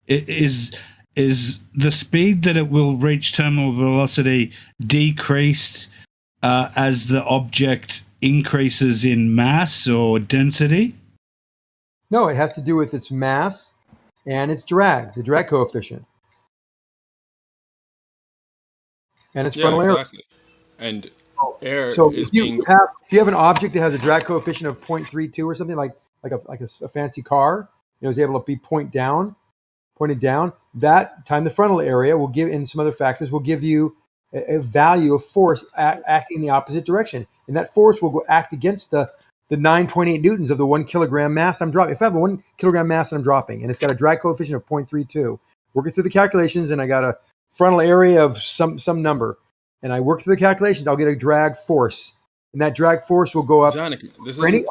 Is the speed that it will reach terminal velocity decreased as the object increases in mass or density? No, it has to do with its mass and its drag, the drag coefficient. And its frontal area. Exactly. And air so is if you have an object that has a drag coefficient of 0.32 or something like a fancy car, it was able to be pointed down, that time the frontal area will give, and some other factors will give you a value of force acting in the opposite direction. And that force will go act against the 9.8 newtons of the 1 kilogram mass I'm dropping. If I have a 1 kilogram mass that I'm dropping and it's got a drag coefficient of 0.32, working through the calculations, and I got a frontal area of some number, and I work through the calculations, I'll get a drag force. And that drag force will go up. This for any,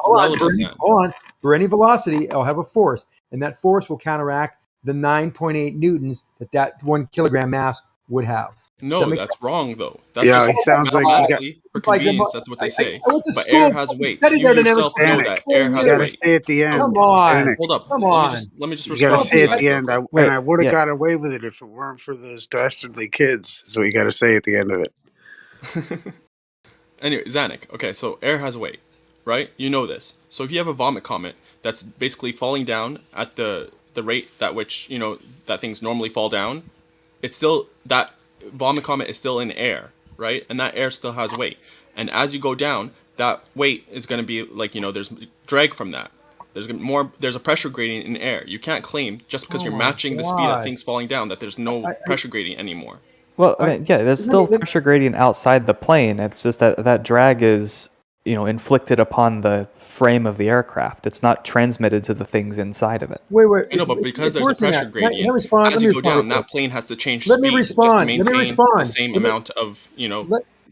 for any velocity, I'll have a force. And that force will counteract the 9.8 newtons that 1 kilogram mass would have. No, that's wrong, though. That's it sounds like for convenience. That's what they say. But air has weight. You yourself know that air has weight. You got to say at the end. Come on. Hold up. Come on. Let me just you got to say at the end. I would have got away with it if it weren't for those dastardly kids. So you got to say at the end of it. Anyway, Zanuck. Okay, so air has weight, right? You know this. So if you have a vomit comet that's basically falling down at the rate at which that things normally fall down, it's still that vomit comet is still in air, right? And that air still has weight. And as you go down, that weight is going to be like, there's drag from that. There's a pressure gradient in air. You can't claim just because you're matching the speed of things falling down that there's no pressure gradient anymore. Well, there's still pressure gradient outside the plane. It's just that drag is, inflicted upon the frame of the aircraft. It's not transmitted to the things inside of it. Wait. But because there's a pressure gradient, as you go down, that plane has to change speed. Let me respond. The same amount of,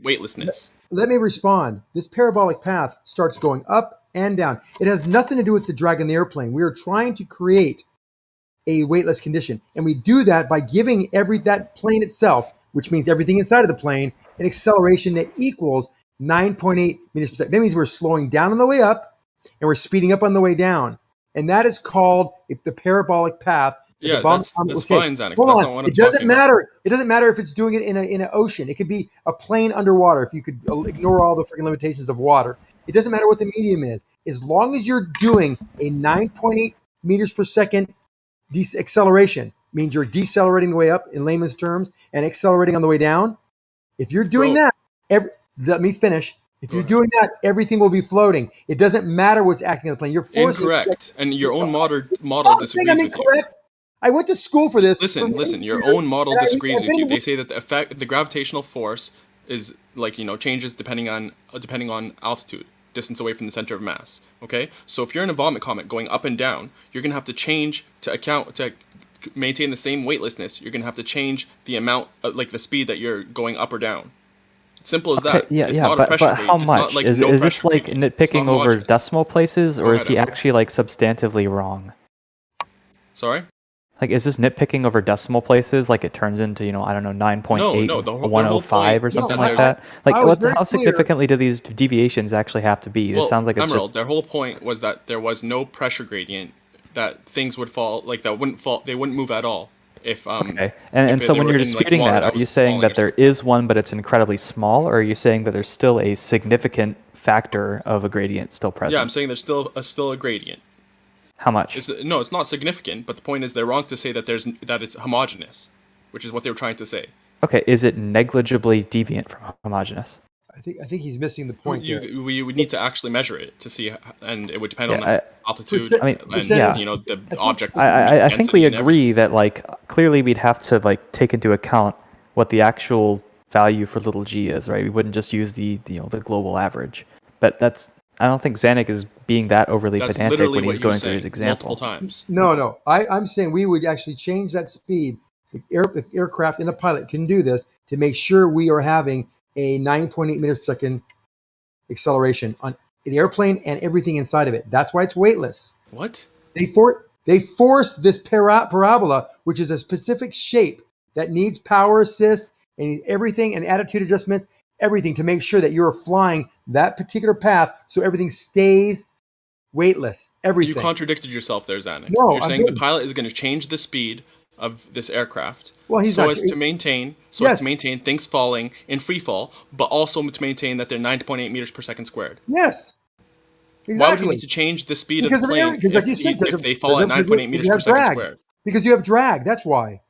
weightlessness. Let me respond. This parabolic path starts going up and down. It has nothing to do with the drag on the airplane. We are trying to create a weightless condition. And we do that by giving that plane itself, which means everything inside of the plane, an acceleration that equals 9.8 meters per second. That means we're slowing down on the way up and we're speeding up on the way down. And that is called the parabolic path. Yeah, that's fine, Zanuck. Hold on. It doesn't matter. It doesn't matter if it's doing it in an ocean. It could be a plane underwater if you could ignore all the freaking limitations of water. It doesn't matter what the medium is. As long as you're doing a 9.8 meters per second acceleration, means you're decelerating the way up in layman's terms and accelerating on the way down. If you're doing that, let me finish. If you're doing that, everything will be floating. It doesn't matter what's acting on the plane. You're forcing incorrect, and your own model disagrees I'm with incorrect. You. I went to school for this. Listen. Your own model disagrees with you. They say that the gravitational force is changes depending on altitude, distance away from the center of mass. Okay, so if you're in a vomit comet going up and down, you're gonna have to change to maintain the same weightlessness. You're gonna have to change the amount, the speed that you're going up or down. Simple as that. But how much? Is this nitpicking over decimal places, or is he actually substantively wrong? Sorry? Is this nitpicking over decimal places? It turns into, 9.8, 105 or something like that? How significantly do these deviations actually have to be? This sounds like it's Emerald, their whole point was that there was no pressure gradient, that things would fall, that wouldn't fall, they wouldn't move at all. Okay. And so when you're disputing that, are you saying that there is one, but it's incredibly small, or are you saying that there's still a significant factor of a gradient still present? Yeah, I'm saying there's still a gradient. How much? It's not significant, but the point is they're wrong to say that it's homogeneous, which is what they were trying to say. Okay, is it negligibly deviant from homogeneous? I think he's missing the point. We would need to actually measure it to see, and it would depend on the altitude and the object. I think we agree that clearly we'd have to take into account what the actual value for little g is, right? We wouldn't just use the global average. But I don't think Zanuck is being that overly pedantic when he's going through his example. Multiple times. No. I'm saying we would actually change that speed. The aircraft and the pilot can do this to make sure we are having a 9.8 meters per second acceleration on the airplane and everything inside of it. That's why it's weightless. What? They force this parabola, which is a specific shape that needs power assist and everything and attitude adjustments, everything to make sure that you're flying that particular path so everything stays weightless. Everything. You contradicted yourself there, Zanuck. No, you're saying the pilot is going to change the speed of this aircraft. Well, he's so not as to maintain things falling in free fall, but also to maintain that they're 9.8 meters per second squared. Yes. Exactly. Why would you need to change the speed of the plane if they fall at 9.8 meters per second squared? Because you have drag. That's why.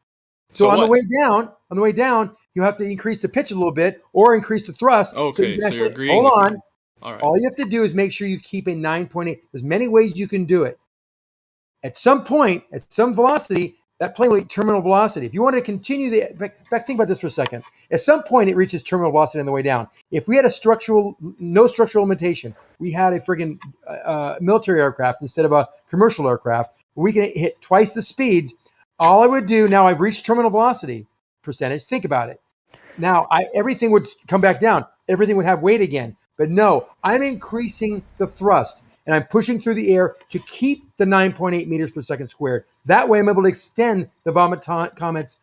So on the way down, you have to increase the pitch a little bit or increase the thrust. Okay, so you're agreeing. Hold on. All right. All you have to do is make sure you keep a 9.8. There's many ways you can do it. At some point, at some velocity, that plane will reach terminal velocity. If you want to continue in fact, think about this for a second. At some point, it reaches terminal velocity on the way down. If we had no structural limitation, we had a friggin' military aircraft instead of a commercial aircraft, we can hit twice the speeds. All I would do now, I've reached terminal velocity percentage. Think about it. Now, everything would come back down. Everything would have weight again. But no, I'm increasing the thrust, and I'm pushing through the air to keep the 9.8 meters per second squared. That way, I'm able to extend the Vomit Comet's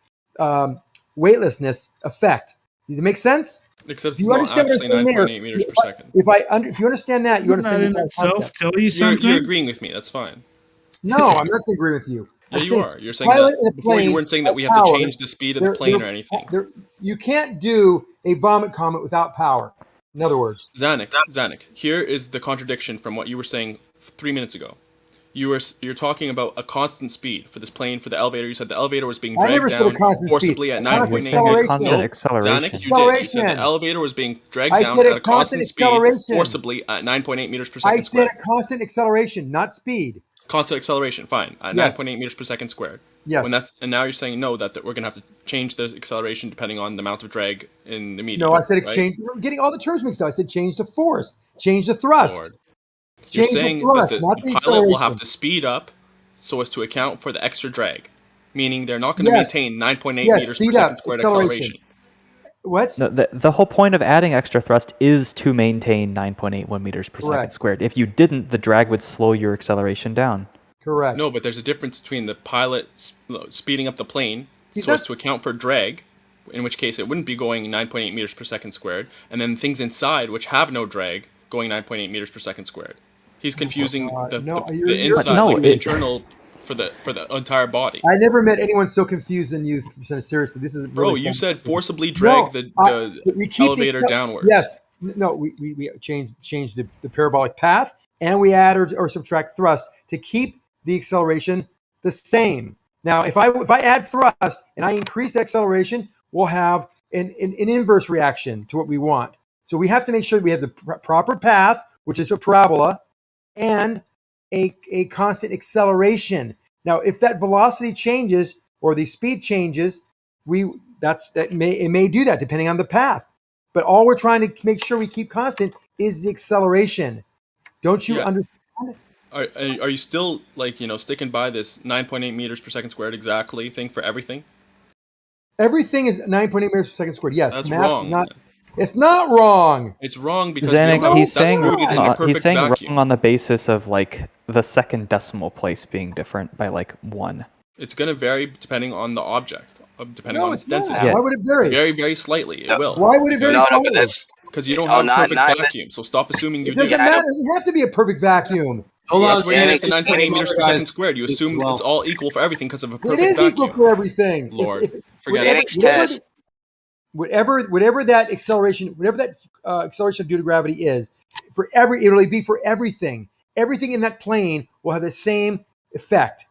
weightlessness effect. Does it make sense? Except it's not actually 9.8 meters per second. If you understand that, you understand that in itself. Tell you something. You're agreeing with me. That's fine. No, I'm not agreeing with you. Yeah, you are. You're saying that before you weren't saying that we have to change the speed of the plane or anything. You can't do a Vomit Comet without power. In other words, Zanuck, here is the contradiction from what you were saying 3 minutes ago. You're talking about a constant speed for this plane, for the elevator. You said the elevator was being dragged down forcibly at 9.8. Constant acceleration. Zanuck, you said the elevator was being dragged down at a constant speed forcibly at 9.8 meters per second squared. I said a constant acceleration, not speed. Constant acceleration, fine, at 9.8 meters per second squared. Yes. And now you're saying no, that we're going to have to change the acceleration depending on the amount of drag in the medium. No, I said change. We're getting all the terms mixed up. I said change the force, change the thrust. Lord. Change you're saying the thrust, that not the pilot acceleration. will have to speed up so as to account for the extra drag, meaning they're not going to maintain 9.8 meters per second squared acceleration. What? No, the whole point of adding extra thrust is to maintain 9.81 meters per second squared. If you didn't, the drag would slow your acceleration down. Correct. No, but there's a difference between the pilot speeding up the plane so as to account for drag, in which case it wouldn't be going 9.8 meters per second squared, and then things inside which have no drag going 9.8 meters per second squared. He's confusing the inside, the internal for the entire body. I never met anyone so confused than you. Seriously, this is bro. You said forcibly drag the elevator downwards. Yes. No. We changed the parabolic path, and we add or subtract thrust to keep the acceleration the same. Now, if I add thrust and I increase the acceleration, we'll have an inverse reaction to what we want. So we have to make sure we have the proper path, which is a parabola, and a constant acceleration. Now, if that velocity changes or the speed changes, it may do that depending on the path. But all we're trying to make sure we keep constant is the acceleration. Don't you understand? Are you still sticking by this 9.8 meters per second squared exactly thing for everything? Everything is 9.8 meters per second squared. Yes, that's wrong. It's not wrong. It's wrong because Zanuck, he's saying vacuum. wrong on the basis of the second decimal place being different by 1. It's going to vary depending on the object, depending on its density. Yeah. Why would it vary? Very, very slightly. It will. Why would it vary slightly? Because you don't have a perfect vacuum. So stop assuming you do. It doesn't matter. It doesn't have to be a perfect vacuum. That's where you get the 9.8 meters per second squared. You assume it's all equal for everything because of a perfect vacuum. It is equal for everything. Lord, forget it. Whatever that acceleration, acceleration due to gravity is, it'll be for everything. Everything in that plane will have the same effect.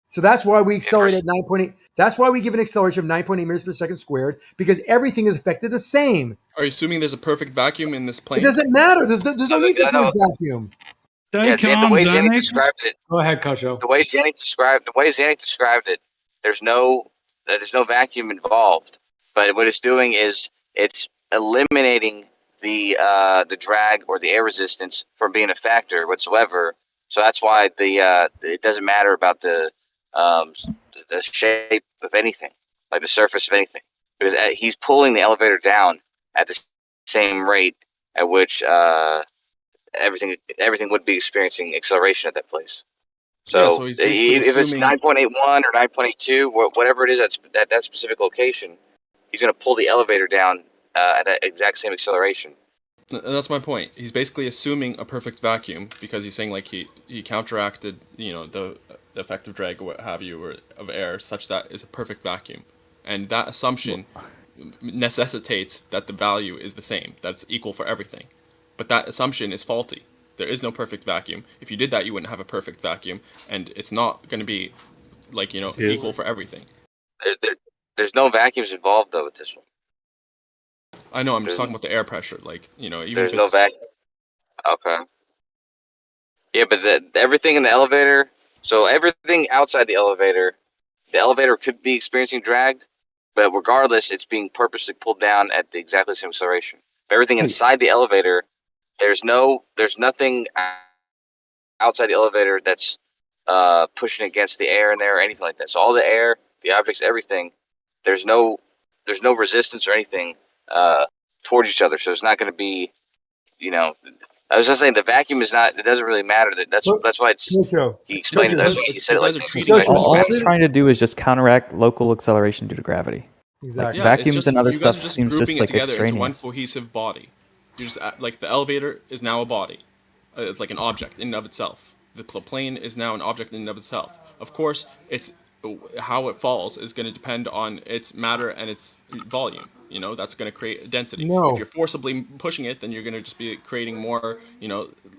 So that's why we accelerate at 9.8. That's why we give an acceleration of 9.8 meters per second squared, because everything is affected the same. Are you assuming there's a perfect vacuum in this plane? It doesn't matter. There's no need for a perfect vacuum. The way Zanuck described it. Go ahead, Kocho. The way Zanuck described it, there's no vacuum involved. But what it's doing is it's eliminating the drag or the air resistance from being a factor whatsoever. So that's why it doesn't matter about the shape of anything, like the surface of anything, because he's pulling the elevator down at the same rate at which everything would be experiencing acceleration at that place. So, if it's 9.81 or 9.82, whatever it is at that specific location, he's going to pull the elevator down at that exact same acceleration. That's my point. He's basically assuming a perfect vacuum because he's saying he counteracted the the effective drag or what have you, or of air, such that it's a perfect vacuum, and that assumption necessitates that the value is the same, that's equal for everything. But that assumption is faulty. There is no perfect vacuum. If you did that, you wouldn't have a perfect vacuum, and it's not going to be like, equal for everything. There's no vacuums involved though with this one. I know. I'm just talking about the air pressure. Like, even there's if no it's vacuum. Okay. Yeah, but everything in the elevator. So everything outside the elevator could be experiencing drag, but regardless, it's being purposely pulled down at the exactly same acceleration. But everything inside the elevator, there's nothing outside the elevator that's pushing against the air in there or anything like that. So all the air, the objects, everything, there's no resistance or anything towards each other. So it's not going to be, I was just saying the vacuum is not. It doesn't really matter. That's why it's. He explained it. He said it like all it's trying to do is just counteract local acceleration due to gravity. Exactly. Like vacuums and other you guys stuff are just seems grouping just like it together into extraneous. one cohesive body. You just like the elevator is now a body, it's like an object in and of itself. The plane is now an object in and of itself. Of course, it's how it falls is going to depend on its matter and its volume. That's going to create density. No. If you're forcibly pushing it, then you're going to just be creating more,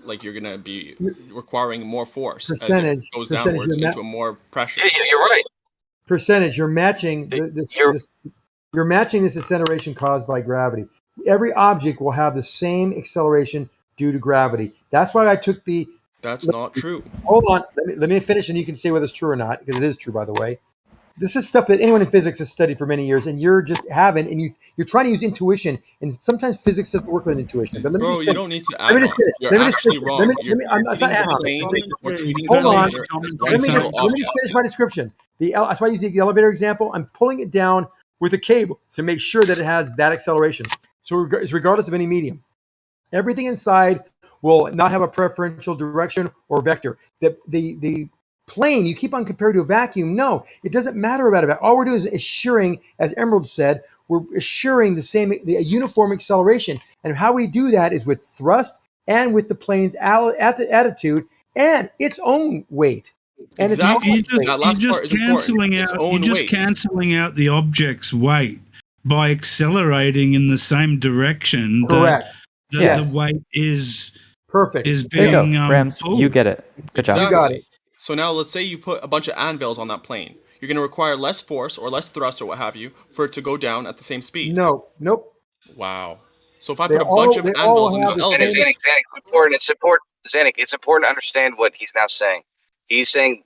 like you're going to be requiring more force as it goes downwards into a more pressure. Yeah, you're right. Percentage. You're matching you're matching this acceleration caused by gravity. Every object will have the same acceleration due to gravity. That's why I took the. That's not true. Hold on. Let me finish, and you can say whether it's true or not, because it is true, by the way. This is stuff that anyone in physics has studied for many years, and you're just you're trying to use intuition, and sometimes physics doesn't work with intuition. But you don't need to add on. You're actually wrong. I'm not adding on. Hold on. Let me just finish my description. That's why I use the elevator example. I'm pulling it down with a cable to make sure that it has that acceleration. So it's regardless of any medium. Everything inside will not have a preferential direction or vector. The plane, you keep on comparing to a vacuum. No, it doesn't matter about it. All we're doing is assuring, as Emerald said, we're assuring the uniform acceleration. And how we do that is with thrust and with the plane's attitude and its own weight. And exactly. You're just canceling out the object's weight by accelerating in the same direction. Correct. The weight is perfect. Is being Rams, you get it. Good job. You got it. So now let's say you put a bunch of anvils on that plane. You're going to require less force or less thrust or what have you for it to go down at the same speed. No. Nope. Wow. So if I put a bunch of anvils in this elevator... Zanik, it's important to understand what he's now saying. He's saying,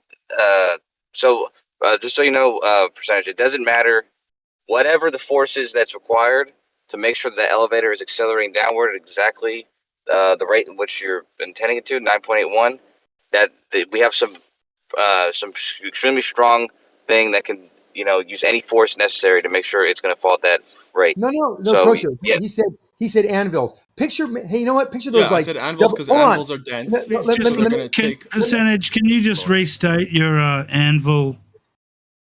just so you know, percentage, it doesn't matter whatever the force is that's required to make sure the elevator is accelerating downward at exactly the rate in which you're intending it to, 9.81, that we have some extremely strong thing that can, use any force necessary to make sure it's going to fall at that rate. No, Kosher. Yeah. He said anvils. Picture, hey, you know what? Picture those I said anvils because anvils are dense. Percentage, can you just restate your anvil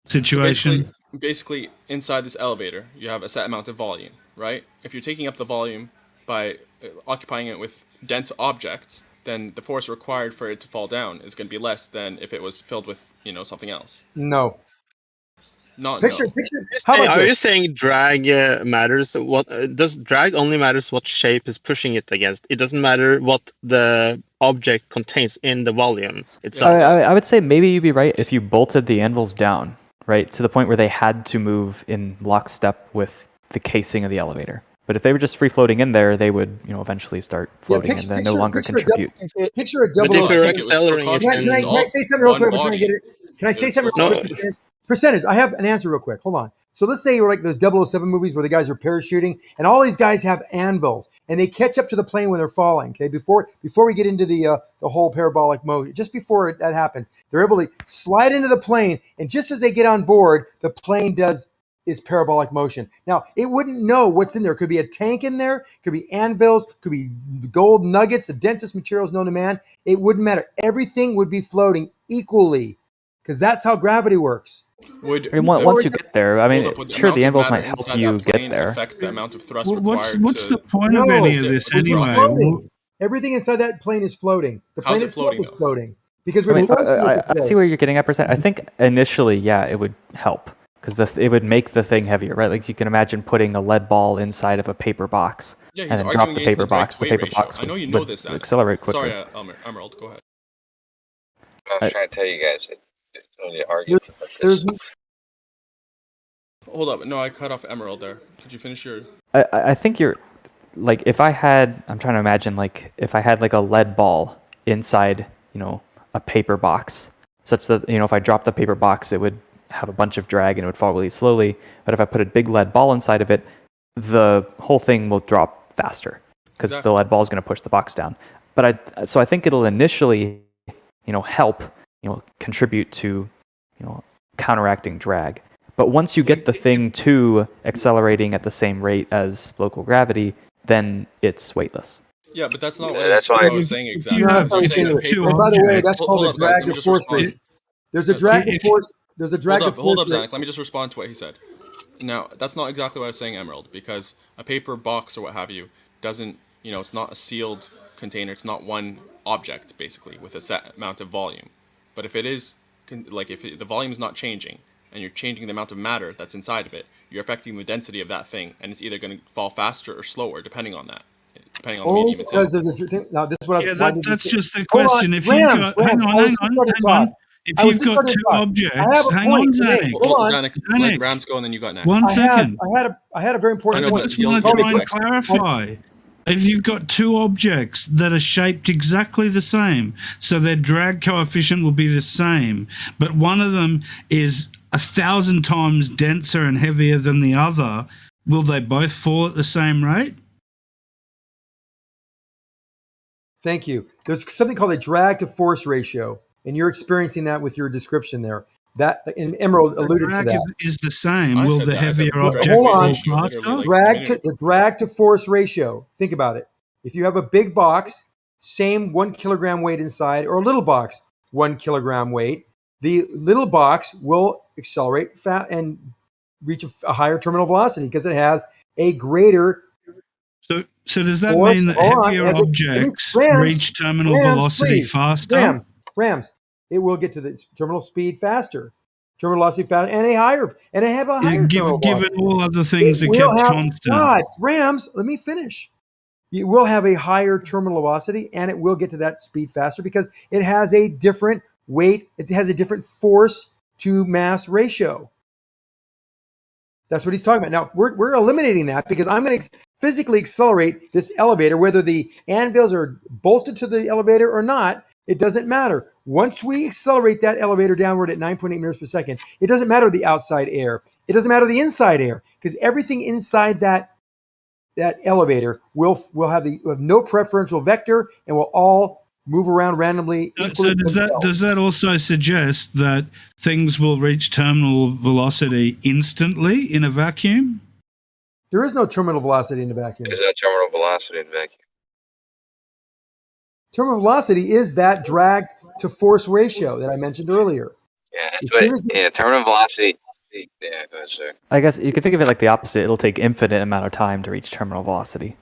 situation? So basically, inside this elevator, you have a set amount of volume, right? If you're taking up the volume by occupying it with dense objects, then the force required for it to fall down is going to be less than if it was filled with, something else. No. Picture. Are you saying drag matters? What does drag only matters what shape is pushing it against? It doesn't matter what the object contains in the volume itself. I would say maybe you'd be right if you bolted the anvils down, right, to the point where they had to move in lockstep with the casing of the elevator. But if they were just free floating in there, they would, eventually start floating and then no longer contribute. Picture a double. Can I say something real quick? I'm trying to get it. Can I say something real quick? Percentage. I have an answer real quick. Hold on. So let's say we're like those 007 movies where the guys are parachuting and all these guys have anvils and they catch up to the plane when they're falling. Okay, before we get into the whole parabolic mode, just before that happens, they're able to slide into the plane, and just as they get on board, the plane does its parabolic motion. Now, it wouldn't know what's in there. It could be a tank in there, could be anvils, could be gold nuggets, the densest materials known to man. It wouldn't matter. Everything would be floating equally because that's how gravity works. Once you get there, sure, the anvils might help you get there. Affect the amount of thrust what's the point of any of this anyway? Everything inside that plane is floating. The plane itself is floating. because I we're mean, forcing it to I float. see where you're getting at, percent. I think initially, yeah, it would help because it would make the thing heavier, right? Like you can imagine putting a lead ball inside of a paper box Yeah, he's and then drop arguing the against paper the drag box. to The weight paper ratio. box I know you would, know would this, Zanik. accelerate quicker. Sorry, Emerald, go ahead. I was I- trying to tell you guys that when you argue There's, like this. there's Hold up. No, I cut off Emerald there. Could you finish your... I think you're like if I had I'm trying to imagine like if I had like a lead ball inside a paper box such that if I dropped the paper box it would have a bunch of drag and it would fall really slowly, but if I put a big lead ball inside of it the whole thing will drop faster because Exactly. the lead ball is going to push the box down. But I think it'll initially help contribute to counteracting drag. But once you get the thing to accelerating at the same rate as local gravity, then it's weightless. Yeah, but that's not Yeah, what, that's what why- I was saying If exactly. you No, have that's not what I'm saying saying. the two And by the way, that's objects- called Hold the up, guys, drag let me to just force respond. ratio. There's a drag to if- force. There's a drag to Hold force up, ratio. Zanik. Let me just respond to what he said. Now, that's not exactly what I was saying, Emerald, because a paper box or what have you doesn't, it's not a sealed container. It's not one object, basically, with a set amount of volume. But if it is, the volume is not changing, and you're changing the amount of matter that's inside of it, you're affecting the density of that thing, and it's either going to fall faster or slower, depending on that. Depending on the Only medium it's in. because there's a thing. Now, this is what Yeah, I. that's just the Hold on, question. If you've Rams, got, Rams, hang I was just starting to talk. on. If I was you've just got starting to two talk. I objects, have a hang on, point to make. Zanik. Hold on. Zanik, let Zanik. Rams go, and then you got next. One I second. had a very I important know, I point. but just he'll want to go try and next. clarify. If you've got two objects that are shaped exactly the same, so their drag coefficient will be the same, but one of them is 1,000 times denser and heavier than the other, will they both fall at the same rate? Thank you. There's something called a drag to force ratio, and you're experiencing that with your description there. That and Emerald The alluded to drag that. is the same. I Will said the that. I said heavier drag object Hold fall on. ratio, literally, faster? like- The drag to force ratio. Think about it. If you have a big box, same 1 kilogram weight inside, or a little box, 1 kilogram weight, the little box will accelerate and reach a higher terminal velocity because it has a greater So does that force. mean that Hold on, heavier as it- objects Rams, reach terminal Rams, velocity please. faster? Rams, it will get to the terminal speed faster, terminal velocity faster, and have a higher terminal Given velocity. all other things It are will kept have, constant. God, Rams, let me finish. It will have a higher terminal velocity and it will get to that speed faster because it has a different weight, it has a different force to mass ratio. That's what he's talking about. Now, we're eliminating that because I'm going to physically accelerate this elevator, whether the anvils are bolted to the elevator or not, it doesn't matter. Once we accelerate that elevator downward at 9.8 meters per second, it doesn't matter the outside air. It doesn't matter the inside air because everything inside that elevator will have no preferential vector and will all move around randomly. So does that also suggest that things will reach terminal velocity instantly in a vacuum? There is no terminal velocity in a vacuum. There's no terminal velocity in vacuum. Terminal velocity is that drag to force ratio that I mentioned earlier. Yeah, terminal velocity. Yeah, go ahead, sir. I guess you could think of it like the opposite. It'll take infinite amount of time to reach terminal velocity.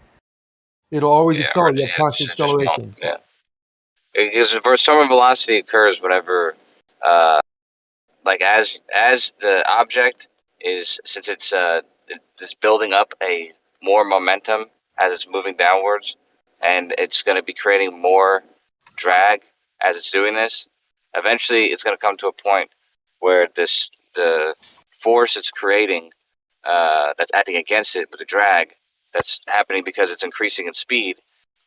It'll always accelerate. You have constant acceleration. Yeah. Because terminal velocity occurs whenever, as the object is, since it's building up a more momentum as it's moving downwards, and it's going to be creating more drag as it's doing this. Eventually, it's going to come to a point where the force it's creating that's acting against it with the drag that's happening because it's increasing in speed.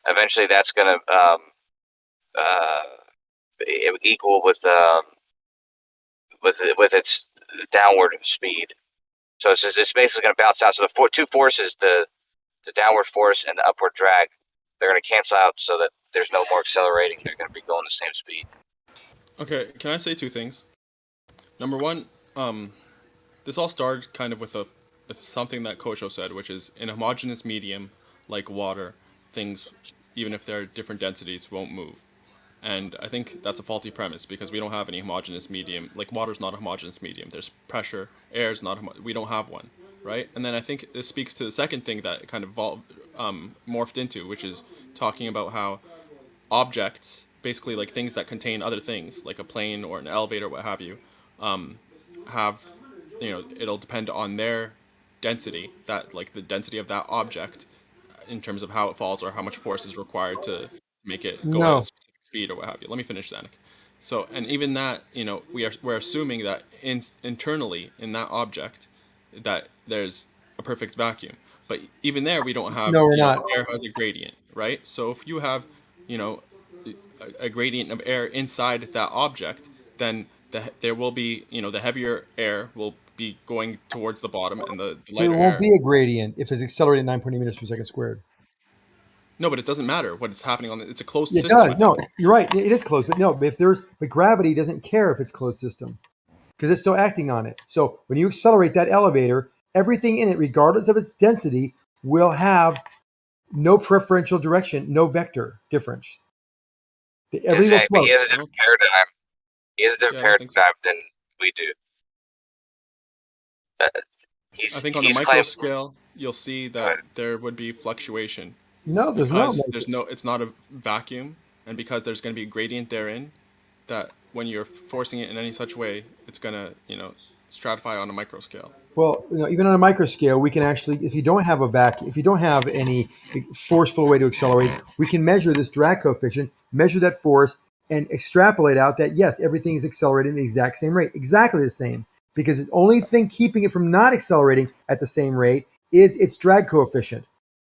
Eventually, that's going to equal with its downward speed. So it's basically going to bounce out. So the two forces, the downward force and the upward drag, they're going to cancel out so that there's no more accelerating. They're going to be going the same speed. Okay, can I say two things? Number one, this all started kind of with something that Kosho said, which is in a homogeneous medium like water, things, even if they're different densities, won't move. And I think that's a faulty premise because we don't have any homogeneous medium. Like water's not a homogeneous medium. There's pressure, air's not we don't have one, right? And then I think this speaks to the second thing that kind of morphed into, which is talking about how objects basically like things that contain other things, like a plane or an elevator, what have you, have, it'll depend on their density, that like the density of that object in terms of how it falls or how much force is required to make it go at a No. specific speed or what have you. Let me finish, Zanuck. So, and even that, we're assuming that internally in that object that there's a perfect vacuum. But even there, we don't have, No, we're not. air has a gradient, right? So if you have, a gradient of air inside that object, then there will be, the heavier air will be going towards the bottom, and the There lighter won't air. be a gradient if it's accelerated 9.8 meters per second squared. No, but it doesn't matter what is happening on it. It's a closed It system. does. No, you're right. It is closed, but no. But gravity doesn't care if it's closed system because it's still acting on it. So when you accelerate that elevator, everything in it, regardless of its density, will have no preferential direction, no vector difference. Everything will Exactly. But float. he has a different paradigm. He has a different Yeah, I don't think so. paradigm than we do. I think on the He's micro claiming. scale, you'll see that there would be fluctuation No, there's because no. it's not a vacuum, and because there's going to be a gradient therein, that when you're forcing it in any such way, it's going to stratify on a micro scale. Well, even on a micro scale, we can actually, if you don't have a vacuum, if you don't have any forceful way to accelerate, we can measure this drag coefficient, measure that force, and extrapolate out that yes, everything is accelerating at the exact same rate, exactly the same. Because the only thing keeping it from not accelerating at the same rate is its drag coefficient.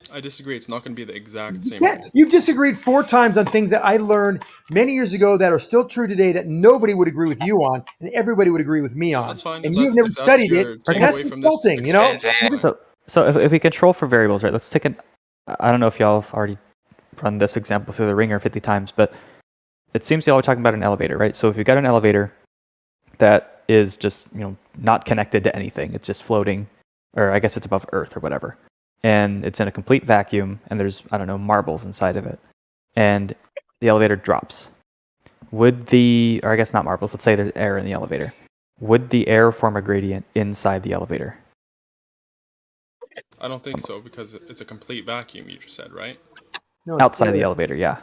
I disagree. It's not going to be the exact same Yeah, rate. you've disagreed 4 times on things that I learned many years ago that are still true today that nobody would agree with you on and everybody would agree with me on. That's fine. And If you've that's- never if that's studied your it, and that's takeaway from this insulting, experience, So if we control for variables, right? Let's take I don't know if y'all have already run this example through the ringer 50 times, but it seems y'all are talking about an elevator, right? So if you've got an elevator that is just not connected to anything, it's just floating, or I guess it's above Earth or whatever, and it's in a complete vacuum, and there's marbles inside of it, and the elevator drops. Or I guess not marbles, let's say there's air in the elevator. Would the air form a gradient inside the elevator? I don't think so because it's a complete vacuum. You just said, right? No, Outside the elevator, yeah.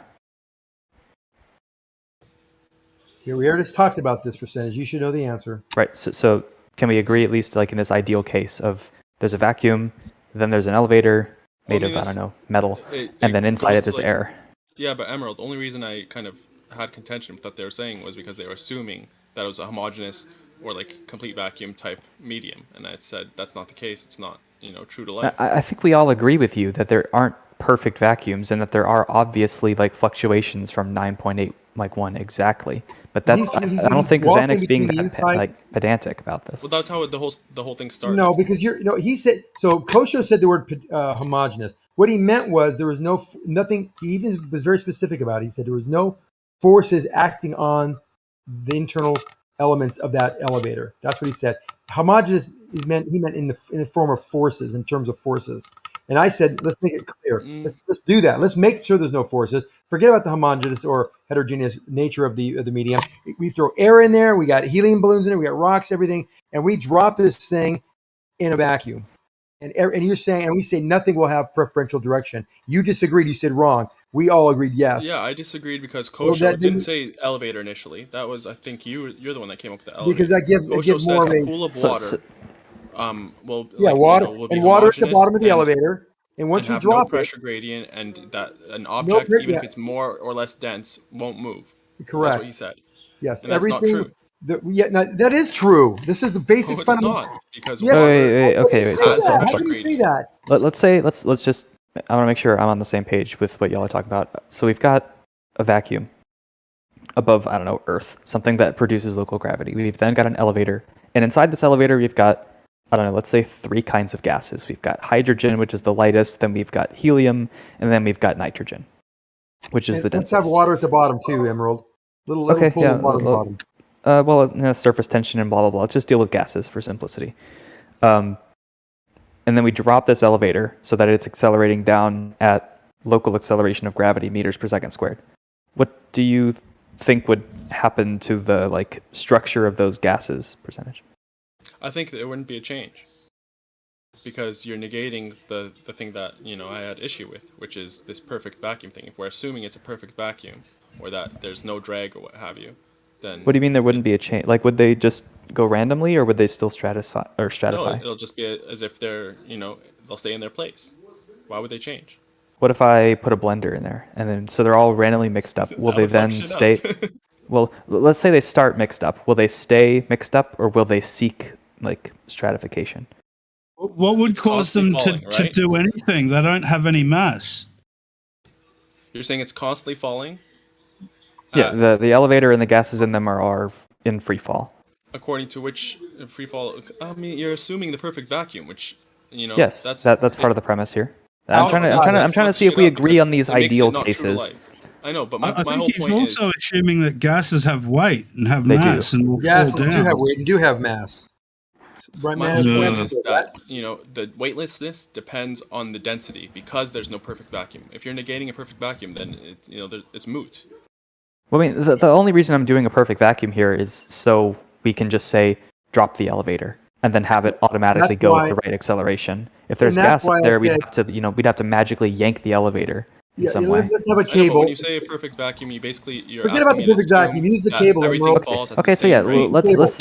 Yeah, we already just talked about this percentage. You should know the answer. Right. So can we agree, at least like in this ideal case, of there's a vacuum, then there's an elevator made of metal, and then inside it there's air. Yeah, but Emerald, the only reason I kind of had contention with what they were saying was because they were assuming that it was a homogeneous or like complete vacuum type medium, and I said that's not the case. It's not true to life. I think we all agree with you that there aren't perfect vacuums and that there are obviously like fluctuations from 9.8 like 1 exactly. But that's I don't think Zanek's being that pedantic about this. Well, that's how the whole thing started. No, because he said so. Kosho said the word homogeneous. What he meant was there was nothing. He even was very specific about it. He said there was no forces acting on the internal elements of that elevator. That's what he said. Homogeneous he meant in the form of forces, in terms of forces. And I said, let's make it clear. Let's do that. Let's make sure there's no forces. Forget about the homogeneous or heterogeneous nature of the medium. We throw air in there. We got helium balloons in there. We got rocks, everything, and we drop this thing in a vacuum. And you're saying, and we say nothing will have preferential direction. You disagreed. You said wrong. We all agreed yes. Yeah, I disagreed because Kosho didn't say elevator initially. That was, I think, you're the one that came up with the elevator. Because that gives more of a pool of water. Water will be and water at the homogeneous bottom of the elevator. And once we drop no pressure gradient, and that an object, even if it's more or less dense, won't move. Correct. That's what he said. Yes, and everything. That's not true. That is true. This is the basic fundamental. It's not, because yes. Wait. Okay. How can you say that? Let's just. I want to make sure I'm on the same page with what y'all are talking about. So we've got a vacuum above, Earth, something that produces local gravity. We've then got an elevator, and inside this elevator we've got, let's say 3 kinds of gases. We've got hydrogen, which is the lightest, then we've got helium, and then we've got nitrogen, which is the densest. Let's have water at the bottom too, Emerald. Little pool of water at the bottom. Surface tension and blah, blah, blah. Let's just deal with gases for simplicity. And then we drop this elevator so that it's accelerating down at local acceleration of gravity, meters per second squared. What do you think would happen to the structure of those gases percentage? I think there wouldn't be a change, because you're negating the thing that I had issue with, which is this perfect vacuum thing. If we're assuming it's a perfect vacuum, or that there's no drag or what have you, then What do you mean there wouldn't be a chain? Like, would they just go randomly, or would they still stratify? no, it'll just be as if they're, they'll stay in their place. Why would they change? What if I put a blender in there, and then so they're all randomly mixed up? Will That they would fuck then shit stay? up. Well, let's say they start mixed up. Will they stay mixed up, or will they seek like stratification? What would It's cause them constantly falling, to right? do anything? They don't have any mass. You're saying it's constantly falling? Yeah, the elevator and the gases in them are in free fall. According to which free fall? I mean, you're assuming the perfect vacuum, which Yes, that's part of the premise here. I'm trying to fucks see if shit we up agree because on these it makes it ideal not true to cases. life. I know, but I my think whole he's point also is assuming that gases have weight and have They do. mass and will Gases fall do down. have weight and do have mass. Right, my man? whole Yeah. point is that the weightlessness depends on the density because there's no perfect vacuum. If you're negating a perfect vacuum, then it's moot. Well, I mean, the only reason I'm doing a perfect vacuum here is so we can just say drop the elevator and then have it automatically That's go why- with the right acceleration. If there's and that's gas up why I there, we'd said- have to magically yank the elevator in some way. let's have a I know, but cable. when you say a perfect vacuum, you're Forget about the perfect vacuum. Use the cable, Everything Emerald. falls at Okay, the so yeah, same rate.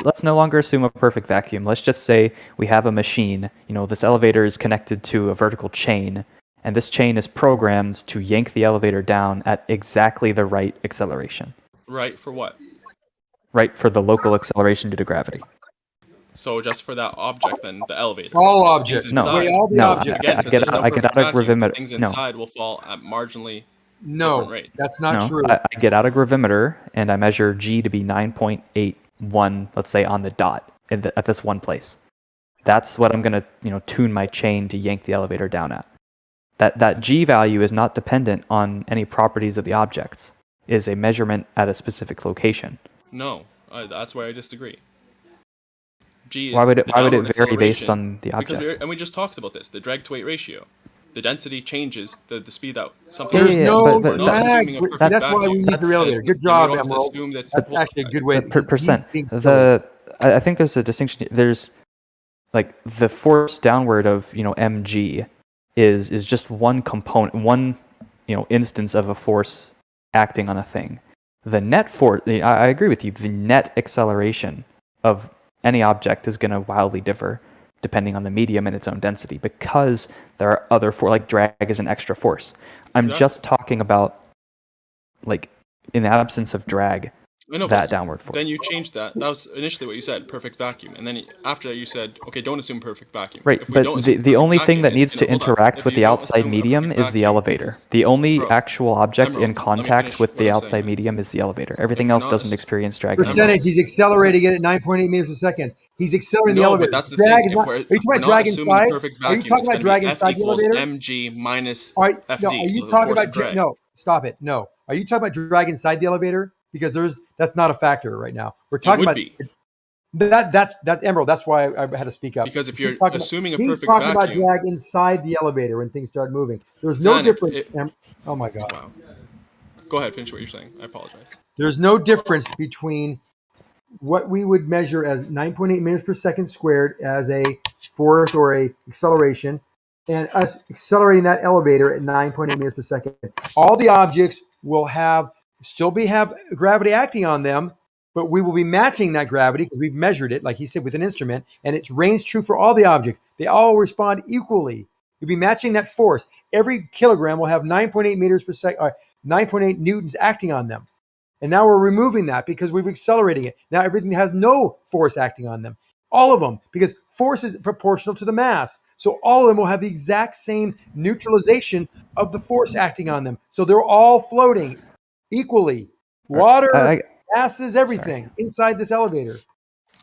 let's no longer assume a perfect vacuum. Let's just say we have a machine. This elevator is connected to a vertical chain, and this chain is programmed to yank the elevator down at exactly the right acceleration. Right for what? Right for the local acceleration due to gravity. So just for that object, then the elevator. All Things objects. No, inside- all the no, objects. Again, I 'cause get there's no out of perfect vacuum, gravimeter. Things No. inside will fall at marginally No, different rate. that's not No, true. I get out a gravimeter and I measure G to be 9.81, let's say, on the dot at this one place. That's what I'm going to tune my chain to yank the elevator down at. That G value is not dependent on any properties of the objects. It is a measurement at a specific location. No, that's where I disagree. G is Why would it the vary downward based acceleration, on the because object? we just talked about this, the drag to weight ratio. The density changes the speed that something. There's yeah, no but We're not drag. assuming a See, perfect that's why we vacuum. use the That's- elevator. Good you job, don't have to Emerald. assume that's That's actually a good way. Percent. he's being silly. I think there's a distinction. There's like the force downward of mg is just one component, one instance of a force acting on a thing. The net force, I agree with you. The net acceleration of any object is going to wildly differ depending on the medium and its own density, because there are other like drag is an extra force. I'm Exactly. just talking about like in the absence of drag, I know, that but downward force. Then you changed that. That was initially what you said, perfect vacuum. And then after that you said, okay, don't assume perfect vacuum. Right, If we but don't the assume perfect only thing vacuum, that it's needs to gonna- hold on. interact If with you the don't outside assume a medium perfect is the vacuum- elevator. The only Bro, actual object Emerald, in let me contact finish with what the I'm outside saying. medium is the elevator. Everything you're else not doesn't ass- experience drag. Percentage. He's accelerating it at 9.8 meters per second. He's accelerating the No, elevator. but that's the drag thing. is If not. we're, Are you talking we're about not drag assuming inside? the perfect Are you vacuum, talking it's about gonna drag be F inside the equals elevator? mg minus All right, FD. no. Are you so the talking force about of drag. no? Stop it. No. Are you talking about drag inside the elevator? Because that's not a factor right now. We're It talking would about be. that's Emerald. That's why I had to speak up. Because if He's you're talking assuming a he's perfect talking about vacuum- drag inside the elevator when things start moving. There's no Zanuck, difference. Oh my god. Wow. Go ahead, finish what you're saying. I apologize. There's no difference between what we would measure as 9.8 meters per second squared as a force or a acceleration, and us accelerating that elevator at 9.8 meters per second. All the objects will have gravity acting on them, but we will be matching that gravity because we've measured it, like he said, with an instrument, and it reigns true for all the objects. They all respond equally. You'll be matching that force. Every kilogram will have 9.8 meters per second, 9.8 newtons acting on them. And now we're removing that because we've accelerating it. Now everything has no force acting on them. All of them, because force is proportional to the mass. So all of them will have the exact same neutralization of the force acting on them. So they're all floating equally. Water, gases, everything inside this elevator.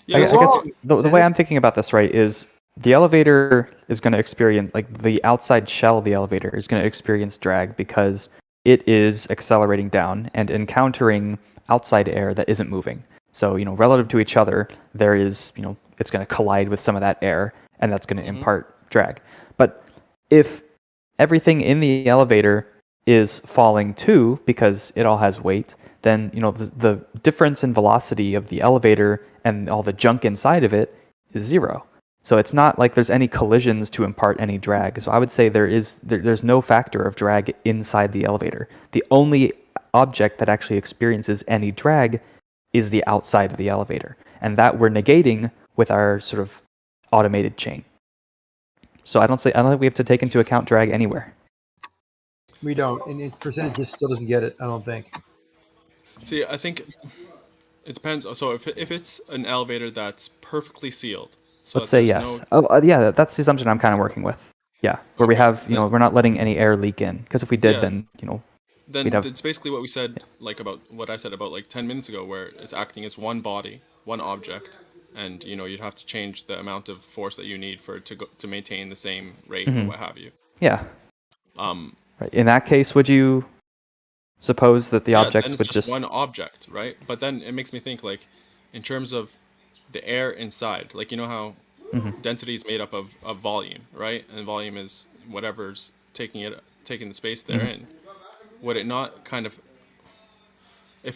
Yeah, I guess wrong. the way I'm thinking about this, right, is the elevator is going to experience, like the outside shell of the elevator is going to experience drag because it is accelerating down and encountering outside air that isn't moving. So, relative to each other, there is, it's going to collide with some of that air, and that's going to impart drag. But if everything in the elevator is falling too, because it all has weight, then, the difference in velocity of the elevator and all the junk inside of it is zero. So it's not like there's any collisions to impart any drag. So I would say there's no factor of drag inside the elevator. The only object that actually experiences any drag is the outside of the elevator. And that we're negating with our sort of automated chain. So I don't think we have to take into account drag anywhere. We don't, and its percentage just still doesn't get it. I don't think. See, I think it depends. So if it's an elevator that's perfectly sealed, so Let's say yes. Yeah, that's the assumption I'm kind of working with. Yeah, where we have, we're not letting any air leak in, because if we did, then then it's basically what we said, like about what I said about like 10 minutes ago, where it's acting as one body, one object, and you'd have to change the amount of force that you need for it to maintain the same rate or what have you. Yeah. Right. In that case, would you suppose that the objects then would it's just one object, right? But then it makes me think, like, in terms of the air inside, like, how density is made up of volume, right? And volume is whatever's taking the space therein. Would it not kind of, if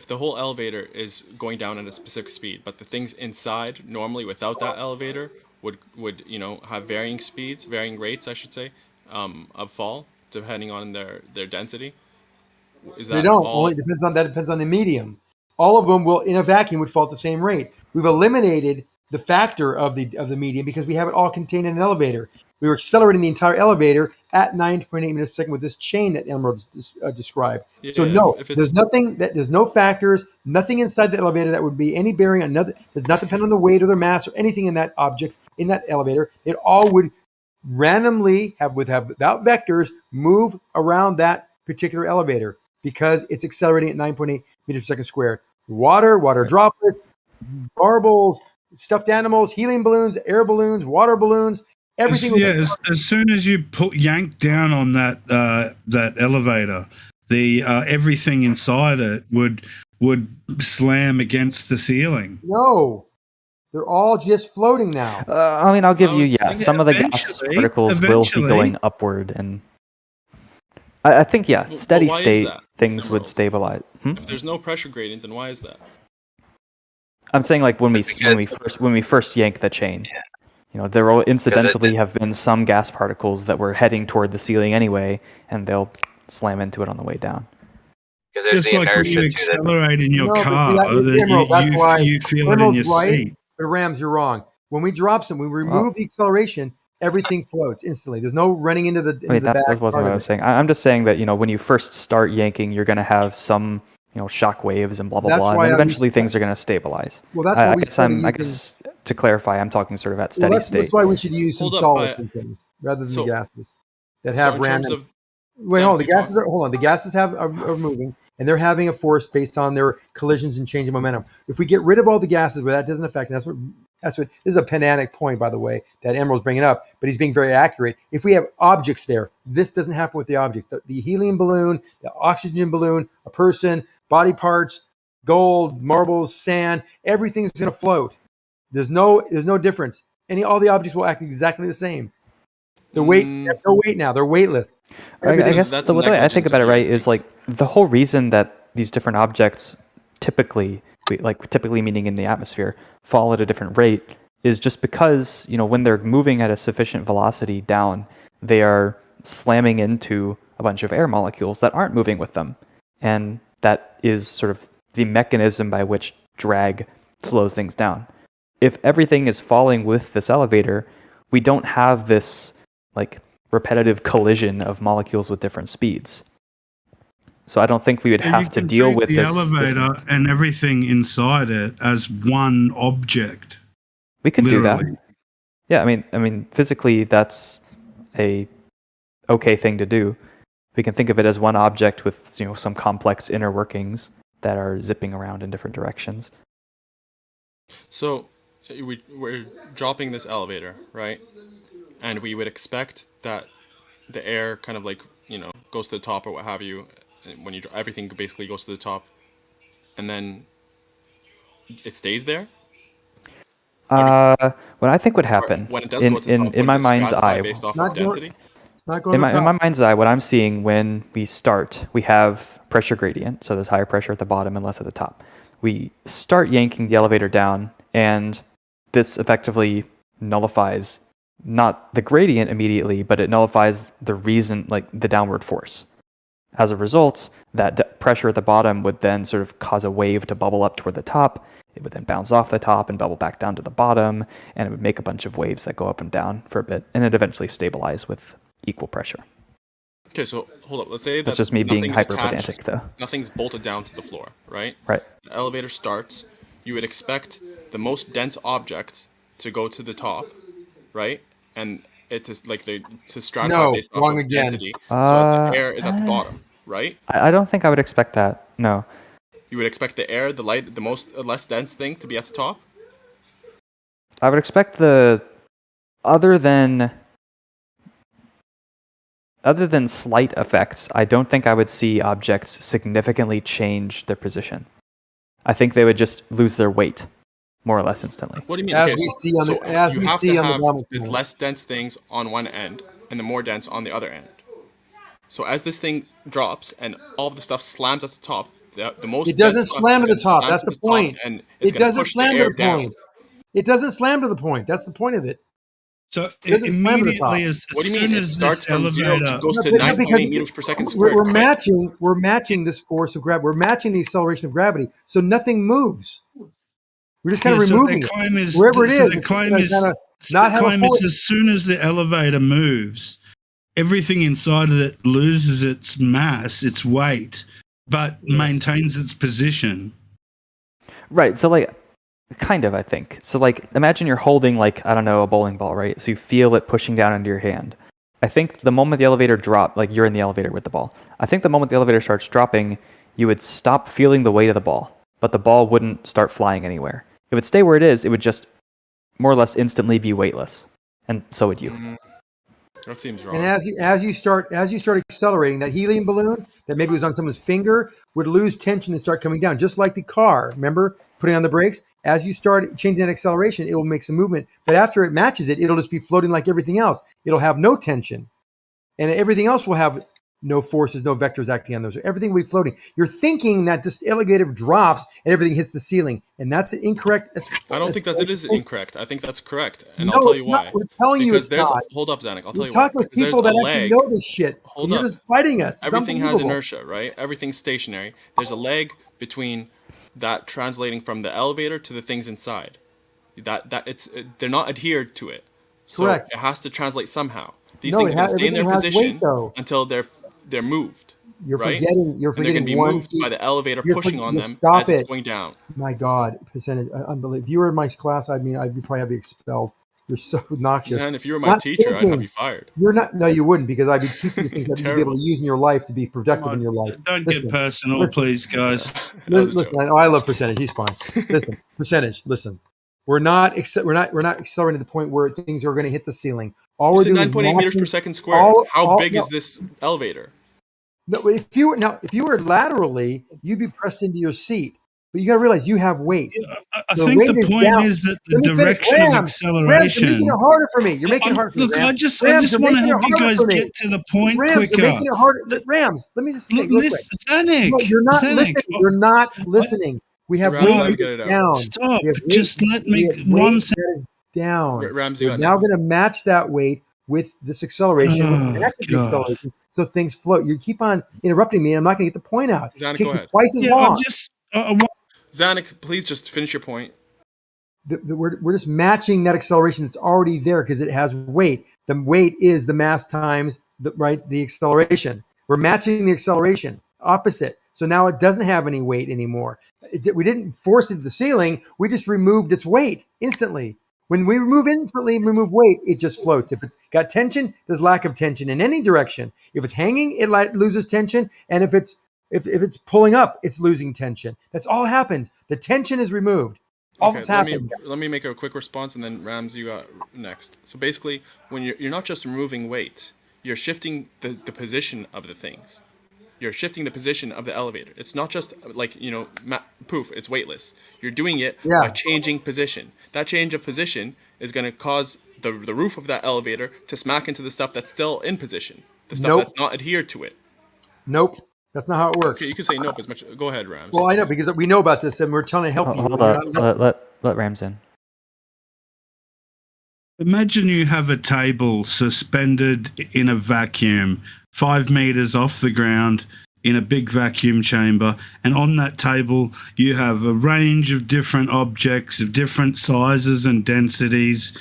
the whole elevator is going down at a specific speed, but the things inside normally without that elevator would have varying rates, I should say, of fall depending on their density? Is that They don't. all? Only depends on the medium. All of them will, in a vacuum, would fall at the same rate. We've eliminated the factor of the medium because we have it all contained in an elevator. We were accelerating the entire elevator at 9.8 meters per second with this chain that Emerald described. So no, there's no factors, nothing inside the elevator that would be any bearing on another. Does not depend on the weight or their mass or anything in that object in that elevator. It all would randomly without vectors move around that particular elevator because it's accelerating at 9.8 meters per second squared. Water droplets, marbles, stuffed animals, helium balloons, air balloons, water balloons. Everything. As soon as you yank down on that elevator, the everything inside it would slam against the ceiling. No, they're all just floating now. I'll give you some of the gas particles will be going upward, and I think steady state things would stabilize. If there's no pressure gradient, then why is that? I'm saying like when we first yank the chain. There will incidentally have been some gas particles that were heading toward the ceiling anyway, and they'll slam into it on the way down. Just like when you accelerate in your car, you feel it in your seat. But Rams, you're wrong. When we drop some, we remove the acceleration, everything floats instantly. There's no running into the back. That wasn't what I was saying. I'm just saying that when you first start yanking, you're going to have some shock waves and blah blah blah, and eventually things are going to stabilize. Well, that's what I guess to clarify, I'm talking sort of at steady state. That's why we should use some solids and things rather than the gases that have random. The gases are moving, and they're having a force based on their collisions and change of momentum. If we get rid of all the gases where that doesn't affect, and that's what this is a pedantic point, by the way, that Emerald's bringing up, but he's being very accurate. If we have objects there, this doesn't happen with the objects. The helium balloon, the oxygen balloon, a person, body parts, gold, marbles, sand, everything's going to float. There's no difference. All the objects will act exactly the same. There's no weight now. They're weightless. I guess the way I think about it, right, is like the whole reason that these different objects typically meaning in the atmosphere, fall at a different rate is just because, when they're moving at a sufficient velocity down, they are slamming into a bunch of air molecules that aren't moving with them. And that is sort of the mechanism by which drag slows things down. If everything is falling with this elevator, we don't have this repetitive collision of molecules with different speeds. So I don't think we would have to deal with the elevator and everything inside it as one object. We could do that. Yeah, I mean, physically that's a okay thing to do. We can think of it as one object with some complex inner workings that are zipping around in different directions. So we're dropping this elevator, right? And we would expect that the air kind of goes to the top or what have you. When everything basically goes to the top, and then it stays there. What I think would happen when it does go to the top, in my mind's eye, based off of density. In my mind's eye, what I'm seeing when we start, we have pressure gradient, so there's higher pressure at the bottom and less at the top. We start yanking the elevator down, and this effectively nullifies not the gradient immediately, but it nullifies the reason, the downward force. As a result, that pressure at the bottom would then sort of cause a wave to bubble up toward the top. It would then bounce off the top and bubble back down to the bottom, and it would make a bunch of waves that go up and down for a bit, and it eventually stabilize with equal pressure. Okay, so hold up. Let's say That's that just me being nothing's hyper-pedantic, attached, though. nothing's bolted down to the floor, right? Right. The elevator starts. You would expect the most dense objects to go to the top, right? And it is like to stratify No, based off wrong of again. density. So the air is at the bottom, right? I don't think I would expect that. No. You would expect the air, the light, the most less dense thing to be at the top. I would expect the other than slight effects, I don't think I would see objects significantly change their position. I think they would just lose their weight, more or less instantly. What do you mean? As Okay, we so, see on the- so as you we have see to on the have vomit the pool. less dense things on one end and the more dense on the other end. So as this thing drops and all of the stuff slams at the top, the most It doesn't dense stuff slam is to the gonna top. slam That's to the top point. and it's It gonna doesn't push slam the to air the down. point. It doesn't slam to the point. That's the point of it. So Doesn't slam to the top. immediately, as What do you soon mean? It as starts this from 0 elevator, goes to No, but- 9.8 meters per second squared. We're matching this force of gravity. We're matching the acceleration of gravity, so nothing moves. We're just kind of so removing their it. claim is, Wherever it so is, their it's claim gonna is, kinda so not the have a claim is force. as soon as the elevator moves, everything inside of it loses its mass, its weight, but maintains its position. Right, so like, kind of, I think. So like, imagine you're holding like, I don't know, a bowling ball, right? So you feel it pushing down into your hand. I think the moment the elevator drops, like you're in the elevator with the ball, I think the moment the elevator starts dropping, you would stop feeling the weight of the ball, but the ball wouldn't start flying anywhere. It would stay where it is, it would just more or less instantly be weightless. And so would you. That seems wrong. And as you start accelerating, that helium balloon that maybe was on someone's finger would lose tension and start coming down, just like the car. Remember putting on the brakes? As you start changing that acceleration, it will make some movement. But after it matches it, it'll just be floating like everything else. It'll have no tension, and everything else will have no forces, no vectors acting on those. Everything will be floating. You're thinking that this elevator drops and everything hits the ceiling, and that's incorrect. I don't think that it is incorrect. I think that's correct, and No, I'll tell it's you not. why. We're telling you Because it's there's not. hold up, Zanuck. I'll tell We're you why. talking with Because people there's that a actually leg. know this shit. Hold and you're up. just fighting us. It's Everything has unbelievable. inertia, right? Everything's stationary. There's a leg between that translating from the elevator to the things inside. They're not adhered to it. So Correct. it has to translate somehow. These No, things are going to stay in their everything has position weight, though. until they're moved. You're right? forgetting. You're And they're going to forgetting be one moved key. by the elevator You're pushing for- on you them stop as it's it. going down. My God, percentage, unbelievable. If you were in my class, I'd probably have you expelled. You're so obnoxious. Man, if you were my Not teacher, I'd have thinking. you fired. You're not. No, you wouldn't, because I'd be teaching you things that you'd be able Terrible. to use in your life to be productive Come in your on, life. don't Listen, get personal, listen. please, guys. That was a Listen, joke. I love percentage. He's fine. Listen, percentage. Listen, we're not accelerating to the point where things are going to hit the ceiling. All You we're said doing is 9.8 meters per matching- second squared. all- How all- big no. is this elevator? No, if you were laterally, you'd be pressed into your seat. But you got to realize you have weight. I The think weight the is point down. is that the Let me finish. direction of Rams, you're acceleration. making it harder for me. You're making it harder for me. Look, I Rams. just Rams, you're want to making it help you harder guys for me. get to the point Rams, quicker. you're making it harder. Rams, let me just say Look, real quick. listen, Zanuck, No, you're not Zanuck, listening. You're not listening. We have Rams, let me weight get it out. down. Stop. We have weight- Just let we me have one weight second. that is down. Rams, you We're got now next. going to match that weight with this acceleration. Oh, With the God. acceleration, so things float. You keep on interrupting me, and I'm not going to get the point out. Zanuck, It takes go me ahead. twice as Yeah, long. Zanuck, please just finish your point. We're just matching that acceleration that's already there because it has weight. The weight is the mass times the acceleration. We're matching the acceleration opposite. So now it doesn't have any weight anymore. We didn't force it to the ceiling. We just removed its weight instantly. When we remove weight, it just floats. If it's got tension, there's lack of tension in any direction. If it's hanging, it loses tension, and if it's pulling up, it's losing tension. That's all happens. The tension is removed. All that's happened. Let me make a quick response, and then Rams, you got next. So basically, when you're not just removing weight, you're shifting the position of the things. You're shifting the position of the elevator. It's not just like, poof, it's weightless. You're doing it by changing position. That change of position is going to cause the roof of that elevator to smack into the stuff that's still in position, the stuff that's not adhered to it. Nope. That's not how it works. Okay, you can say nope as much. Go ahead, Rams. Well, I know, because we know about this, and we're trying to help you. Hold on. Let Rams in. Imagine you have a table suspended in a vacuum 5 meters off the ground in a big vacuum chamber, and on that table you have a range of different objects of different sizes and densities,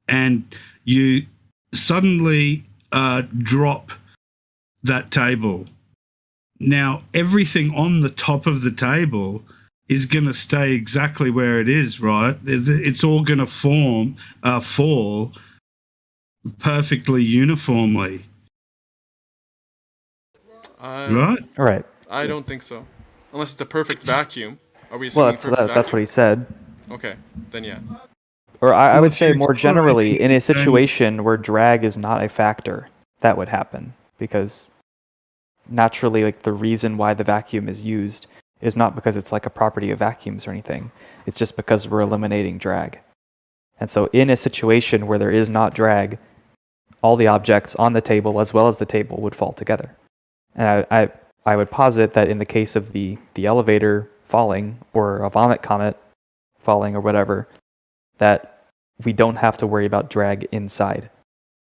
and you suddenly drop that table. Now, everything on the top of the table is going to stay exactly where it is, right? It's all going to fall perfectly uniformly. Right? Right. I don't think so. Unless it's a perfect vacuum. Are we assuming Well, perfect vacuum? that's what he said. Okay, then yeah. Or I Well, would if you say more explore generally, in a anything- situation where drag is not a factor, that would happen. Because naturally, like, the reason why the vacuum is used is not because it's like a property of vacuums or anything. It's just because we're eliminating drag. And so in a situation where there is not drag, all the objects on the table as well as the table would fall together. And I would posit that in the case of the elevator falling, or a vomit comet falling, or whatever, that we don't have to worry about drag inside,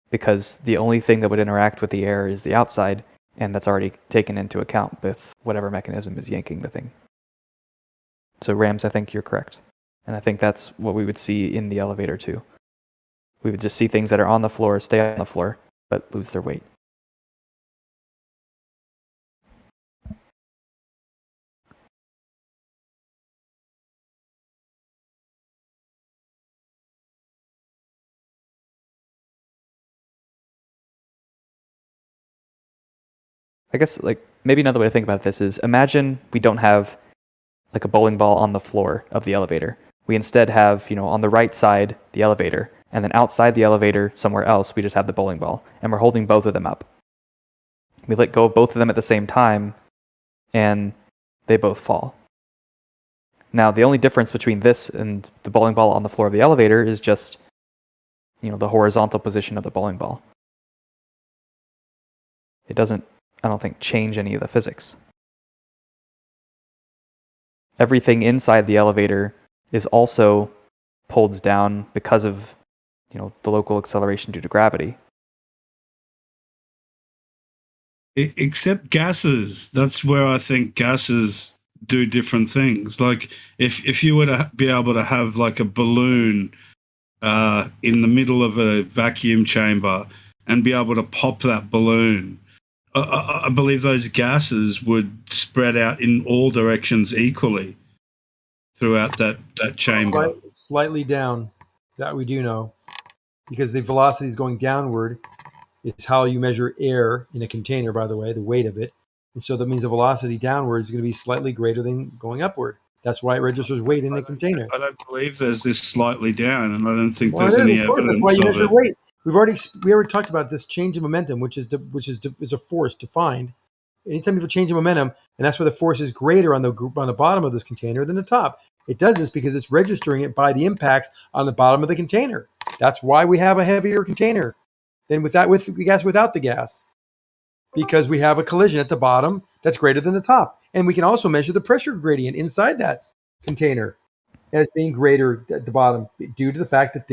because the only thing that would interact with the air is the outside, and that's already taken into account with whatever mechanism is yanking the thing. So Rams, I think you're correct. And I think that's what we would see in the elevator too. We would just see things that are on the floor stay on the floor, but lose their weight. I guess, like, maybe another way to think about this is, imagine we don't have like a bowling ball on the floor of the elevator. We instead have, on the right side, the elevator, and then outside the elevator, somewhere else, we just have the bowling ball, and we're holding both of them up. We let go of both of them at the same time, and they both fall. Now, the only difference between this and the bowling ball on the floor of the elevator is just, the horizontal position of the bowling ball. It doesn't, I don't think, change any of the physics. Everything inside the elevator is also pulled down because of, the local acceleration due to gravity. Except gases. That's where I think gases do different things. Like if you were to be able to have like a balloon in the middle of a vacuum chamber and be able to pop that balloon, I believe those gases would spread out in all directions equally throughout that chamber. Slightly down. That we do know. Because the velocity is going downward. It's how you measure air in a container, by the way, the weight of it. And so that means the velocity downward is going to be slightly greater than going upward. That's why it registers weight in the container. I don't believe there's this slightly down, and I don't think Well, there's it is, any of course. evidence That's why you of measure it. weight. We already talked about this change of momentum, which is a force defined. Anytime you have a change of momentum, and that's where the force is greater on the bottom of this container than the top. It does this because it's registering it by the impacts on the bottom of the container. That's why we have a heavier container than with the gas without the gas, because we have a collision at the bottom that's greater than the top, and we can also measure the pressure gradient inside that container as being greater at the bottom due to the fact that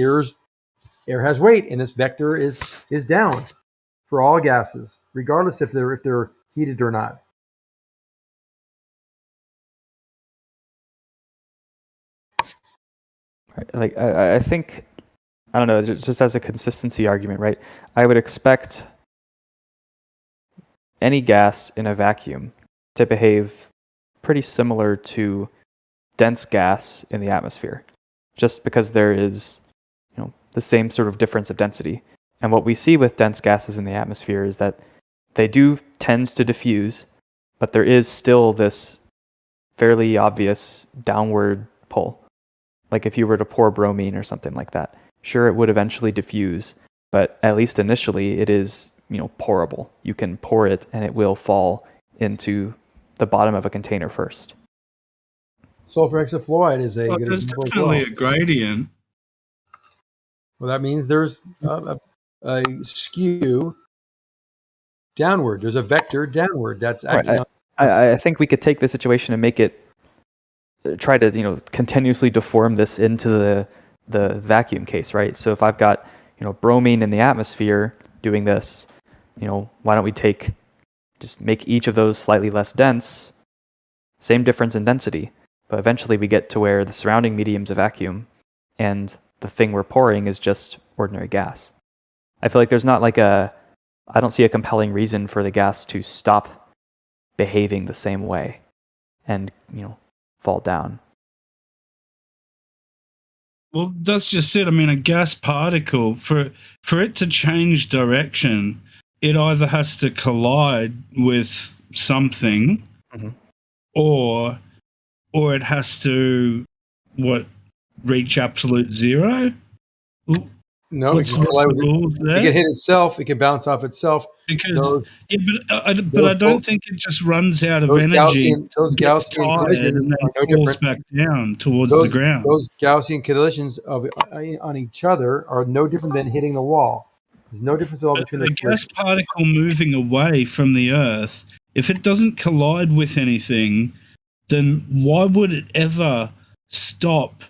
air has weight, and this vector is down for all gases, regardless if they're heated or not. Right. Like, I think, I don't know, just as a consistency argument, right? I would expect any gas in a vacuum to behave pretty similar to dense gas in the atmosphere, just because there is, the same sort of difference of density. And what we see with dense gases in the atmosphere is that they do tend to diffuse, but there is still this fairly obvious downward pull. Like if you were to pour bromine or something like that, sure, it would eventually diffuse, but at least initially it is, pourable. You can pour it and it will fall into the bottom of a container first. Sulfur hexafluoride is a good There's example as definitely well. a gradient. Well, that means there's a skew downward. There's a vector downward. That's actually. Right. I think we could take the situation and make it, try to continuously deform this into the vacuum case, right? So if I've got bromine in the atmosphere doing this, why don't we just make each of those slightly less dense, same difference in density, but eventually we get to where the surrounding medium's a vacuum, and the thing we're pouring is just ordinary gas. I feel like there's not I don't see a compelling reason for the gas to stop behaving the same way and, fall down. Well, that's just it. I mean, a gas particle, for it to change direction, it either has to collide with something, Mhm. or it has to reach absolute zero. No, What's it can collide the with rules it. there? It can hit itself. It can bounce off itself. Because but I don't think it just runs out of energy, those gets Gaussian tired, collisions and are then no falls different. back down towards the ground. Those Gaussian collisions on each other are no different than hitting the wall. There's no difference at all between a gas particle moving away from the Earth, if it doesn't collide with anything, then why would it ever stop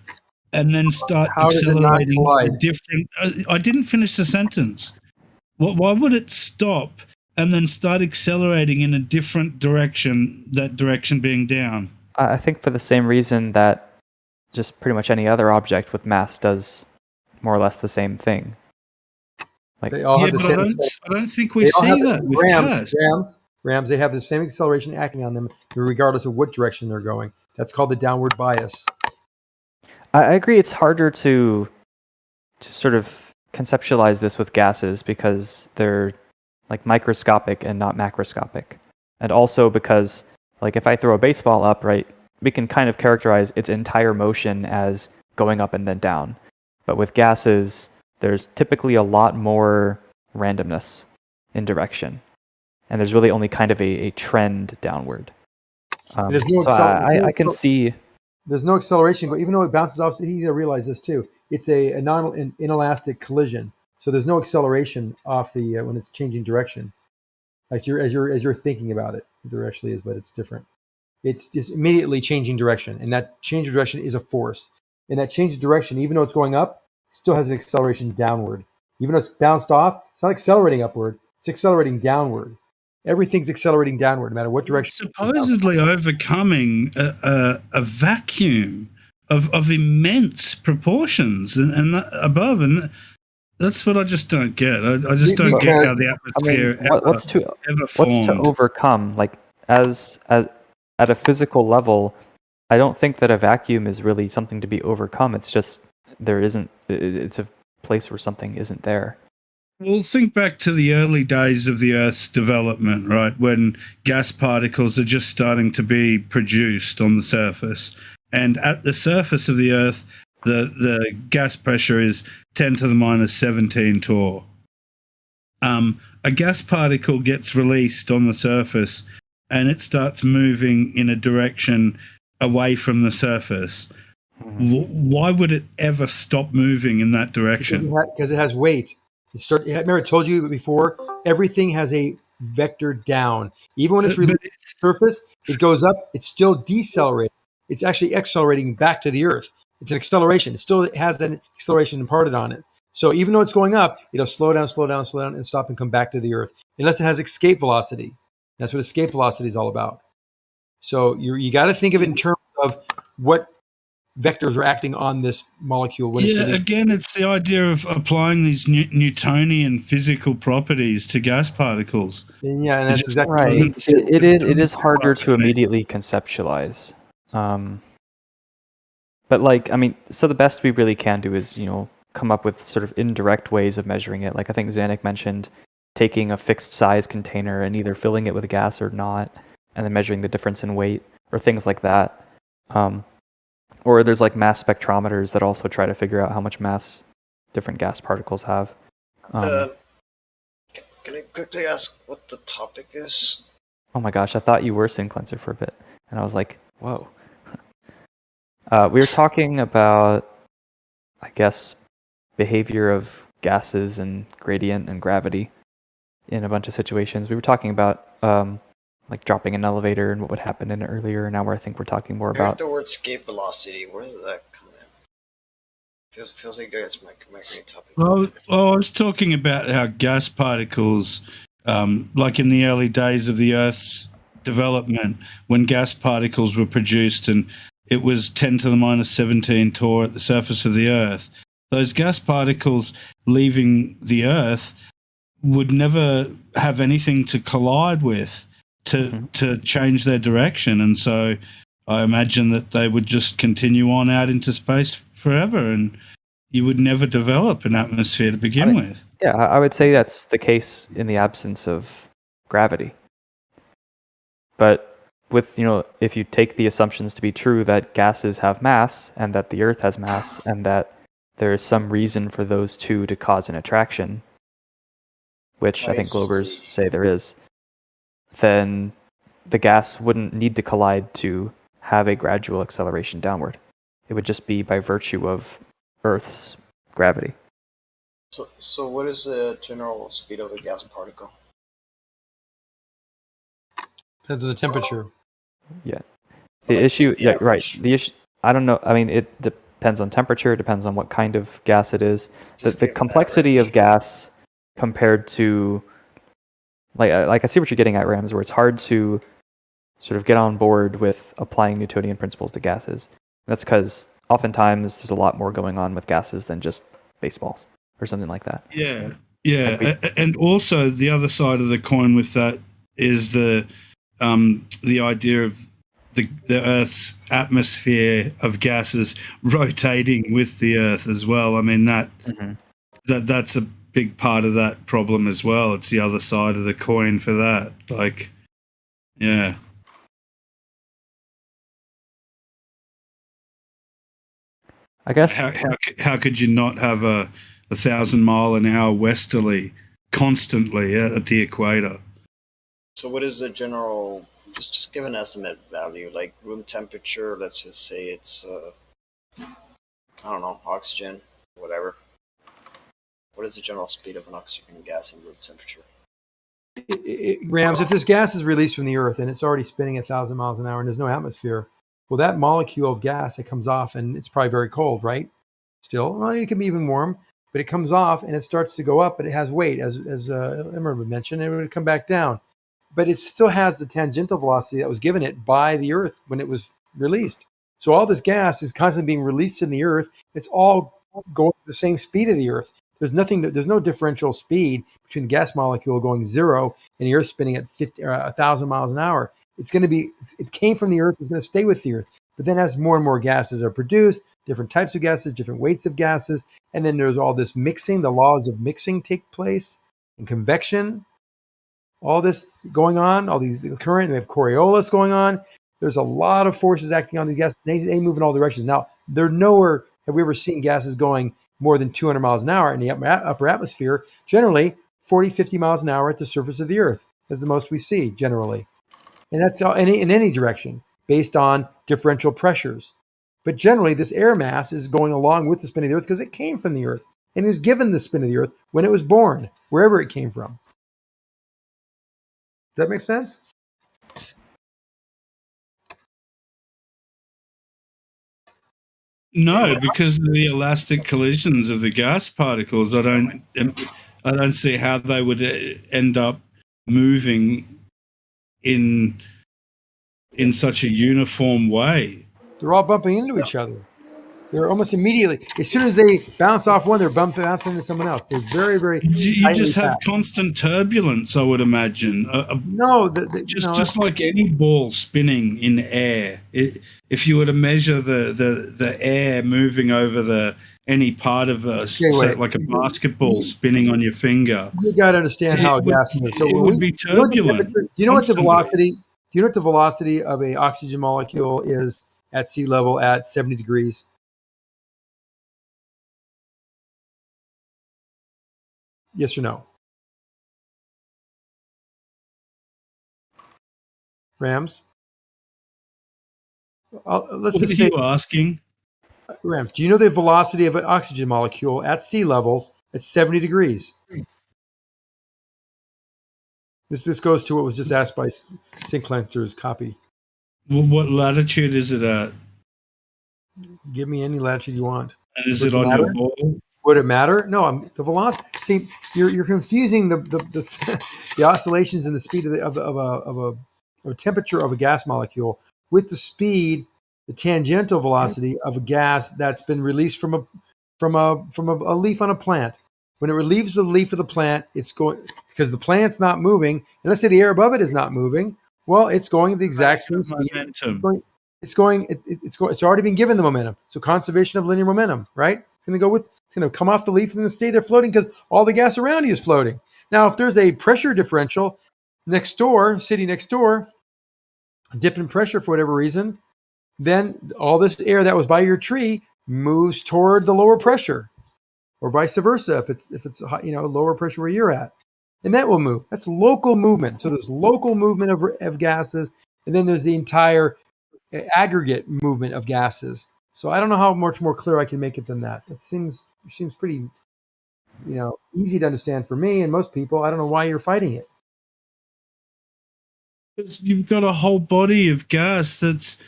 and then start accelerating a different... I didn't finish the sentence. Why would it stop and then start accelerating in a different direction, that direction being down? I think for the same reason that just pretty much any other object with mass does more or less the same thing. They all have the same. I don't think we see that with gas. Rams, they have the same acceleration acting on them regardless of what direction they're going. That's called the downward bias. I agree it's harder to sort of conceptualize this with gases because they're microscopic and not macroscopic. And also because if I throw a baseball up, right, we can kind of characterize its entire motion as going up and then down. But with gases, there's typically a lot more randomness in direction. And there's really only kind of a trend downward. I can see... There's no acceleration, but even though it bounces off, you gotta realize this too. It's an inelastic collision, so there's no acceleration off the when it's changing direction. As you're thinking about it, there actually is, but it's different. It's just immediately changing direction, and that change of direction is a force. And that change of direction, even though it's going up, still has an acceleration downward. Even though it's bounced off, it's not accelerating upward; it's accelerating downward. Everything's accelerating downward, no matter what direction. It's supposedly overcoming a vacuum of immense proportions and above, and that's what I just don't get. I just don't get how the atmosphere what's to overcome? As at a physical level, I don't think that a vacuum is really something to be overcome. It's just there isn't. It's a place where something isn't there. Well, think back to the early days of the Earth's development, right, when gas particles are just starting to be produced on the surface. And at the surface of the Earth, the gas pressure is 10 to the minus 17 torr. A gas particle gets released on the surface, and it starts moving in a direction away from the surface. Why would it ever stop moving in that direction? Because it has weight. Remember I told you before, everything has a vector down. Even when it's released to the surface, it goes up, it's still decelerating. It's actually accelerating back to the Earth. It's an acceleration. It still has that acceleration imparted on it. So even though it's going up, it'll slow down, and stop and come back to the Earth. Unless it has escape velocity. That's what escape velocity is all about. So you got to think of it in terms of what vectors are acting on this molecule. Again, it's the idea of applying these Newtonian physical properties to gas particles. And that's exactly right. It is harder to immediately conceptualize. But so the best we really can do is, come up with sort of indirect ways of measuring it. I think Zanik mentioned taking a fixed size container and either filling it with gas or not, and then measuring the difference in weight or things like that. Or there's mass spectrometers that also try to figure out how much mass different gas particles have. Can I quickly ask what the topic is? Oh my gosh, I thought you were Sin Cleanser for a bit. And I was like, whoa. We were talking about, I guess, behavior of gases and gradient and gravity in a bunch of situations. We were talking about dropping an elevator and what would happen in it earlier. Now I think we're talking more about the word escape velocity. Where does that come in? Feels like that's my main topic. Well, I was talking about how gas particles like in the early days of the Earth's development, when gas particles were produced and it was 10 to the minus 17 torr at the surface of the Earth, those gas particles leaving the Earth would never have anything to collide with to change their direction. And so I imagine that they would just continue on out into space forever, and you would never develop an atmosphere to begin with. Yeah, I would say that's the case in the absence of gravity. But with, if you take the assumptions to be true that gases have mass and that the Earth has mass and that there is some reason for those two to cause an attraction, which I think Globers say there is, then the gas wouldn't need to collide to have a gradual acceleration downward. It would just be by virtue of Earth's gravity. So what is the general speed of a gas particle? Depends on the temperature. Yeah. The issue, yeah, right. The issue, I don't know. I mean, it depends on temperature. It depends on what kind of gas it is. The complexity of gas compared to, like I see what you're getting at, Rams, where it's hard to sort of get on board with applying Newtonian principles to gases. And that's because oftentimes there's a lot more going on with gases than just baseballs or something like that. Yeah, yeah. And also the other side of the coin with that is the idea of the Earth's atmosphere of gases rotating with the Earth as well. I mean, that's a big part of that problem as well. It's the other side of the coin for that. Like, yeah. I guess how could you not have a 1,000-mile-an-hour westerly constantly at the equator? So what is the general, just give an estimate value, like room temperature, let's just say it's, I don't know, oxygen, whatever. What is the general speed of an oxygen gas in room temperature? Rams, if this gas is released from the Earth and it's already spinning 1,000 miles an hour and there's no atmosphere, well, that molecule of gas that comes off, and it's probably very cold, right? Still, well, it can be even warm, but it comes off and it starts to go up, but it has weight, as Emmer mentioned, and it would come back down. But it still has the tangential velocity that was given it by the Earth when it was released. So all this gas is constantly being released in the Earth. It's all going at the same speed of the Earth. There's no differential speed between the gas molecule going 0 and the Earth spinning at 1,000 miles an hour. It's going to be, it came from the Earth, it's going to stay with the Earth. But then as more and more gases are produced, different types of gases, different weights of gases, and then there's all this mixing, the laws of mixing take place, and convection, all this going on, all these current, we have Coriolis going on. There's a lot of forces acting on these gases. They move in all directions. Now, they're nowhere, have we ever seen gases going more than 200 miles an hour in the upper atmosphere? Generally, 40, 50 miles an hour at the surface of the Earth is the most we see, generally. And that's in any direction, based on differential pressures. But generally, this air mass is going along with the spin of the Earth because it came from the Earth and is given the spin of the Earth when it was born, wherever it came from. Does that make sense? No, because of the elastic collisions of the gas particles, I don't see how they would end up moving in such a uniform way. They're all bumping into each other. They're almost immediately, as soon as they bounce off one, they're bouncing into someone else. They're very, very. You just have constant turbulence, I would imagine. Just like any ball spinning in air. If you were to measure the air moving over any part of like a basketball spinning on your finger, you got to understand how gas moves. So it would be turbulent. Do you know what the velocity? Do you know what the velocity of a oxygen molecule is at sea level at 70 degrees? Yes or no? Rams? What are you asking? Rams, do you know the velocity of an oxygen molecule at sea level at 70 degrees? This goes to what was just asked by Sinclair's copy. Well, what latitude is it at? Give me any latitude you want. And is it on your ball? Would it matter? No, the velocity. See, you're confusing the the oscillations in the speed of a temperature of a gas molecule with the speed, the tangential velocity of a gas that's been released from a leaf on a plant. When it relieves the leaf of the plant, it's going because the plant's not moving, and let's say the air above it is not moving. Well, it's going at the exact same speed. Momentum. It's already been given the momentum. So conservation of linear momentum, right? It's going to come off the leaf and stay there floating because all the gas around you is floating. Now, if there's a pressure differential sitting next door, a dip in pressure for whatever reason, then all this air that was by your tree moves toward the lower pressure, or vice versa if it's lower pressure where you're at, and that will move. That's local movement. So there's local movement of gases, and then there's the entire aggregate movement of gases. So I don't know how much more clear I can make it than that. It seems pretty, easy to understand for me and most people. I don't know why you're fighting it. Because you've got a whole body of gas that's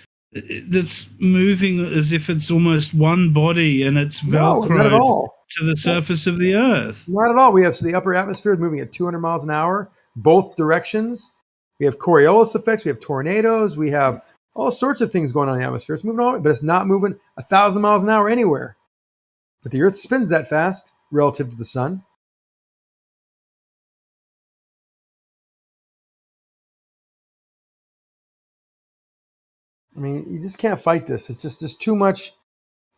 moving as if it's almost one body, and it's velcroed not at all. to the surface of the Earth. Not at all. We have the upper atmosphere is moving at 200 miles an hour, both directions. We have Coriolis effects. We have tornadoes. We have all sorts of things going on in the atmosphere. It's moving on, but it's not moving 1,000 miles an hour anywhere. But the Earth spins that fast relative to the sun. I mean, you just can't fight this. It's just there's too much,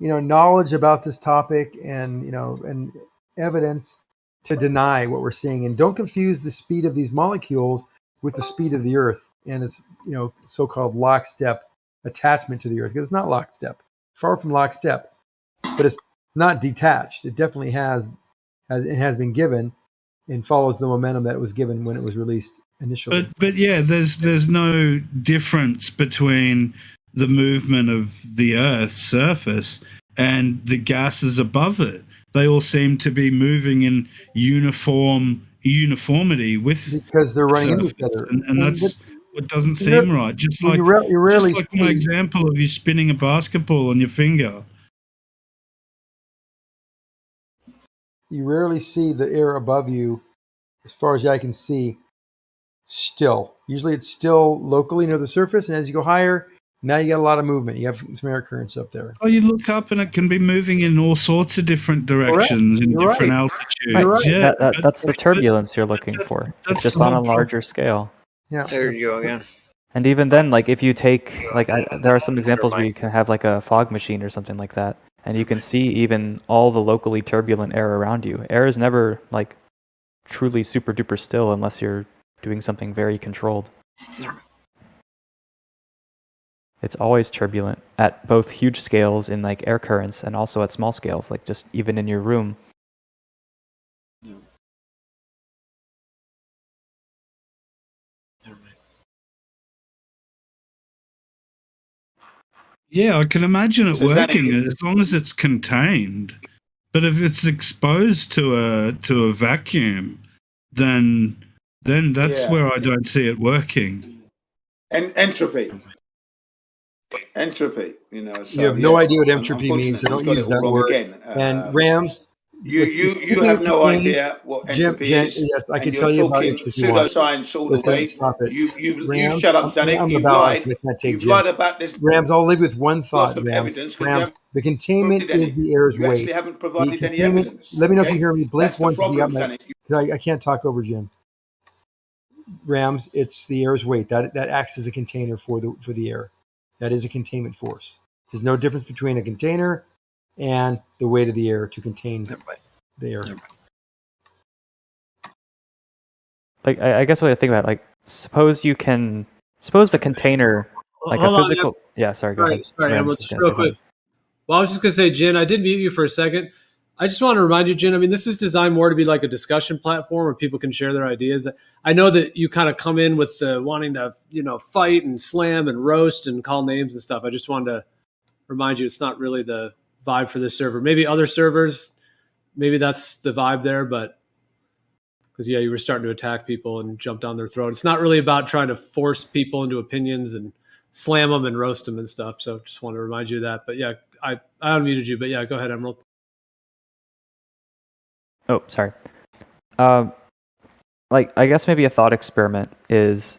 knowledge about this topic and evidence to deny what we're seeing. And don't confuse the speed of these molecules with the speed of the Earth and its, so-called lockstep attachment to the Earth. Because it's not lockstep, far from lockstep, but it's not detached. It definitely has been given and follows the momentum that was given when it was released initially. But yeah, there's no difference between the movement of the Earth's surface and the gases above it. They all seem to be moving in uniformity with because they're running into surface. each other, and that's what doesn't seem right. Just like my example of you spinning a basketball on your finger. You rarely see the air above you, as far as I can see, still. Usually it's still locally near the surface, and as you go higher, now you get a lot of movement. You have some air currents up there. Oh, you look up and it can be moving in all sorts of different directions in different altitudes. Right. Yeah, that's the turbulence you're looking for. It's just on a larger scale. Yeah. There you go again. And even then, like if you take, there are some examples where you can have like a fog machine or something like that, and you can see even all the locally turbulent air around you. Air is never like truly super duper still unless you're doing something very controlled. It's always turbulent at both huge scales in like air currents and also at small scales, like just even in your room. Yeah, I can imagine it working as long as it's contained. But if it's exposed to a vacuum, then that's where I don't see it working. And entropy. Entropy, So, you have no idea what entropy means, so don't use that word. Again. And Rams, you have no idea what entropy is. Yes, I can tell you about entropy. Pseudoscience all the way. Stop it. You shut up, Zanuck. You've lied. You've lied about this. Rams, I'll live with one thought, Rams. The containment is the air's weight. You actually haven't provided any evidence. Let me know if you hear me. Blink once to be up my... I can't talk over Jim. Rams, it's the air's weight. That acts as a container for the air. That is a containment force. There's no difference between a container and the weight of the air to contain the air. Like I guess what I think about, like suppose the container, like a physical. Yeah, sorry. Go ahead. Sorry, just real quick. Well, I was just gonna say, Jin, I did mute you for a second. I just want to remind you, Jin, I mean, this is designed more to be like a discussion platform where people can share their ideas. I know that you kind of come in with wanting to, fight and slam and roast and call names and stuff. I just wanted to remind you it's not really the vibe for this server. Maybe other servers, maybe that's the vibe there, but because, you were starting to attack people and jump down their throat. It's not really about trying to force people into opinions and slam them and roast them and stuff. So just want to remind you of that. But yeah, I unmuted you, but yeah, go ahead, Emerald. Oh, sorry. like, I guess maybe a thought experiment is,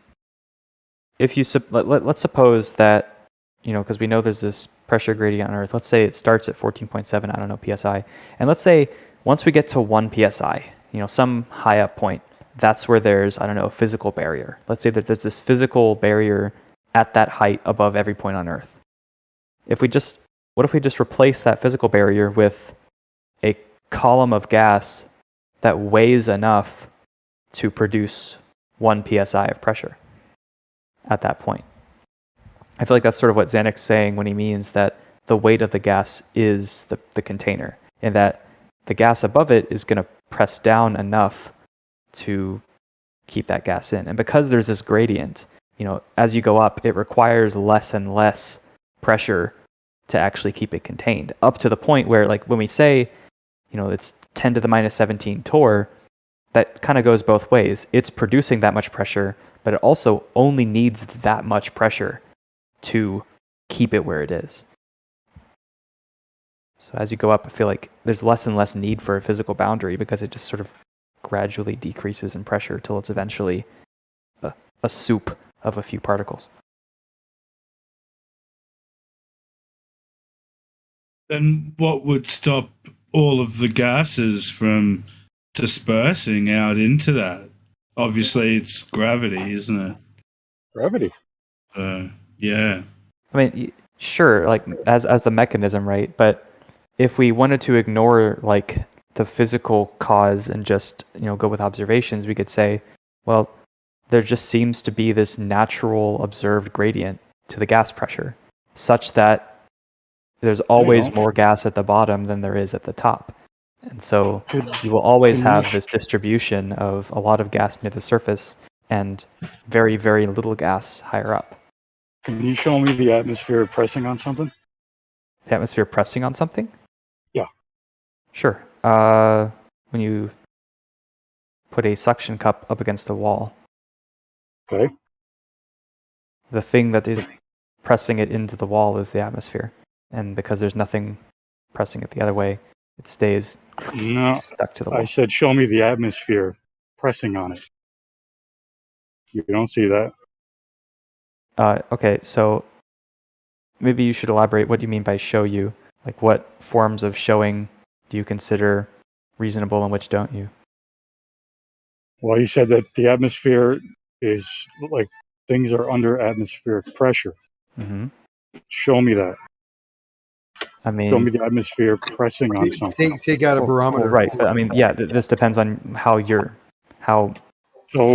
if you let's suppose that, you know, because we know there's this pressure gradient on Earth. Let's say it starts at 14.7, I don't know, psi, and let's say once we get to 1 psi, you know, some high up point, that's where there's, I don't know, a physical barrier. Let's say that there's this physical barrier at that height above every point on Earth. What if we just replace that physical barrier with a column of gas that weighs enough to produce 1 psi of pressure at that point? I feel like that's sort of what Zanic's saying when he means that the weight of the gas is the container, and that the gas above it is going to press down enough to keep that gas in. And because there's this gradient, you know, as you go up, it requires less and less pressure to actually keep it contained, up to the point where, like, when we say, you know, it's 10 to the minus 17 torr, that kind of goes both ways. It's producing that much pressure, but it also only needs that much pressure to keep it where it is. So as you go up, I feel like there's less and less need for a physical boundary, because it just sort of gradually decreases in pressure till it's eventually a soup of a few particles. Then what would stop all of the gases from dispersing out into that? Obviously, it's gravity, isn't it? Gravity. Yeah. I mean, sure, like as the mechanism, right? But if we wanted to ignore like the physical cause and just, you know, go with observations, we could say, well, there just seems to be this natural observed gradient to the gas pressure, such that there's always more gas at the bottom than there is at the top. And so you will always have this distribution of a lot of gas near the surface and very, very little gas higher up. Can you show me the atmosphere pressing on something? The atmosphere pressing on something? Yeah. Sure. When you put a suction cup up against the wall. Okay. The thing that is pressing it into the wall is the atmosphere. And because there's nothing pressing it the other way, it stays stuck to the wall. I said show me the atmosphere pressing on it. You don't see that. Okay, so maybe you should elaborate what you mean by show you. Like, what forms of showing do you consider reasonable and which don't you? Well, you said that the atmosphere is like things are under atmospheric pressure. Mm-hmm. Show me that. I mean, show me the atmosphere pressing on something. Take out a barometer. Well, right, but I mean, yeah, this depends on how so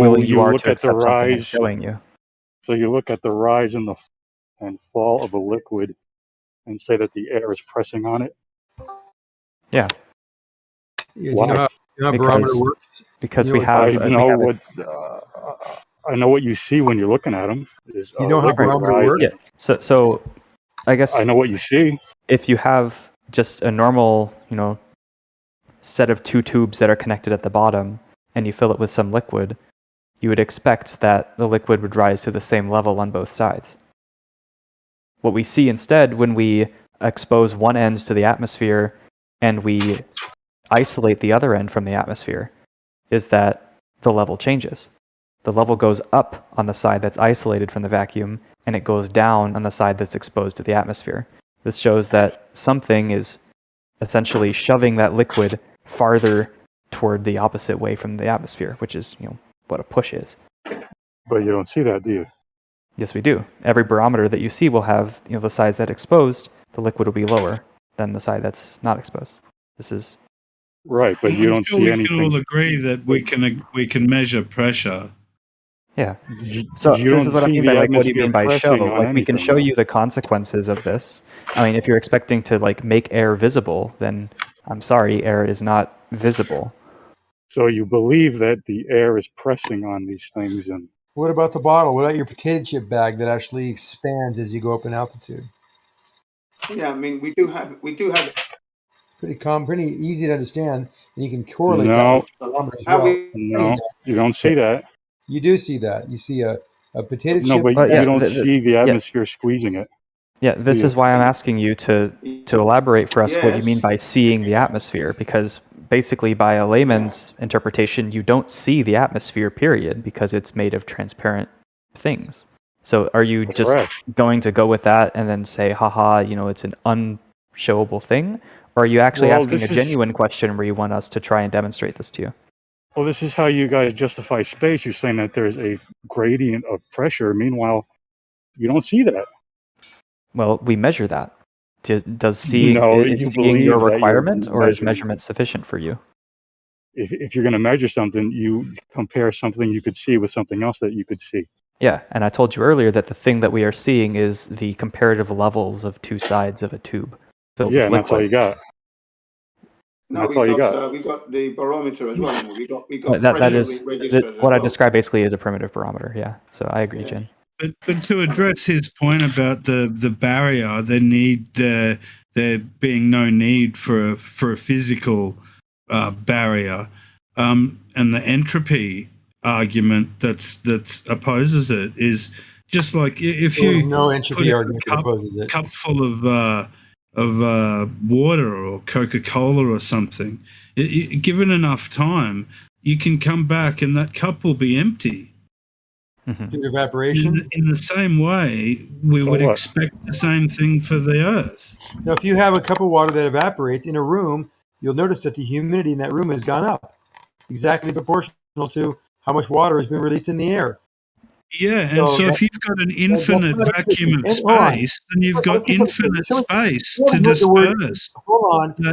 willing you are look to at the accept something rise. I'm showing you. So you look at the rise and fall of a liquid and say that the air is pressing on it. Yeah. Yeah, do you know how barometer works? Because we have. I know what you see when you're looking at them. Is, you know how barometer works? Yeah. So I guess I know what you see. If you have just a normal, you know, set of two tubes that are connected at the bottom, and you fill it with some liquid, you would expect that the liquid would rise to the same level on both sides. What we see instead when we expose one end to the atmosphere and we isolate the other end from the atmosphere is that the level changes. The level goes up on the side that's isolated from the vacuum, and it goes down on the side that's exposed to the atmosphere. This shows that something is essentially shoving that liquid farther toward the opposite way from the atmosphere, which is, you know, what a push is. But you don't see that, do you? Yes, we do. Every barometer that you see will have, you know, the sides that exposed, the liquid will be lower than the side that's not exposed. This is right, but you don't see anything. We can all agree that we can measure pressure. Yeah. So this is what I mean by, like, what do you mean by show? Like, we can anything. show you the consequences of this. I mean, if you're expecting to, like, make air visible, then I'm sorry, air is not visible. So you believe that the air is pressing on these things, and what about the bottle? What about your potato chip bag that actually expands as you go up in altitude? Yeah, I mean, we do have pretty easy to understand, and you can correlate no, that with the barometer as well. No, you don't see that. You do see that. You see a potato chip. No, but you don't see the atmosphere squeezing it. Yeah, this is why I'm asking you to elaborate for us what you mean by seeing the atmosphere, because basically by a layman's interpretation, you don't see the atmosphere, period, because it's made of transparent things. So are you just going to go with that and then say, haha, it's an unshowable thing? Or are you actually asking a genuine question where you want us to try and demonstrate this to you? Well, this is how you guys justify space. You're saying that there's a gradient of pressure. Meanwhile, you don't see that. Well, we measure that. Does seeing your requirement, or is measurement sufficient for you? If you're going to measure something, you compare something you could see with something else that you could see. Yeah, and I told you earlier that the thing that we are seeing is the comparative levels of two sides of a tube filled with liquid. And that's all you got. No, we got the barometer as well. We got that is what I described basically as a primitive barometer. Yeah, so I agree, Jen. But to address his point about the barrier, there being no need for a physical barrier, and the entropy argument that opposes it is just like if you no entropy argument opposes it. Cup full of water or Coca-Cola or something, given enough time, you can come back and that cup will be empty. Due to evaporation? In the same way, we would expect the same thing for the Earth. Now, if you have a cup of water that evaporates in a room, you'll notice that the humidity in that room has gone up, exactly proportional to how much water has been released in the air. Yeah, and so if you've got an infinite vacuum of space, then you've got infinite space to disperse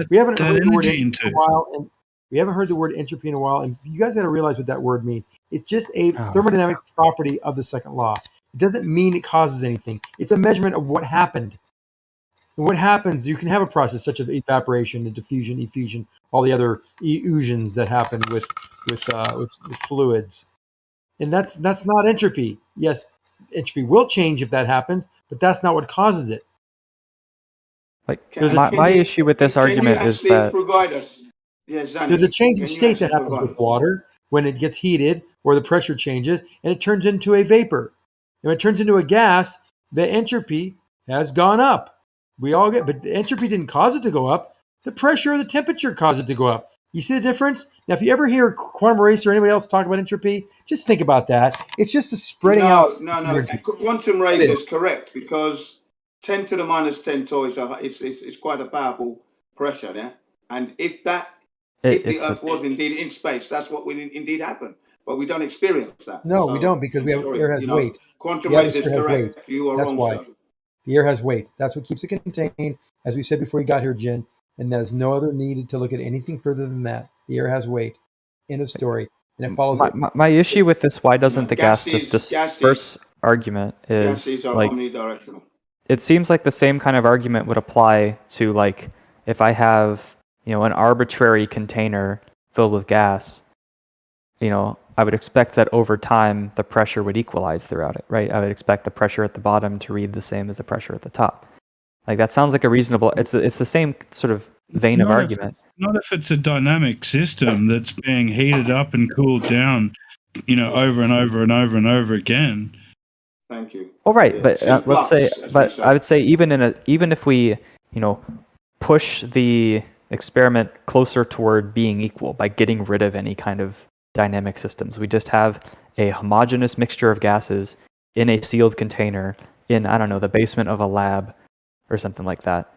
we haven't that heard the word energy into. In a while, and we haven't heard the word entropy in a while, and you guys got to realize what that word means. It's just a thermodynamic property of the second law. It doesn't mean it causes anything. It's a measurement of what happened. And what happens, you can have a process such as evaporation, diffusion, effusion, all the other eusions that happen with fluids. And that's not entropy. Yes, entropy will change if that happens, but that's not what causes it. My issue with this argument is that there's a change in state that happens with water when it gets heated or the pressure changes and it turns into a vapor. And when it turns into a gas, the entropy has gone up. But the entropy didn't cause it to go up. The pressure or the temperature caused it to go up. You see the difference? Now, if you ever hear Quantum Race or anybody else talk about entropy, just think about that. It's just a spreading out. No. Quantum Race is correct because 10 to the minus 10 toys it's quite a powerful pressure there. And if the Earth was indeed in space, that's what would indeed happen. But we don't experience that. No, we don't because the air has weight. Quantum Race is correct. You are wrong, sir. The air has weight. That's what keeps it contained. As we said before you got here, Jen, and there's no other need to look at anything further than that. The air has weight. End of story. And it follows. My issue with this, why doesn't the gas just disperse argument is like, omnidirectional. It seems like the same kind of argument would apply to like if I have an arbitrary container filled with gas, I would expect that over time the pressure would equalize throughout it, right? I would expect the pressure at the bottom to read the same as the pressure at the top. Like that sounds like a reasonable. It's the same sort of vein of argument. Not if it's a dynamic system that's being heated up and cooled down, over and over and over and over again. Thank you. All right, but let's say, I would say even if we, push the experiment closer toward being equal by getting rid of any kind of dynamic systems, we just have a homogeneous mixture of gases in a sealed container in, I don't know, the basement of a lab or something like that.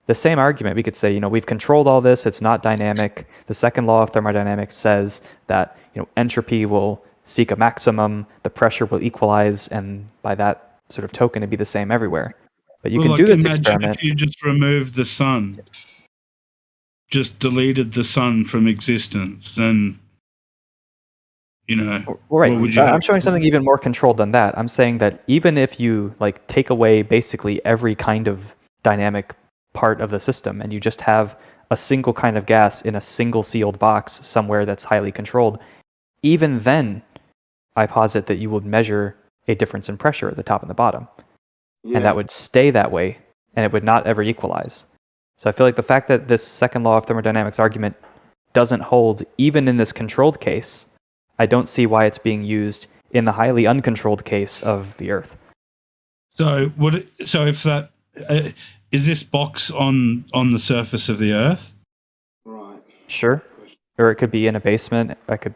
The same argument, we could say, we've controlled all this, it's not dynamic. The second law of thermodynamics says that, entropy will seek a maximum, the pressure will equalize, and by that sort of token, it'd be the same everywhere. But you can do this experiment. If you just removed the sun, just deleted the sun from existence, then, right. I'm showing something even more controlled than that. I'm saying that even if you take away basically every kind of dynamic part of the system and you just have a single kind of gas in a single sealed box somewhere that's highly controlled, even then I posit that you would measure a difference in pressure at the top and the bottom. Yeah. And that would stay that way and it would not ever equalize. So I feel like the fact that this second law of thermodynamics argument doesn't hold even in this controlled case, I don't see why it's being used in the highly uncontrolled case of the Earth. So if that is this box on the surface of the Earth? Right. Sure. or it could be in a basement. I could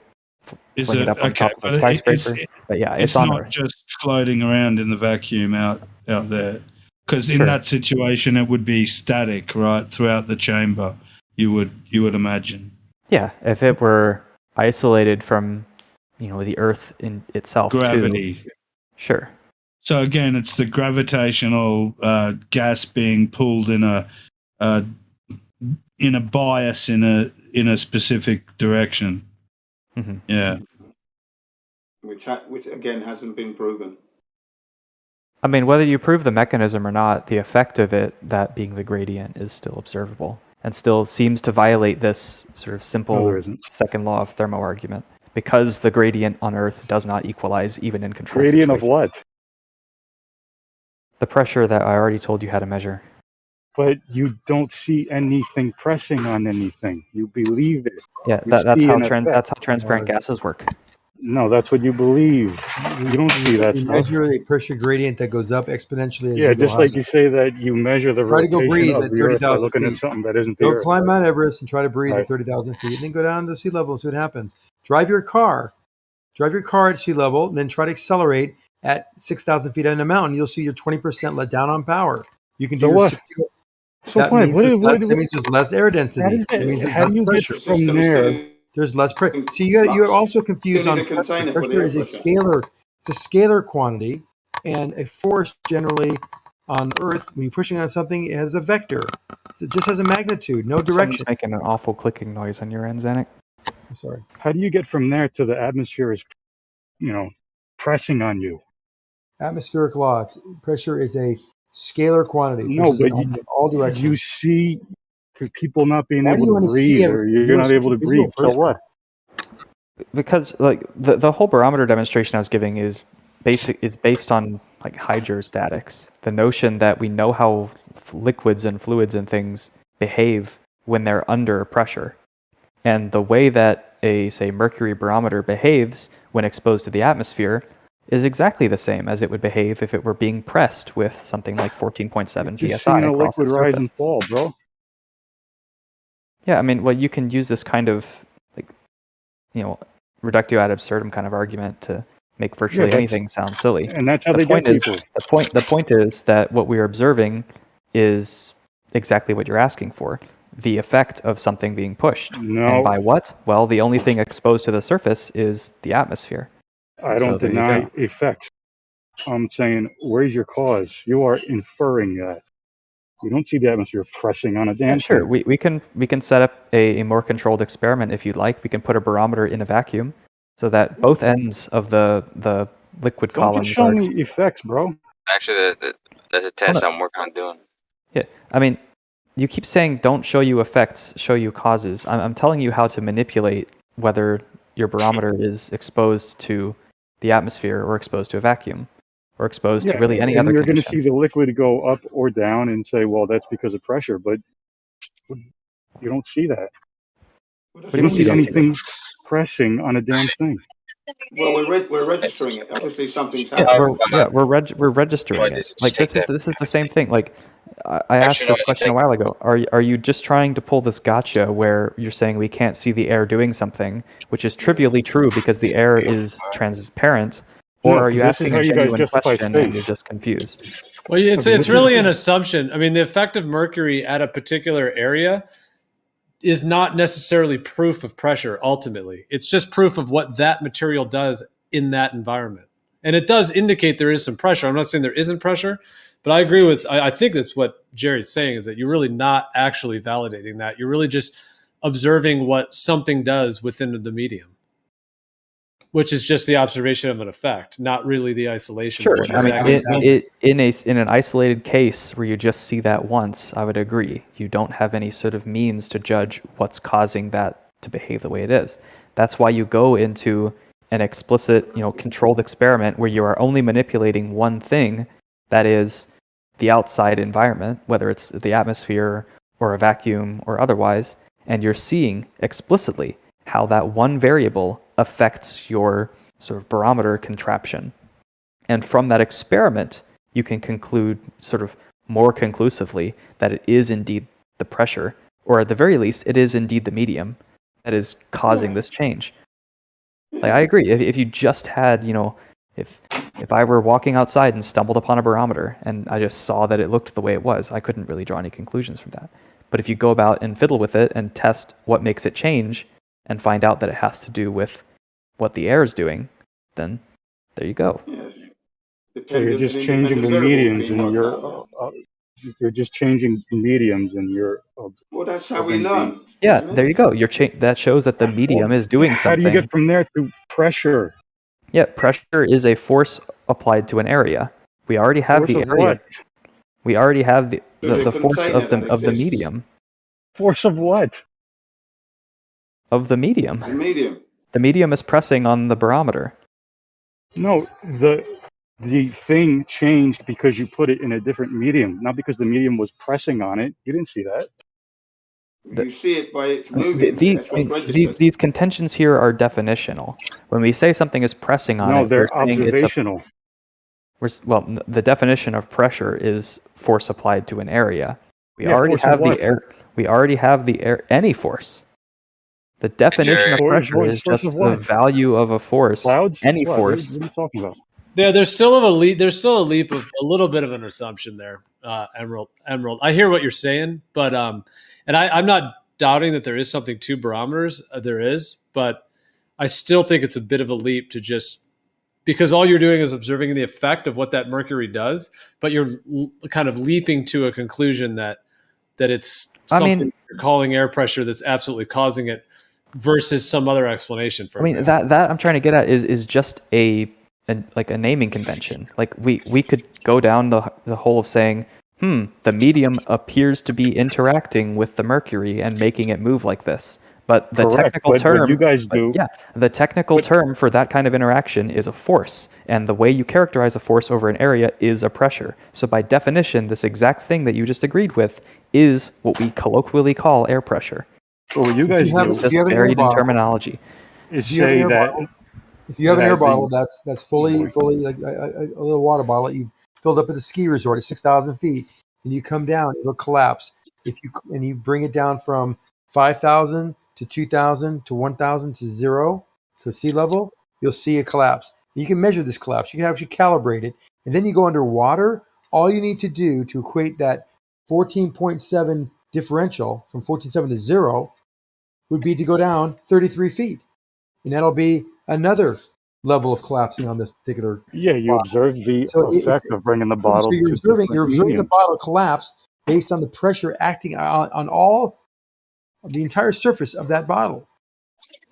fling it up on top of a skyscraper. But yeah, it's on not Earth. just floating around in the vacuum out there. Because in that situation, it would be static, right, throughout the chamber. You would imagine. Yeah, if it were isolated from, the Earth in itself. Gravity. Sure. So again, it's the gravitational gas being pulled in a bias in a specific direction. Mm-hmm. Yeah. Which again hasn't been proven. I mean, whether you prove the mechanism or not, the effect of it, that being the gradient, is still observable and still seems to violate this sort of simple second law of thermo argument, because the gradient on Earth does not equalize even in control Gradient situations. of what? The pressure that I already told you how to measure. But you don't see anything pressing on anything. You believe it. Yeah, that's how transparent gases work. No, that's what you believe. You don't see that You stuff. measure a pressure gradient that goes up exponentially as Yeah, you go just like higher. you say that you measure the Try to go rotation breathe of at the Earth by 30,000 looking feet. at something that isn't the Go Earth. climb Mount Everest and try to breathe Right. at 30,000 feet, and then go down to sea level and see what happens. Drive your car at sea level, and then try to accelerate at 6,000 feet on a mountain. You'll see you're 20% let down on power. You can do So your what? 60. So That what? means there's less air density. That means there's How less do you get pressure. from there? There's less pressure. So you're also confused Still on need a pressure. container for the Pressure air is a pressure. scalar. It's a scalar quantity, and a force generally on Earth, when you're pushing on something, it has a vector. It just has a magnitude, no direction. Someone's making an awful clicking noise on your end, Zanuck. I'm sorry. How do you get from there to the atmosphere is, pressing on you? Atmospheric law. Pressure is a scalar quantity. No, Pushes but in all directions. you see people not being Why do able you to want to see breathe, everything? or you're not able to breathe. So person. what? Because like the whole barometer demonstration I was giving is based on like hydrostatics. The notion that we know how liquids and fluids and things behave when they're under pressure. And the way that a, say, mercury barometer behaves when exposed to the atmosphere is exactly the same as it would behave if it were being pressed with something like 14.7 Just psi seeing a across liquid its rise surface. and fall, bro. Yeah, I mean, well, you can use this kind of, like, reductio ad absurdum kind of argument to make virtually anything sound silly. And that's how they get people. The point is that what we're observing is exactly what you're asking for. The effect of something being pushed. No. And by what? Well, the only thing exposed to the surface is the atmosphere. I don't there you deny go. effects. I'm saying, where's your cause? You are inferring that. You don't see the atmosphere pressing on a damn Sure, thing. we can set up a more controlled experiment if you'd like. We can put a barometer in a vacuum so that both ends of the liquid Don't columns just show are... me effects, bro. Actually, that's a test I'm working on doing. Yeah, I mean, you keep saying don't show you effects, show you causes. I'm telling you how to manipulate whether your barometer is exposed to the atmosphere or exposed to a vacuum or exposed to really any other You're condition. going to see the liquid go up or down and say, well, that's because of pressure, but you don't see that. You don't see anything pressing on a damn thing. Well, we're registering it. Obviously, something's happening. We're registering it. Like this is the same thing. Like I asked this question a while ago. Are you just trying to pull this gotcha where you're saying we can't see the air doing something, which is trivially true because the air is transparent, or are you asking a genuine question and you're just confused? Well, it's really an assumption. I mean, the effect of mercury at a particular area is not necessarily proof of pressure ultimately. It's just proof of what that material does in that environment. And it does indicate there is some pressure. I'm not saying there isn't pressure, but I agree with, I think that's what Jerry's saying, is that you're really not actually validating that. You're really just observing what something does within the medium, which is just the observation of an effect, not really the isolation. Sure. Of what I mean, exactly in an isolated case where you just see that once, I would agree. You don't have any sort of means to judge what's causing that to behave the way it is. That's why you go into an explicit, controlled experiment where you are only manipulating one thing, that is the outside environment, whether it's the atmosphere or a vacuum or otherwise, and you're seeing explicitly how that one variable affects your sort of barometer contraption. And from that experiment, you can conclude sort of more conclusively that it is indeed the pressure, or at the very least, it is indeed the medium. that is causing this change. Like, I agree. If you just had, if I were walking outside and stumbled upon a barometer and I just saw that it looked the way it was, I couldn't really draw any conclusions from that. But if you go about and fiddle with it and test what makes it change and find out that it has to do with what the air is doing, then there you go. Yes. So you're just changing the mediums in your. You're just changing the mediums in your. Well, that's how we learn. Yeah, there you go. That shows that the medium is doing something. How do you get from there to pressure? Yeah, pressure is a force applied to an area. We already have the area. What? We already have the force of the medium. Force of what? Of the medium. The medium. The medium is pressing on the barometer. No, the thing changed because you put it in a different medium, not because the medium was pressing on it. You didn't see that. You see it by its moving. These contentions here are definitional. When we say something is pressing on it, no, they're observational. The definition of pressure is force applied to an area. We already have the air. We already have the air. Any force. The definition of pressure is just the value of a force. Clouds? Any force. What are you talking about? Yeah, there's still a leap of a little bit of an assumption there, Emerald. I hear what you're saying, but and I'm not doubting that there is something to barometers. There is, but I still think it's a bit of a leap to just because all you're doing is observing the effect of what that mercury does, but you're kind of leaping to a conclusion that it's something you're calling air pressure that's absolutely causing it versus some other explanation. For example, that I'm trying to get at is just a naming convention. Like we could go down the hole of saying, the medium appears to be interacting with the mercury and making it move like this. But the technical term, what you guys do, the technical term for that kind of interaction is a force, and the way you characterize a force over an area is a pressure. So by definition, this exact thing that you just agreed with is what we colloquially call air pressure. So what you guys do, it's just varied in terminology. Is say that if you have an air bottle that's fully like a little water bottle you've filled up at a ski resort at 6,000 feet, and you come down, it'll collapse. If you bring it down from 5,000 to 2,000 to 1,000 to 0 to sea level, you'll see a collapse. You can measure this collapse. You can actually calibrate it, and then you go underwater. All you need to do to equate that 14.7 differential from 14.7 to 0 would be to go down 33 feet, and that'll be another level of collapsing on this particular. Yeah, you bottle. Observe the effect of bringing the bottle. So you're observing the bottle collapse based on the pressure acting on all the entire surface of that bottle.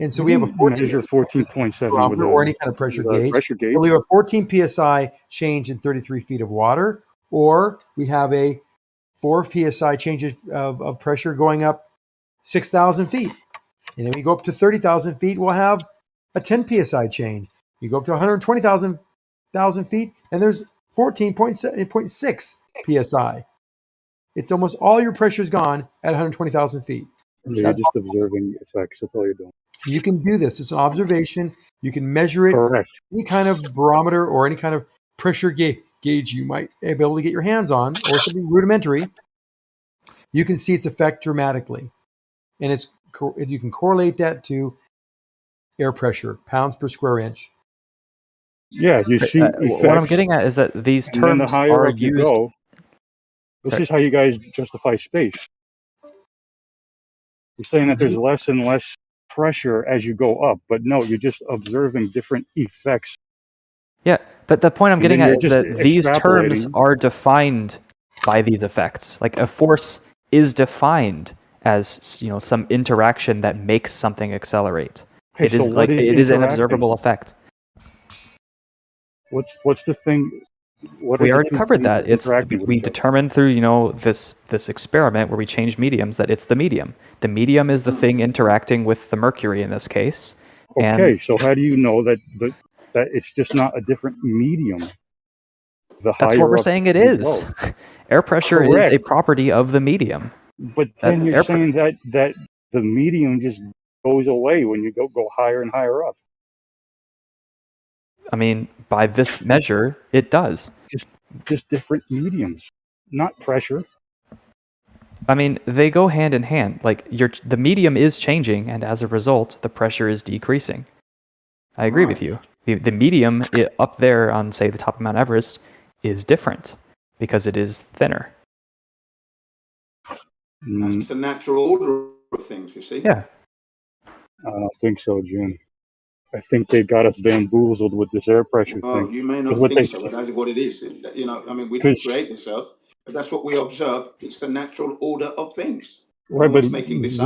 And so we have a 14.7 or any kind of pressure gauge. Well, we have a 14 psi change in 33 feet of water, or we have a 4 psi change of pressure going up 6,000 feet. And then we go up to 30,000 feet, we'll have a 10 psi change. You go up to 120,000 feet, and there's 14.6 psi. It's almost all your pressure's gone at 120,000 feet. You're just observing effects. That's all you're doing. You can do this. It's an observation. You can measure it. Correct. Any kind of barometer or any kind of pressure gauge you might be able to get your hands on, or something rudimentary. You can see its effect dramatically, and you can correlate that to air pressure, pounds per square inch. Yeah, you see. What I'm getting at is that these terms the higher are up you used. go, this is how you guys justify space. You're saying that there's less and less pressure as you go up, but no, you're just observing different effects. Yeah, but the point I'm getting at is that these terms extrapolating. are defined by these effects. Like a force is defined as some interaction that makes something accelerate. Okay, It is an observable effect. What's the thing? We already covered that. We determined through this experiment where we changed mediums that it's the medium. The medium is the thing interacting with the mercury in this case. Okay, so how do you know that it's just not a different medium? That's what we're saying it is. Air pressure is a property of the medium. But then you're saying that the medium just goes away when you go higher and higher up. I mean, by this measure, it does. Just different mediums, not pressure. I mean, they go hand in hand. Like the medium is changing, and as a result, the pressure is decreasing. I agree with you. The medium up there on, say, the top of Mount Everest is different because it is thinner. That's the natural order of things, you see. Yeah. I don't think so, Jim. I think they got us bamboozled with this air pressure thing. You may not think so, but that's what it is. You know, I mean, we didn't create this Earth, but that's what we observe. It's the natural order of things. Right, but making this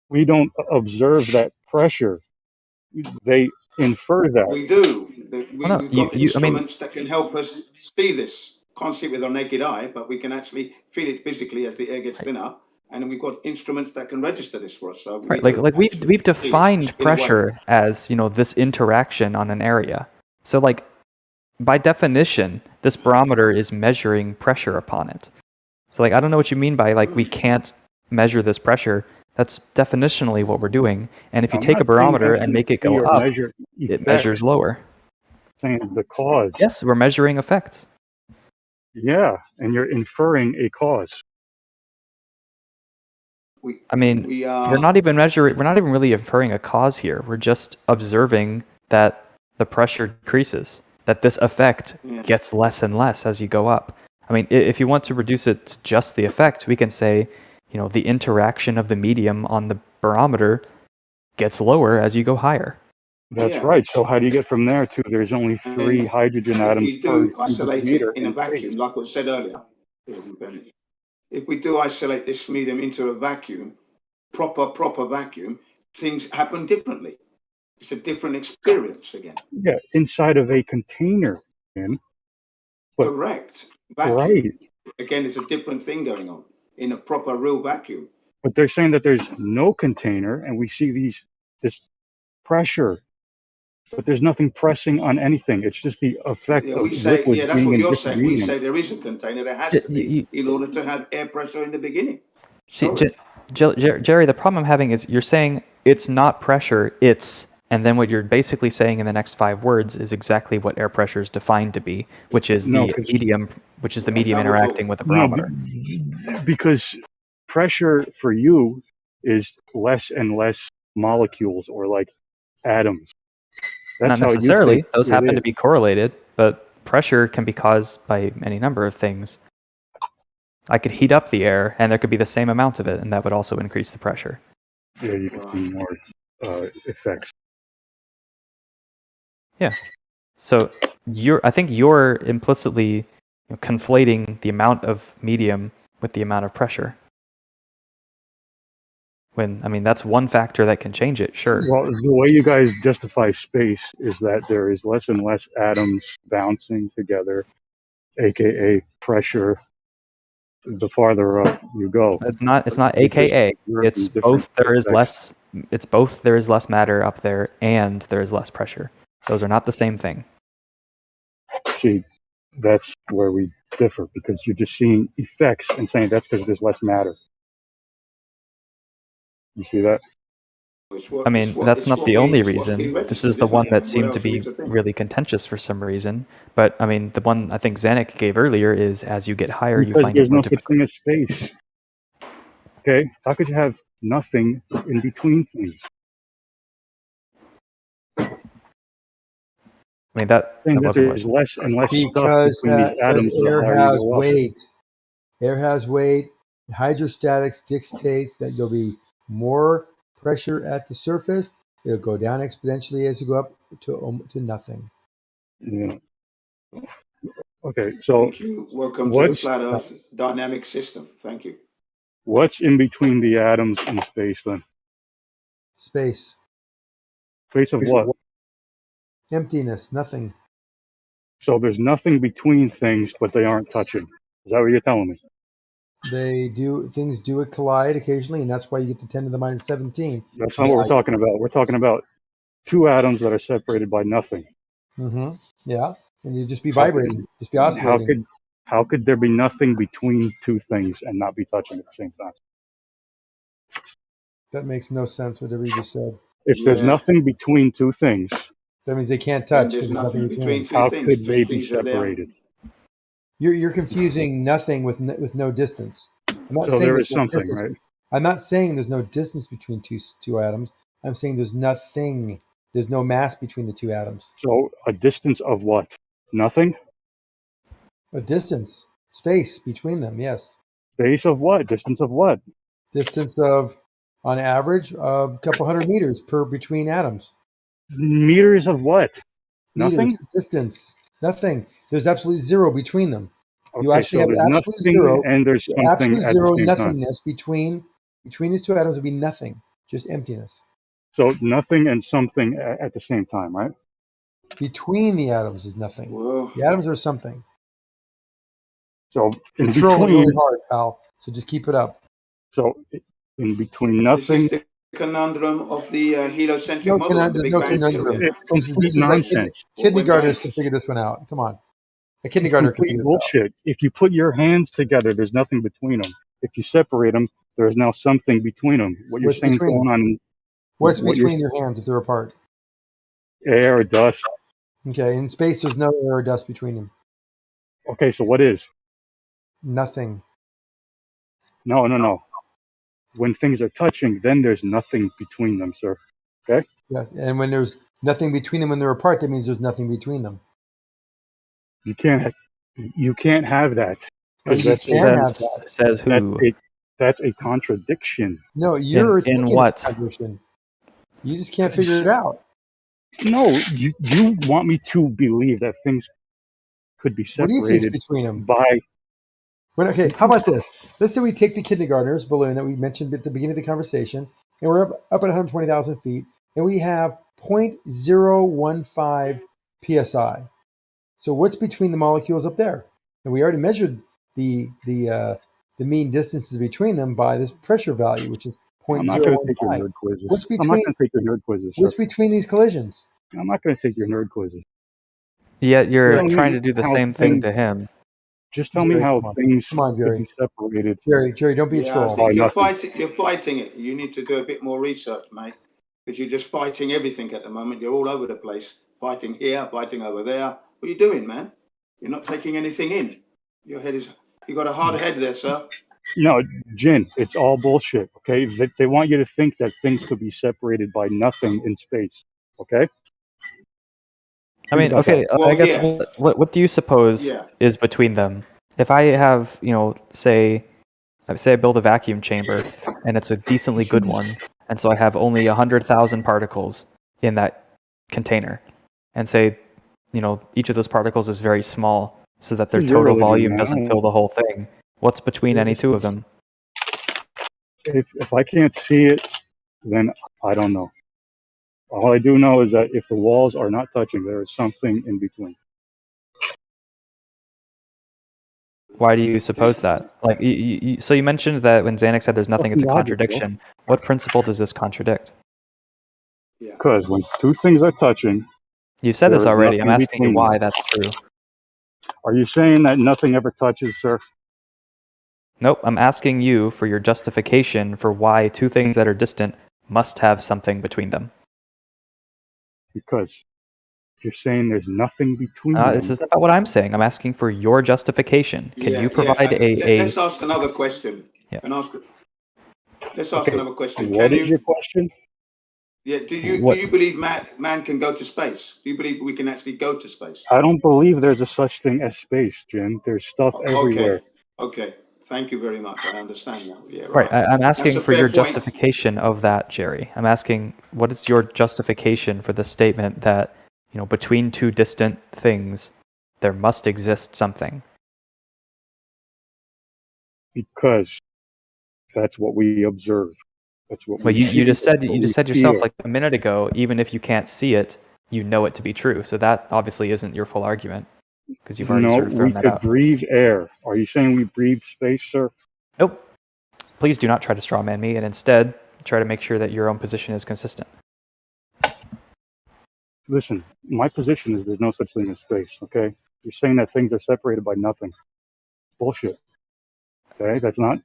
we don't observe that pressure. They infer that. We do. We've got instruments that can help us see this. Can't see it with our naked eye, but we can actually feel it physically as the air gets thinner. And we've got instruments that can register this for us. So we've defined pressure as, you know, this interaction on an area. So like by definition, this barometer is measuring pressure upon it. So like I don't know what you mean by like we can't measure this pressure. That's definitionally what we're doing. And if you take a barometer and make it go up, it measures lower. Saying the cause. Yes, we're measuring effects. Yeah, and you're inferring a cause. I mean, we're not even really inferring a cause here. We're just observing that the pressure decreases, that this effect gets less and less as you go up. I mean, if you want to reduce it to just the effect, we can say, you know, the interaction of the medium on the barometer gets lower as you go higher. That's right. So how do you get from there to there's only 3 hydrogen atoms per isolate meter it in a vacuum, like I said earlier? If we do isolate this medium into a vacuum, proper vacuum, things happen differently. It's a different experience again. Yeah, inside of a container. Correct. Vacuum. Right. Again, it's a different thing going on in a proper real vacuum. But they're saying that there's no container, and we see this pressure, but there's nothing pressing on anything. It's just the effect of liquids that's being what in you're different saying. medium. We say there is a container. There has to be in order to have air pressure in the beginning. See, Jerry, the problem I'm having is you're saying it's not pressure, it's, and then what you're basically saying in the next 5 words is exactly what air pressure is defined to be, which is the medium interacting with the barometer. No, because pressure for you is less and less molecules or like atoms. That's not necessarily. Those happen to be correlated, but pressure can be caused by any number of things. I could heat up the air, and there could be the same amount of it, and that would also increase the pressure. Yeah, you could see more effects. Yeah. So I think you're implicitly conflating the amount of medium with the amount of pressure. When, I mean, that's one factor that can change it, sure. Well, the way you guys justify space is that there is less and less atoms bouncing together, aka pressure, the farther up you go. It's not aka. It's both there is less matter up there and there is less pressure. Those are not the same thing. See, that's where we differ, because you're just seeing effects and saying that's because there's less matter. You see that? I mean, that's not the only reason. This is the one that seemed to be really contentious for some reason. But, I mean, the one I think Zanuck gave earlier is as you get higher, you find there's no such thing as space. Okay? How could you have nothing in between things? I mean, that there's less and less stuff between these atoms. Air has weight. Air has weight. Hydrostatics dictates that there'll be more pressure at the surface. It'll go down exponentially as you go up to nothing. Yeah. Okay, so thank you. Welcome to the Flat Earth dynamic system. Thank you. What's in between the atoms in space then? Space. Space of what? Emptiness, nothing. So there's nothing between things, but they aren't touching. Is that what you're telling me? Things do collide occasionally, and that's why you get to 10 to the minus 17. That's not what we're talking about. We're talking about 2 atoms that are separated by nothing. Mm-hmm. Yeah, and you just be vibrating, just be oscillating. How could there be nothing between 2 things and not be touching at the same time? That makes no sense, whatever you just said. If there's nothing between 2 things, that means they can't touch. There's nothing between 2 things. How could they be separated? You're confusing nothing with no distance. I'm not So saying there there's is no something, distance. right? I'm not saying there's no distance between two atoms. I'm saying there's nothing. There's no mass between the two atoms. So a distance of what? Nothing? A distance, space between them. Yes. Base of what? Distance of what? Distance of, on average, a couple hundred meters per between atoms. Meters of what? Meters, Nothing? distance, nothing. There's absolutely zero between them. You Okay, actually so have there's absolute nothing zero, and there's something absolute at the zero same time. nothingness between these two atoms would be nothing, just emptiness. So nothing and something at the same time, right? Between the atoms is nothing. Whoa. The atoms are something. So in You're trolling between, really hard, pal. So just keep it up. so in between This nothing, is the conundrum of the heliocentric No, model of the there's Big no Bang conundrum. Theory. it's complete This is like nonsense. kindergartners When can figure this one out. Come on, a It's kindergartner can complete figure this out. bullshit. If you put your hands together, there's nothing between them. If you separate them, there is now something between them. What you're What's saying is between them? going on. What's What you're between your hands if they're apart? air or dust. Okay, in space, there's no air or dust between them. Okay, so what is? Nothing. No. When things are touching, then there's nothing between them, sir. Okay? Yes, and when there's nothing between them when they're apart, that means there's nothing between them. You can't have that Well, because you can have Says that. says who? that's a contradiction. No, you're In thinking what? it's a contradiction. You just can't figure it out. No, you want me to believe that things could be What do you think's separated between them? by Okay, how about this? Let's say we take the kindergartner's balloon that we mentioned at the beginning of the conversation, and we're up at 120,000 feet, and we have 0.015 psi. So what's between the molecules up there? And we already measured the mean distances between them by this pressure value, which is I'm not going to take your 0.015. nerd quizzes. What's I'm not between going to take your nerd quizzes, sir. what's between these collisions? I'm not going to take your nerd quizzes. Yet you're Tell me trying to do the how same thing things- to him. Just tell me Jerry, how things come on, could Jerry. be separated. Jerry, don't be a Yeah, I troll. think you're nothing. fighting it. You need to do a bit more research, mate, because you're just fighting everything at the moment. You're all over the place, fighting here, fighting over there. What are you doing, man? You're not taking anything in. You got a hard head there, sir. No, Jin, it's all bullshit, okay? They want you to think that things could be separated by nothing in space, okay? I mean, okay, Well, I guess yeah. what do you suppose Yeah. is between them? If I have, say I build a vacuum chamber and it's a decently good one, and so I have only 100,000 particles in that container, and say, each of those particles is very small, so that their This is your total religion, volume man. doesn't fill the whole thing. What's between any two of them? If I can't see it, then I don't know. All I do know is that if the walls are not touching, there is something in between. Why do you suppose that? Like, so you mentioned that when Xanax said there's nothing, it's a Fucking logic, bro. contradiction. What principle does this contradict? Because when two things are touching, You've said there this is already. I'm nothing asking you between why them. that's true. Are you saying that nothing ever touches, sir? Nope, I'm asking you for your justification for why two things that are distant must have something between them. Because if you're saying there's nothing between them, This isn't about what I'm saying. I'm asking for your justification. Can you provide Let's ask another question. Yeah. Let's ask another question. What is your question? Yeah. Do you believe man can go to space? Do you believe we can actually go to space? I don't believe there's a such thing as space, Jim. There's stuff everywhere. Okay. Thank you very much. I understand now. Yeah. Right. I'm asking That's a for your fair point. justification of that, Jerry. I'm asking, what is your justification for the statement that, between two distant things, there must exist something? Because that's what we observe. That's what But we you just said what we yourself feel. like a minute ago, even if you can't see it, you know it to be true. So that obviously isn't your full argument, because you've already sort of we thrown that could out. breathe air. Are you saying we breathe space, sir? Nope. Please do not try to strawman me, and instead try to make sure that your own position is consistent. Listen, my position is there's no such thing as space, okay? You're saying that things are separated by nothing. Bullshit. Okay? That's not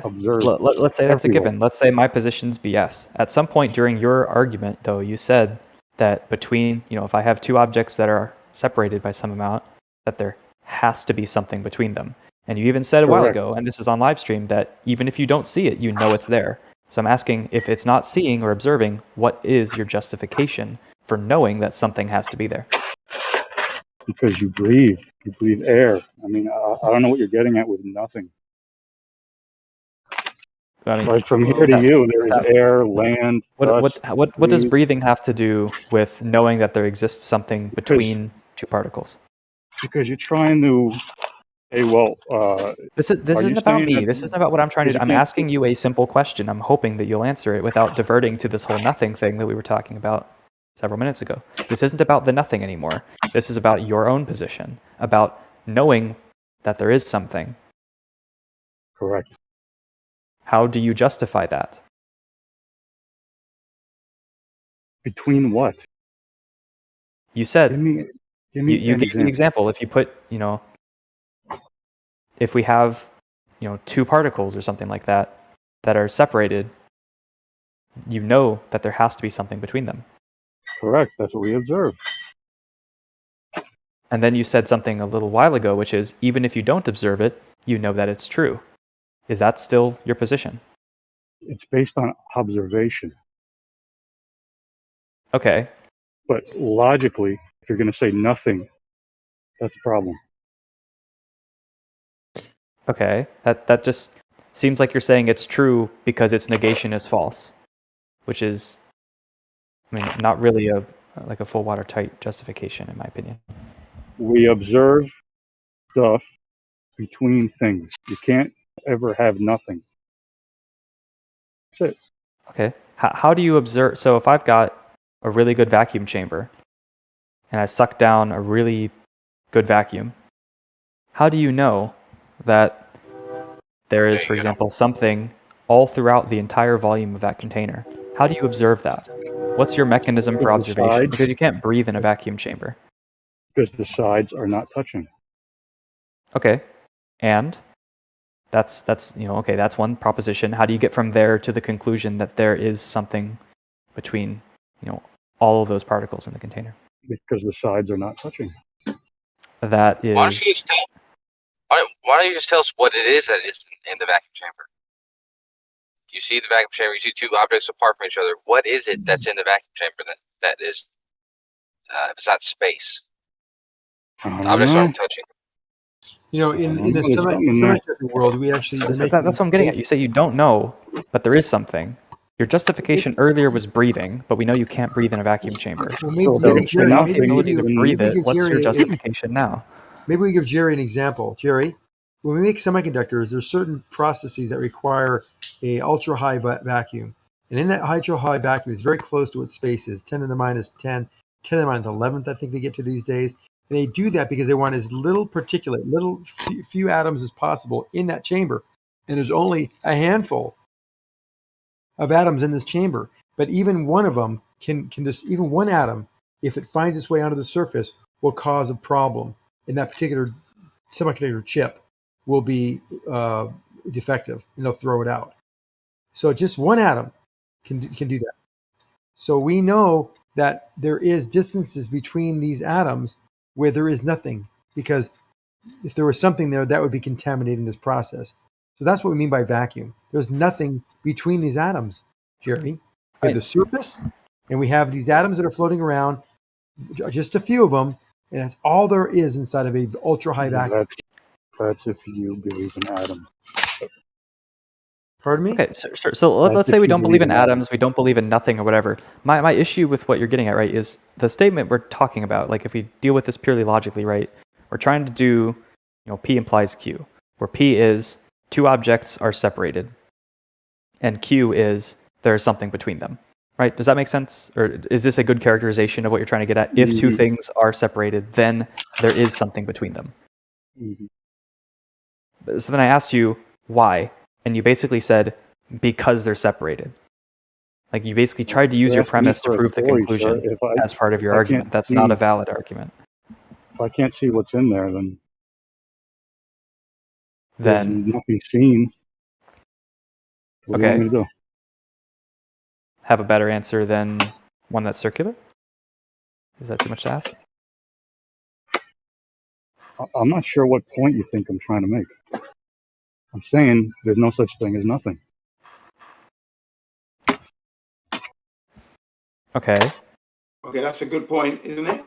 observed. Let's say that's a everywhere. given. Let's say my position's BS. At some point during your argument, though, you said that between, if I have two objects that are separated by some amount, that there has to be something between them. And you even said a while Correct. ago, and this is on Livestream, that even if you don't see it, you know it's there. So I'm asking, if it's not seeing or observing, what is your justification for knowing that something has to be there? Because you breathe air. I mean, I don't know what you're getting at with nothing. I mean, Like from here to you, there is air, land, dust. What does breathing have to do with knowing that there exists something between two particles? Because you're trying to, this isn't about me. This isn't about what I'm trying to do. I'm asking you a simple question. I'm hoping that you'll answer it without diverting to this whole nothing thing that we were talking about several minutes ago. This isn't about the nothing anymore. This is about your own position, about knowing that there is something. Correct. How do you justify that? Between what? You said, give me you gave an example. If you put, if we have, two particles or something like that are separated, you know that there has to be something between them. Correct. That's what we observe. And then you said something a little while ago, which is, even if you don't observe it, you know that it's true. Is that still your position? It's based on observation. Okay. But logically, if you're going to say nothing, that's a problem. Okay. That just seems like you're saying it's true because its negation is false, which is, not really a full watertight justification, in my opinion. We observe stuff between things. You can't ever have nothing. That's it. Okay. How do you observe? So if I've got a really good vacuum chamber and I suck down a really good vacuum, how do you know that there is, for example, something all throughout the entire volume of that container? How do you observe that? What's your mechanism for observation? Because you can't breathe in a vacuum chamber. Because the sides are not touching. Okay. And that's okay, that's one proposition. How do you get from there to the conclusion that there is something between, all of those particles in the container? Because the sides are not touching. That is. Why don't you just tell us what it is that is in the vacuum chamber? You see the vacuum chamber, you see two objects apart from each other. What is it that's in the vacuum chamber that is, if it's not space? Objects aren't touching. In the semiconductor world, we actually... That's what I'm getting at. You say you don't know, but there is something. Your justification earlier was breathing, but we know you can't breathe in a vacuum chamber. What's your justification now? Maybe we give Jerry an example. Jerry, when we make semiconductors, there's certain processes that require a ultra-high vacuum. And in that ultra-high vacuum, it's very close to what space is, 10 to the minus 10, 10 to the minus 11th, I think they get to these days. And they do that because they want as little particulate, few atoms as possible in that chamber. And there's only a handful of atoms in this chamber. But even one of them even one atom, if it finds its way onto the surface, will cause a problem. In that particular semiconductor chip will be defective, and they'll throw it out. So just one atom can do that. So we know that there is distances between these atoms where there is nothing, because if there was something there, that would be contaminating this process. So that's what we mean by vacuum. There's nothing between these atoms, Jerry. We have the surface, and we have these atoms that are floating around, just a few of them, and that's all there is inside of a ultra-high vacuum. That's if you believe in atoms. Pardon me? Okay, so let's say we don't believe in atoms, we don't believe in nothing or whatever. My issue with what you're getting at, right, is the statement we're talking about. Like, if we deal with this purely logically, right, we're trying to do, P implies Q, where P is two objects are separated, and Q is there's something between them, right? Does that make sense? Or is this a good characterization of what you're trying to get at? If two things are separated, then there is something between them. So then I asked you why, and you basically said because they're separated. Like, you basically tried to use your premise to prove the conclusion as part of your argument. That's not a valid argument. If I can't see what's in there, then there's nothing seen. What do you want me to do? Have a better answer than one that's circular? Is that too much to ask? I'm not sure what point you think I'm trying to make. I'm saying there's no such thing as nothing. Okay. Okay, that's a good point, isn't it?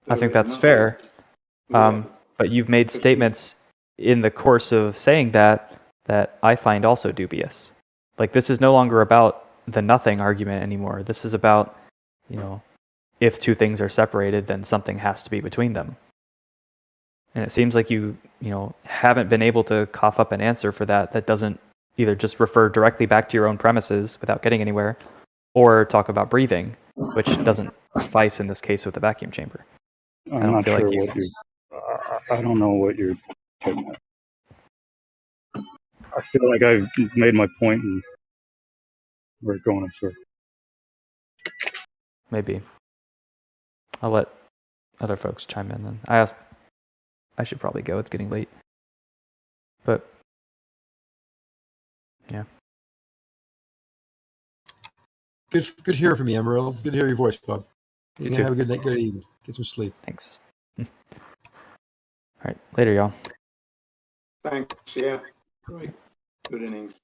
I think that's fair. But you've made statements in the course of saying that I find also dubious. Like, this is no longer about the nothing argument anymore. This is about, if two things are separated, then something has to be between them. And it seems like you haven't been able to cough up an answer for that doesn't either just refer directly back to your own premises without getting anywhere, or talk about breathing, which doesn't suffice in this case with the vacuum chamber. I'm not sure what you. I don't know what you're getting at. I feel like I've made my point and we're going in circles. Maybe. I'll let other folks chime in then. I should probably go. It's getting late. But yeah. Good to hear from you, Emerald. Good to hear your voice, bub. You too. Have a good night, good evening. Get some sleep. Thanks. All right. Later, y'all. Thanks. Yeah. Great. Good innings.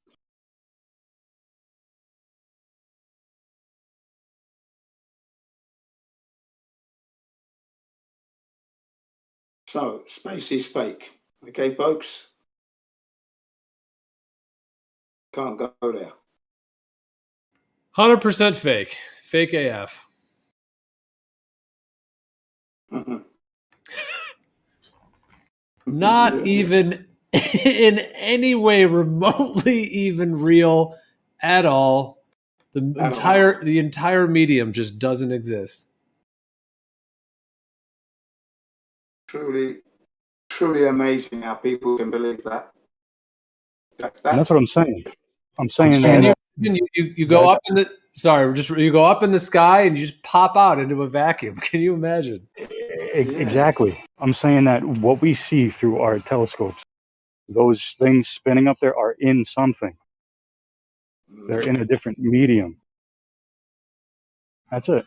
So, space is fake. Okay, folks? Can't go there. 100% fake. Fake AF. Not even in any way remotely even real at all. The entire medium just doesn't exist. Truly amazing how people can believe that. And that's what I'm saying. I'm saying that you go up in the you go up in the sky and you just pop out into a vacuum. Can you imagine? Exactly. I'm saying that what we see through our telescopes, those things spinning up there are in something. They're in a different medium. That's it.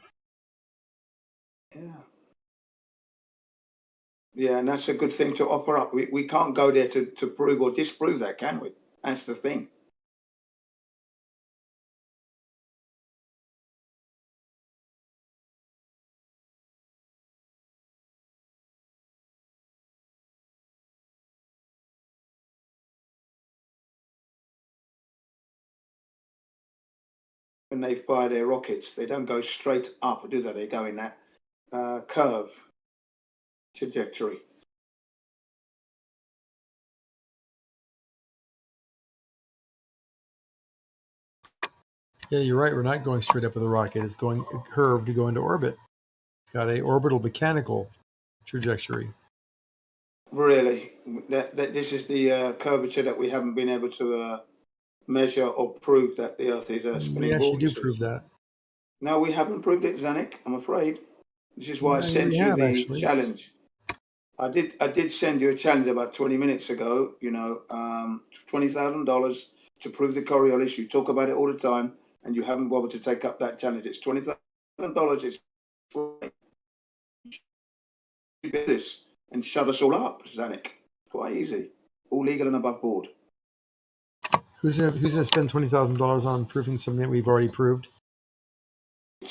Yeah, and that's a good thing to offer up. We can't go there to prove or disprove that, can we? That's the thing. When they fire their rockets, they don't go straight up, do they? They go in that curve trajectory. Yeah, you're right. We're not going straight up with a rocket. It's going curved to go into orbit. It's got a orbital mechanical trajectory. Really, this is the curvature that we haven't been able to measure or prove that the Earth is a spinning ball. We actually do prove that. No, we haven't proved it, Zanik. I'm afraid. This is why I sent you the challenge. I did send you a challenge about 20 minutes ago. $20,000 to prove the Coriolis. You talk about it all the time, and you haven't bothered to take up that challenge. It's $20,000. It's do this and shut us all up, Zanik. Quite easy. All legal and above board. Who's gonna spend $20,000 on proving something that we've already proved?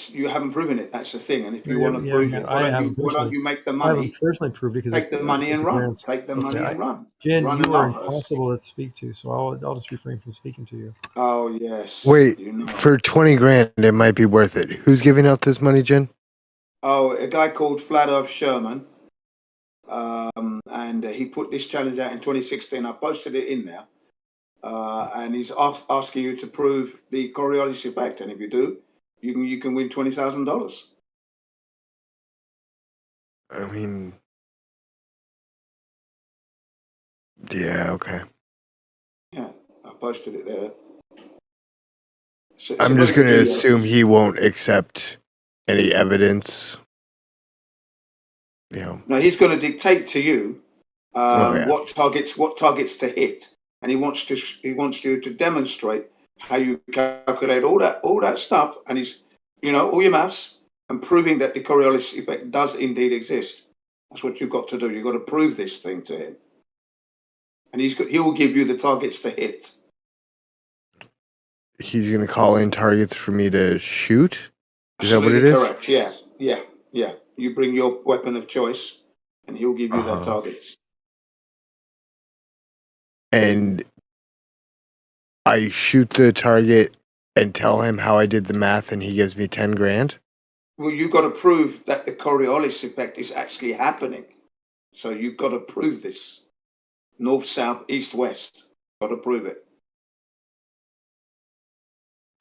You haven't proven it. That's the thing. And if you want to prove it, why don't you make the money? I haven't personally proved it. Take the money and run. Take the money and run. Jen, you are impossible to speak to, so I'll just refrain from speaking to you. Oh yes. Wait, for $20,000, it might be worth it. Who's giving out this money, Jen? Oh, a guy called Flat Earth Sherman, and he put this challenge out in 2016. I posted it in there, and he's asking you to prove the Coriolis effect, and if you do, you can win $20,000. I mean, yeah, okay. Yeah, I posted it there. So I'm just going to assume he won't accept any evidence. No, he's going to dictate to you what targets to hit, and he wants you to demonstrate how you calculate all that stuff, and he's all your maths, and proving that the Coriolis effect does indeed exist. That's what you've got to do. You've got to prove this thing to him. And he will give you the targets to hit. He's going to call in targets for me to shoot? Is that what it is? Correct, yeah. You bring your weapon of choice, and he'll give you the targets. And I shoot the target and tell him how I did the math, and he gives me 10 grand? Well, you've got to prove that the Coriolis effect is actually happening. So you've got to prove this. North, south, east, west. Got to prove it.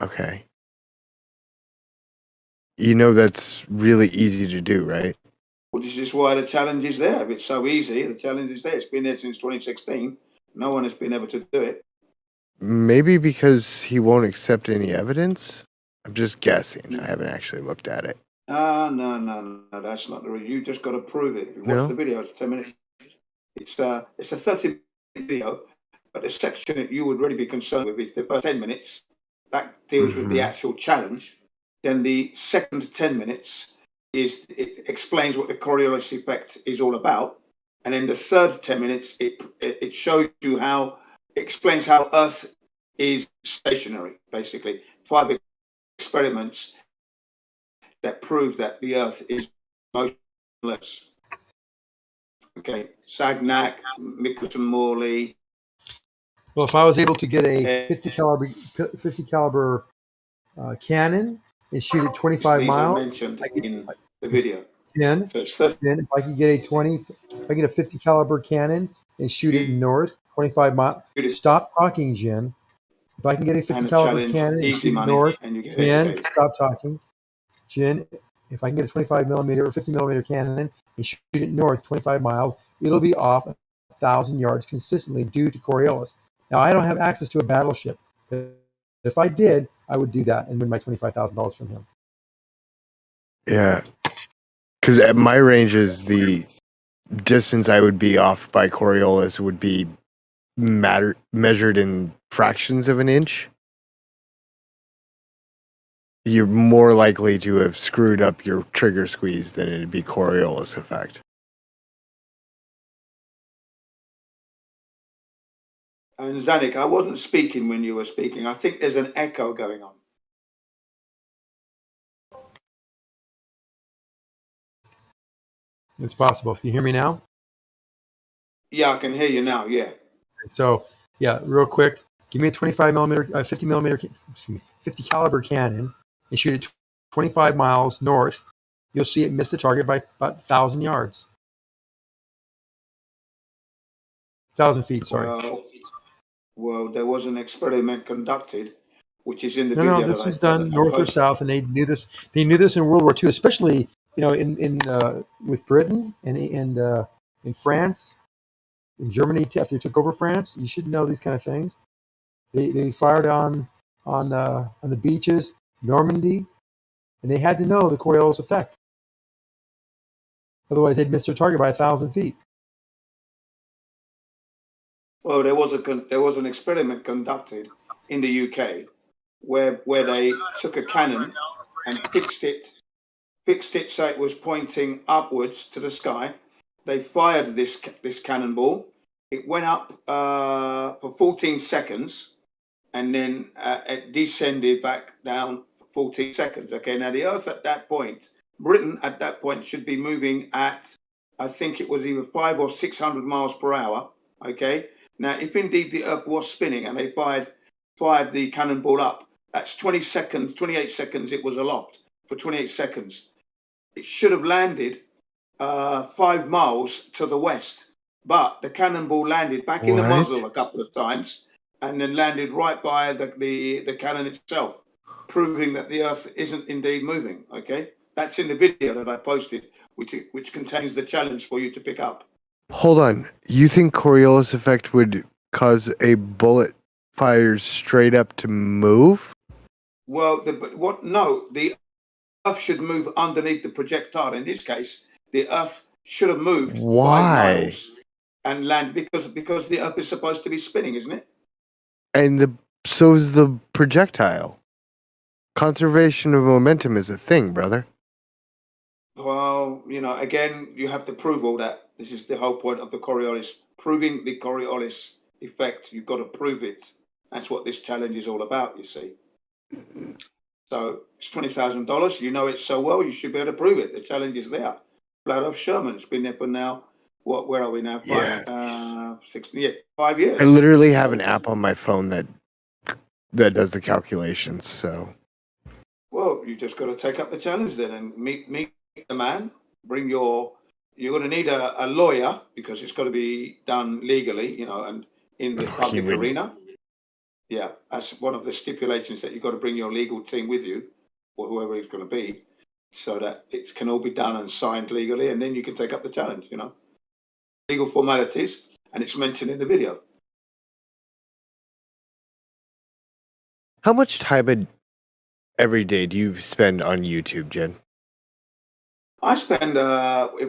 Okay. You know that's really easy to do, right? Well, this is why the challenge is there. If it's so easy, the challenge is there. It's been there since 2016. No one has been able to do it. Maybe because he won't accept any evidence? I'm just guessing. I haven't actually looked at it. No, that's not the reason. You just got to prove it. If you watch the video, it's 10 minutes. It's a 30-minute video, but the section that you would really be concerned with is the first 10 minutes. That deals with the actual challenge. Then the second 10 minutes it explains what the Coriolis effect is all about. And then the third 10 minutes, it shows you how, it explains how Earth is stationary, basically. 5 experiments that prove that the Earth is motionless. Okay, Sagnac, Michelson-Morley. Well, if I was able to get a 50 caliber cannon and shoot it 25 miles, mentioned in the video. Jen, if I could get a 50 caliber cannon and shoot it north 25 miles. Stop talking, Jen. If I can get a 50 caliber cannon and shoot it north, Jen, stop talking. Jen, if I can get a 25 millimeter or 50 millimeter cannon and shoot it north 25 miles, it'll be off 1,000 yards consistently due to Coriolis. Now, I don't have access to a battleship, but if I did, I would do that and win my $25,000 from him. Yeah. Because at my ranges, the distance I would be off by Coriolis would be measured in fractions of an inch. You're more likely to have screwed up your trigger squeeze than it'd be Coriolis effect. And Zanik, I wasn't speaking when you were speaking. I think there's an echo going on. It's possible. Can you hear me now? Yeah, I can hear you now. Yeah. So, yeah, real quick, give me a 25 millimeter, 50 millimeter, 50 caliber cannon and shoot it 25 miles north. You'll see it miss the target by about 1,000 yards. 1,000 feet, sorry. Well, there was an experiment conducted, which is in the video. No, this is done north or south, and they knew this. They knew this in World War II, especially in with Britain and in France, in Germany after they took over France. You should know these kind of things. They fired on the beaches, Normandy, and they had to know the Coriolis effect. Otherwise, they'd miss their target by 1,000 feet. Well, there was an experiment conducted in the UK where they took a cannon and fixed it so it was pointing upwards to the sky. They fired this cannonball. It went up for 14 seconds, and then it descended back down for 14 seconds. Okay, now the Earth at that point, Britain at that point should be moving at, I think it was either 500 or 600 miles per hour. Okay. Now, if indeed the Earth was spinning and they fired the cannonball up, that's 28 seconds it was aloft for 28 seconds. It should have landed 5 miles to the west, but the cannonball landed back in the muzzle a couple of times and then landed right by the cannon itself, proving that the Earth isn't indeed moving, okay? That's in the video that I posted, which contains the challenge for you to pick up. Hold on. You think Coriolis effect would cause a bullet fired straight up to move? Well, the Earth should move underneath the projectile. In this case, the Earth should have moved 5 miles and land because the Earth is supposed to be spinning, isn't it? And so is the projectile. Conservation of momentum is a thing, brother. Well, again, you have to prove all that. This is the whole point of the Coriolis. Proving the Coriolis effect. You've got to prove it. That's what this challenge is all about, you see. So it's $20,000. You know it so well, you should be able to prove it. The challenge is there. Blood of Sherman. It's been there for now. Where are we now? 5 years. I literally have an app on my phone that does the calculations. So, well, you just got to take up the challenge then and meet the man. You're going to need a lawyer because it's got to be done legally, and in the public arena. Yeah, that's one of the stipulations, that you've got to bring your legal team with you, or whoever it's going to be, so that it can all be done and signed legally, and then you can take up the challenge, legal formalities, and it's mentioned in the video. how much time every day do you spend on YouTube, Jen? I spend,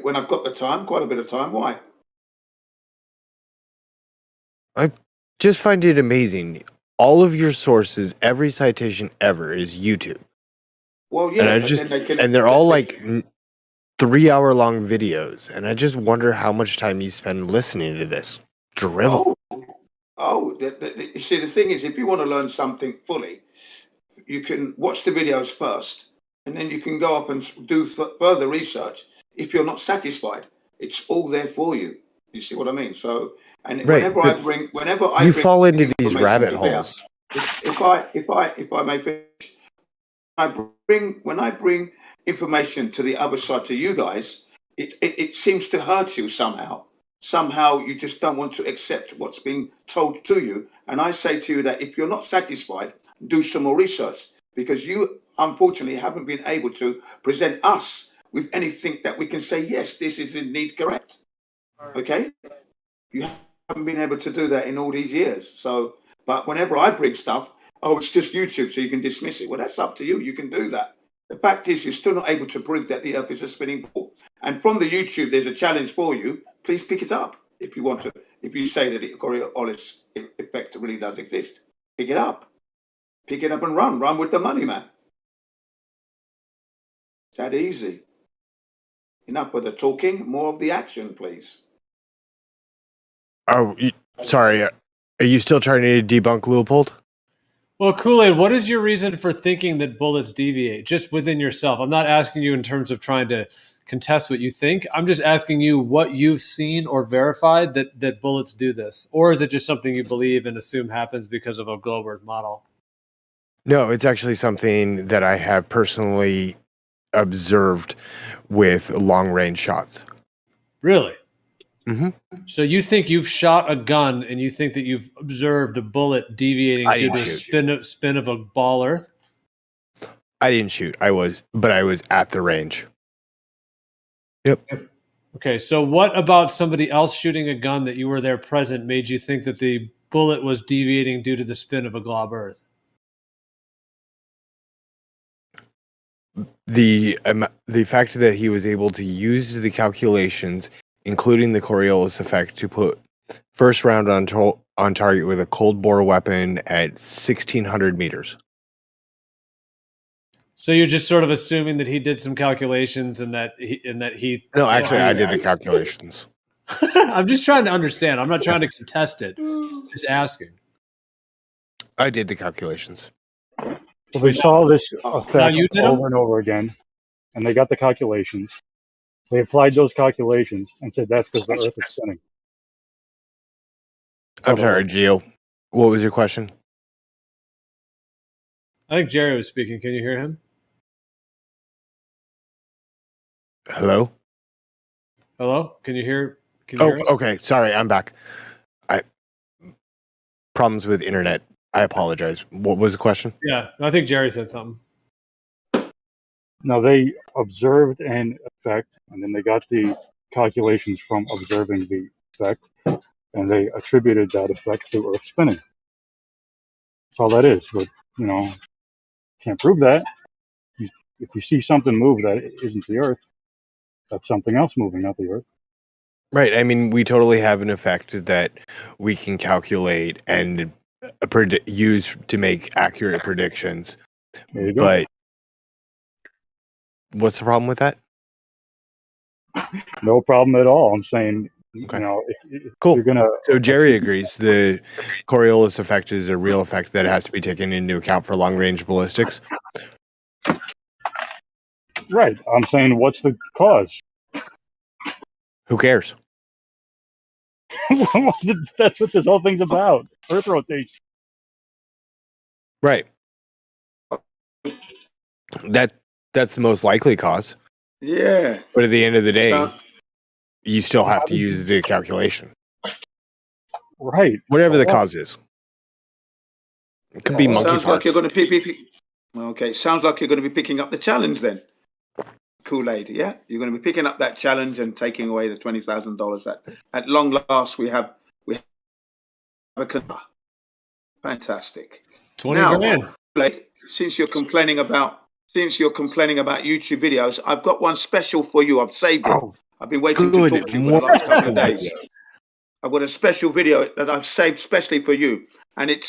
when I've got the time, quite a bit of time. Why? I just find it amazing. All of your sources, every citation ever is YouTube. Well, yeah, and they're all like 3-hour-long videos, and I just wonder how much time you spend listening to this drivel. You see, the thing is, if you want to learn something fully, you can watch the videos first, and then you can go up and do further research. If you're not satisfied, it's all there for you. You see what I mean? So, and whenever I bring fall into these rabbit holes. If I may finish, when I bring information to the other side, to you guys, it seems to hurt you somehow. Somehow you just don't want to accept what's being told to you. And I say to you that if you're not satisfied, do some more research, because you unfortunately haven't been able to present us with anything that we can say, yes, this is indeed correct. Okay? You haven't been able to do that in all these years. So, but whenever I bring stuff, it's just YouTube, so you can dismiss it. Well, that's up to you. You can do that. The fact is, you're still not able to prove that the Earth is a spinning ball. And from the YouTube, there's a challenge for you. Please pick it up if you want to. If you say that the Coriolis effect really does exist, pick it up. Pick it up and run. Run with the money, man. It's that easy. Enough with the talking, more of the action, please. Oh, sorry. Are you still trying to debunk Leopold? Well, Kool-Aid, what is your reason for thinking that bullets deviate, just within yourself? I'm not asking you in terms of trying to contest what you think. I'm just asking you what you've seen or verified that bullets do this. Or is it just something you believe and assume happens because of a globe Earth model? No, it's actually something that I have personally observed with long-range shots. Really? Mm-hmm. So you think you've shot a gun and you think that you've observed a bullet deviating due to the spin of a ball Earth? I didn't shoot. I was at the range. Yep. Okay, so what about somebody else shooting a gun that you were there present made you think that the bullet was deviating due to the spin of a glob Earth? The fact that he was able to use the calculations, including the Coriolis effect, to put first round on target with a cold bore weapon at 1,600 meters. So you're just sort of assuming that he did some calculations and that he. No, actually, I did the calculations. I'm just trying to understand. I'm not trying to contest it. Just asking. I did the calculations. So they saw this effect over and over again, and they got the calculations. They applied those calculations and said that's because the Earth is spinning. I'm sorry, Gio. What was your question? I think Jerry was speaking. Can you hear him? Hello? Hello? Can you hear? Can you hear us? Okay. Sorry, I'm back. Problems with internet. I apologize. What was the question? Yeah, I think Jerry said something. No, they observed an effect, and then they got the calculations from observing the effect, and they attributed that effect to Earth spinning. That's all that is. But, can't prove that. If you see something move that isn't the Earth, that's something else moving, not the Earth. Right. I mean, we totally have an effect that we can calculate and use to make accurate predictions. There you go. But what's the problem with that? No problem at all. I'm saying, Okay. you know, if Cool. you're gonna. So Jerry agrees the Coriolis effect is a real effect that has to be taken into account for long-range ballistics. Right. I'm saying, what's the cause? Who cares? That's what this whole thing's about. Earth rotation. Right. That's the most likely cause. Yeah. But at the end of the day, So- you still have to use the calculation. Right. Whatever So the what? cause is. It could be monkey sounds like parts. you're going to pick. Okay, sounds like you're going to be picking up the challenge then. Kool-Aid, yeah? You're going to be picking up that challenge and taking away the $20,000. At long last, we have a fantastic. 20 now, grand. Kool-Aid, since you're complaining about YouTube videos, I've got one special for you. I've saved it. Oh, I've been waiting to talk to you for the last couple of days. Video. I've got a special video that I've saved specially for you, and it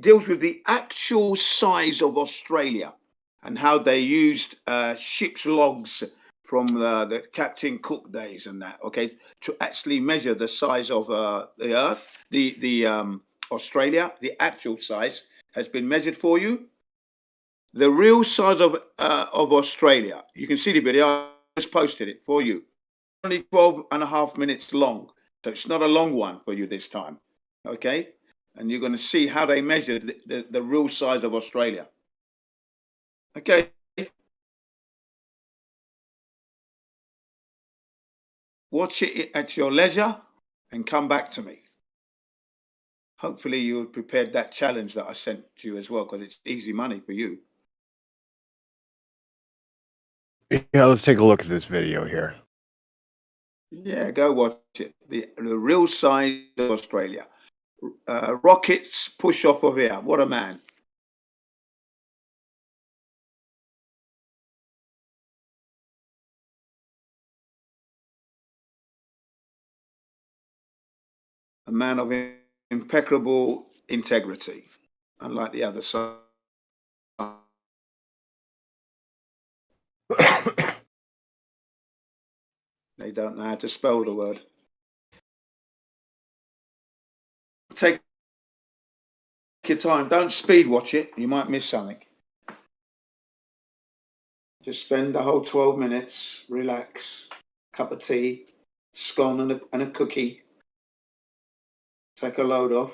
deals with the actual size of Australia and how they used ship's logs from the Captain Cook days and that, okay, to actually measure the size of the Earth, the Australia. The actual size has been measured for you. The real size of Australia, you can see the video. I just posted it for you. Only 12.5 minutes long. So it's not a long one for you this time, okay? And you're going to see how they measured the real size of Australia. Okay. Watch it at your leisure and come back to me. Hopefully you prepared that challenge that I sent to you as well, because it's easy money for you. Yeah, let's take a look at this video here. Yeah, go watch it. The real size of Australia. Rockets push off of here. What a man. A man of impeccable integrity, unlike the other side. They don't know how to spell the word. Take your time. Don't speed watch it. You might miss something. Just spend the whole 12 minutes, relax, cup of tea, scone and a cookie. Take a load off.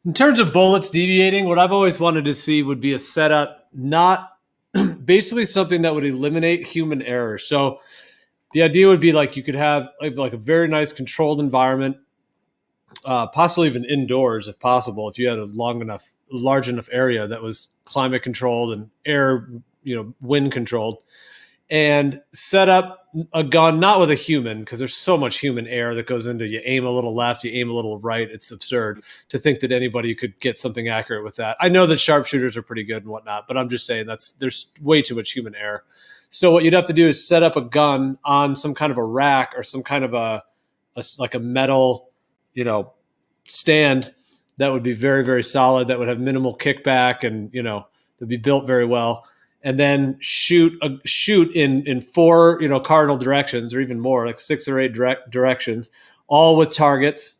In terms of bullets deviating, what I've always wanted to see would be a setup, not basically something that would eliminate human error. So the idea would be like you could have like a very nice controlled environment, possibly even indoors if possible, if you had a large enough area that was climate controlled and air, wind controlled, and set up a gun, not with a human, because there's so much human error that goes into, you aim a little left, you aim a little right. It's absurd to think that anybody could get something accurate with that. I know that sharpshooters are pretty good and whatnot, but I'm just saying there's way too much human error. So what you'd have to do is set up a gun on some kind of a rack or some kind of a metal, stand that would be very, very solid, that would have minimal kickback and, that'd be built very well. And then shoot in four, cardinal directions, or even more, like 6 or 8 directions, all with targets.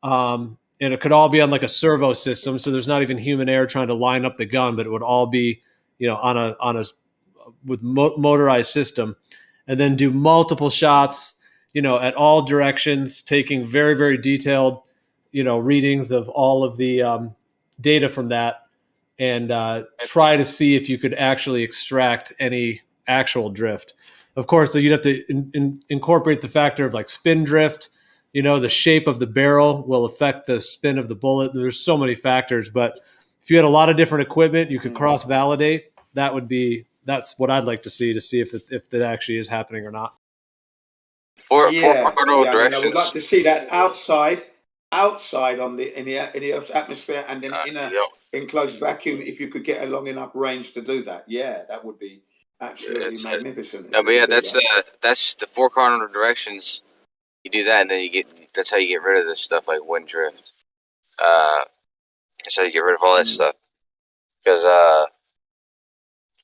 And it could all be on like a servo system, so there's not even human error trying to line up the gun, but it would all be, with motorized system, and then do multiple shots, at all directions, taking very, very detailed, readings of all of the data from that, and try to see if you could actually extract any actual drift. Of course, you'd have to incorporate the factor of like spin drift. The shape of the barrel will affect the spin of the bullet. There's so many factors, but if you had a lot of different equipment, you could cross-validate. That's what I'd like to see if that actually is happening or not. Four Yeah, cardinal I directions. would like to see that outside on in the atmosphere, and then in a enclosed vacuum. If you could get a long enough range to do that, yeah, that would be absolutely magnificent. No, but yeah, that's the 4 cardinal directions. You do that, and then that's how you get rid of this stuff like wind drift. That's how you get rid of all that stuff. Because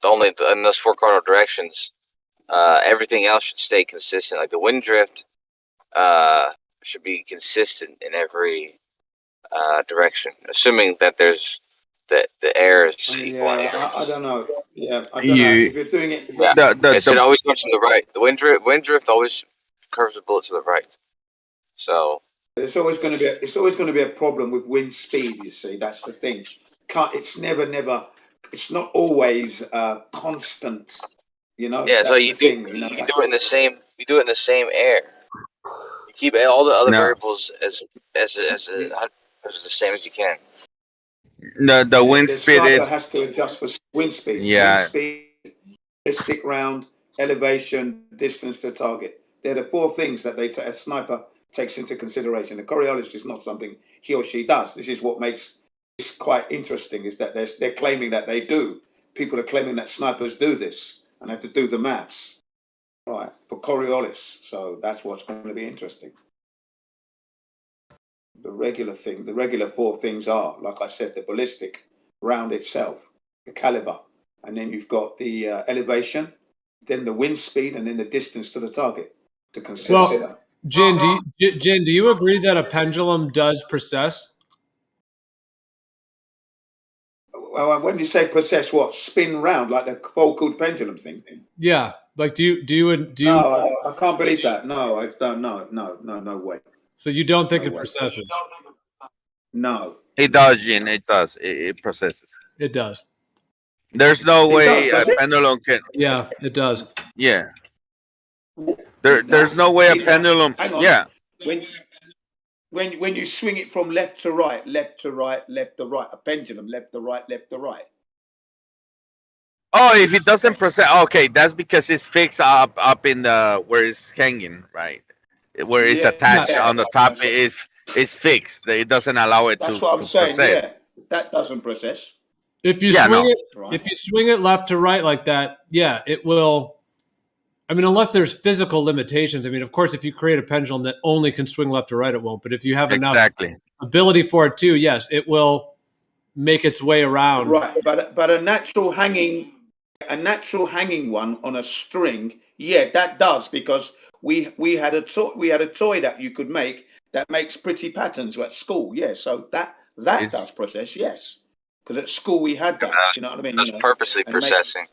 only in those 4 cardinal directions. Everything else should stay consistent. Like the wind drift should be consistent in every direction, assuming that there's that the air is equal. I don't know. Yeah, I don't know if you're doing it. Yeah, it should always go to the right. The wind drift always curves the bullet to the right. So it's always going to be a problem with wind speed. You see, that's the thing. It's never. It's not always constant. You know. yeah, That's so you the thing. do it in the same. You do it in the same air. You keep all the other variables as the same as you can. The wind the speed sniper is has to adjust for wind speed. yeah. Wind speed, stick round, elevation, distance to target. They're the 4 things that a sniper takes into consideration. The Coriolis is not something he or she does. This is what makes this quite interesting, is that they're claiming that they do. People are claiming that snipers do this and have to do the maths. Right, for Coriolis. So that's what's going to be interesting. The regular 4 things are, like I said, the ballistic round itself, the caliber, and then you've got the elevation, then the wind speed, and then the distance to the target to consider. Well, Jin, do you agree that a pendulum does precess? Well, when you say precess, what, spin round like the focal pendulum thing? Yeah, like do you? No, I can't believe that. No, I don't. No way. So you don't think it precesses? No. It does, Gene. It does. It processes. It does. There's no way a pendulum can. Yeah, it does. Yeah. There's no way a pendulum. Hang on. Yeah. When you swing it from left to right, left to right, left to right, a pendulum, left to right, left to right. Oh, if it doesn't process, okay, that's because it's fixed up in the where it's hanging, right? Where it's attached on the top is fixed. It doesn't allow it to. That's what I'm saying. process. Yeah, that doesn't process. If you swing it left to right like that, yeah, it will. I mean, unless there's physical limitations. I mean, of course, if you create a pendulum that only can swing left to right, it won't. But if you have enough ability for it too, yes, it will make its way around. Right, but a natural hanging one on a string, yeah, that does, because we had a toy that you could make that makes pretty patterns at school. Yeah, so that does process, yes, because at school we had that. You know what I mean? That's purposely processing.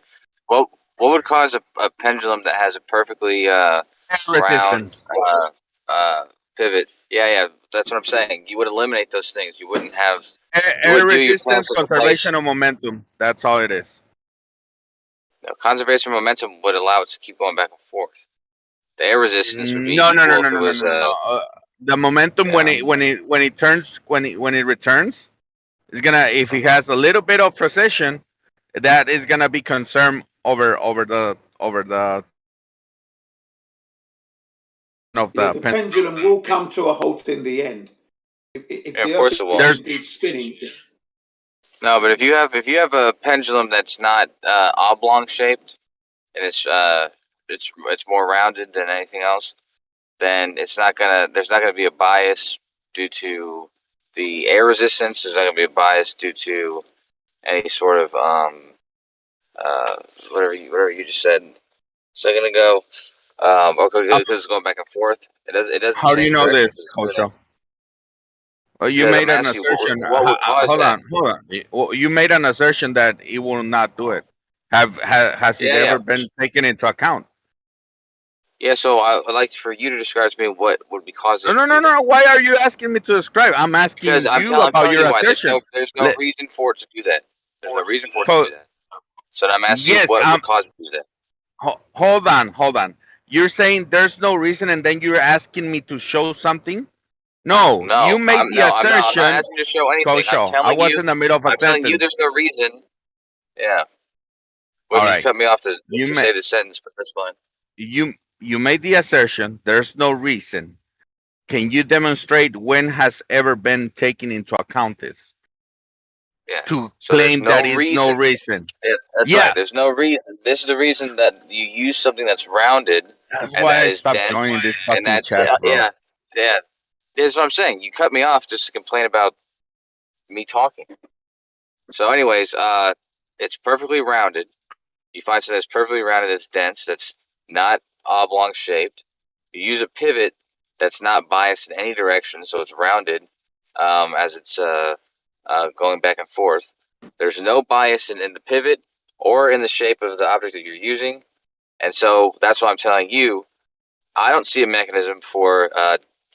Well, what would cause a pendulum that has a perfectly round pivot? Yeah, that's what I'm saying. You would eliminate those things. You wouldn't have air resistance, conservation of momentum. That's all it is. No, conservation of momentum would allow it to keep going back and forth. The air resistance would be no. The momentum when it returns is gonna, if it has a little bit of precision, that is gonna be concerned over the the pendulum will come to a halt in the end. If of course it will. It's spinning. No, but if you have a pendulum that's not oblong shaped and it's more rounded than anything else, then there's not gonna be a bias due to the air resistance. There's not gonna be a bias due to any sort of whatever you just said a second ago. Okay, because it's going back and forth. It doesn't. How do you know this, Kosho? Well, you made an assertion. Hold on. You made an assertion that it will not do it. Has it ever been taken into account? Yeah, so I would like for you to describe to me what would be causing. No. Why are you asking me to describe? I'm asking you about your assertion. There's no reason for it to do that. There's no reason for it to do that. So I'm asking what would cause it to do that. Hold on. You're saying there's no reason, and then you're asking me to show something? No, you made the assertion. I'm not asking you to show anything. Kosho, I was in the middle of a sentence. I'm telling you there's no reason. Yeah. Well, you cut me off to say the sentence, but that's fine. You made the assertion, there's no reason. Can you demonstrate when has ever been taken into account this? Yeah. To claim that is no reason. Yeah, that's right. There's no reason. This is the reason that you use something that's rounded. That's why I stopped joining this fucking chat, bro. Yeah. That's what I'm saying. You cut me off just to complain about me talking. So anyways, it's perfectly rounded. You find something that's perfectly rounded, that's dense, that's not oblong shaped. You use a pivot that's not biased in any direction, so it's rounded as it's going back and forth. There's no bias in the pivot or in the shape of the object that you're using. And so that's why I'm telling you, I don't see a mechanism for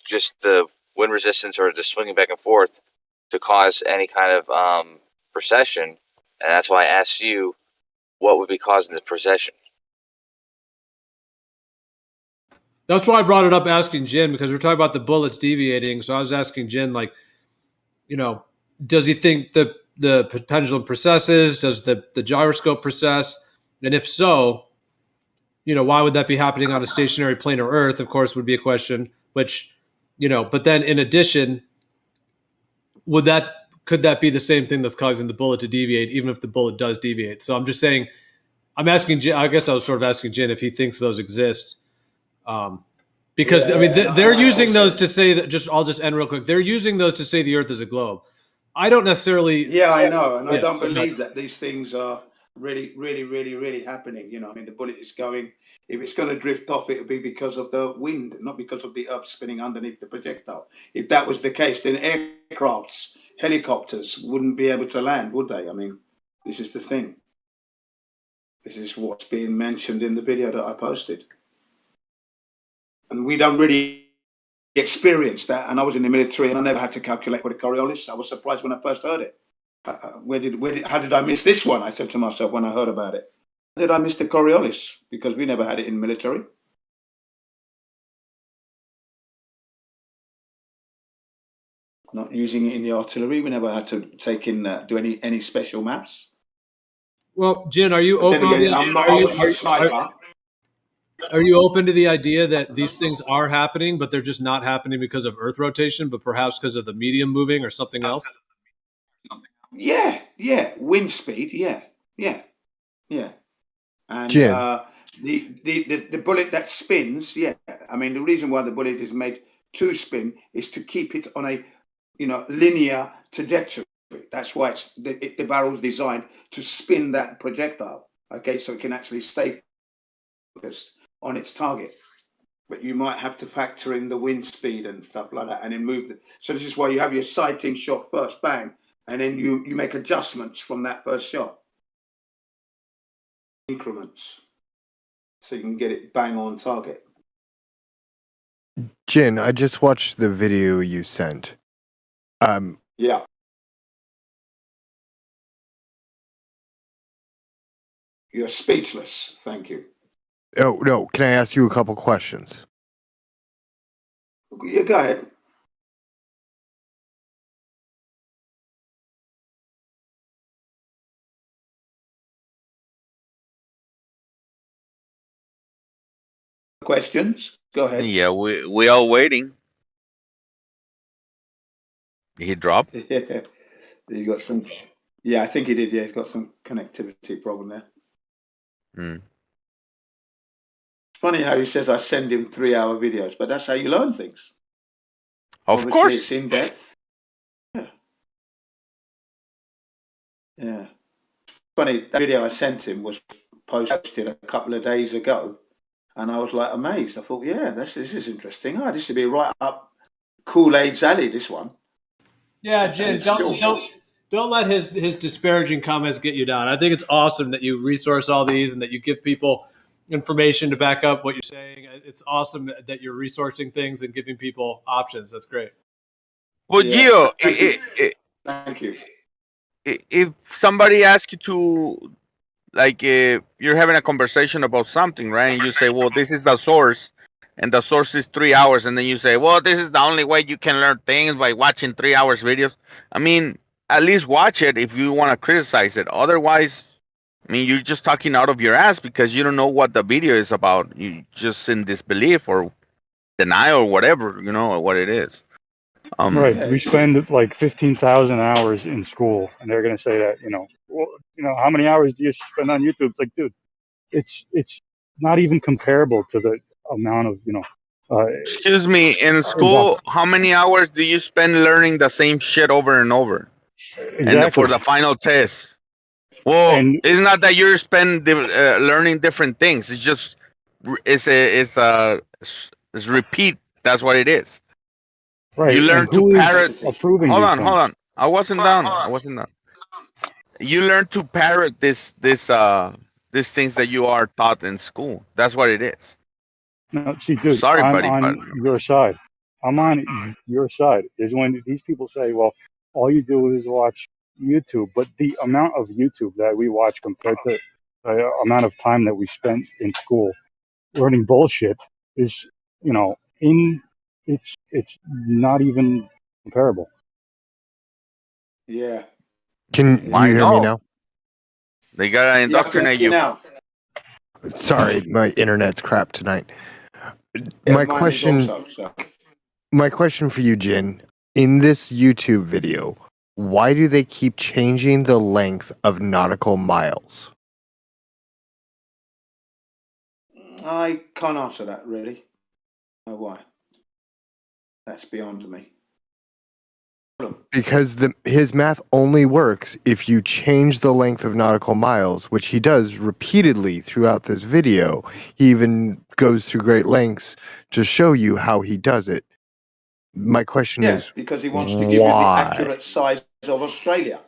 just the wind resistance or just swinging back and forth to cause any kind of precession. And that's why I asked you what would be causing the precession. That's why I brought it up asking Jin, because we're talking about the bullets deviating. So I was asking Jin, like, does he think the pendulum precesses? Does the gyroscope precess? And if so, why would that be happening on a stationary plane or Earth? Of course, would be a question. Which, but then in addition, could that be the same thing that's causing the bullet to deviate, even if the bullet does deviate? So I'm just saying, I'm asking Jin. I guess I was sort of asking Jin if he thinks those exist. Because they're using those to say that. I'll just end real quick. They're using those to say the Earth is a globe. I don't necessarily. Yeah, I know, and I don't believe that these things are really, really, really, really happening. The bullet is going. If it's going to drift off, it'll be because of the wind, not because of the Earth spinning underneath the projectile. If that was the case, then aircrafts, helicopters wouldn't be able to land, would they? This is the thing. This is what's being mentioned in the video that I posted. And we don't really experience that. And I was in the military, and I never had to calculate what a Coriolis. I was surprised when I first heard it. How did I miss this one? I said to myself when I heard about it. How did I miss the Coriolis? Because we never had it in the military. Not using it in the artillery. We never had to take in do any special maps. Well, Jin, are you open? Are you open to the idea that these things are happening, but they're just not happening because of Earth rotation, but perhaps because of the medium moving or something else? Yeah. Wind speed, yeah. And the bullet that spins, yeah. The reason why the bullet is made to spin is to keep it on a linear trajectory. That's why the barrel is designed to spin that projectile. Okay, so it can actually stay focused on its target. But you might have to factor in the wind speed and stuff like that, and then move it. So this is why you have your sighting shot first, bang, and then you make adjustments from that first shot. Increments. So you can get it bang on target. Jin, I just watched the video you sent. Yeah. You're speechless. Thank you. Oh, no. Can I ask you a couple questions? Yeah, go ahead. Questions? Go ahead. Yeah, we are waiting. He dropped? Yeah. He got some. Yeah, I think he did. Yeah, he's got some connectivity problem there. It's funny how he says I send him 3-hour videos, but that's how you learn things. Of course. It's in depth. Yeah. Funny, that video I sent him was posted a couple of days ago, and I was like amazed. I thought, yeah, this is interesting. This should be right up Kool-Aid's alley, this one. Yeah, Jin, don't let his disparaging comments get you down. I think it's awesome that you resource all these and that you give people information to back up what you're saying. It's awesome that you're resourcing things and giving people options. That's great. Well, Gio, thank you. If somebody asks you to, like, you're having a conversation about something, right? And you say, well, this is the source, and the source is 3 hours, and then you say, well, this is the only way you can learn things by watching 3 hours videos. At least watch it if you want to criticize it. Otherwise, you're just talking out of your ass because you don't know what the video is about. You just in disbelief or denial or whatever, what it is. Right. We spend like 15,000 hours in school, and they're going to say that, how many hours do you spend on YouTube? It's like, dude, it's not even comparable to the amount of, Excuse me, in school, how many hours do you spend learning the same shit over and over? Exactly. And for the final test? Well, And it's not that you're learning different things. It's just it's repeat. That's what it is. You right, and learn to who is parrot. Repetitive. approving Hold these on, hold things? on. I wasn't done. I wasn't done. You learn to parrot these things that you are taught in school. That's what it is. No, see, dude, Sorry, I'm buddy, but on your side. I'm on your side. Is when these people say, well, all you do is watch YouTube, but the amount of YouTube that we watch compared to the amount of time that we spent in school learning bullshit is, you know, it's not even comparable. Yeah. Can I you hear me know now? they gotta Yeah, I can hear indoctrinate you you. now. Sorry, my internet's crap tonight. Yeah, My mine is question also. So. my question for you, Jin, in this YouTube video, why do they keep changing the length of nautical miles? I can't answer that really. No, why? That's beyond me. Because his math only works if you change the length of nautical miles, which he does repeatedly throughout this video. He even goes through great lengths to show you how he does it. My question Yeah, is, because he wants to give you the why? accurate size of Australia.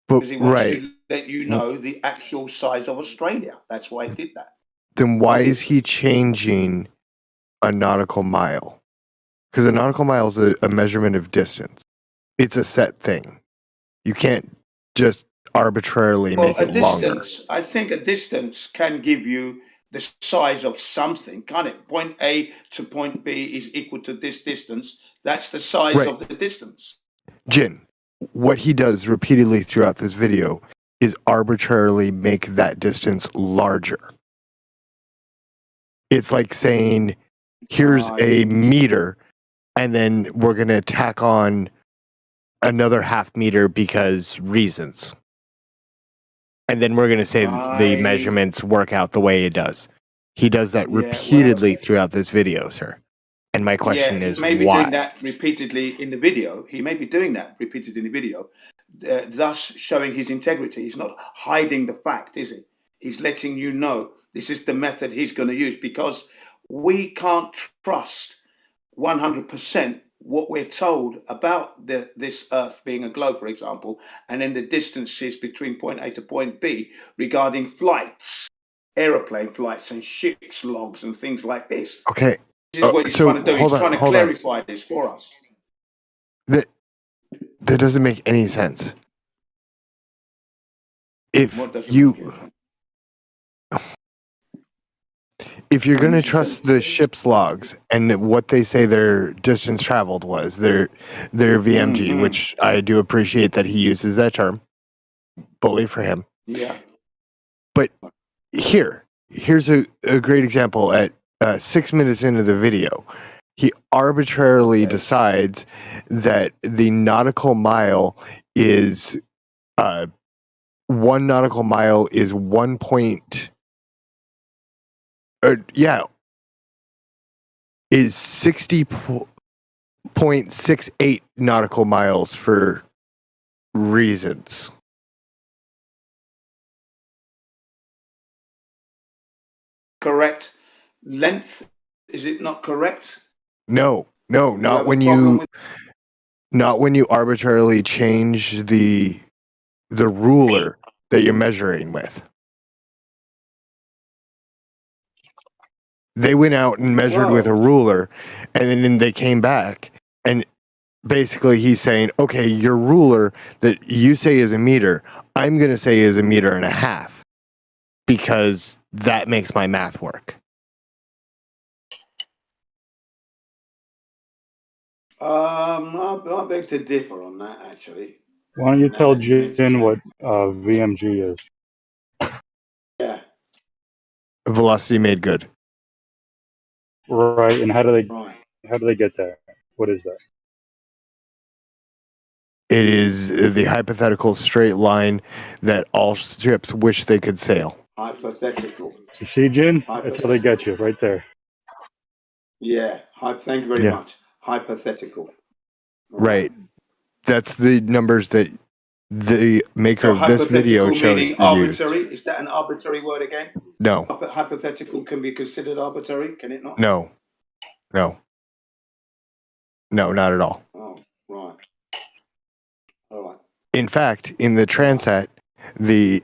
But Because he wants right, to let you know the actual size of Australia. That's why he did that. then why is he Obviously. changing a nautical mile? Because a nautical mile is a measurement of distance. It's a set thing. You can't just arbitrarily Well, make a it longer. distance, I think a distance can give you the size of something, can't it? Point A to point B is equal to this distance. That's the size Right. of the distance. Jin, what he does repeatedly throughout this video is arbitrarily make that distance larger. It's like saying, here's a meter, and then we're going to tack on another half meter because reasons. And then we're going to say the measurements work out the way it does. He does that repeatedly throughout this video, sir. And my question is, he may be why? doing that repeatedly in the video. He may be doing that repeatedly in the video, thus showing his integrity. He's not hiding the fact, is he? He's letting you know this is the method he's going to use, because we can't trust 100% what we're told about this Earth being a globe, for example, and then the distances between point A to point B regarding flights, aeroplane flights and ships logs and things like this. Okay. This is what he's trying to do. He's trying to clarify this for us. That doesn't make any sense. If you're going to trust the ship's logs and what they say their distance traveled was, their VMG, which I do appreciate that he uses that term, bully for him. Yeah. But here's a great example. At 6 minutes into the video, he arbitrarily decides that the nautical mile is 1 nautical mile is 60.68 nautical miles for reasons. Correct length, is it not correct? No, not when you arbitrarily change the ruler that you're measuring with. They went out and measured with a ruler, and then they came back, and basically he's saying, okay, your ruler that you say is a meter, I'm going to say is a meter and a half, because that makes my math work. I beg to differ on that, actually. Why don't you tell Jin what VMG is? Yeah. Velocity made good. Right, and how do they get there? What is that? It is the hypothetical straight line that all ships wish they could sail. Hypothetical. You see, Jin? That's how they get you, right there. Yeah. Thank you very much. Hypothetical. Right. That's the numbers that the maker So of this video hypothetical chose meaning to use. arbitrary. Is that an arbitrary word again? No, Hypothetical can be considered arbitrary, can it not? no, no, no, not at all. Oh, right. All right. In fact, in the Transat, the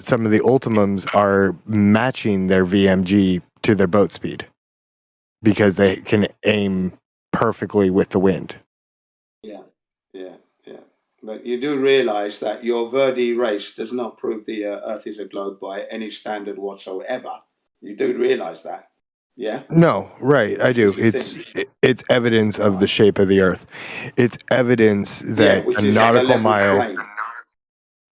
some of the Ultimums are matching their VMG to their boat speed because they can aim perfectly with the wind. Yeah, yeah, yeah. But you do realize that your Verdi race does not prove the Earth is a globe by any standard whatsoever. You do realize that, yeah? No, right, I do. It's evidence of the shape of the Earth. It's evidence that which a is at a nautical level mile. plane.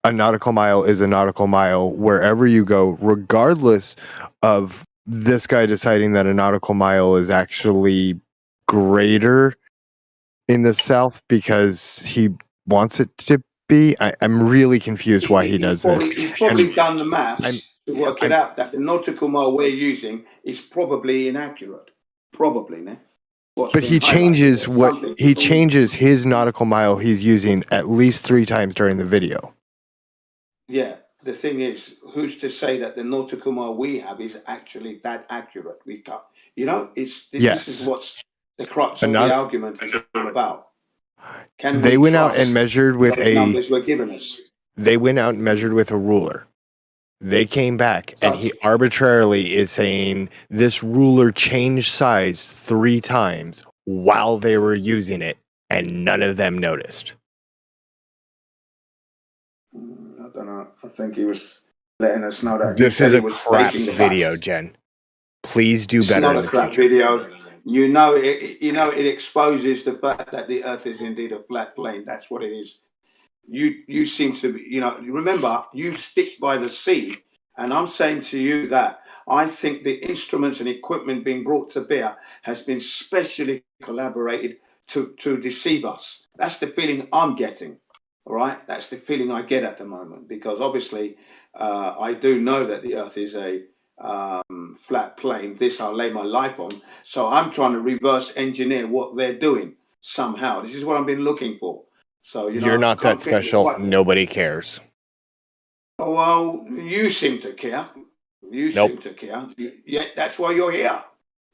A nautical mile is a nautical mile wherever you go, regardless of this guy deciding that a nautical mile is actually greater in the south because he wants it to be. I'm really confused why he does this. He's probably done the maths to work it out that the nautical mile we're using is probably inaccurate. Probably, no? But he changes his nautical mile he's using at least 3 times during the video. Yeah, the thing is, who's to say that the nautical mile we have is actually that accurate? We can't. You know, this is what's the crux of the argument is all about. They went out and measured with numbers were given us. They went out and measured with a ruler. They came back and he arbitrarily is saying this ruler changed size 3 times while they were using it, and none of them noticed. I don't know. I think he was letting us know that this is a crap video, Jen. Please do better. It's not a crap video. You know, it exposes the fact that the Earth is indeed a flat plane. That's what it is. You seem to be, remember, you stick by the sea, and I'm saying to you that I think the instruments and equipment being brought to bear has been specially collaborated to deceive us. That's the feeling I'm getting. All right, that's the feeling I get at the moment, because obviously I do know that the Earth is a flat plane. This I'll lay my life on. So I'm trying to reverse engineer what they're doing somehow. This is what I've been looking for. So you're not that special. Nobody cares. Oh, well, you seem to care. You seem to care. Yeah, that's why you're here.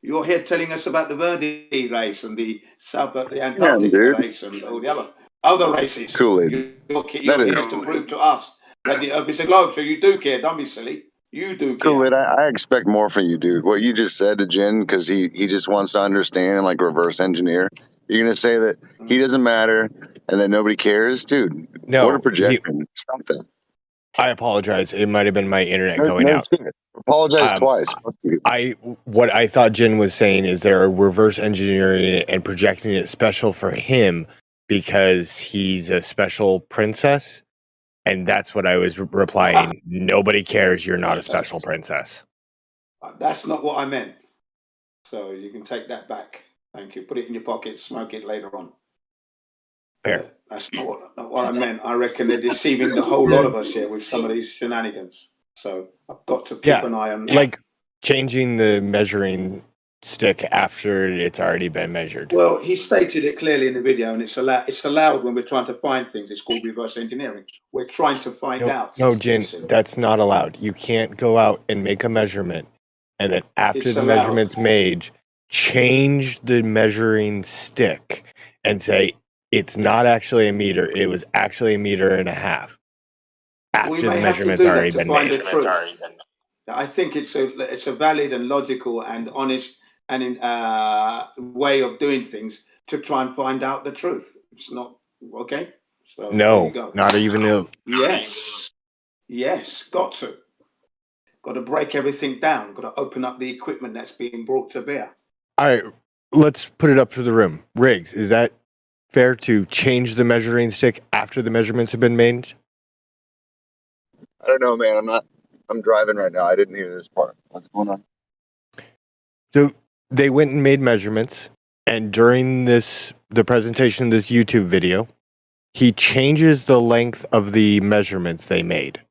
You're here telling us about the Verdi race and the Antarctica race and all the other races. Kool-Aid. You're here to prove to us that the Earth is a globe. So you do care. Don't be silly. You do care. Kool-Aid, I expect more from you, dude. What you just said to Jen, because he just wants to understand and like reverse engineer. You're gonna say that he doesn't matter and that nobody cares, dude. No, what a projection. Stop that. I apologize. It might have been my internet going out. Apologize twice. What I thought Jen was saying is they're reverse engineering it and projecting it special for him because he's a special princess. And that's what I was replying. Nobody cares. You're not a special princess. That's not what I meant. So you can take that back. Thank you. Put it in your pocket. Smoke it later on. Fair. That's not what I meant. I reckon they're deceiving the whole lot of us here with some of these shenanigans. So I've got to keep an eye on that. Like changing the measuring stick after it's already been measured. Well, he stated it clearly in the video, and it's allowed when we're trying to find things. It's called reverse engineering. We're trying to find out. No, Jen, that's not allowed. You can't go out and make a measurement, and then after the measurement's made, change the measuring stick and say, it's not actually a meter. It was actually a meter and a half. After the measurement's already been made. I think it's a valid and logical and honest and way of doing things to try and find out the truth. It's not okay. So no, not even. Yes, got to break everything down. Got to open up the equipment that's being brought to bear. All right, let's put it up to the room. Riggs, is that fair to change the measuring stick after the measurements have been made? I don't know, man. I'm driving right now. I didn't hear this part. What's going on? So they went and made measurements, and during the presentation of this YouTube video, he changes the length of the measurements they made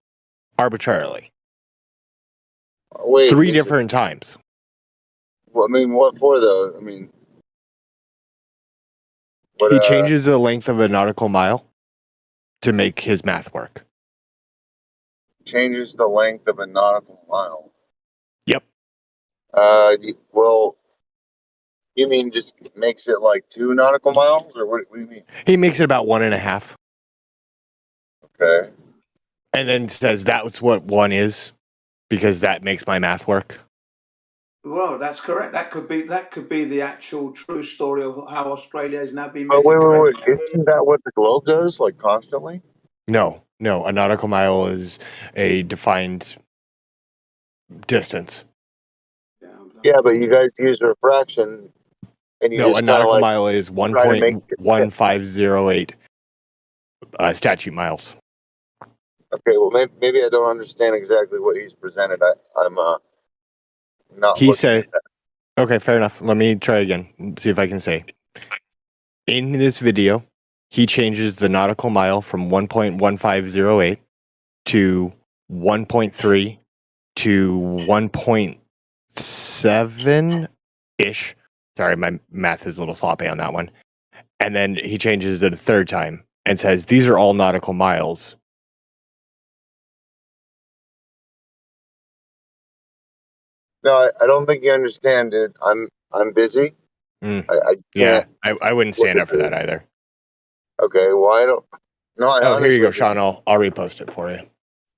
arbitrarily. Wait, 3 different times. Well, I mean, what for though? I mean, he changes the length of a nautical mile to make his math work. Changes the length of a nautical mile. Yep. Well, you mean just makes it like 2 nautical miles, or what do you mean? He makes it about 1.5. Okay. And then says that's what 1 is, because that makes my math work. Well, that's correct. That could be the actual true story of how Australia has now been Oh, measured wait. correctly. Isn't that what the globe does, like constantly? No. A nautical mile is a defined distance. Yeah, but you guys use refraction, and you No, a just kind of nautical like mile is try to make it fit. 1.1508 statute miles. Okay, well, maybe I don't understand exactly what he's presented. I'm not He looking said, at that. okay, fair enough. Let me try again and see if I can say. In this video, he changes the nautical mile from 1.1508 to 1.3 to 1.7-ish. Sorry, my math is a little sloppy on that one. And then he changes it a third time and says, these are all nautical miles. No, I don't think you understand it. I'm busy. I Yeah, can't. I wouldn't stand up for that either. Okay, well, I don't. No, I Oh, here you go, honestly. Sean. I'll repost it for you.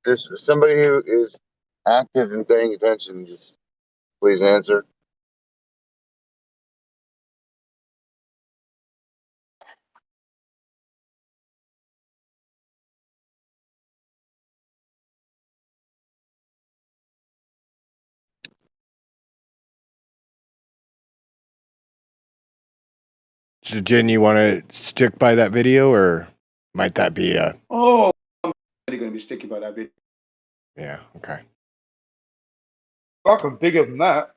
There's somebody who is active and paying attention. Just please answer. So, Jen, you want to stick by that video, or might that be a... Oh, I'm really going to be sticky by that bit. Yeah, okay. Fucking bigger than that.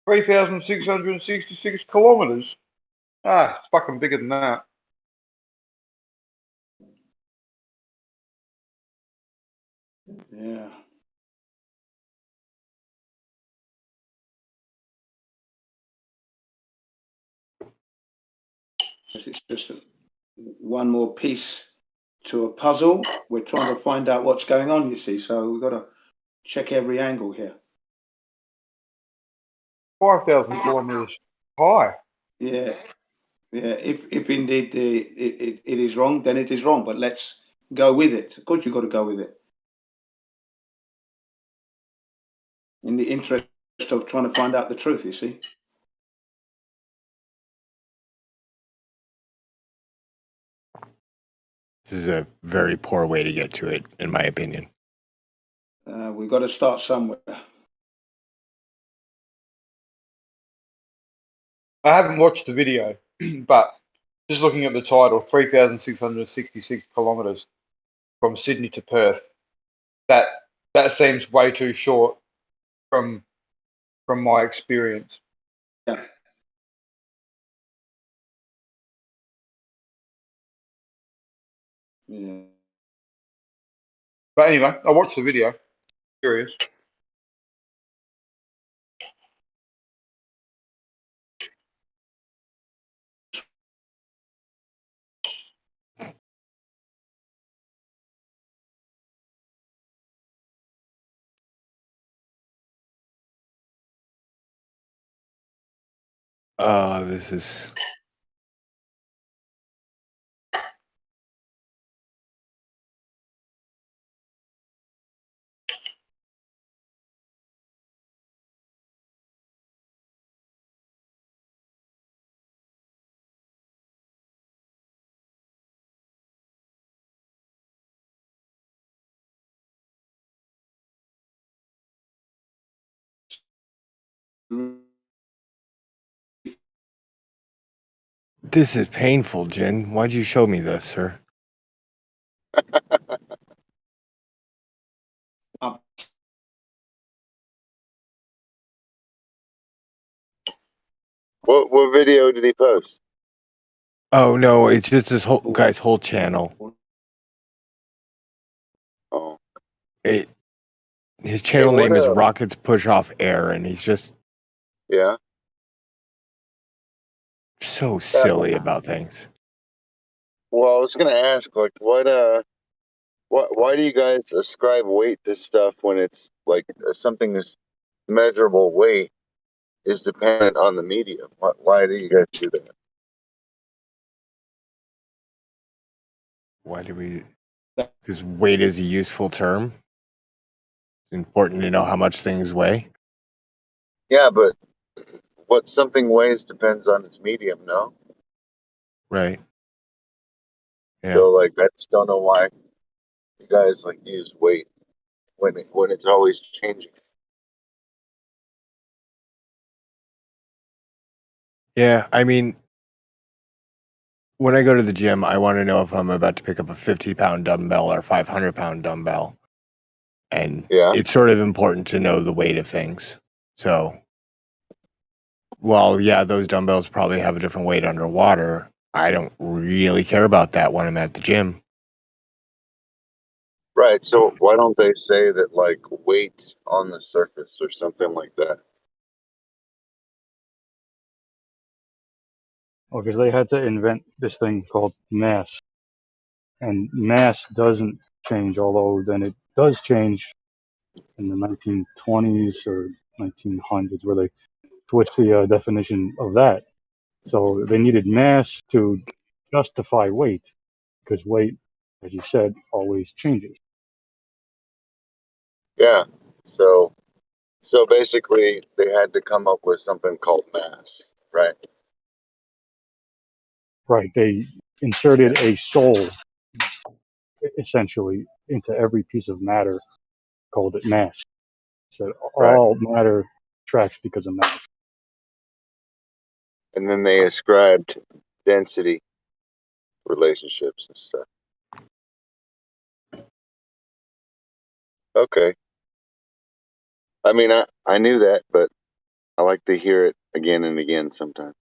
3,666 kilometers. Ah, it's fucking bigger than that. Yeah. It's just one more piece to a puzzle. We're trying to find out what's going on, you see, so we've got to check every angle here. 5,000 kilometers high. Yeah. If indeed it is wrong, then it is wrong, but let's go with it. Of course, you've got to go with it. In the interest of trying to find out the truth, you see. This is a very poor way to get to it, in my opinion. We've got to start somewhere. I haven't watched the video, but just looking at the title, 3,666 kilometers from Sydney to Perth. That seems way too short from my experience. Yeah. Yeah. But anyway, I watched the video. Curious. This is... This is painful, Jen. Why'd you show me this, sir? What video did he post? Oh, no, it's just this whole guy's whole channel. Oh. His channel name is Rockets Push Off Air, and he's just... Yeah. So silly about things. Well, I was gonna ask, like, why do you guys ascribe weight to stuff when it's like something is measurable weight is dependent on the medium? Why do you guys do that? Why do we? Because weight is a useful term. It's important to know how much things weigh. Yeah, but what something weighs depends on its medium, no? Right. Yeah. So, like, I just don't know why you guys like use weight when it's always changing. Yeah. I mean, when I go to the gym, I want to know if I'm about to pick up a 50-pound dumbbell or a 500-pound dumbbell. And it's sort of important to know the weight of things. So, well, yeah, those dumbbells probably have a different weight underwater. I don't really care about that when I'm at the gym. Right. So why don't they say that like weight on the surface or something like that? Well, because they had to invent this thing called mass, and mass doesn't change, although then it does change in the 1920s or 1900s, where they switched the definition of that. So they needed mass to justify weight, because weight, as you said, always changes. Yeah. So basically they had to come up with something called mass, right? Right. They inserted a soul, essentially, into every piece of matter, called it mass. So all matter tracks because of mass. And then they ascribed density relationships and stuff. Okay. I mean, I knew that, but I like to hear it again and again sometimes.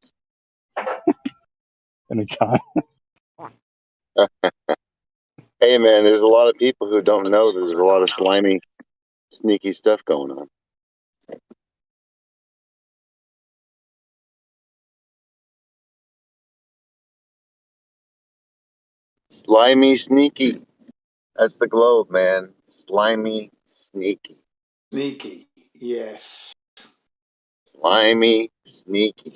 Anytime. Hey, man, there's a lot of people who don't know there's a lot of slimy, sneaky stuff going on. Slimy, sneaky. That's the globe, man. Slimy, sneaky. Sneaky, yes. Slimy, sneaky.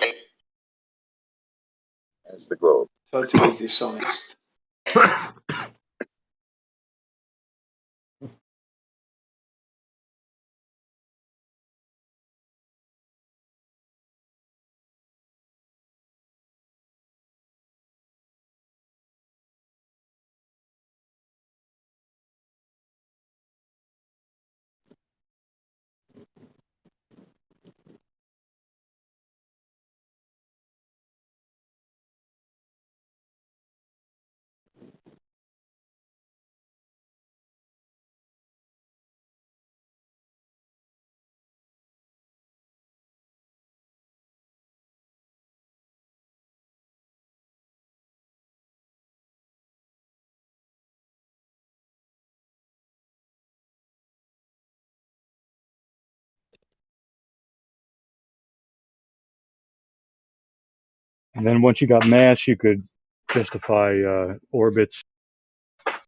That's the globe. Totally dishonest. And then once you got mass, you could justify orbits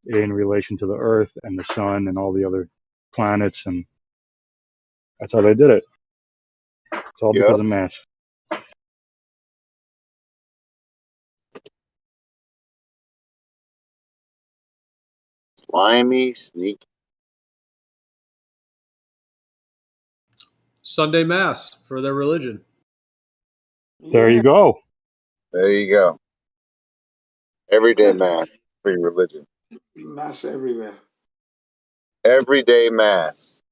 in relation to the Earth and the Sun and all the other planets, and that's how they did it. It's all because of mass. Slimy, sneaky. Sunday Mass for their religion. There you go. There you go. Everyday mass for your religion. Mass everywhere. Everyday mass.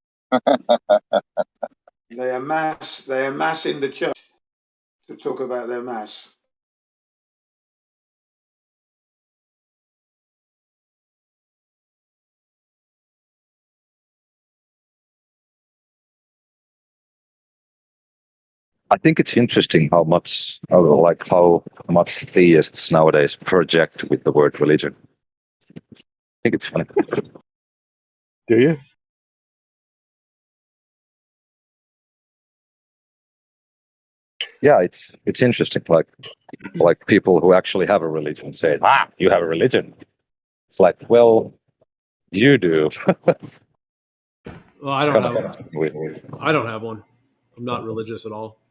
They amass in the church to talk about their mass. I think it's interesting how much theists nowadays project with the word religion. I think it's funny. Do you? Yeah, it's interesting. Like people who actually have a religion say, you have a religion. It's like, well, you do. Well, I don't have. I don't have one. I'm not religious at all.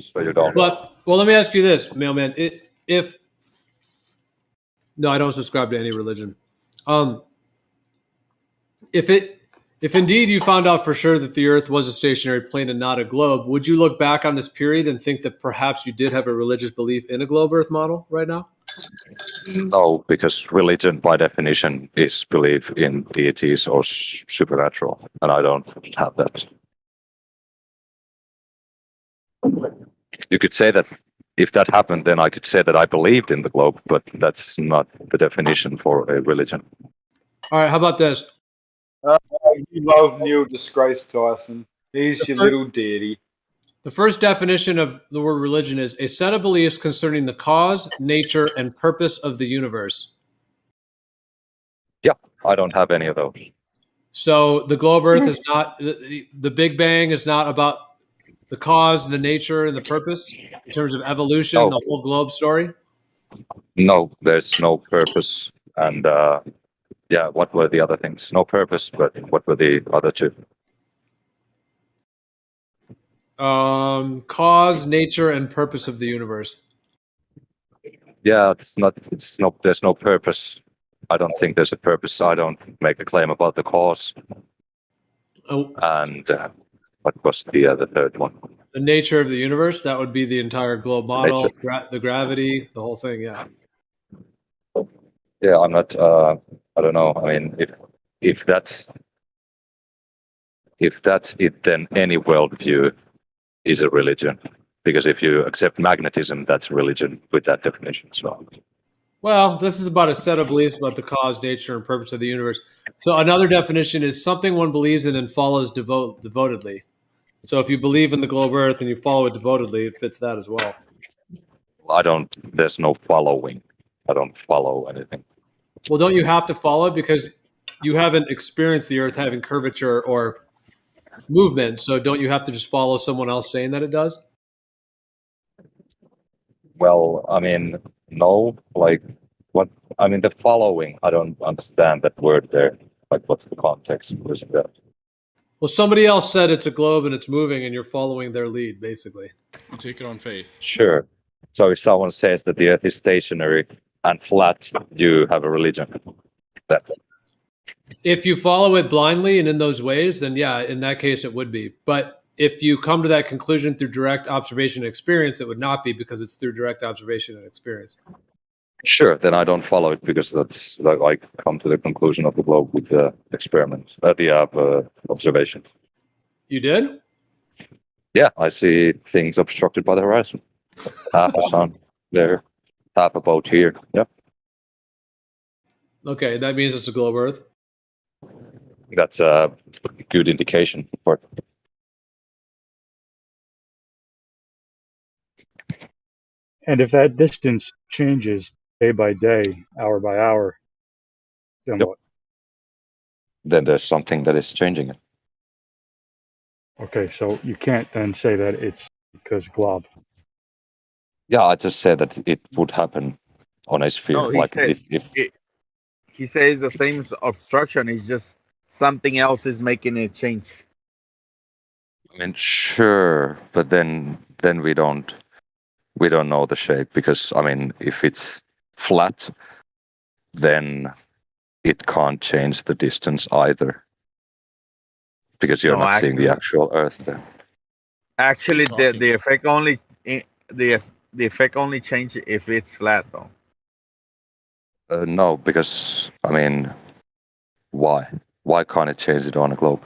So you don't. But well, let me ask you this, mailman. No, I don't subscribe to any religion. If indeed you found out for sure that the Earth was a stationary plane and not a globe, would you look back on this period and think that perhaps you did have a religious belief in a globe Earth model right now? No, because religion by definition is belief in deities or supernatural, and I don't have that. You could say that if that happened, then I could say that I believed in the globe, but that's not the definition for a religion. All right, how about this? You love Neil deGrasse Tyson. He's your little deity. The first definition of the word religion is a set of beliefs concerning the cause, nature, and purpose of the universe. Yeah, I don't have any of those. So the globe Earth is not, the Big Bang is not about the cause, the nature, and the purpose in terms of evolution, the whole globe story? No, there's no purpose. And yeah, what were the other things? No purpose, but what were the other two? Cause, nature, and purpose of the universe. Yeah, there's no purpose. I don't think there's a purpose. I don't make a claim about the cause. Oh. And what was the third one? The nature of the universe, that would be the entire globe model, the gravity, the whole thing, yeah. Yeah, I'm not, I don't know. I mean, if that's it, then any worldview is a religion. Because if you accept magnetism, that's religion with that definition as well. Well, this is about a set of beliefs about the cause, nature, and purpose of the universe. So another definition is something one believes in and follows devotedly. So if you believe in the globe Earth and you follow it devotedly, it fits that as well. There's no following. I don't follow anything. Well, don't you have to follow it because you haven't experienced the Earth having curvature or movement? So don't you have to just follow someone else saying that it does? Well, I mean, no, like what? I mean, the following, I don't understand that word there. Like, what's the context of using that? Well, somebody else said it's a globe and it's moving and you're following their lead, basically. You take it on faith. Sure. So if someone says that the Earth is stationary and flat, you have a religion. If you follow it blindly and in those ways, then yeah, in that case it would be. But if you come to that conclusion through direct observation and experience, it would not be because it's through direct observation and experience. Sure, then I don't follow it because that's like I come to the conclusion of the globe with the experiment, the observation. You did? Yeah, I see things obstructed by the horizon. Half a sun there, half a boat here. Yeah. Okay, that means it's a globe Earth. That's a good indication for it. And if that distance changes day by day, hour by hour, then what? Then there's something that is changing it. Okay, so you can't then say that it's because glob. Yeah, I just said that it would happen on a sphere. No, he says the same obstruction is just something else is making it change. I mean, sure, but then we don't know the shape because I mean, if it's flat, then it can't change the distance either because you're not seeing the actual Earth there. Actually, the effect only the effect only changes if it's flat, though. No, because I mean, why? Why can't it change it on a globe?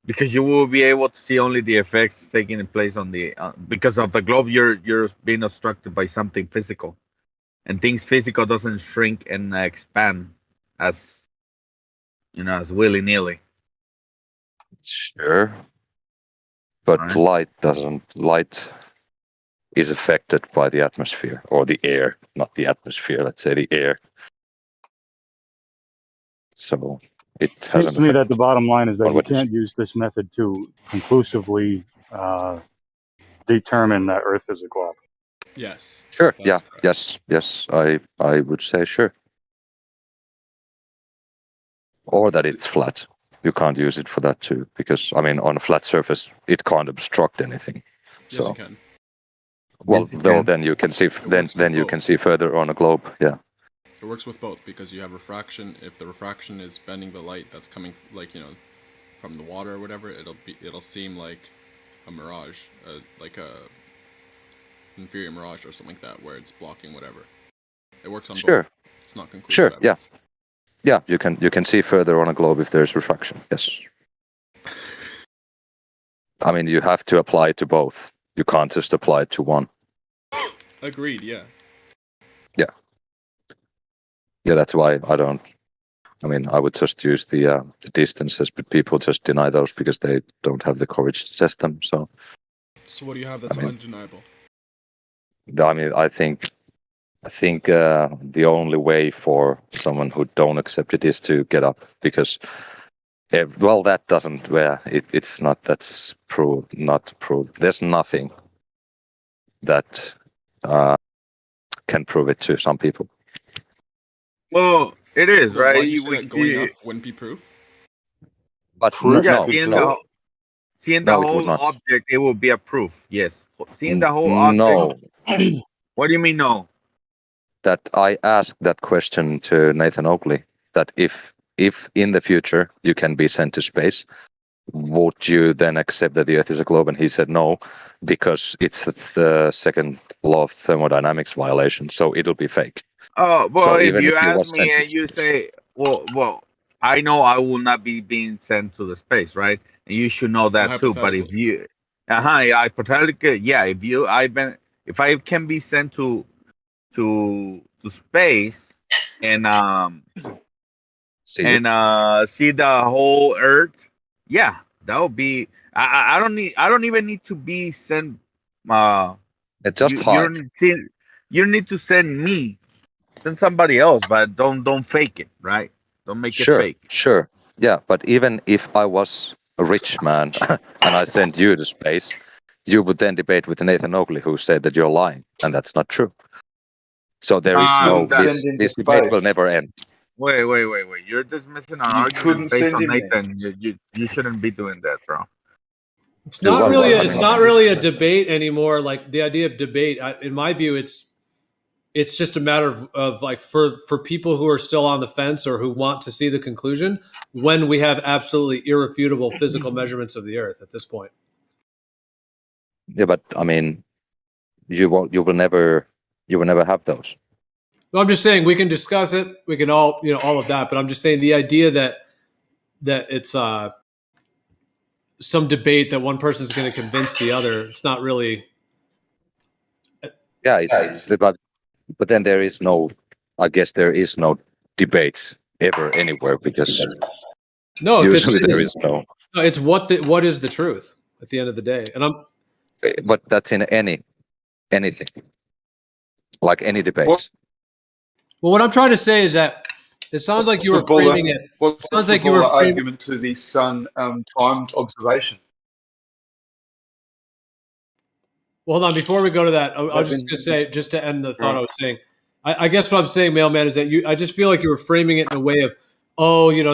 Because you will be able to see only the effects taking place on the because of the globe. You're being obstructed by something physical, and things physical doesn't shrink and expand as as willy nilly. Sure, but light doesn't. Light is affected by the atmosphere or the air, not the atmosphere. Let's say the air. So it seems to me that the bottom line is that you can't use this method to conclusively determine that Earth is a globe. Yes. Sure. Yeah. Correct. Yes. I would say sure. Or that it's flat. You can't use it for that too, because I mean, on a flat surface, it can't obstruct anything. Yes, So, it can. well, Yes, it though, can. then you can see. Then you can see further on a globe. Yeah. It works with both because you have refraction. If the refraction is bending the light that's coming, like, you know, from the water or whatever, it'll seem like a mirage, like a inferior mirage or something like that, where it's blocking whatever. It works on both. It's not conclusive. Sure. evidence. Yeah. Yeah. You can see further on a globe if there's refraction. Yes. I mean, you have to apply it to both. You can't just apply it to one. Agreed. Yeah. Yeah. Yeah. That's why I don't. I mean, I would just use the distances, but people just deny those because they don't have the courage to test them. So what do you have that's undeniable? I mean, I think the only way for someone who don't accept it is to get up, because well, that doesn't. It's not. That's proved. Not proved. There's nothing that can prove it to some people. Well, it is, Why right? you say that going up wouldn't be proof? But seeing the whole object, it will be a proof. Yes, seeing the whole object. What do you mean no? That I asked that question to Nathan Oakley. That if in the future you can be sent to space, would you then accept that the Earth is a globe? And he said no, because it's the second law of thermodynamics violation. So it'll be fake. Oh, well, So if you was ask me and you say, well, I know I will not be being sent to the space, right? And you should know that too. But if you, hypothetically, yeah, if I can be sent to space and see the whole Earth, yeah, that would be. I don't even need to be sent. It's just hard. You don't need to send me. Send somebody else, but don't fake it, right? Don't make it fake. Sure. Yeah, but even if I was a rich man and I sent you to space, you would then debate with Nathan Oakley, who said that you're lying, and that's not true. So there is no. This debate will never end. Wait! You're dismissing our argument based on Nathan. You shouldn't be doing that, bro. It's not really a debate anymore. Like the idea of debate, in my view, it's just a matter of like for people who are still on the fence or who want to see the conclusion, when we have absolutely irrefutable physical measurements of the Earth at this point. Yeah, but I mean, you will never have those. Well, I'm just saying we can discuss it. We can all of that, but I'm just saying the idea that it's some debate that one person is going to convince the other. It's not really. Yeah, it's about. But then there is no. I guess there is no debate ever anywhere, because usually there is no. No, it's what is the truth at the end of the day, and But that's in anything, like any debate. Well, what I'm trying to say is that it sounds like you were framing it. What's the argument to the sun timed observation? Well, hold on. Before we go to that, I was just going to say, just to end the thought I was saying, I guess what I'm saying, Mailman, is that I just feel like you were framing it in a way of,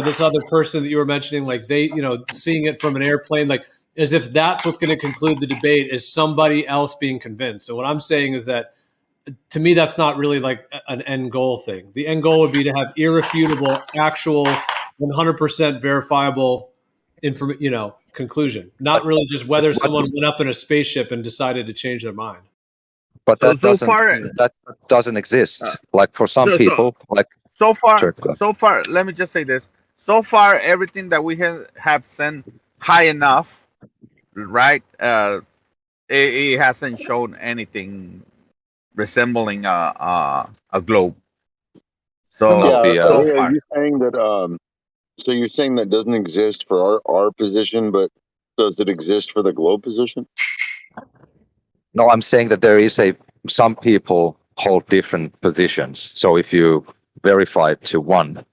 this other person that you were mentioning, like they, seeing it from an airplane, like as if that's what's going to conclude the debate, is somebody else being convinced. And what I'm saying is that, to me, that's not really like an end goal thing. The end goal would be to have irrefutable, actual, 100% verifiable conclusion, not really just whether someone went up in a spaceship and decided to change their mind. But that doesn't exist. Like for some people, like so far, let me just say this. So far, everything that we have sent high enough, right? It hasn't shown anything resembling a globe. So are you saying that? So you're saying that doesn't exist for our position, but does it exist for the globe position? No, I'm saying that there is some people hold different positions. So if you verify it to one,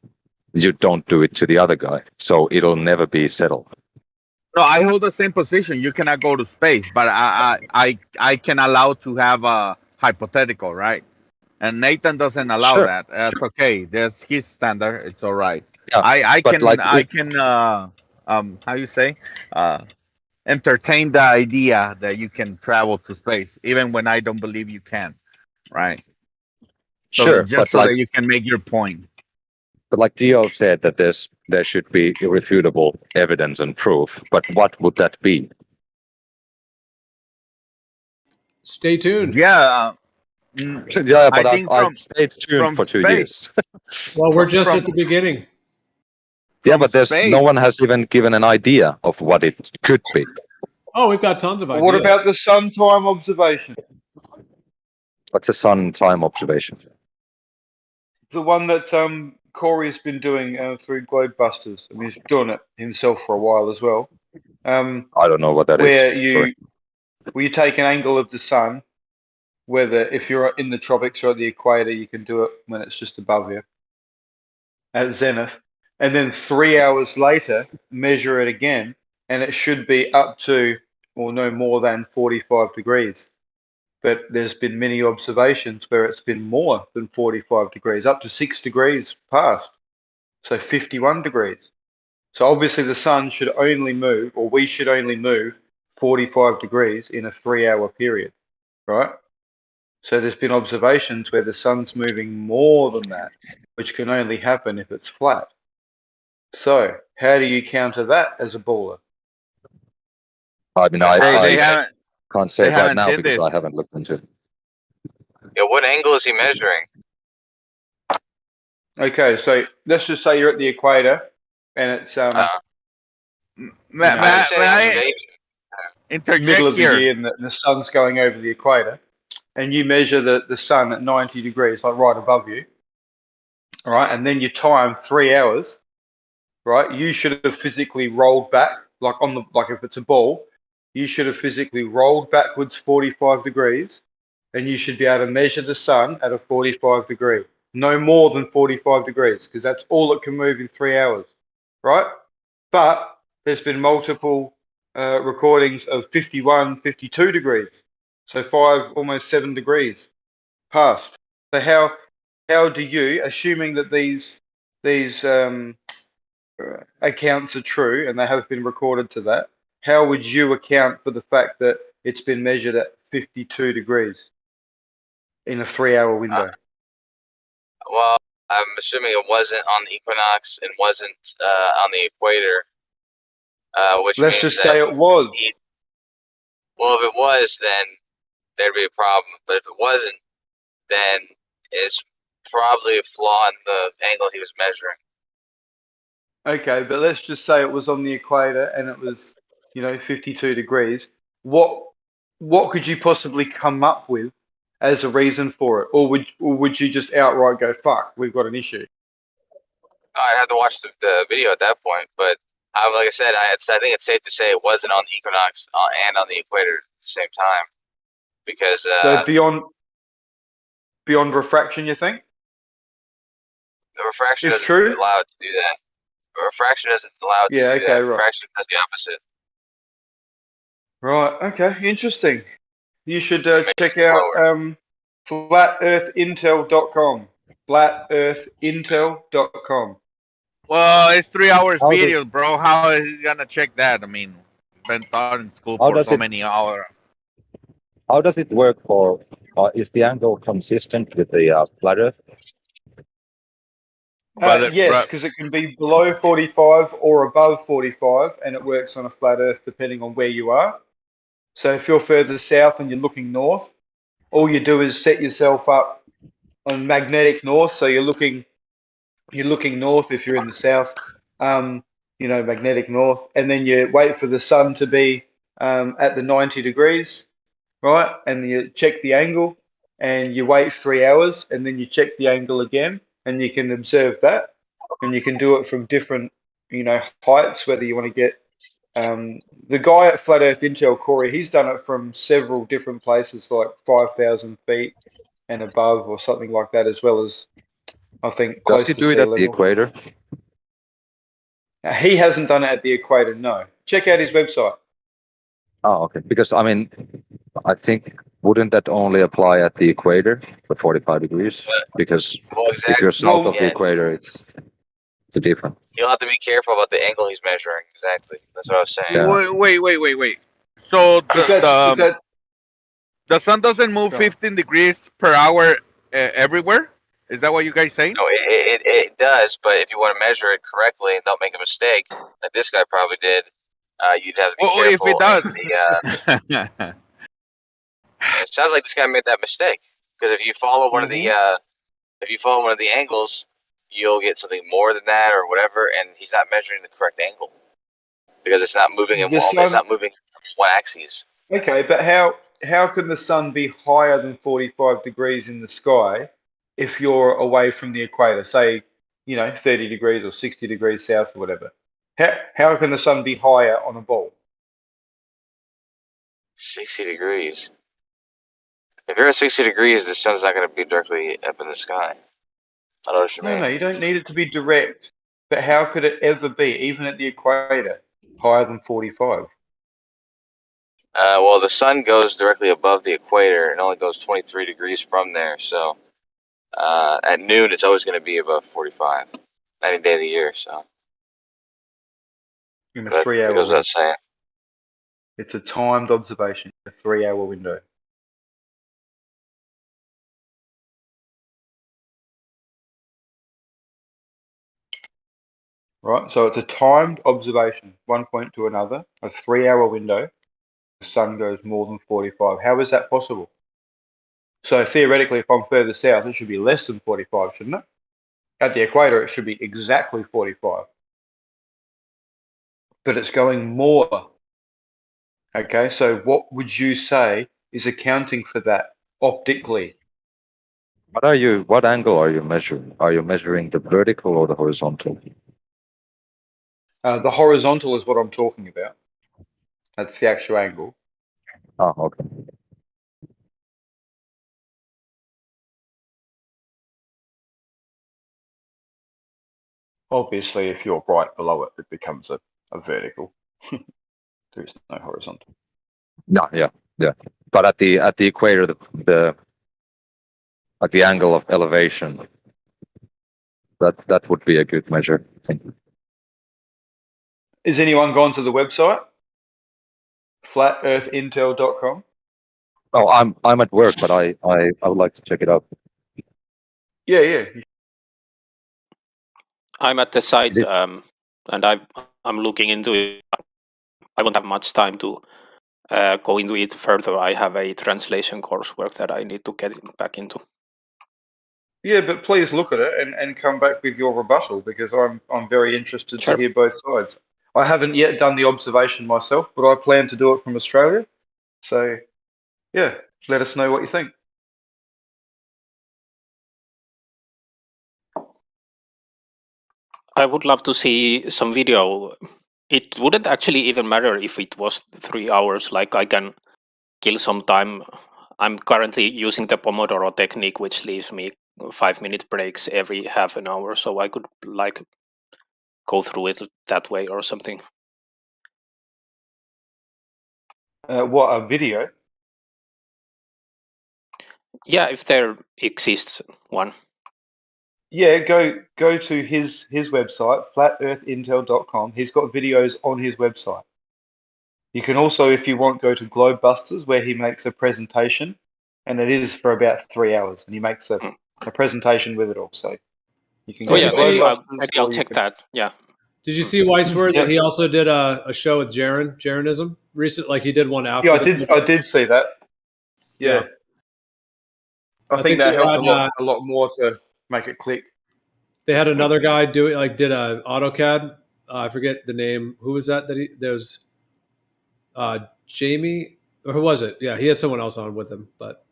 you don't do it to the other guy. So it'll never be settled. No, I hold the same position. You cannot go to space, but I can allow to have a hypothetical, right? And Nathan doesn't allow Sure. that. That's okay. There's his standard. It's all right. Yeah, I but can like I if, can how you say entertain the idea that you can travel to space, even when I don't believe you can, right? So sure, just but so like that you can make your point. but like Dio said that there should be irrefutable evidence and proof. But what would that be? Stay tuned. Yeah. Yeah, but I think I've stayed tuned for 2 space. years. Well, we're just From at the beginning. Yeah, but there's no space. one has even given an idea of what it could be. Oh, we've got tons of ideas. What about the sun time observation? What's a sun time observation? The one that Corey's been doing through Globebusters. I mean, he's doing it himself for a while as well. I don't know what that is. Where Sorry. you take an angle of the sun, whether if you're in the tropics or at the equator, you can do it when it's just above you at zenith, and then 3 hours later measure it again, and it should be up to or no more than 45 degrees. But there's been many observations where it's been more than 45 degrees, up to 6 degrees past, so 51 degrees. So obviously the sun should only move, or we should only move 45 degrees in a 3 hour period, right? So there's been observations where the sun's moving more than that, which can only happen if it's flat. So how do you counter that as a baller? I mean, They I can't say they it right haven't now seen because this. I haven't looked into it. Yeah, what angle is he measuring? Okay, so let's just say you're at the equator and it's May I interject middle of the here? year and the sun's going over the equator, and you measure the sun at 90 degrees, like right above you, all right, and then you time 3 hours, right? You should have physically rolled back, like if it's a ball, you should have physically rolled backwards 45 degrees, and you should be able to measure the sun at a 45 degree, no more than 45 degrees, because that's all it can move in 3 hours, right? But there's been multiple recordings of 51, 52 degrees, so almost 7 degrees past. So how do you, assuming that these accounts are true and they have been recorded to that, how would you account for the fact that it's been measured at 52 degrees in a 3 hour window? Well, I'm assuming it wasn't on the equinox and wasn't on the equator, which Let's means just that say it was. Well, if it was, then there'd be a problem. But if it wasn't, then it's probably a flaw in the angle he was measuring. Okay, but let's just say it was on the equator and it was, 52 degrees. What could you possibly come up with as a reason for it, or would you just outright go, "Fuck, we've got an issue"? I'd have to watch the video at that point, but like I said, I think it's safe to say it wasn't on the equinox and on the equator at the same time, because So beyond refraction, you think? the refraction It's doesn't true? allow it to do that. Refraction doesn't allow it to Yeah, do okay, that. right. Refraction does the opposite. Right, okay, interesting. You should check out flatearthintel.com. Flatearthintel.com. Well, it's 3 hours How video, bro. How is he gonna check that? I mean, been taught in school How for does so it- many hours. How does it work for? Is the angle consistent with the flat Earth? Yes, because it can be below 45 or above 45, and it works on a flat Earth depending on where you are. So if you're further south and you're looking north, all you do is set yourself up on magnetic north. So you're looking north if you're in the south, magnetic north, and then you wait for the sun to be at the 90 degrees, right? And you check the angle, and you wait 3 hours, and then you check the angle again, and you can observe that, and you can do it from different, heights. Whether you want to get the guy at Flat Earth Intel, Corey, he's done it from several different places, like 5,000 feet and above, or something like that, as well as I think Does close he to do it sea at the level. equator? Now, he hasn't done it at the equator, no. Check out his website. Oh, okay. Because I mean, I think wouldn't that only apply at the equator for 45 degrees? Because Well, if you're exactly. south of the Yeah, equator, it's different. you'll have to be careful about the angle he's measuring. Exactly. That's what I was saying. Yeah. Wait. So the sun doesn't move 15 degrees per hour everywhere? Is that what you guys saying? No, it does, but if you want to measure it correctly and don't make a mistake, like this guy probably did, you'd have to be Well, if careful. it does. It sounds like this guy made that mistake because if you follow one of the angles, you'll get something more than that or whatever, and he's not measuring the correct angle because it's not moving in it's not moving one axis. Okay, but how can the sun be higher than 45 degrees in the sky if you're away from the equator, say, 30 degrees or 60 degrees south or whatever? How can the sun be higher on a ball? 60 degrees. If you're at 60 degrees, the sun's not going to be directly up in the sky. I know what you mean. No, you don't need it to be direct. But how could it ever be, even at the equator, higher than 45? Well, the sun goes directly above the equator and only goes 23 degrees from there. So at noon, it's always going to be above 45 any day of the year. So In a 3-hour goes window. without saying. It's a timed observation, a 3-hour window. Right, so it's a timed observation, one point to another, a 3-hour window. The sun goes more than 45. How is that possible? So theoretically, if I'm further south, it should be less than 45, shouldn't it? At the equator, it should be exactly 45. But it's going more. Okay, so what would you say is accounting for that optically? What angle are you measuring? Are you measuring the vertical or the horizontal? The horizontal is what I'm talking about. That's the actual angle. Oh, okay. Obviously, if you're right below it, it becomes a vertical. There's no horizontal. No, yeah. But at the equator, at the angle of elevation, that would be a good measure, I think. Is anyone gone to the website? FlatEarthIntel.com? Oh, I'm at work, but I would like to check it out. Yeah. I'm at the site, and I'm looking into it. I won't have much time to go into it further. I have a translation coursework that I need to get back into. Yeah, but please look at it and come back with your rebuttal because I'm very interested Sure. to hear both sides. I haven't yet done the observation myself, but I plan to do it from Australia. So, yeah, let us know what you think. I would love to see some video. It wouldn't actually even matter if it was 3 hours. Like I can kill some time. I'm currently using the Pomodoro technique, which leaves me 5-minute breaks every half an hour. So I could like go through it that way or something. What, a video? Yeah, if there exists one. Yeah, go to his website, flatearthintel.com. He's got videos on his website. You can also, if you want, go to Globebusters, where he makes a presentation, and it is for about 3 hours, and he makes a presentation with it all. So you can go to Globebusters. Maybe I'll check that. Yeah. Did you see Weissword that he also did a show with Jaronism recent? Like he did one after. Yeah, I did see that. Yeah. I think that helped a lot more to make it click. They had another guy did a AutoCAD. I forget the name. Who was that? There's Jamie, or who was it? Yeah, he had someone else on with him, but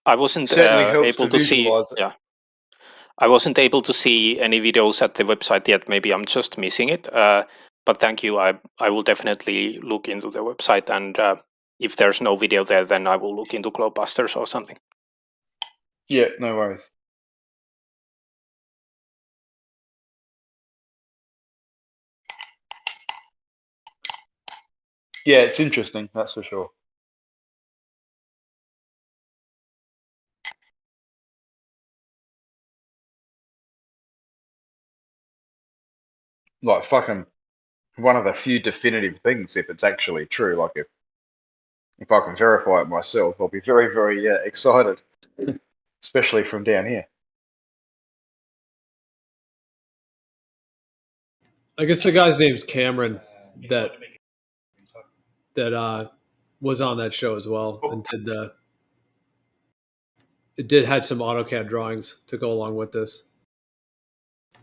I wasn't able to see. Yeah, I wasn't able to see any videos at the website yet. Maybe I'm just missing it. But thank you. I will definitely look into the website, and if there's no video there, then I will look into Globebusters or something. Yeah, no worries. Yeah, it's interesting, that's for sure. Like fucking one of the few definitive things, if it's actually true. Like if I can verify it myself, I'll be very, very excited, especially from down here. I guess the guy's name's Cameron that was on that show as well and had some AutoCAD drawings to go along with this.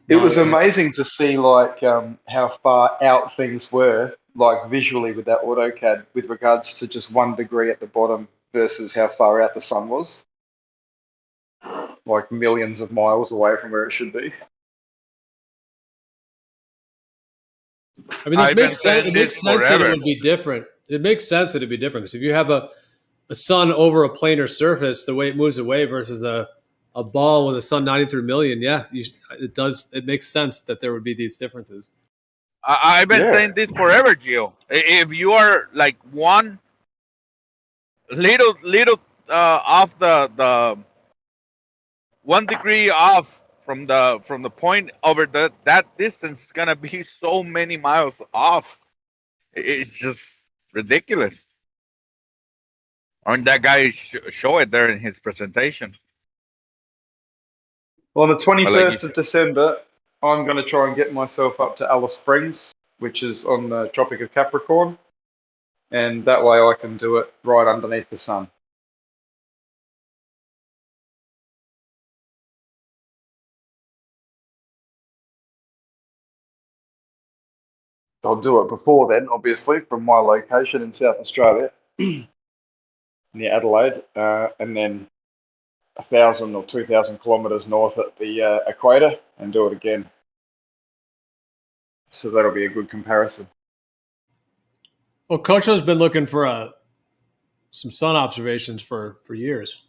It was amazing to see like how far out things were, like visually with that AutoCAD, with regards to just 1 degree at the bottom versus how far out the sun was. Like millions of miles away from where it should be. I mean, this makes sense. It makes sense that it would be different. It makes sense that it'd be different because if you have a sun over a planar surface, the way it moves away versus a ball with a sun 93 million, it does. It makes sense that there would be these differences. I've been saying this forever, Gio. If you are like one little off the 1 degree off from the point over that distance, is gonna be so many miles off. It's just ridiculous. I mean, that guy show it there in his presentation. Well, on the 21st of December, I'm going to try and get myself up to Alice Springs, which is on the Tropic of Capricorn, and that way I can do it right underneath the sun. I'll do it before then, obviously, from my location in South Australia, near Adelaide, and then 1,000 or 2,000 kilometres north at the equator, and do it again. So that'll be a good comparison. Well, Kocho's been looking for some sun observations for years.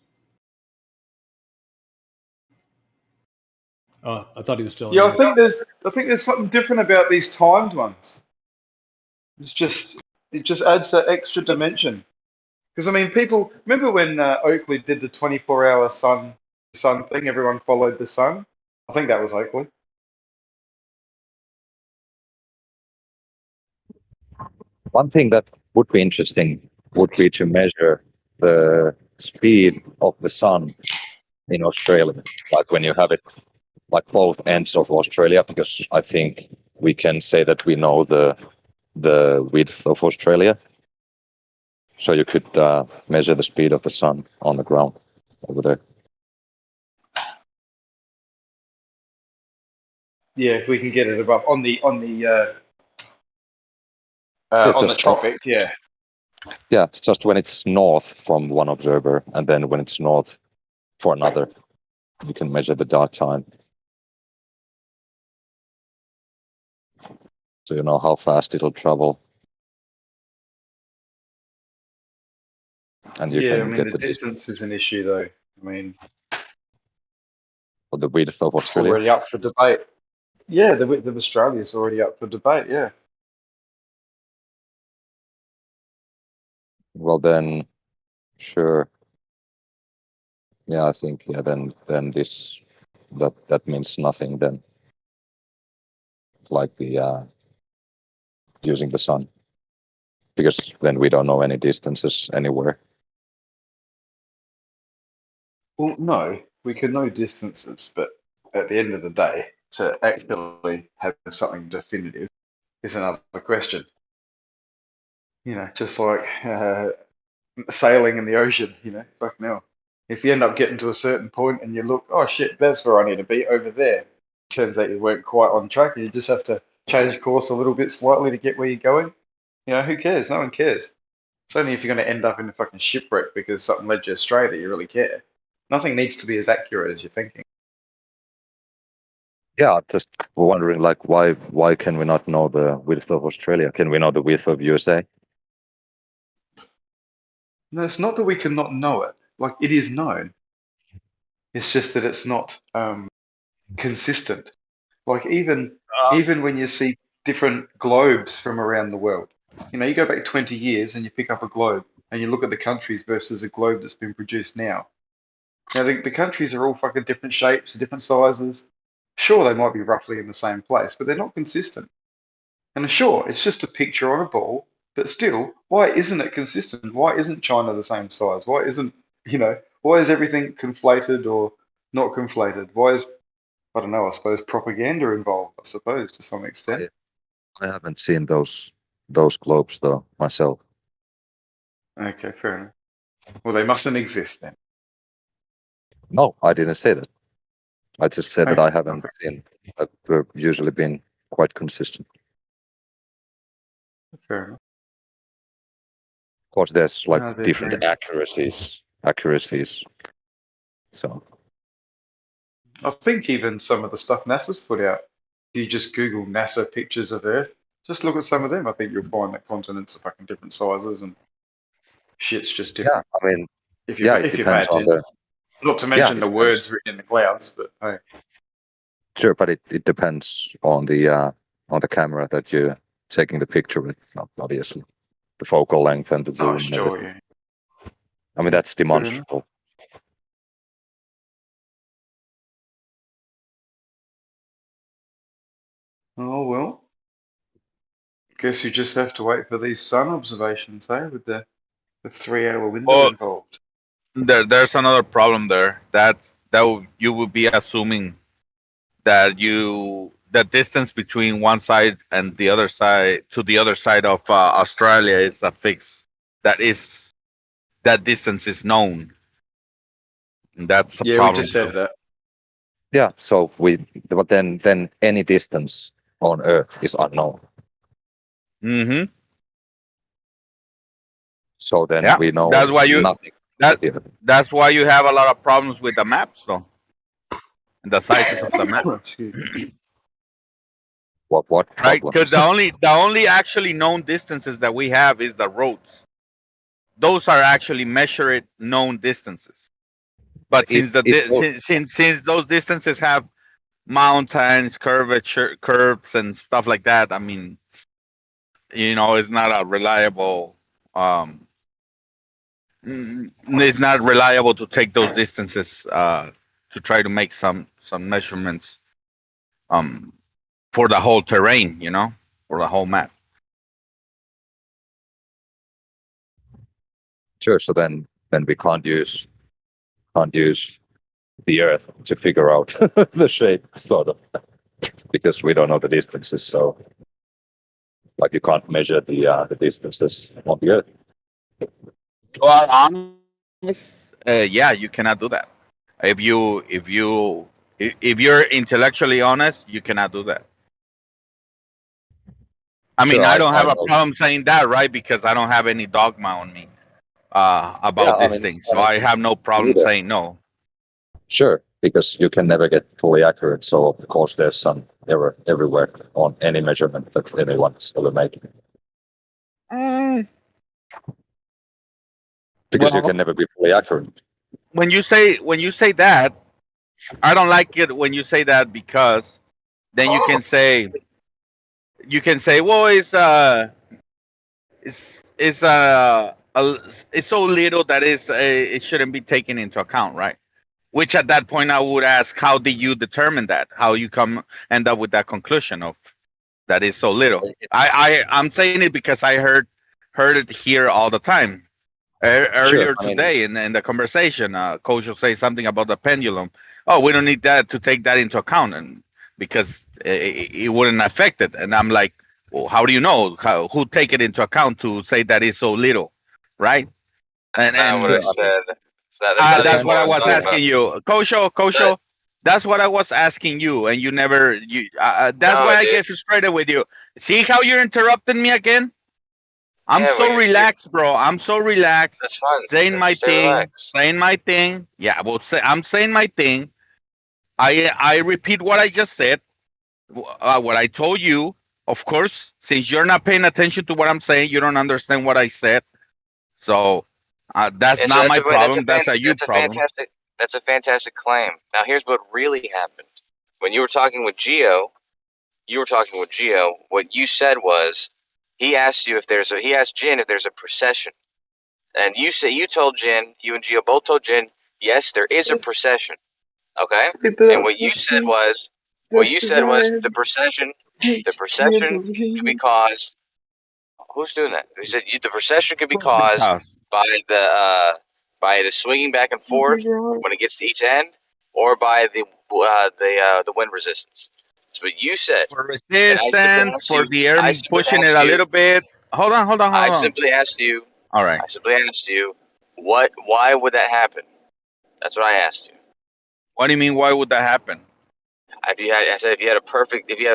Oh, I thought he was still. Yeah, I think there's something different about these timed ones. It just adds that extra dimension. Because I mean, people remember when Oakley did the 24-hour sun thing. Everyone followed the sun. I think that was Oakley. One thing that would be interesting would be to measure the speed of the sun in Australia, like when you have it like both ends of Australia, because I think we can say that we know the width of Australia. So you could measure the speed of the sun on the ground over there. Yeah, if we can get it above on the tropic, yeah. Yeah, it's just when it's north from one observer, and then when it's north for another, you can measure the dark time. So you know how fast it'll travel. And you yeah, can I mean, get the distance is an issue, though. I mean, the width of Australia. Already up for debate. Yeah, the width of Australia is already up for debate, yeah. Well then, sure. Yeah, I think then this that means nothing then. Like the using the sun, because then we don't know any distances anywhere. Well, no, we can know distances, but at the end of the day, to actually have something definitive is another question. You know, just like sailing in the ocean, you know, fucking hell. If you end up getting to a certain point and you look, oh shit, that's where I need to be, over there. Turns out you weren't quite on track and you just have to change course a little bit slightly to get where you're going. You know, who cares? No one cares. It's only if you're going to end up in a fucking shipwreck because something led you astray that you really care. Nothing needs to be as accurate as you're thinking. Yeah, just wondering, like, why can we not know the width of Australia? Can we know the width of USA? No, it's not that we cannot know it. Like, it is known. It's just that it's not consistent. Like, even when you see different globes from around the world, You know, you go back 20 years and you pick up a globe and you look at the countries versus a globe that's been produced now. Now, the countries are all fucking different shapes, different sizes. Sure, they might be roughly in the same place, but they're not consistent. And sure, it's just a picture on a ball, but still, why isn't it consistent? Why isn't China the same size? Why isn't, why is everything conflated or not conflated? Why is, I don't know, I suppose propaganda involved, I suppose, to some extent. I haven't seen those globes though myself. Okay, fair enough. Well, they mustn't exist then. No, I didn't say that. I just said that I haven't seen. We've usually been quite consistent. Fair enough. Of course, there's like No, different accuracies. So I think even some of the stuff NASA's put out, if you just Google NASA pictures of Earth, just look at some of them. I think you'll find that continents are fucking different sizes and shit's just different. Yeah, I mean, if you pay attention. Not to mention the words written in the clouds, but hey. Sure, but it depends on the camera that you're taking the picture with, obviously. The focal length and the zoom. Oh, sure, yeah. I mean, that's demonstrable. Oh, well. Guess you just have to wait for these sun observations, eh? With the 3-hour window involved. There's another problem there. You would be assuming that the distance between one side and the other side to the other side of Australia is a fix. That distance is known. And that's a problem. We just said that. Yeah, so but then any distance on Earth is unknown. Mm-hmm. So then we know that's why nothing. That's why you have a lot of problems with the maps, though. And the sizes of the map. What? Right? Because the only actually known distances that we have is the roads. Those are actually measured known distances. But since those distances have mountains, curves, and stuff like that, I mean, it's not a reliable. It's not reliable to take those distances to try to make some measurements for the whole terrain, for the whole map. Sure. So then we can't use the Earth to figure out the shape, sort of, because we don't know the distances. So, like, you can't measure the distances on the Earth. Well, yeah, you cannot do that. If you're intellectually honest, you cannot do that. I mean, I don't have a problem saying that, right? Because I don't have any dogma on me about this thing, so I have no problem saying no. Sure, because you can never get fully accurate. So of course, there's some error everywhere on any measurement that anyone's ever made. Because you can never be fully accurate. When you say that, I don't like it when you say that, because then you can say well, it's so little that it shouldn't be taken into account, right? Which at that point I would ask, how did you determine that? How you end up with that conclusion of that is so little? I'm saying it because I heard it here all the time. Earlier today in the conversation, Coach will say something about the pendulum. Oh, we don't need that to take that into account, and because it wouldn't affect it. And I'm like, well, how do you know? Who take it into account to say that is so little, right? That's not what I said. That's what I was asking you, Kosho. That's what I was asking you, and you never. That's why I get frustrated with you. See how you're interrupting me again? I'm so relaxed, bro. I'm so relaxed. That's fine. Saying my thing. Yeah, well, I'm saying my thing. I repeat what I just said. What I told you. Of course, since you're not paying attention to what I'm saying, you don't understand what I said. So that's not my problem. That's a you problem. That's a fantastic claim. Now, here's what really happened. When you were talking with Geo, what you said was He asked you if there's a. He asked Jin if there's a precession, and you told Jin. You and Gio both told Jin, yes, there is a precession. Okay, and what you said was the precession. The precession could be caused. Who's doing that? He said the precession could be caused by the swinging back and forth when it gets to each end, or by the wind resistance. That's what you said. For resistance, for the air pushing it a little bit. Hold on. I simply asked you. All right. I simply asked you, why would that happen? That's what I asked you. What do you mean? Why would that happen? I said if you had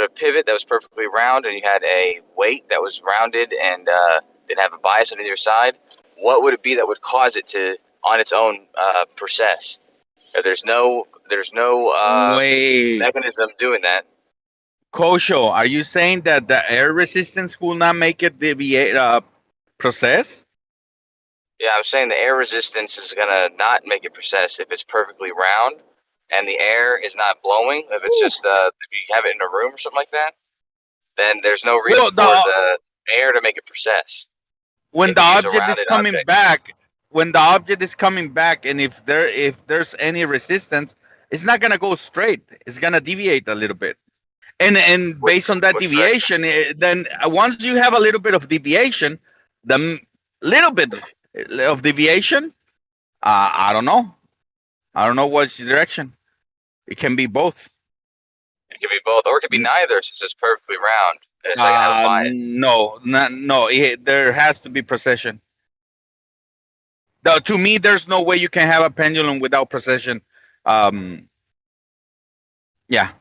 a pivot that was perfectly round and you had a weight that was rounded and didn't have a bias on either side, what would it be that would cause it to, on its own, precess? If there's no mechanism doing that. Kosho, are you saying that the air resistance will not make it deviate process? Yeah, I'm saying the air resistance is gonna not make it precess if it's perfectly round and the air is not blowing. If it's just if you have it in a room or something like that, then there's no reason for the air to make it precess. When the object is coming back, and if there's any resistance, it's not gonna go straight. It's gonna deviate a little bit. And based on that deviation, then once you have a little bit of deviation, the little bit of deviation, I don't know what's the direction. It can be both. It can be both, or it could be neither, since it's perfectly round. It's like I have a bias. No. There has to be precession. To me, there's no way you can have a pendulum without precession. Yeah,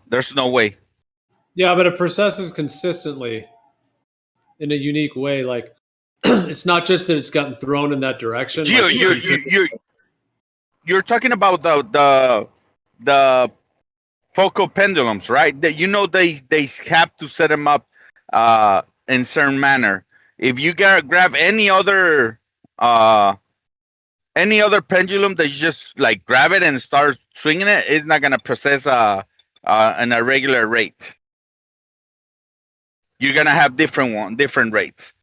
there's no way. Yeah, but it precesses consistently in a unique way. Like it's not just that it's gotten thrown in that direction. You're talking about the focal pendulums, right? That they have to set them up in certain manner. If you grab any other pendulum that you just like grab it and start swinging it, it's not gonna process in a regular rate. You're gonna have different rates.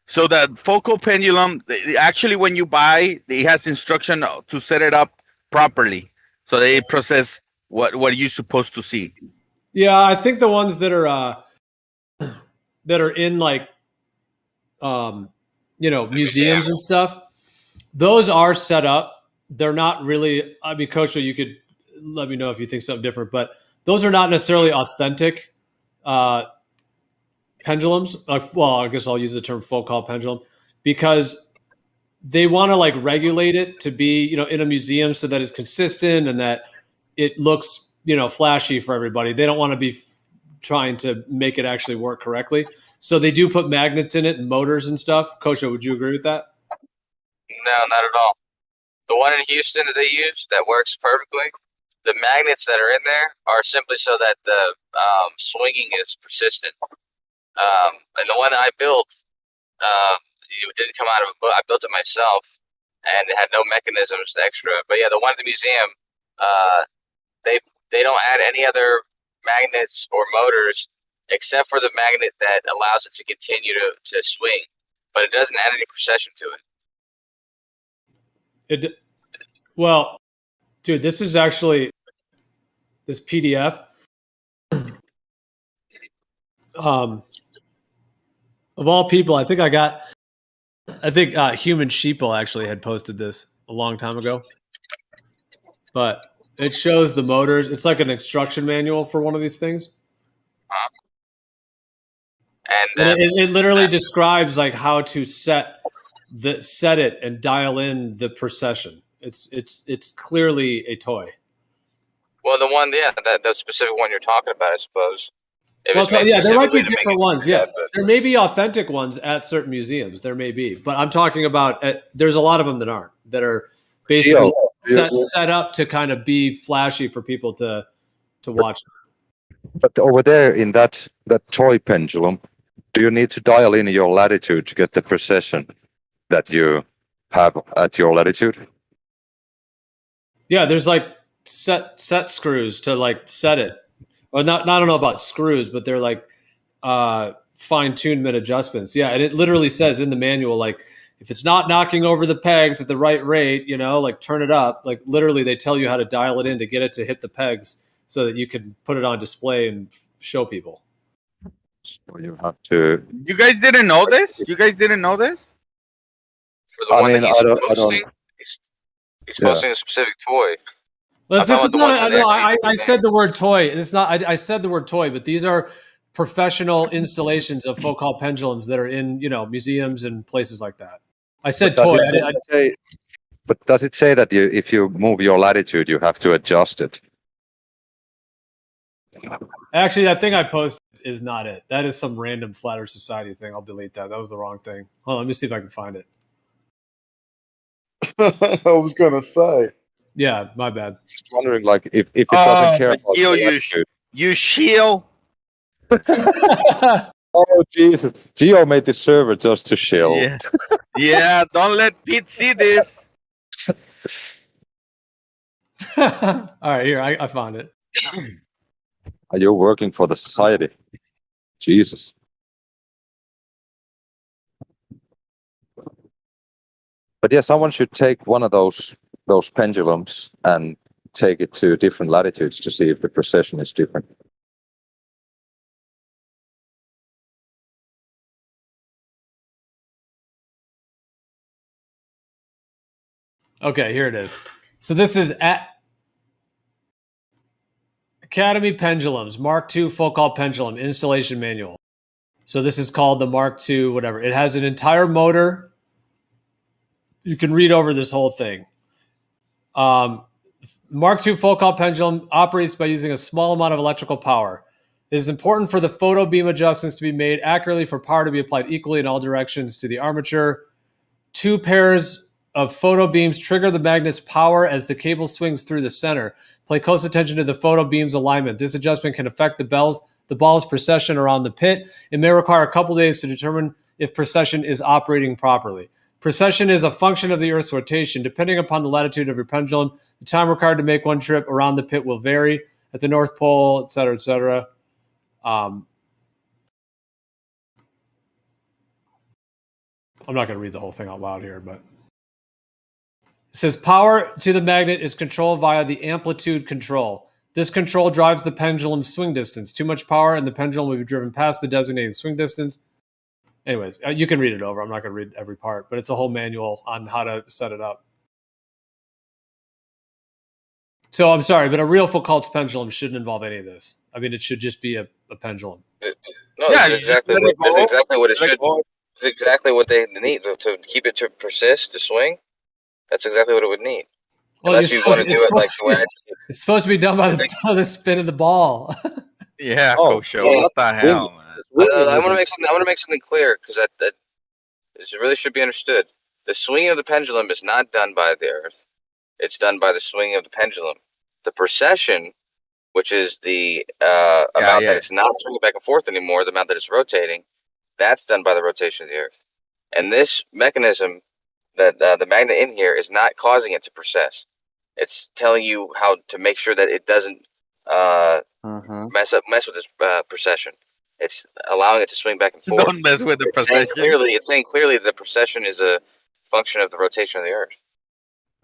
So the focal pendulum, actually, when you buy, it has instruction to set it up properly, so they process what you're supposed to see. Yeah, I think the ones that are in like museums and stuff, those are set up. They're not really. I mean, Kosho, you could let me know if you think something different, but those are not necessarily authentic pendulums. Well, I guess I'll use the term focal pendulum because they want to like regulate it to be, in a museum so that it's consistent and that it looks, flashy for everybody. They don't want to be trying to make it actually work correctly. So they do put magnets in it and motors and stuff. Kosho, would you agree with that? No, not at all. The one in Houston that they use that works perfectly, the magnets that are in there are simply so that the swinging is persistent. And the one that I built, it didn't come out of a book. I built it myself, and it had no mechanisms extra. But yeah, the one at the museum, they don't add any other magnets or motors except for the magnet that allows it to continue to swing, but it doesn't add any precession to it. Well, dude, this is actually this PDF. Of all people, I think Human Sheeple actually had posted this a long time ago. But it shows the motors. It's like an instruction manual for one of these things. And it literally describes like how to set it and dial in the precession. It's clearly a toy. Well, the one, the specific one you're talking about, I suppose. There might be different ones. Yeah, there may be authentic ones at certain museums. There may be, but I'm talking about there's a lot of them that aren't, that are basically set up to kind of be flashy for people to watch. But over there in that toy pendulum, do you need to dial in your latitude to get the precession that you have at your latitude? Yeah, there's like set screws to like set it. Well, I don't know about screws, but they're like fine-tuned adjustments. Yeah, and it literally says in the manual, like, if it's not knocking over the pegs at the right rate, you know, like turn it up. Like literally they tell you how to dial it in to get it to hit the pegs so that you can put it on display and show people. So you have to. You guys didn't know this? You guys didn't know this? For the one that he's posting, he's posting a specific toy. Well, this is not. No, I said the word toy. It's not. I said the word toy, but these are professional installations of Foucault pendulums that are in, you know, museums and places like that. I said toy. But does it say that if you move your latitude, you have to adjust it? Actually, that thing I posted is not it. That is some random Flat Earth Society thing. I'll delete that. That was the wrong thing. Hold on, let me see if I can find it. I was gonna say. Yeah, my bad. Just wondering, like, if it doesn't care about Geo, the latitude. you shield. Oh Jesus! Geo made the server just to shield. Yeah. Yeah, don't let Pete see this. All right, here I found it. Are you working for the society? Jesus. But yeah, someone should take one of those pendulums and take it to different latitudes to see if the precession is different. Okay, here it is. So this is at Academy Pendulums, Mark II Foucault Pendulum Installation Manual. So this is called the Mark II, whatever. It has an entire motor. You can read over this whole thing. Mark II Foucault pendulum operates by using a small amount of electrical power. It is important for the photo beam adjustments to be made accurately for power to be applied equally in all directions to the armature. 2 pairs of photo beams trigger the magnet's power as the cable swings through the center. Pay close attention to the photo beam's alignment. This adjustment can affect the ball's precession around the pit. It may require a couple days to determine if precession is operating properly. Precession is a function of the Earth's rotation. Depending upon the latitude of your pendulum, the time required to make one trip around the pit will vary. At the North Pole, et cetera, et cetera. I'm not going to read the whole thing out loud here, but it says power to the magnet is controlled via the amplitude control. This control drives the pendulum's swing distance. Too much power and the pendulum will be driven past the designated swing distance. Anyways, you can read it over. I'm not going to read every part, but it's a whole manual on how to set it up. So I'm sorry, but a real Foucault's pendulum shouldn't involve any of this. I mean, it should just be a pendulum. No, yeah, that's exactly what it should. It's exactly what they need to keep it to persist, to swing. That's exactly what it would need. Well, unless you want to do it like the way it's supposed to be done by the spin of the ball. Yeah, show. What the hell, man? I want to make something clear because that this really should be understood. The swinging of the pendulum is not done by the Earth. It's done by the swinging of the pendulum. The precession, which is the amount that it's not swinging back and forth anymore, the amount that it's rotating, that's done by the rotation of the Earth. And this mechanism, that the magnet in here, is not causing it to precess. It's telling you how to make sure that it doesn't mess with this precession. It's allowing it to swing back and forth. Don't mess with the precession. It's saying clearly that the precession is a function of the rotation of the Earth.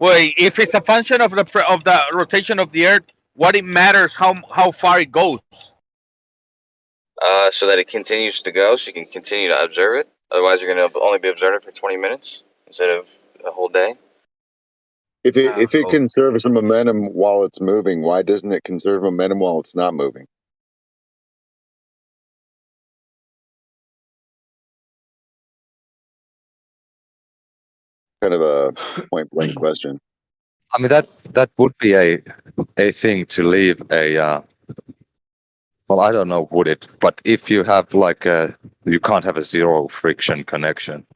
Well, if it's a function of the rotation of the Earth, what it matters how far it goes. So that it continues to go, so you can continue to observe it. Otherwise, you're going to only be observing it for 20 minutes instead of a whole day. If it conserves some momentum while it's moving, why doesn't it conserve momentum while it's not moving? Kind of a point blank question. I mean, that would be a thing to leave a. Well, I don't know, would it? But if you have you can't have a zero friction connection.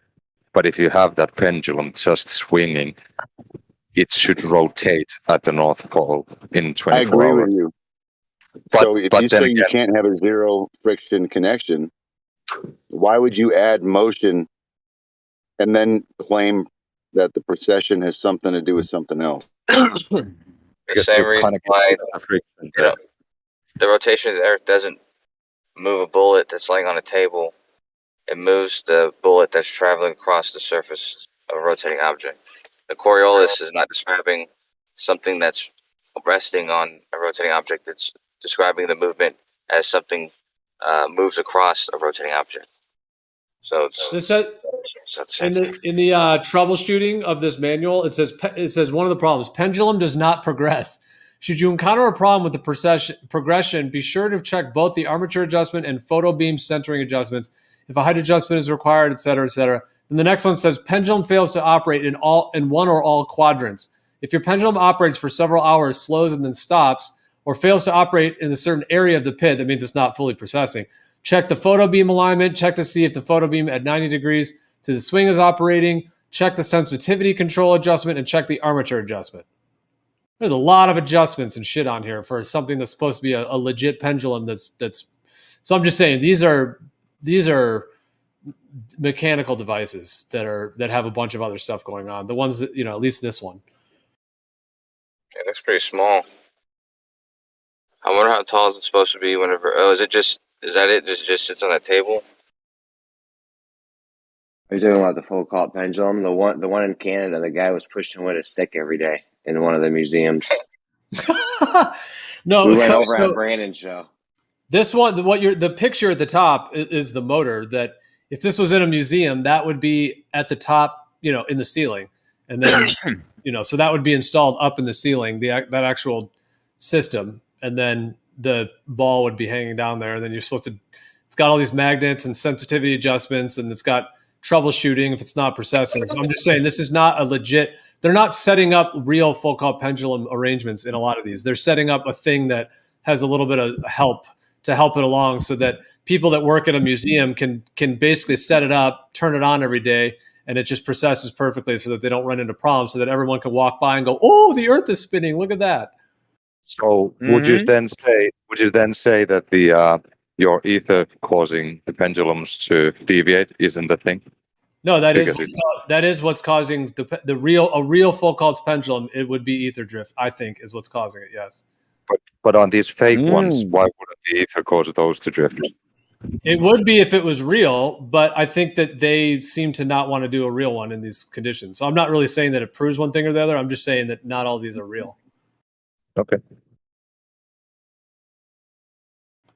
But if you have that pendulum just swinging, it should rotate at the North Pole in 24 hours. I agree with you. So if you say you can't have a zero friction connection, why would you add motion and then claim that the precession has something to do with something else? The same reason why the rotation of the Earth doesn't move a bullet that's laying on a table It moves the bullet that's traveling across the surface of a rotating object. The Coriolis is not describing something that's resting on a rotating object. It's describing the movement as something moves across a rotating object. So it's This said, in the troubleshooting of this manual, it says one of the problems: pendulum does not progress. Should you encounter a problem with the progression, be sure to check both the armature adjustment and photo beam centering adjustments. If a height adjustment is required, etc., etc. And the next one says pendulum fails to operate in one or all quadrants. If your pendulum operates for several hours, slows and then stops, or fails to operate in a certain area of the pit, that means it's not fully processing. Check the photo beam alignment. Check to see if the photo beam at 90 degrees to the swing is operating. Check the sensitivity control adjustment and check the armature adjustment. There's a lot of adjustments and shit on here for something that's supposed to be a legit pendulum. That's. So I'm just saying these are mechanical devices that have a bunch of other stuff going on. The ones that, at least this one. It looks pretty small. I wonder how tall is it supposed to be whenever. Oh, is that it? Just sits on that table? Are you talking about the Foucault pendulum? The one in Canada, the guy was pushing with a stick every day in one of the museums. No, we went over on Brandon's show. This one, the picture at the top is the motor. That if this was in a museum, that would be at the top, in the ceiling, and then so that would be installed up in the ceiling, that actual system, and then the ball would be hanging down there, and then you're supposed to. It's got all these magnets and sensitivity adjustments, and it's got troubleshooting if it's not processing. So I'm just saying this is not a legit. They're not setting up real Foucault pendulum arrangements in a lot of these. They're setting up a thing that has a little bit of help to help it along, so that people that work at a museum can basically set it up, turn it on every day, and it just processes perfectly, so that they don't run into problems, so that everyone can walk by and go, "Oh, the Earth is spinning! Look at that." So would you then say that the your ether causing the pendulums to deviate isn't the thing? No, that is what's causing a real Foucault's pendulum. It would be ether drift, I think, is what's causing it. Yes. But on these fake ones, why wouldn't the ether cause those to drift? It would be if it was real, but I think that they seem to not want to do a real one in these conditions. So I'm not really saying that it proves one thing or the other. I'm just saying that not all of these are real. Okay.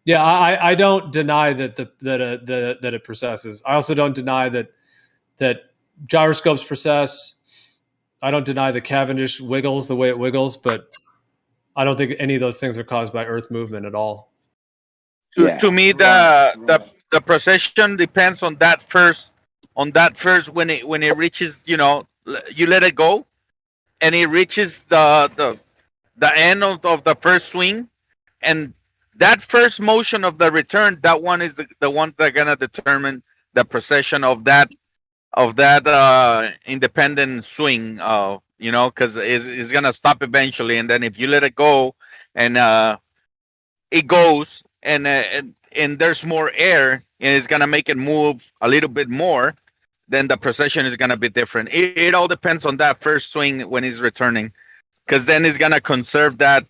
Yeah, I don't deny that that it processes. I also don't deny that gyroscopes process. I don't deny the Cavendish wiggles the way it wiggles, but I don't think any of those things are caused by Earth movement at all. To me, the procession depends on that first when it reaches, you let it go, and it reaches the end of the first swing, and that first motion of the return, that one is the one that's gonna determine the procession of that independent swing, because it's gonna stop eventually, and then if you let it go, and it goes, and there's more air, and it's gonna make it move a little bit more, then the procession is gonna be different. It all depends on that first swing when he's returning, because then it's gonna conserve that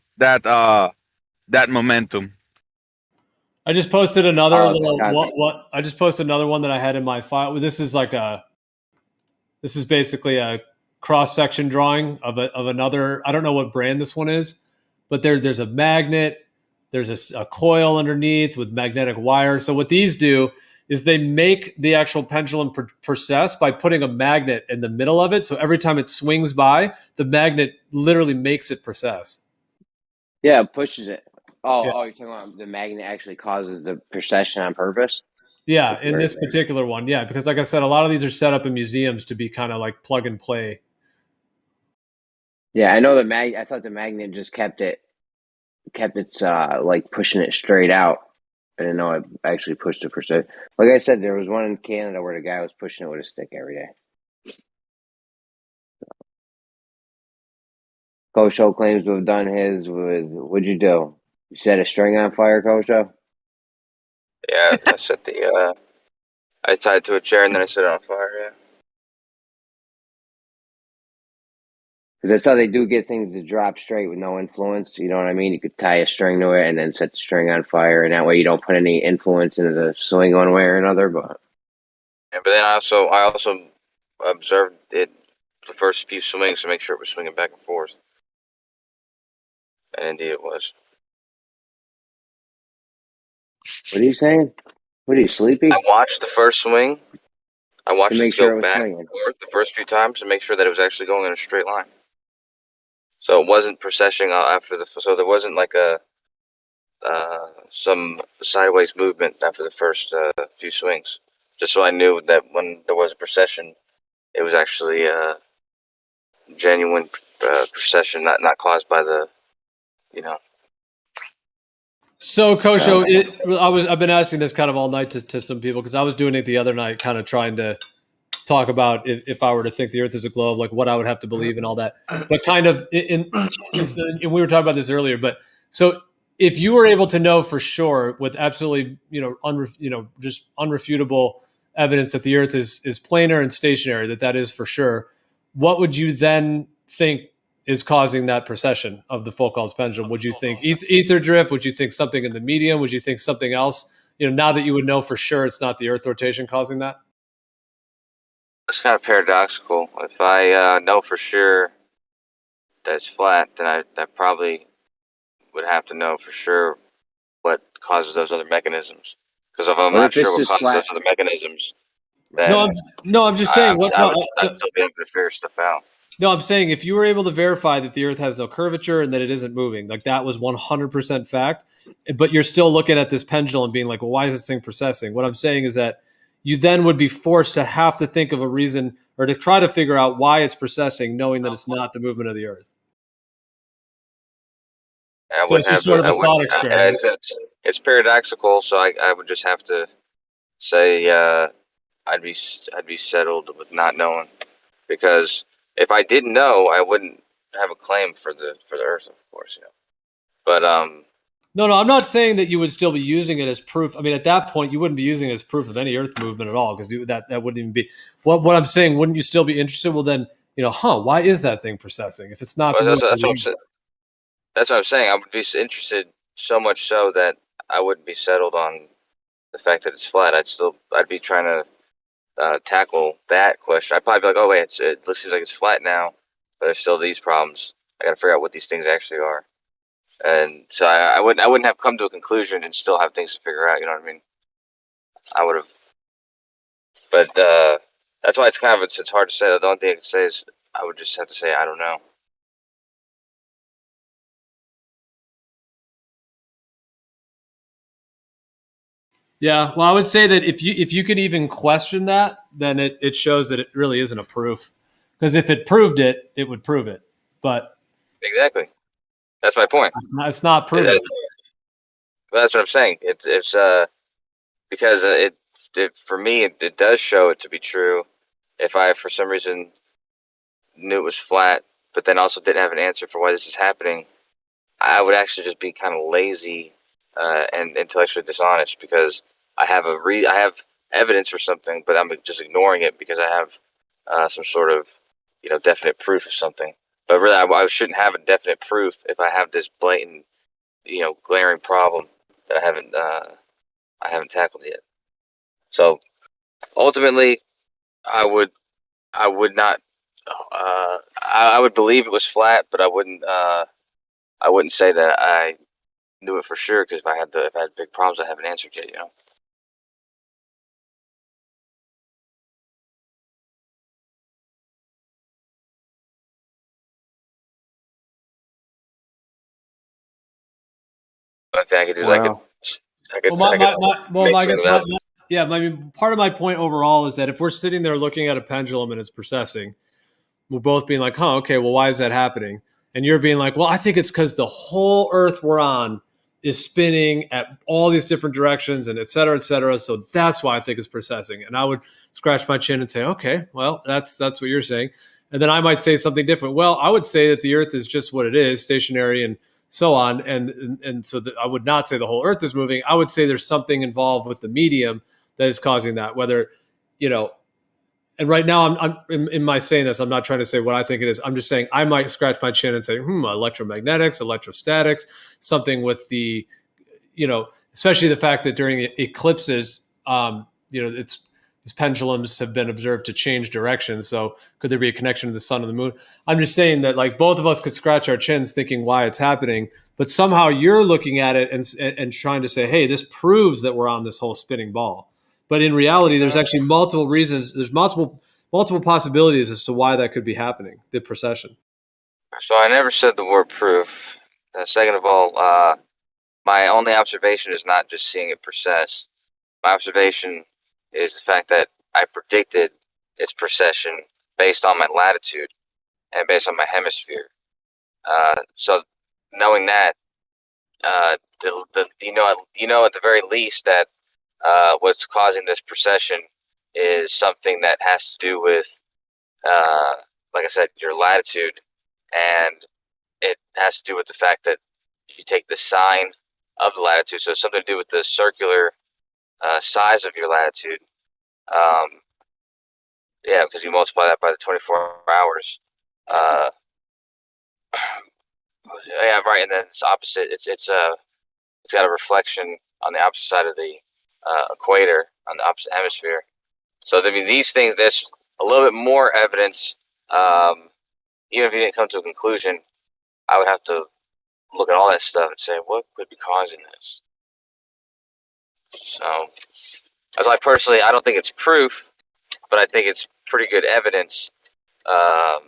momentum. I just posted another I just posted another one that I had in my file. This is basically a cross section drawing of another. I don't know what brand this one is, but there's a magnet. There's a coil underneath with magnetic wire. So what these do is they make the actual pendulum process by putting a magnet in the middle of it. So every time it swings by, the magnet literally makes it process. Yeah, it pushes it. Oh, yeah. Oh, you're talking about the magnet actually causes the procession on purpose? Yeah, in this particular one, yeah, because like I said, a lot of these are set up in museums to be kind of like plug and play. Yeah, I know I thought the magnet just kept its like pushing it straight out. I didn't know it actually pushed it per se. Like I said, there was one in Canada where the guy was pushing it with a stick every day. Kosho claims to have done his with, what'd you do? You set a string on fire, Kosho? Yeah, I set I tied it to a chair and then I set it on fire, yeah. Because that's how they do get things to drop straight with no influence. You know what I mean? You could tie a string to it and then set the string on fire, and that way you don't put any influence into the swing one way or another. But but then I also observed it the first few swings to make sure it was swinging back and forth, and indeed it was. What are you saying? What are you, sleepy? I watched the first swing. I watched To it make go sure it was back swinging. and forth the first few times to make sure that it was actually going in a straight line. So it wasn't processing after so there wasn't like a some sideways movement after the first few swings. Just so I knew that when there was a procession, it was actually genuine procession, not caused by the, you know. So Kosho, I've been asking this kind of all night to some people because I was doing it the other night, kind of trying to talk about if I were to think the Earth is a globe, like what I would have to believe and all that. But kind of and we were talking about this earlier. But so if you were able to know for sure with absolutely just unrefutable evidence that the Earth is planar and stationary, that is for sure, what would you then think is causing that precession of the Foucault's pendulum? Would you think ether drift? Would you think something in the medium? Would you think something else? Now that you would know for sure it's not the Earth rotation causing that? It's kind of paradoxical. If I know for sure that it's flat, then I probably would have to know for sure what causes those other mechanisms. Because if I'm not sure what causes those other mechanisms, then I'm just saying. I'd still be able to figure stuff out. No, I'm saying if you were able to verify that the Earth has no curvature and that it isn't moving, like that was 100% fact, but you're still looking at this pendulum and being like, well, why is this thing processing? What I'm saying is that you then would be forced to have to think of a reason or to try to figure out why it's processing, knowing that it's not the movement of the Earth. So it's just sort of a thought experiment. It's paradoxical, so I would just have to say I'd be settled with not knowing, because if I didn't know, I wouldn't have a claim for the Earth, of course, But No, I'm not saying that you would still be using it as proof. I mean, at that point, you wouldn't be using it as proof of any Earth movement at all, because that wouldn't even be what I'm saying. Wouldn't you still be interested? Well, then why is that thing processing if it's not? That's what I'm saying. I would be interested so much so that I wouldn't be settled on the fact that it's flat. I'd be trying to tackle that question. I'd probably be like, oh wait, it seems like it's flat now, but there's still these problems. I got to figure out what these things actually are, and so I wouldn't have come to a conclusion and still have things to figure out. You know what I mean? I would have, but that's why it's hard to say. The only thing I can say is I would just have to say I don't know. Yeah, well, I would say that if you could even question that, then it shows that it really isn't a proof. Because if it proved it, it would prove it. But exactly, that's my point. It's not proven. That's what I'm saying. It's because it for me it does show it to be true. If I for some reason knew it was flat, but then also didn't have an answer for why this is happening, I would actually just be kind of lazy and intellectually dishonest, because I have I have evidence for something, but I'm just ignoring it because I have some sort of definite proof of something. But really, I shouldn't have a definite proof if I have this blatant glaring problem that I haven't tackled yet. So ultimately, I would not. I would believe it was flat, but I wouldn't say that I knew it for sure, because if I had big problems I haven't answered yet, I think I could do. Wow. Part of my point overall is that if we're sitting there looking at a pendulum and it's processing, we're both being like, okay, well, why is that happening? And you're being like, well, I think it's because the whole Earth we're on is spinning at all these different directions and et cetera, so that's why I think it's processing. And I would scratch my chin and say, okay, well, that's what you're saying. And then I might say something different. Well, I would say that the Earth is just what it is, stationary and so on. And so I would not say the whole Earth is moving. I would say there's something involved with the medium that is causing that, whether, and right now I'm in my saying this, I'm not trying to say what I think it is. I'm just saying I might scratch my chin and say, electromagnetics, electrostatics, something with the, especially the fact that during eclipses, it's these pendulums have been observed to change direction. So could there be a connection to the sun and the moon? I'm just saying that like both of us could scratch our chins thinking why it's happening, but somehow you're looking at it and trying to say, hey, this proves that we're on this whole spinning ball. But in reality, there's actually multiple reasons. There's multiple possibilities as to why that could be happening, the precession. So I never said the word proof. Second of all, my only observation is not just seeing it precess. My observation is the fact that I predicted its precession based on my latitude and based on my hemisphere. So knowing that, you know at the very least that what's causing this precession is something that has to do with, like I said, your latitude, and it has to do with the fact that you take the sine of the latitude, so it's something to do with the circular size of your latitude. Yeah, because you multiply that by the 24 hours. Yeah, right, and then it's opposite. It's got a reflection on the opposite side of the equator, on the opposite hemisphere. So I mean, these things, there's a little bit more evidence. Even if you didn't come to a conclusion, I would have to look at all that stuff and say, what could be causing this? So, as I personally, I don't think it's proof, but I think it's pretty good evidence of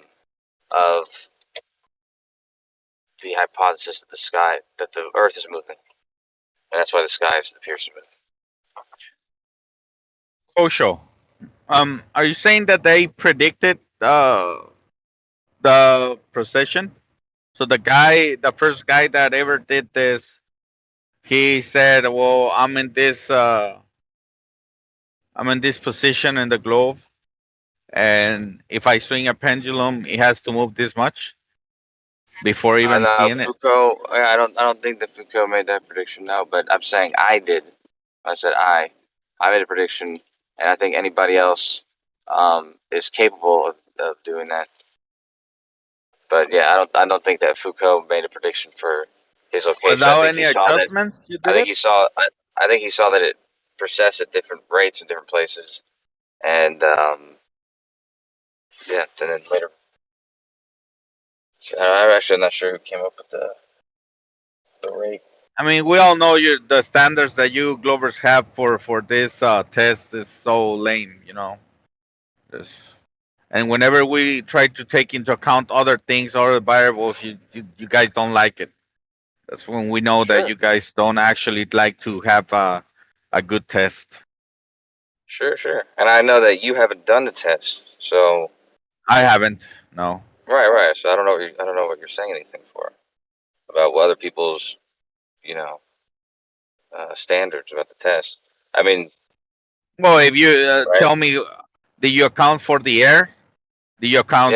the hypothesis that the sky, that the Earth is moving, and that's why the sky appears to move. Osho, are you saying that they predicted the precession? So the first guy that ever did this, he said, "Well, I'm in this position in the globe, and if I swing a pendulum, it has to move this much before even seeing it." Foucault, I don't think that Foucault made that prediction, no, but I'm saying I did. I said I made a prediction, and I think anybody else is capable of doing that. But yeah, I don't think that Foucault made a prediction for his location. Without any adjustments, you did I think it? he saw that it precessed at different rates in different places, and yeah, and then later. So I'm actually not sure who came up with the rate. I mean, we all know the standards that you Glovers have for this test is so lame, you know. And whenever we try to take into account other things, other variables, you guys don't like it. That's when we know that you guys don't actually like to have a good test. Sure. And I know that you haven't done the test, so I haven't. No. Right. So I don't know what you're saying anything for about other people's, standards about the test. I mean, well, if you tell me, did you account for the air? Did you account?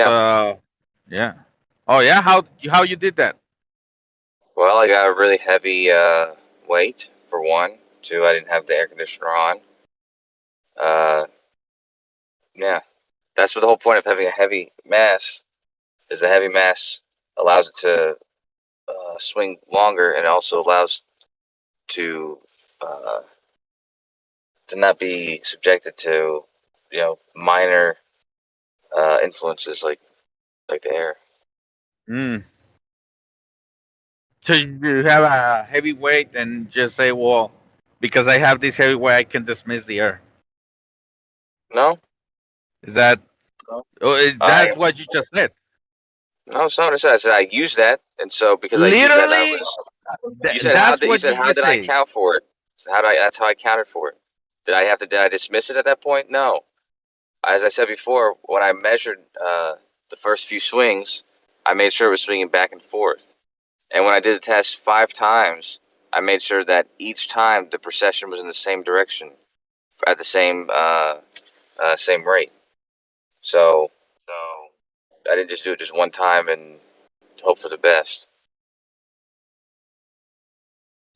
Yeah. Oh yeah. How you did that? Well, I got a really heavy weight for one. Two, I didn't have the air conditioner on. Yeah, that's what the whole point of having a heavy mass is. The heavy mass allows it to swing longer, and it also allows to not be subjected to minor influences like the air. So you have a heavy weight and just say, well, because I have this heavy weight, I can dismiss the air. No. Is that? No. That's what you just said. No, it's not what I said. I said I use that, and so because literally, I use that, you said how did I account for it? So that's how I accounted for it. Did I dismiss it at that point? No. As I said before, when I measured the first few swings, I made sure it was swinging back and forth. And when I did the test 5 times, I made sure that each time the precession was in the same direction at the same rate. So I didn't just do it just one time and hope for the best.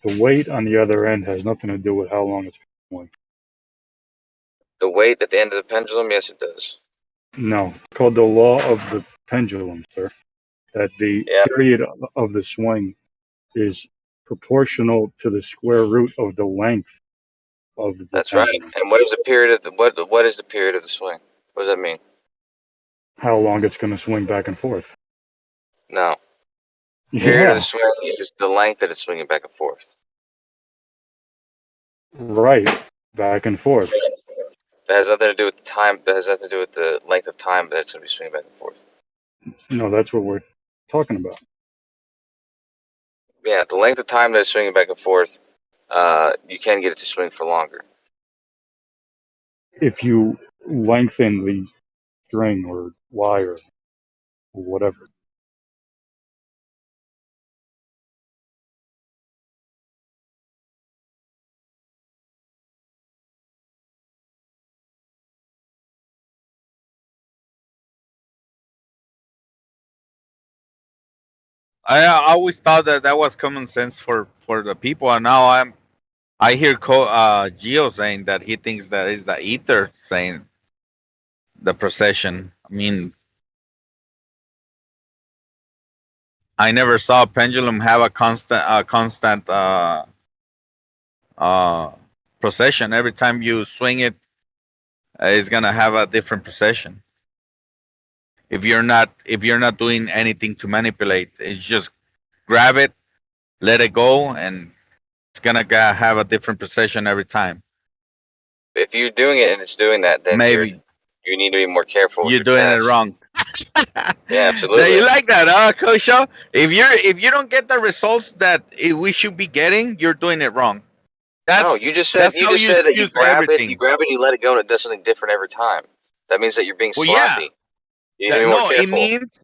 The weight on the other end has nothing to do with how long it's going. The weight at the end of the pendulum, yes, it does. No, it's called the law of the pendulum, sir. That the period of the swing is proportional to the square root of the length of the That's right. pendulum. And what is the period of the what is the period of the swing? What does that mean? How long it's going to swing back and forth. No. Period of the Yeah, swing is the length that it's swinging back and forth. right. Back and forth. That has nothing to do with the time. That has nothing to do with the length of time that it's going to be swinging back and forth. No, that's what we're talking about. Yeah, the length of time that it's swinging back and forth, you can get it to swing for longer. If you lengthen the string or wire or whatever. I always thought that that was common sense for the people, and now I hear Gio saying that he thinks that is the ether saying the precession. I mean, I never saw a pendulum have a constant precession. Every time you swing it, it's gonna have a different precession. If you're not doing anything to manipulate, it's just grab it, let it go, and it's gonna have a different precession every time. If you're doing it and it's doing that, then Maybe you need to be more careful with you're your doing it tests. wrong. Yeah, Now absolutely. you like that, Kosho? If you don't get the results that we should be getting, you're doing it wrong. No, That's you just said that's how you that you use grab it, everything. and you let it go, and it does something different every time. That means that you're being Well, yeah. sloppy. You need to be more No, it careful. means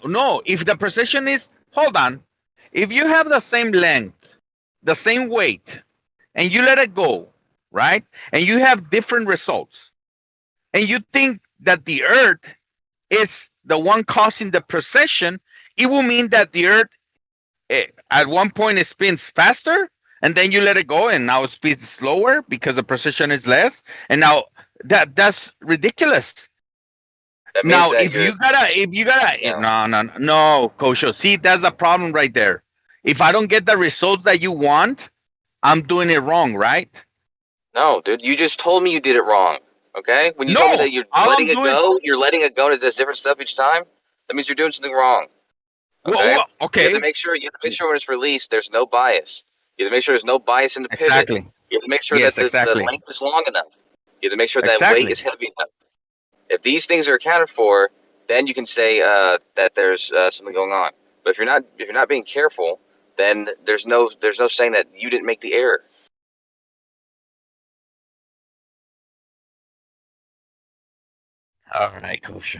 no. If the precision is, hold on, if you have the same length, the same weight, and you let it go, right, and you have different results, and you think that the Earth is the one causing the precession, it will mean that the Earth at one point it spins faster, and then you let it go, and now it spins slower because the precision is less, and now that's ridiculous. That means Now, that if you gotta, no, Kosho. See, that's the problem right there. If I don't get the results that you want, I'm doing it wrong, right? No, dude, you just told me you did it wrong. Okay, when you told me No, that you're all letting I'm it doing. go, and it does different stuff each time. That means you're doing something wrong. Okay. Well, okay. You have to make sure when it's released, there's no bias. You have to make sure there's no bias in the pivot. Exactly. You have to make sure Yes, that the exactly. length is long enough. You have to make sure that weight Exactly. is heavy enough. If these things are accounted for, then you can say that there's something going on. But if you're not being careful, then there's no saying that you didn't make the error. All right, Kosho.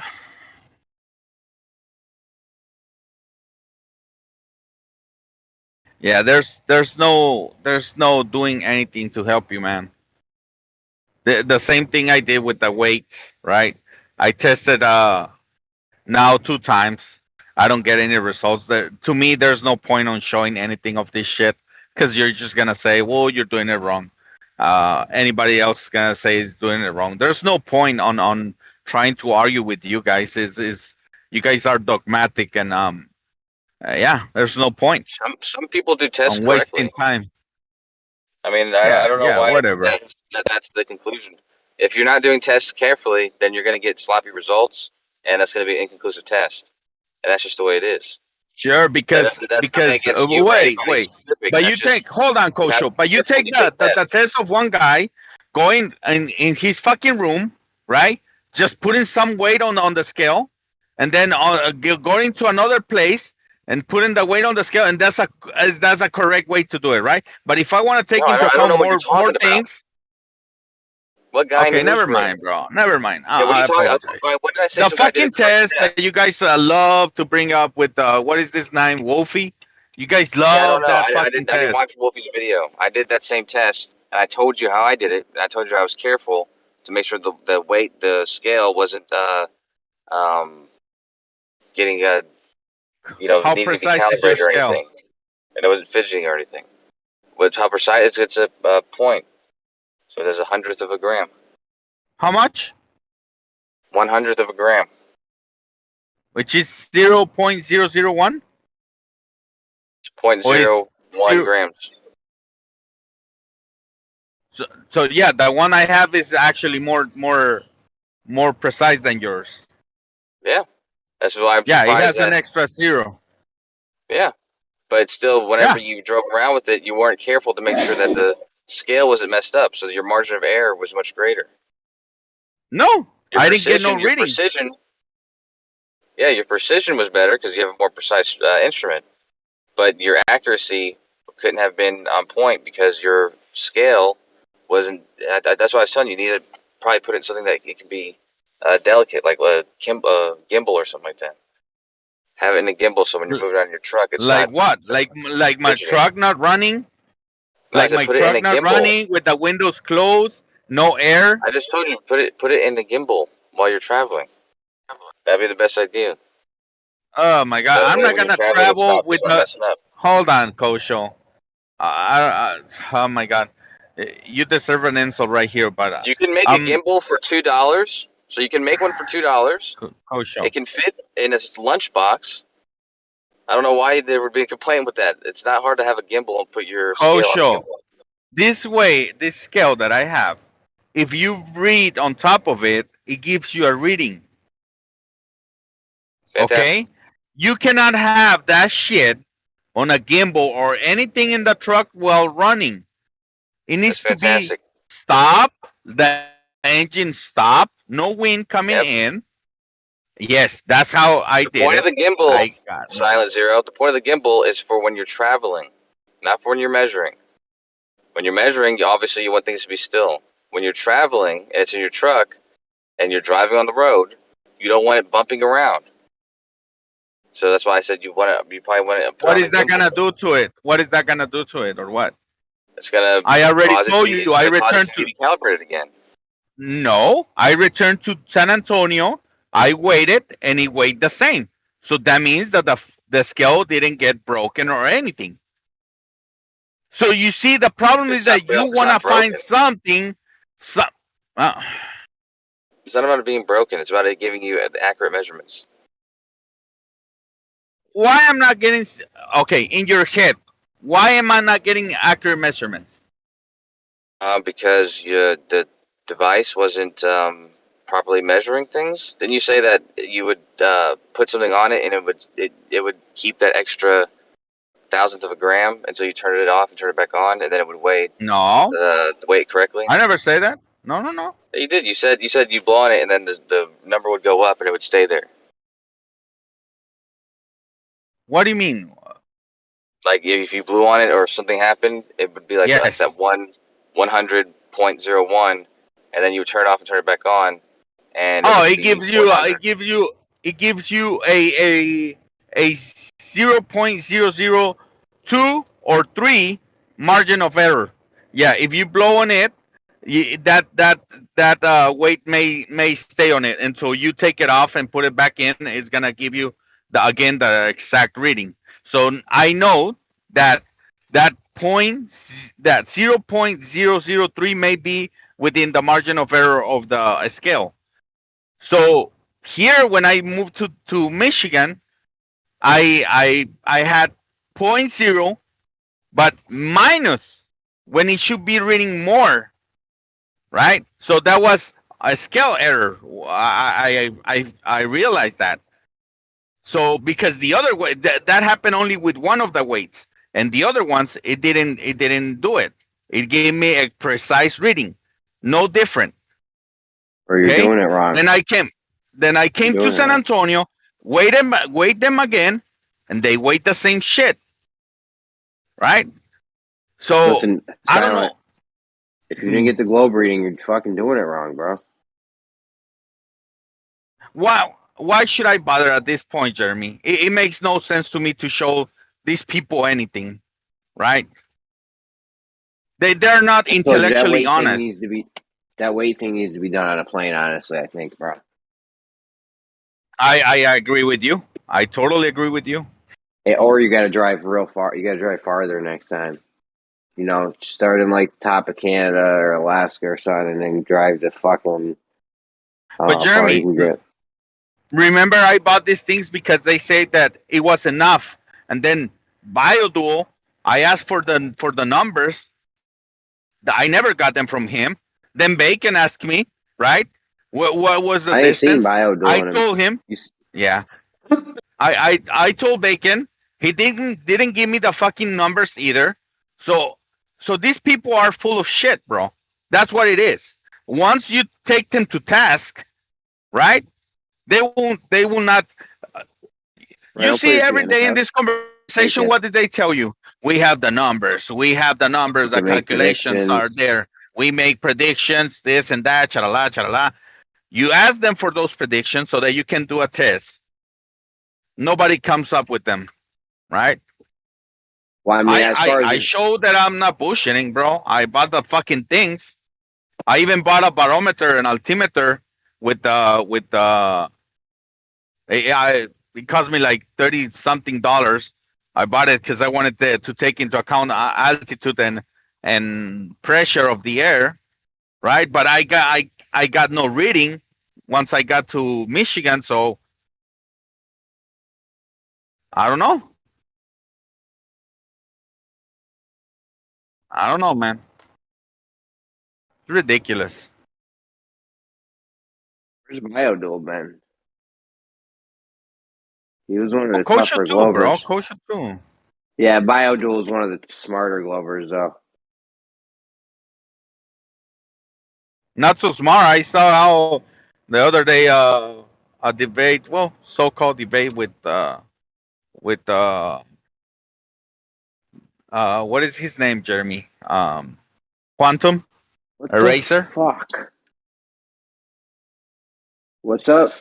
Yeah, there's no doing anything to help you, man. The same thing I did with the weights, right? I tested now 2 times. I don't get any results. To me, there's no point on showing anything of this shit because you're just gonna say, "Well, you're doing it wrong." Anybody else is gonna say is doing it wrong. There's no point on trying to argue with you guys. Is you guys are dogmatic and yeah, there's no point. Some people do tests On wasting correctly. time. I mean, I don't know why whatever. that's the conclusion. If you're not doing tests carefully, then you're going to get sloppy results, and that's going to be an inconclusive test. And that's just the way it is. Sure, because wait, but you take hold on, Kosho. But you take the test of one guy going in his fucking room, right? Just putting some weight on the scale, and then going to another place and putting the weight on the scale, and that's a correct way to do it, right? But if I want to take into account more things. What guy? Okay, never mind, bro. Never mind. I apologize. What did I say? The fucking test that you guys love to bring up with what is this name, Wolfie? You guys love that fucking test. I didn't watch Wolfie's video. I did that same test, and I told you how I did it. And I told you I was careful to make sure the weight, the scale wasn't getting how needing to be calibrated or anything, and it wasn't fidgeting or anything. With how precise it's a point. So there's 100th of a gram. How much? 100th of a gram. Which is 0.001? It's 0.01 grams. So yeah, the one I have is actually more precise than yours. Yeah, that's why I'm Yeah, it surprised has that. an extra 0. Yeah, but still, whenever you drove around with it, you weren't careful to make sure that the scale wasn't messed up, so your margin of error was much greater. No, Your I didn't get no precision, your reading. precision. Yeah, your precision was better because you have a more precise instrument, but your accuracy couldn't have been on point because your scale wasn't. That's why I was telling you, you need to probably put it in something that it can be delicate, like a gimbal or something like that. Have it in a gimbal so when you're moving on your truck, it's Like not what? Like my fidgeting. truck not running? No, I Like said my put it in truck a not gimbal. running with the windows closed, no air? I just told you put it in the gimbal while you're traveling. That'd be the best idea. Oh my god, That I'm way, not when you're gonna traveling, travel it's with not the. messing up. Hold on, Kosho. Oh my god, you deserve an insult right here, but You can make a gimbal for $2. So you can make one for $2. Kosho. It can fit in a lunchbox. I don't know why there would be a complaint with that. It's not hard to have a gimbal and put your scale on a Kosho. gimbal. This way, this scale that I have, if you read on top of it, it gives you a reading. Fantastic. Okay? You cannot have that shit on a gimbal or anything in the truck while running. It needs to be stop, the engine stop, no wind coming in. Yes, that's how I did The point it. of the gimbal, Silent Zero, the point of the gimbal is for when you're traveling, not for when you're measuring. When you're measuring, obviously you want things to be still. When you're traveling and it's in your truck and you're driving on the road, you don't want it bumping around. So that's why I said you probably want it. What is that gonna do to it? What is that gonna do to it, or what? It's gonna. I already cause told it to you. I cause returned it to. be calibrated again. No, I returned to San Antonio. I waited, and it weighed the same. So that means that the scale didn't get broken or anything. So you see, the problem is that you want to find something. It's not about it being broken. It's about it giving you accurate measurements. Why I'm not getting? Okay, in your head, why am I not getting accurate measurements? Because the device wasn't properly measuring things. Didn't you say that you would put something on it and it would keep that extra thousandth of a gram until you turn it off and turn it back on, and then it would weigh the weight correctly? I never say that. No. You did. You said you blow on it and then the number would go up and it would stay there. What do you mean? Like if you blew on it or something happened, it would be like that 100.01, and then you would turn it off and turn it back on. And it gives you a 0.002 or 3 margin of error. Yeah, if you blow on it, that weight may stay on it until you take it off and put it back in. It's gonna give you the exact reading. So I know that 0.003 may be within the margin of error of the scale. So here, when I moved to Michigan, I had 0.0, but minus when it should be reading more, right? So that was a scale error. I realized that. So because the other way that happened only with one of the weights, and the other ones it didn't do it. It gave me a precise reading, no different. Or you're doing it wrong. Then I came to San Antonio, weighed them again, and they weighed the same shit, right? So listen, I don't know. If you didn't get the globe reading, you're fucking doing it wrong, bro. Why should I bother at this point, Jeremy? It makes no sense to me to show these people anything, right? They're not intellectually honest. That weight thing needs to be done on a plane, honestly, I think, bro. I agree with you. I totally agree with you. Or you got to drive real far. You got to drive farther next time. You know, start in like top of Canada or Alaska or something, and then drive to fucking. But Jeremy, remember I bought these things because they say that it was enough, and then BioDual, I asked for the numbers, I never got them from him. Then Bacon asked me, right? What was the I ain't seen distance? Bio I doing told him. Yeah. I told Bacon. He didn't give me the fucking numbers either. So these people are full of shit, bro. That's what it is. Once you take them to task, right? They will not. You see every day in this conversation, what did they tell you? We have the numbers. We have the numbers. The calculations are there. We make predictions, this and that, chalala, chalala. You ask them for those predictions so that you can do a test. Nobody comes up with them, right? Well, I mean, as far as I showed that I'm not bullshitting, bro. I bought the fucking things. I even bought a barometer, an altimeter with it cost me like $30-something. I bought it because I wanted to take into account altitude and pressure of the air, right? But I got no reading once I got to Michigan, so I don't know. I don't know, man. It's ridiculous. Where's Biodual, man? He was one of the Kosher tougher too, Glovers. bro. Kosher too. Yeah, Biodual is one of the smarter Glovers, though. Not so smart. I saw how the other day a debate, well, so-called debate with what is his name, Jeremy? Quantum What Eraser. the fuck? What's up?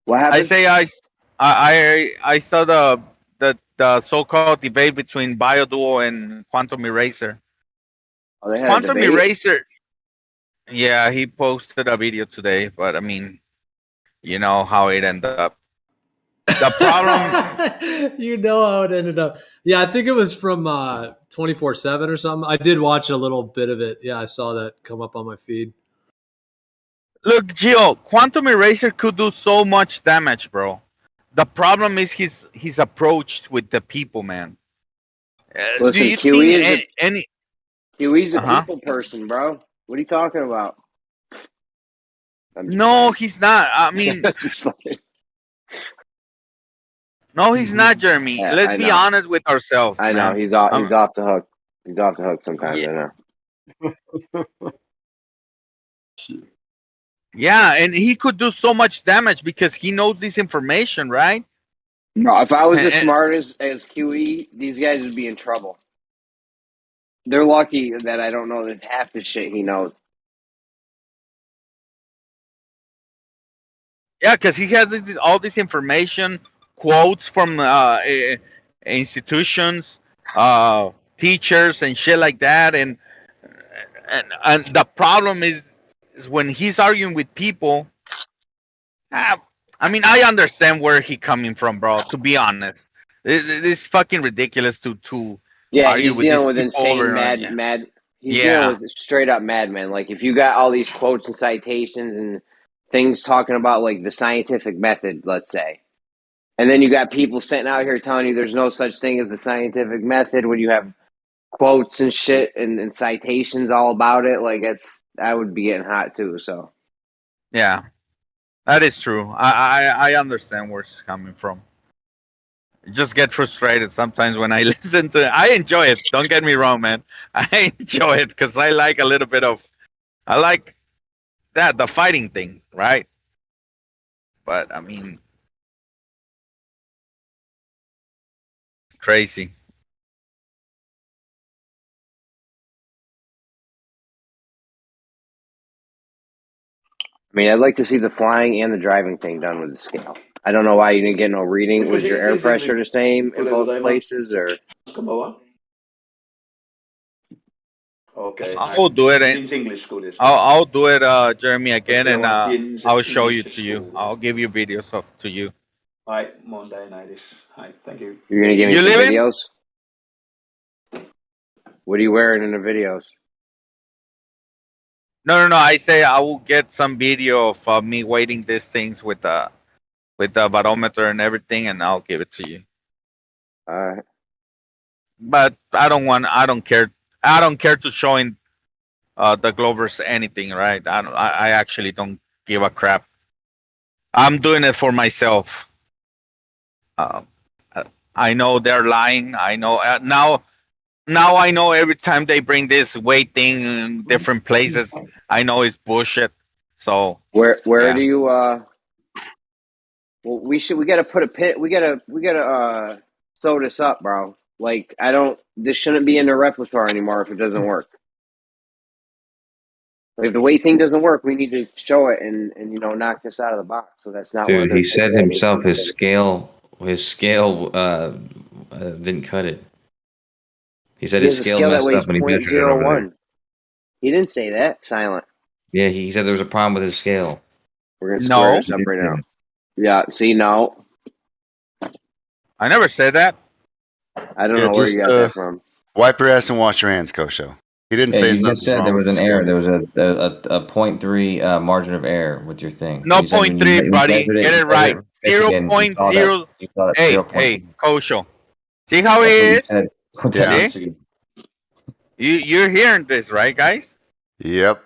What happened? I say I saw the so-called debate between Bioduo and Quantum Eraser. Oh, they had Quantum a debate? Eraser. Yeah, he posted a video today, but I mean, you know how it ended up. The problem. You know how it ended up. Yeah, I think it was from 24/7 or something. I did watch a little bit of it. Yeah, I saw that come up on my feed. Look, Gio, Quantum Eraser could do so much damage, bro. The problem is his approach with the people, man. Listen, do you QE think is any? QE's a Uh-huh. people person, bro. What are you talking about? No, he's not. I mean, no, he's not, Jeremy. Yeah, Let's I be know. honest with ourselves. I know man. he's off the hook. He's off the hook sometimes. Yeah. I know. Yeah, and he could do so much damage because he knows this information, right? No, if I was as smart as QE, these guys would be in trouble. They're lucky that I don't know that half the shit he knows. Yeah, because he has all this information, quotes from institutions, teachers, and shit like that. And the problem is when he's arguing with people. I mean, I understand where he coming from, bro. To be honest, it's fucking ridiculous to Yeah, argue he's with dealing these with people insane over and mad. He's Yeah. dealing with straight up madmen. Like if you got all these quotes and citations and things talking about like the scientific method, let's say, and then you got people sitting out here telling you there's no such thing as the scientific method when you have quotes and shit and citations all about it. Like I would be getting hot too. So Yeah, that is true. I understand where it's coming from. I just get frustrated sometimes when I listen to it. I enjoy it. Don't get me wrong, man. I enjoy it because I like a little bit of, I like that, the fighting thing, right? But I mean, crazy. I mean, I'd like to see the flying and the driving thing done with the scale. I don't know why you didn't get no reading. Was your air pressure the same in both places, or? Okay. I'll do it. Jeans English school is. I'll do it, Jeremy, again, and Jeans I'll show you English to you. school. I'll give you videos to you. Hi, Monday night is. Hi, thank you. You're gonna give me You some leaving? videos? What are you wearing in the videos? No. I say I will get some video of me weighting these things with the barometer and everything, and I'll give it to you. All right. But I don't care I don't care to showing the Glovers anything, right? I actually don't give a crap. I'm doing it for myself. I know they're lying. I know now I know every time they bring this weight thing in different places, I know it's bullshit. So where yeah. do you well, we gotta put a pit, we gotta sew this up, bro. Like, this shouldn't be in the repertoire anymore if it doesn't work. Like, if the weight thing doesn't work, we need to show it and knock this out of the box. So that's not one of Dude, their he said things. himself his scale didn't cut it. He said He his has a scale scale that messed weighs up when he measured it over there. 0.01. He didn't say that. Silent. Yeah, he said there was a problem with his scale. We're gonna square this up right now. Yeah. See, no, I never said that. I don't know where you got that from. Wipe your ass and wash your hands, Kosho. He didn't Yeah, say you just nothing's said wrong there with was the an error. scale. There was a 0.3 margin of error with your thing. No You said when 0.3, you buddy. measured Get it right. Michigan, you saw 0.0. that Hey, 0.3. Kosho. See how it is? See? You're hearing this, right, guys? Yep.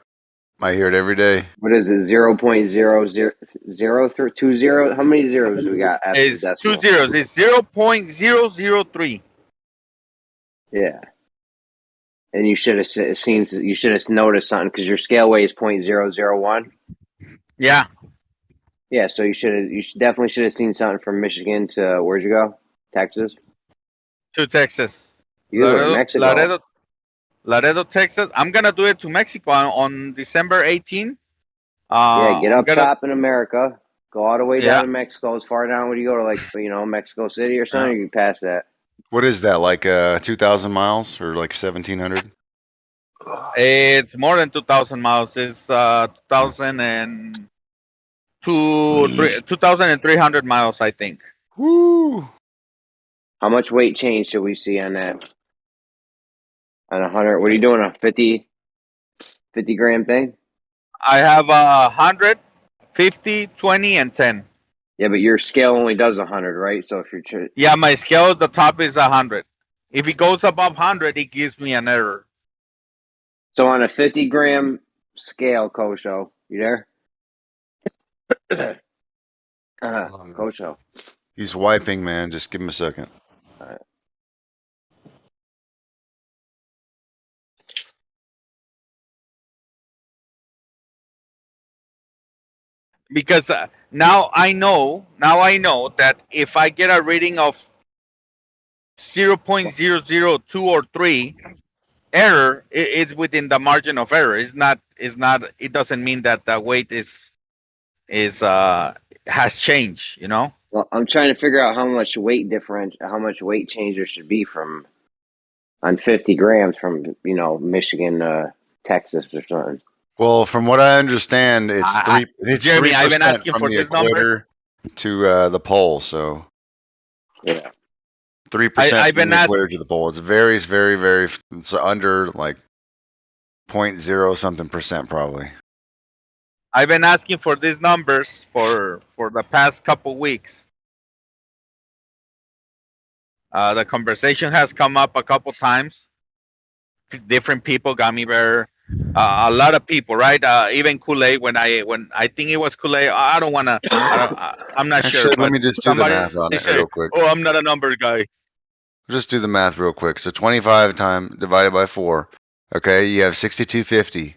I hear it every day. What is it? 0.0020? How many zeros we got after the It's decimal? 2 zeros. It's 0.003. Yeah. And you should have seen. You should have noticed something because your scale weighs 0.001. Yeah. Yeah. So you definitely should have seen something from Michigan to where'd you go? Texas. To Texas. You go to Mexico. Laredo, Texas. I'm gonna do it to Mexico on December 18. Yeah, get up top in America. Go all the way down to Mexico. As far down, would you go to, like, Mexico City or something? Or you pass that. What is that, like 2,000 miles or like 1,700? It's more than 2,000 miles. It's 2,300 miles, I think. Woo! How much weight change should we see on that? On 100? What are you doing? A 50 gram thing? I have 100, 50, 20, and 10. Yeah, but your scale only does 100, right? So if you're Yeah, my scale at the top is 100. If it goes above 100, it gives me an error. So on a 50 gram scale, Kosho, you there? Kosho. He's wiping, man. Just give him a second. All right. Because now I know that if I get a reading of 0.002 or 3 error, it's within the margin of error. It doesn't mean that the weight has changed, Well, I'm trying to figure out how much weight change there should be on 50 grams from, Michigan to Texas or something. Well, from what I understand, it's three. It's Jeremy, 3% I've been asking from for the this equator to the pole. So yeah, 3% from the equator to the pole. It's varies very, very. It's under like 0.0 something percent probably. I've been asking for these numbers for the past couple weeks. The conversation has come up a couple times. Different people got me there. A lot of people, right? Even Kool-Aid. When I think it was Kool-Aid. I don't want to. I'm not sure. Let me just do the math on it real quick. Oh, I'm not a number guy. Just do the math real quick. So 25 divided by 4. Okay, you have 6250.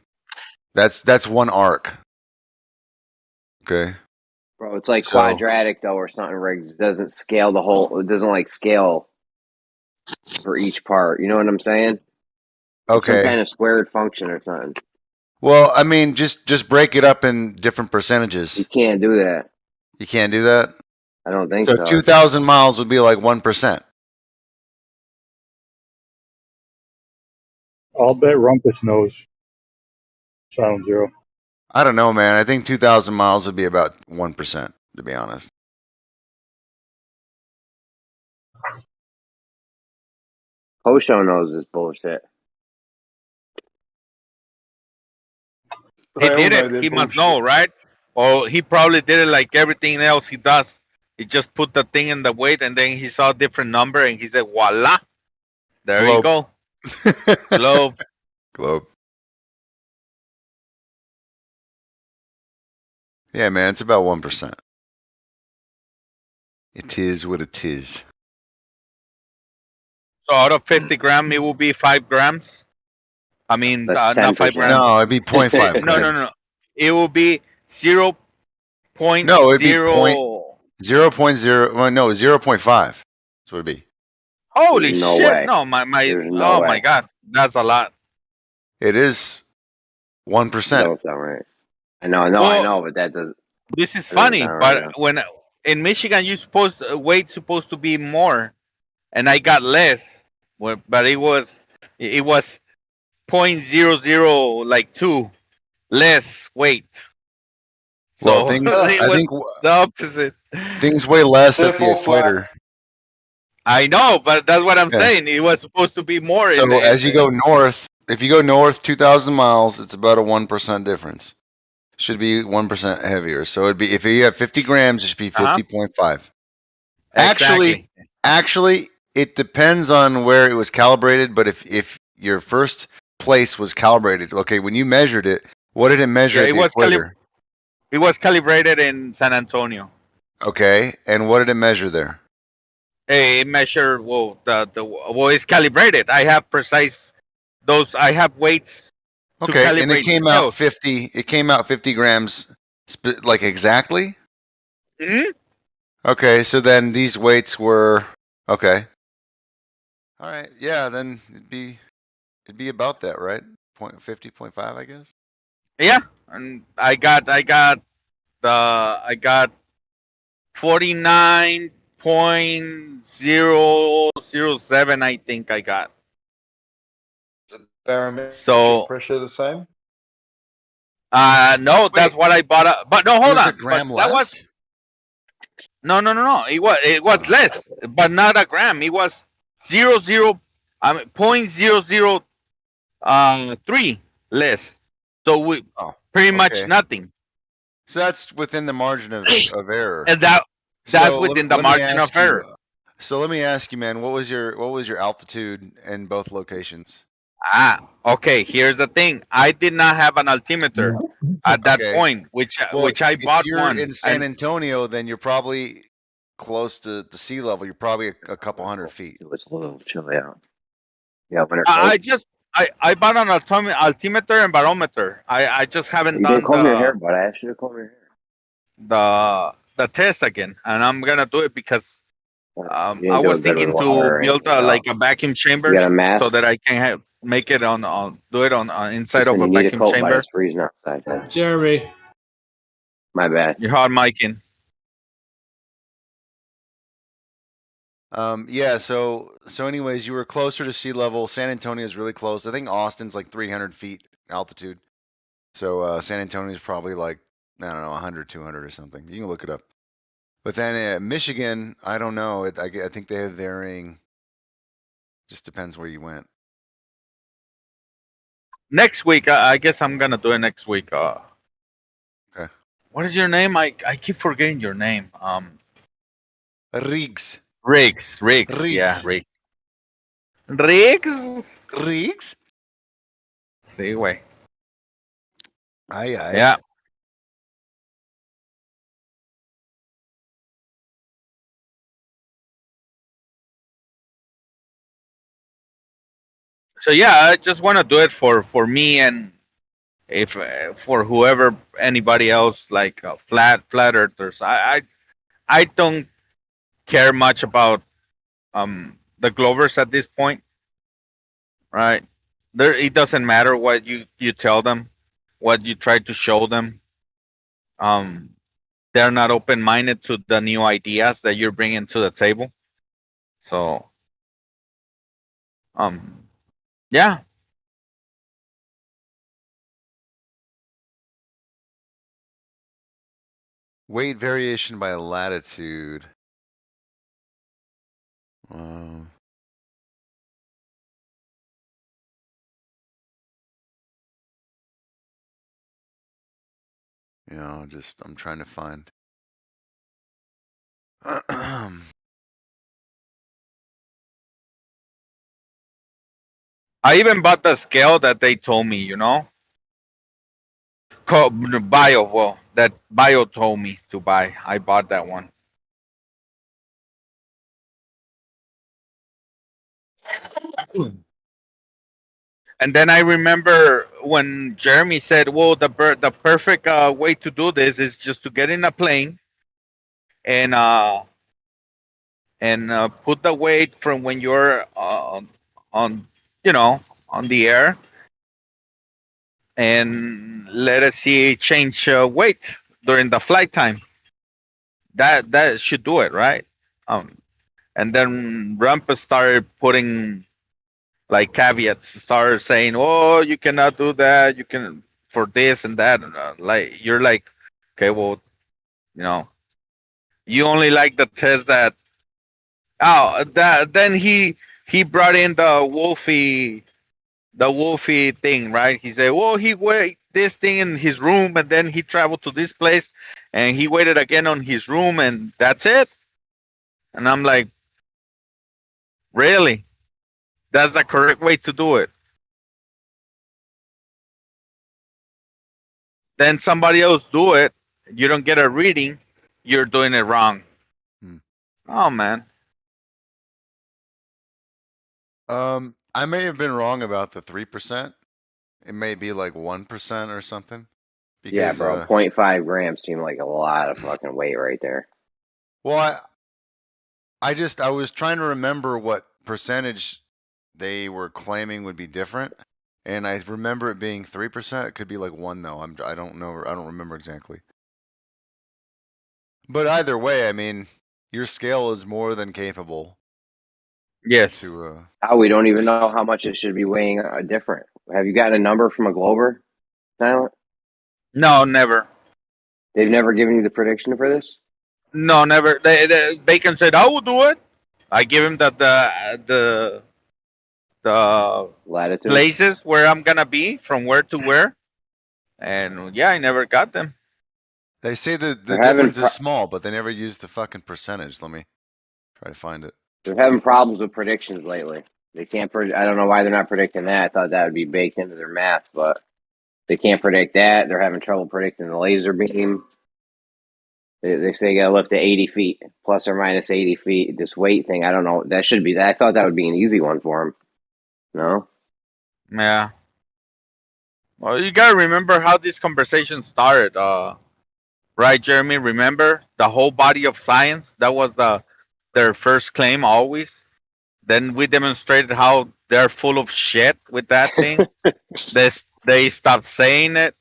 That's one arc. Okay. Bro, it's like quadratic though, or something rigged. It doesn't scale the whole. It doesn't scale for each part. You know what I'm saying? Okay. Some kind of squared function or something. Well, I mean, just break it up in different percentages. You can't do that. You can't do that? I don't think so. So 2,000 miles would be like 1%. I'll bet Rumpus knows. Silent Zero. I don't know, man. I think 2,000 miles would be about 1%, to be honest. Kosho knows this bullshit. He did it. He must know, right? Or he probably did it like everything else he does. He just put the thing in the weight, and then he saw a different number, and he said, "Voila, there you go." Globe. Globe. Yeah, man, it's about 1%. It is what it is. So out of 50 gram, it will be 5 grams. I mean, That's not 5 10%. grams. No, it'd be 0.5 No, grams. no. It will be 0. No, it'd be 0.0. Well, no, 0.5. That's what it'd be. Holy No shit! way. No, my There's no oh my way. god, that's a lot. It is 1%. Don't sound right. I know, Well, but that doesn't. this is That doesn't funny, sound right. but Though. when in Michigan, weight's supposed to be more, and I got less. But it was 0.00 like 2 less weight. Well, So things, it I was think the opposite. things weigh less at the Therefore, flat. equator. I know, but that's what I'm Yeah. saying. It was supposed to be more. So as you go north, if you go north 2,000 miles, it's about a 1% difference. Should be 1% heavier. So it'd be, if you have 50 grams, it should be 50.5. Actually, it depends on where it was calibrated. But if your first place was calibrated, okay, when you measured it, what did it measure at the equator? It was calibrated in San Antonio. Okay, and what did it measure there? It measured it's calibrated. I have precise those. I have weights. Okay, to calibrate and it came the out scales. 50. It came out 50 grams, like exactly. Hmm? Okay, so then these weights were okay. All right, yeah, then it'd be about that, right? 50.5, I guess. Yeah, and I got 49.007. I think I got. Barometric So pressure the same? no, that's what I bought. But no, It hold was on. a gram But that was less. no. It was less, but not a gram. It was 0.003 less. So we pretty much okay. nothing. So that's within the margin of error. And that's So within the let me margin of ask you, error. So let me ask you, man, what was your altitude in both locations? Okay. Here's the thing. I did not have an altimeter at that Okay. point, which Well, I if bought you're one. in San Antonio, then you're probably close to the sea level. You're probably a couple hundred feet. It was a little chilly out. Yeah, winter I coat. I bought an altimeter and barometer. I just haven't You didn't done comb your hair, but I asked you to comb your hair. the test again, and I'm gonna do it because You I didn't do was it good with thinking to water or build anything, like no. a vacuum chamber You got a mask? so that I can make it do it on inside Listen, of a you need a vacuum coat, but chamber. it's freezing outside. Jeremy. My bad. You're hard micing. Yeah, so anyways, you were closer to sea level. San Antonio is really close. I think Austin's like 300 feet altitude. So San Antonio is probably like, I don't know, 100, 200 or something. You can look it up. But then Michigan, I don't know. I think they have varying. Just depends where you went. Next week, I guess I'm gonna do it next week. Okay. What is your name? I keep forgetting your name. Riggs. Riggs. Yeah, Riggs. Riggs. Sí, güey. Aye. Yeah. So yeah, I just want to do it for me, and if for whoever anybody else like flat earthers. I don't care much about the Glovers at this point, right? It doesn't matter what you tell them, what you try to show them. They're not open minded to the new ideas that you're bringing to the table. So yeah. Weight variation by latitude. I'm trying to find. I even bought the scale that they told me, you know, bio. Well, that bio told me to buy. I bought that one. And then I remember when Jeremy said, "Well, the perfect way to do this is just to get in a plane and put the weight from when you're on, you know, on the air, and let us see change weight during the flight time. That should do it, right?" And then Rumpus started putting like caveats, started saying, "Oh, you cannot do that. You can for this and that." And, like you're like, okay, well, you know, you only like the test that. Oh, that then he brought in the Wolfie thing, right? He said, "Well, he weighed this thing in his room, and then he traveled to this place, and he waited again on his room, and that's it." And I'm like, really? That's the correct way to do it? Then somebody else do it. You don't get a reading. You're doing it wrong. Oh man. I may have been wrong about the 3%. It may be like 1% or something. Because, yeah, bro, 0.5 grams seemed like a lot of fucking weight right there. Well, I was trying to remember what percentage they were claiming would be different, and I remember it being 3%. It could be like 1 though. I don't know. I don't remember exactly. But either way, I mean, your scale is more than capable. Yes. To we don't even know how much it should be weighing different. Have you gotten a number from a Glober, Silent? No, never. They've never given you the prediction for this? No, never. Bacon said, "I will do it." I give him the latitude places where I'm gonna be from where to where, and yeah, I never got them. They say the difference is small, but they never use the fucking percentage. Let me try to find it. They're having problems with predictions lately. They can't. I don't know why they're not predicting that. I thought that would be baked into their math, but they can't predict that. They're having trouble predicting the laser beam. They say you gotta lift to 80 feet, plus or minus 80 feet. This weight thing, I don't know. That should be that. I thought that would be an easy one for them. No. Yeah. Well, you gotta remember how this conversation started, right, Jeremy? Remember the whole body of science? That was their first claim always. Then we demonstrated how they're full of shit with that thing. They stopped saying it.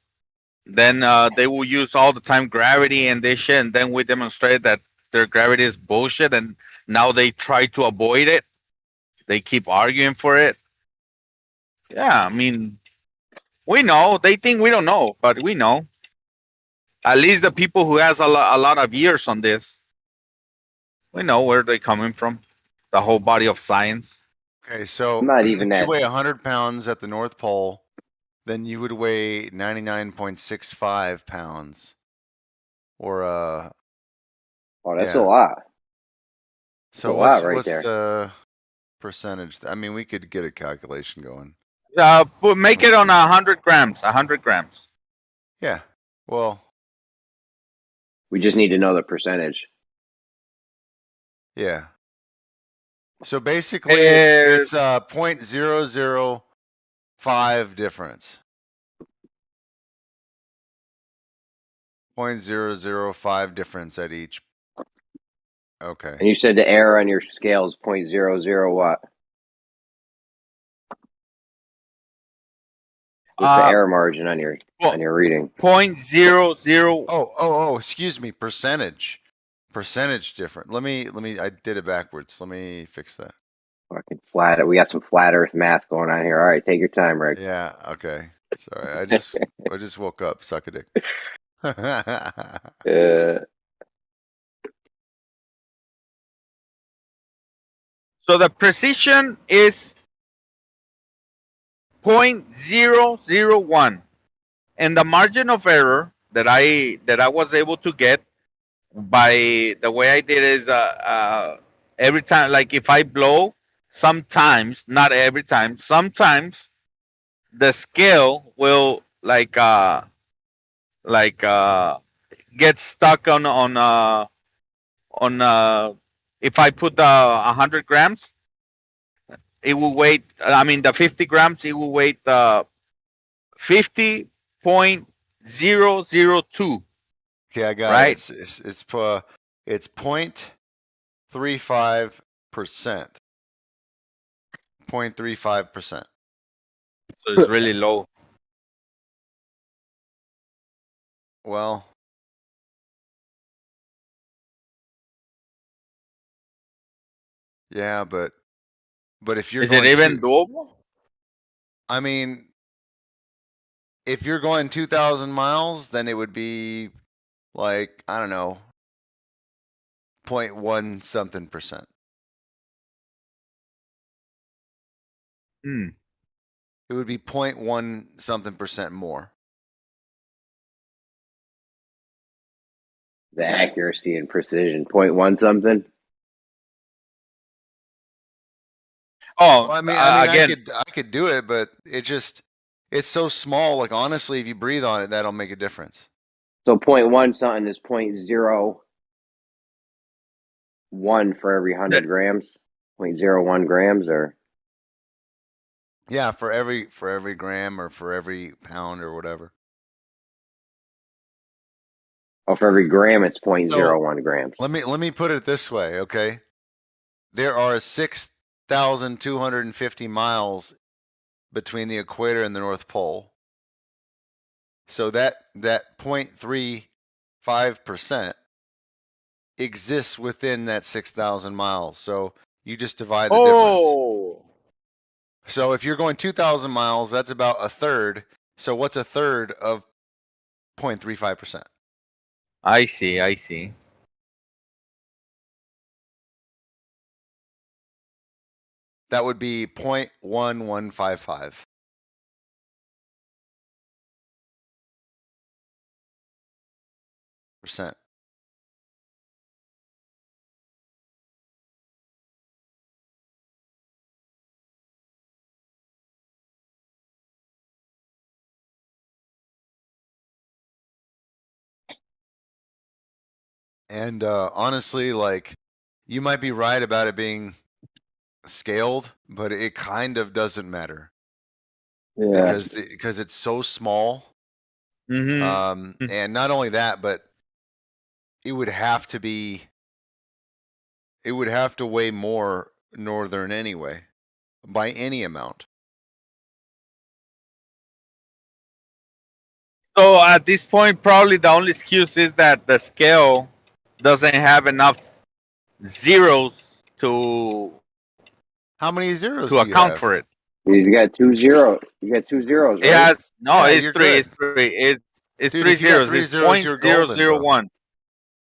Then they will use all the time gravity and this shit, and then we demonstrated that their gravity is bullshit, and now they try to avoid it. They keep arguing for it. Yeah, I mean, we know. They think we don't know, but we know. At least the people who has a lot of years on this, we know where they're coming from. The whole body of science. Okay, so not even if that. you weigh 100 pounds at the North Pole, then you would weigh 99.65 pounds. Or oh, that's a lot. So what's the percentage? I mean, we could get a calculation going. But make it on 100 grams. 100 grams. Yeah. Well, we just need to know the percentage. Yeah. So basically, it's 0.005 difference. 0.005 difference at each. Okay. And you said the error on your scale is 0.00 what? What's the error margin on your reading? 0.00. Oh, excuse me. Percentage different. Let me, I did it backwards. Let me fix that. Fucking flat. We got some flat earth math going on here. All right, take your time, Rick. Yeah. Okay. Sorry. I just woke up. Suck a dick. So the precision is 0.001, and the margin of error that I was able to get by the way I did is every time, like if I blow sometimes, not every time, sometimes the scale will get stuck on if I put 100 grams, it will weight. I mean, the 50 grams, it will weight 50.002. Okay, I got right? it. It's 0.35%. 0.35%. So it's really low. Well, yeah, but if you're Is it going even doable? I mean, if you're going 2,000 miles, then it would be like, I don't know, 0.1 something percent. Hmm. It would be 0.1 something percent more. The accuracy and precision, 0.1 something. Oh, Well, I mean, again, I could do it, but it's so small. Like honestly, if you breathe on it, that'll make a difference. So 0.1 something is 0.01 for every 100 grams. 0.01 grams, or Yeah, for every gram or for every pound or whatever. for every gram, it's So 0.01 grams. let me put it this way, okay? There are 6,250 miles between the equator and the North Pole. So that 0.35% exists within that 6,000 miles. So you just divide the difference. So if you're going 2,000 miles, that's about a third. So what's a third of 0.35%? I see. That would be 0.1155. Percent. And honestly, like, you might be right about it being scaled, but it kind of doesn't matter. Yeah. Because it's so small. Mm-hmm. And not only that, but it would have to weigh more northern anyway, by any amount. So at this point, probably the only excuse is that the scale doesn't have enough zeros to How many zeros to do you account have? for it. You got 2 zeros. You got 2 zeros, It right? has no. Yeah, It's you're three. good. It's three. It's Dude, 3 if you got zeros. 3 It's zeros, you're golden, bro. 0.001.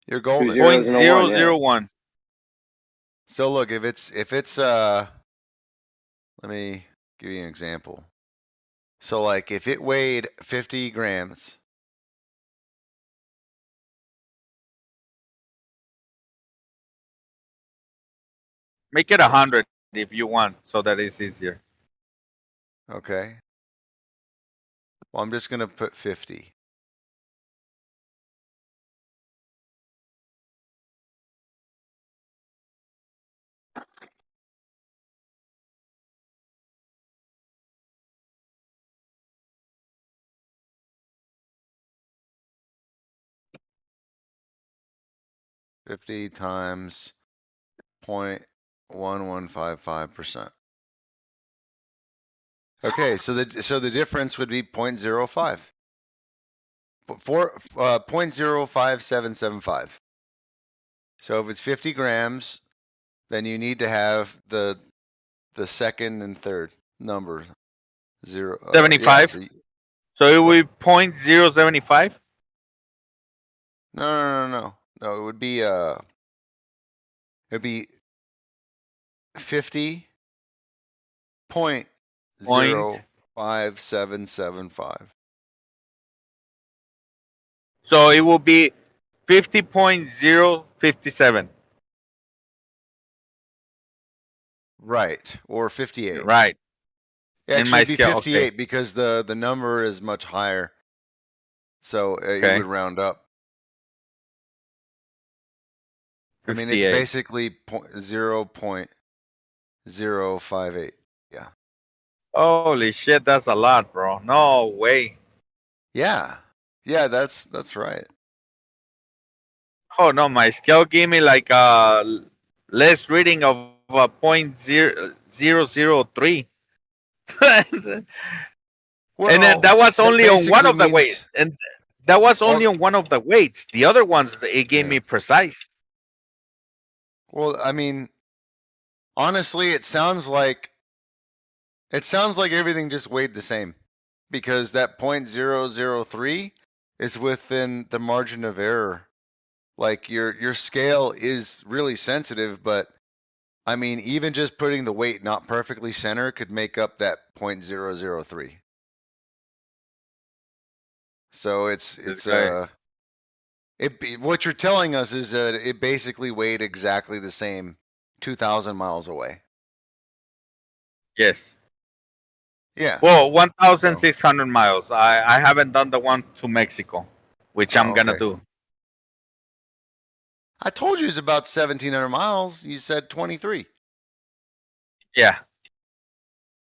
You're 2 golden. zeros and a 1, yeah. 0.001. So look, if it's let me give you an example. So like if it weighed 50 grams, Make it 100 if you want, so that it's easier. okay. Well, I'm just gonna put 50. $50 times 0.1155%. Okay, so the difference would be 0.05. 0.05775. So if it's 50 grams, then you need to have the second and third number 75. Yeah, so it would be 0.075. No. It would be 50.05775. So it will be 50.057. Right, or 58. Right. In Actually, my it'd be scale, 58 okay. because the number is much higher. So it Okay. would round up. I mean, it's 58. basically 0.058. Yeah. Holy shit, that's a lot, bro. No way. Yeah. Yeah, that's right. Oh no, my scale gave me like less reading of 0.0003. And then that was only on one of the weights. And that was only on one of the weights. The other ones, it gave me precise. Well, I mean, honestly, it sounds like everything just weighed the same, because that 0.003 is within the margin of error. Like your scale is really sensitive, but I mean, even just putting the weight not perfectly center could make up that 0.003. So what you're telling us is that it basically weighed exactly the same 2,000 miles away. Yes. Yeah. Well, 1,600 miles. I haven't done the one to Mexico, which I'm gonna do. I told you it's about 1,700 miles. You said 23. Yeah.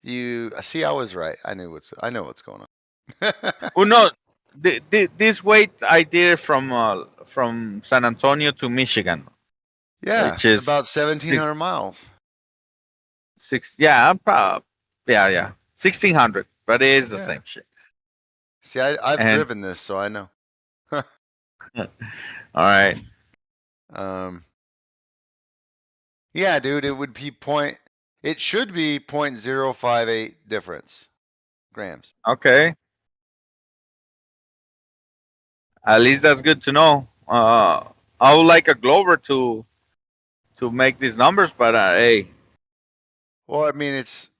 You see, I was right. I know what's going on. Oh no, this weight I did from San Antonio to Michigan. Yeah, which it's is about 1,700 miles. Yeah, 1,600, but it is the same shit. See, I've driven this, so I know. All right. Yeah, dude, it would be it should be 0.058 difference grams. Okay. At least that's good to know. I would like a Glover to make these numbers, but hey. Well, I mean, it's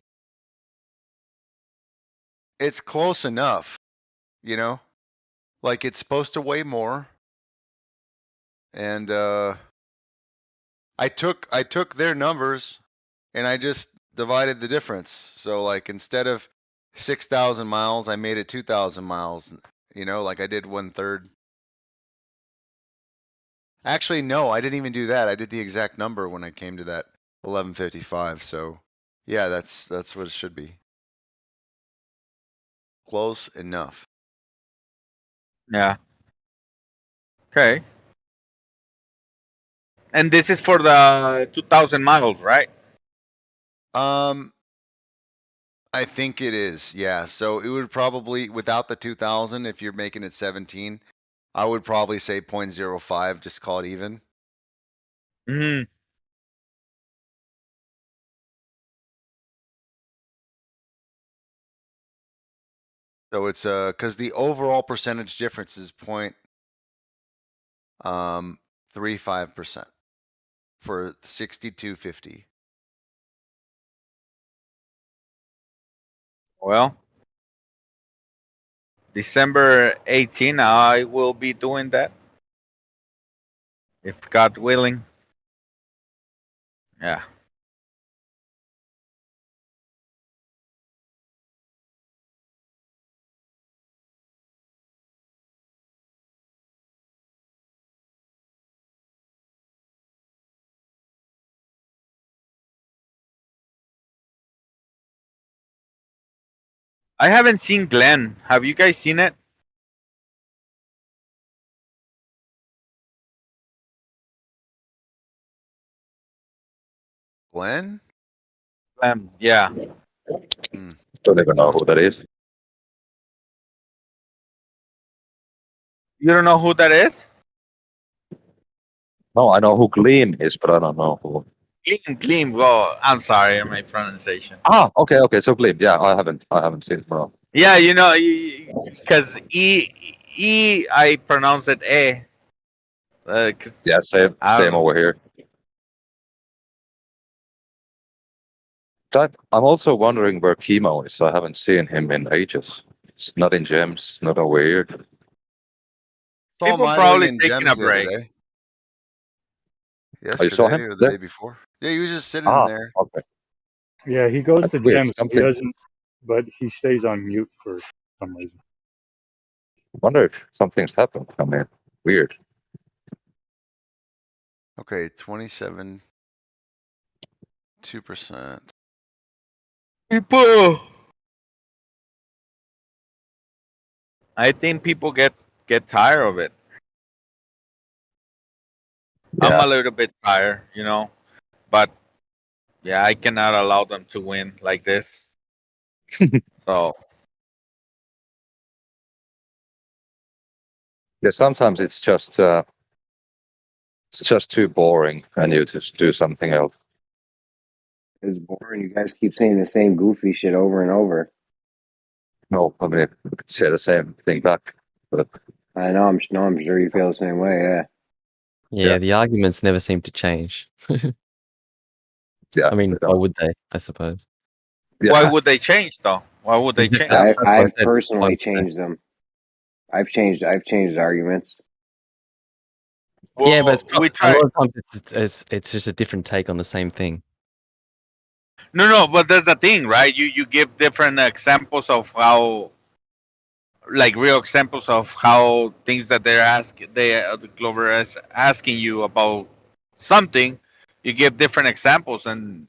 close enough, you know? Like, it's supposed to weigh more. And I took their numbers and I just divided the difference. So like, instead of 6,000 miles, I made it 2,000 miles, you know, like I did 1/3. Actually, no, I didn't even do that. I did the exact number when I came to that 1155. So yeah, that's what it should be. Close enough. Yeah. Okay. And this is for the 2,000 miles, right? I think it is. Yeah. So it would probably, without the 2,000, if you're making it 17, I would probably say 0.05, just call it even. Hmm. So it's because the overall percentage difference is 0.35% for 6250. Well, December 18, I will be doing that. If God willing. Yeah. I haven't seen Glenn. Have you guys seen it? Glenn? Glenn, yeah. Don't even know who that is. You don't know who that is? No, I know who Gleam is, but I don't know who. Gleam. Well, I'm sorry, my pronunciation. Ah, okay. So Gleam. Yeah, I haven't seen it, bro. Yeah, you know, because I pronounce it A. Yeah, same over here. I'm also wondering where Chemo is. I haven't seen him in ages. It's not in Gems, not over here. Saw People Miley probably in taking Gems a the other break. day. Oh, you saw Yesterday him or the there? day before. Yeah, he was just sitting there. Okay. Yeah, he goes That's to weird. gems, but he Something. doesn't. But he stays on mute for some reason. I wonder if something's happened. I mean, weird. Okay, 27, 2%. People. I think people get tired of it. I'm Yeah. a little bit tired, but yeah, I cannot allow them to win like this. So Yeah. Sometimes it's just too boring, and you just do something else. It's boring. You guys keep saying the same goofy shit over and over. No, I mean, we could say the same thing back, but I know. I'm sure you feel the same way. Yeah. Yeah, the arguments never seem to change. yeah. I mean, why would they? I suppose. why would they change though? Why would they change? I've personally changed them. I've changed arguments. Yeah, but we a lot of times it's just a different take on the same thing. No, but that's the thing, right? You give different examples of how, like real examples of how things that the Glover is asking you about something. You give different examples, and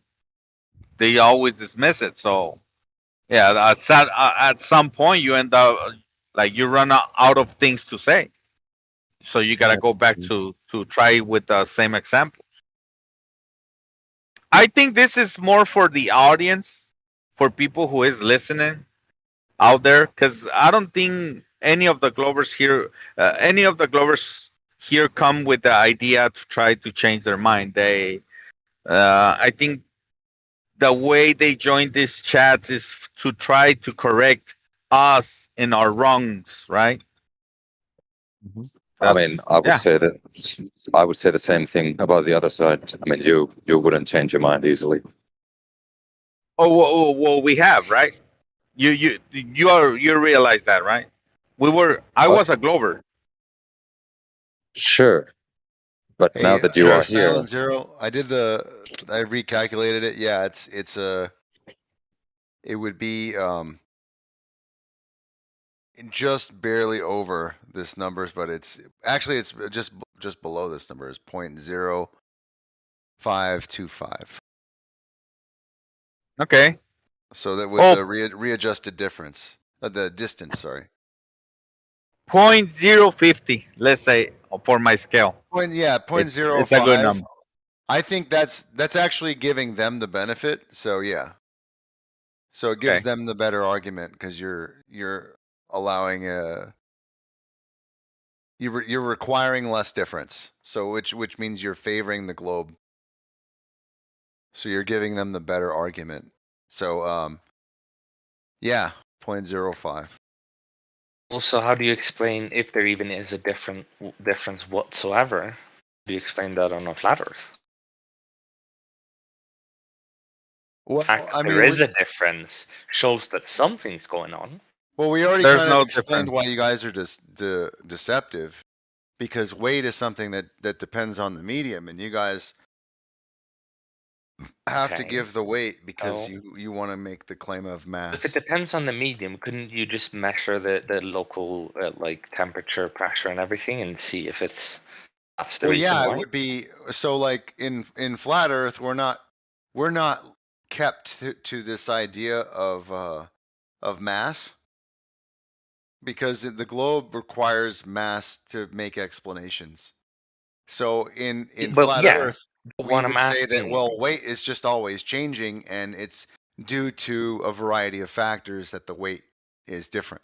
they always dismiss it. So, yeah, at some point you end up like you run out of things to say. So you gotta go back to try with the same example. I think this is more for the audience, for people who is listening out there, because I don't think any of the Glovers here come with the idea to try to change their mind. I think the way they join these chats is to try to correct us in our wrongs, right? I mean, I would say the same thing about the other side. I mean, you wouldn't change your mind easily. Oh, well, we have, right? You realize that, right? I was a Glover. Sure, but now that you are here, Silent Zero, I recalculated it. Yeah, it would be just barely over this numbers, but it's just below this number is 0.0525. Okay. So that with the readjusted difference, the distance, sorry. 0.050, let's say, for my scale. 0.05. It's a good number. I think that's actually giving them the benefit. So yeah. So it gives them the better argument because you're allowing you're requiring less difference. So which means you're favoring the globe. So you're giving them the better argument. So yeah, 0.05. Also, how do you explain if there even is a difference whatsoever? Do you explain that on a flat Earth? Well, the fact that there is a difference shows that something's going on. Well, we already kind of explained why you guys are just deceptive, because weight is something that depends on the medium, and you guys have to give the weight because you want to make the claim of mass. If it depends on the medium, couldn't you just measure the local like temperature, pressure, and everything, and see if that's the reason why? It would be so. Like in flat Earth, we're not kept to this idea of mass, because the globe requires mass to make explanations. So in flat Earth, we would say that weight is just always changing, and it's due to a variety of factors that the weight is different.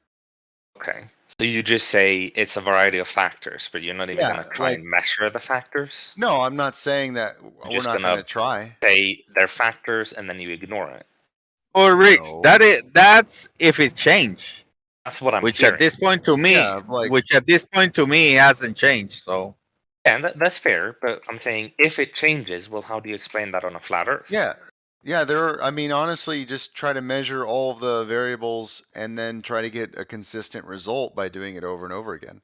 Okay, so you just say it's a variety of factors, but you're not even going to try and measure the factors? No, I'm not saying that we're not going to try. Say they're factors, and then you ignore it. Or Rich, that's if it changed. That's what I'm Which hearing. at this point to me, hasn't changed. So yeah, that's fair. But I'm saying if it changes, well, how do you explain that on a flat Earth? Yeah. Honestly, you just try to measure all of the variables and then try to get a consistent result by doing it over and over again.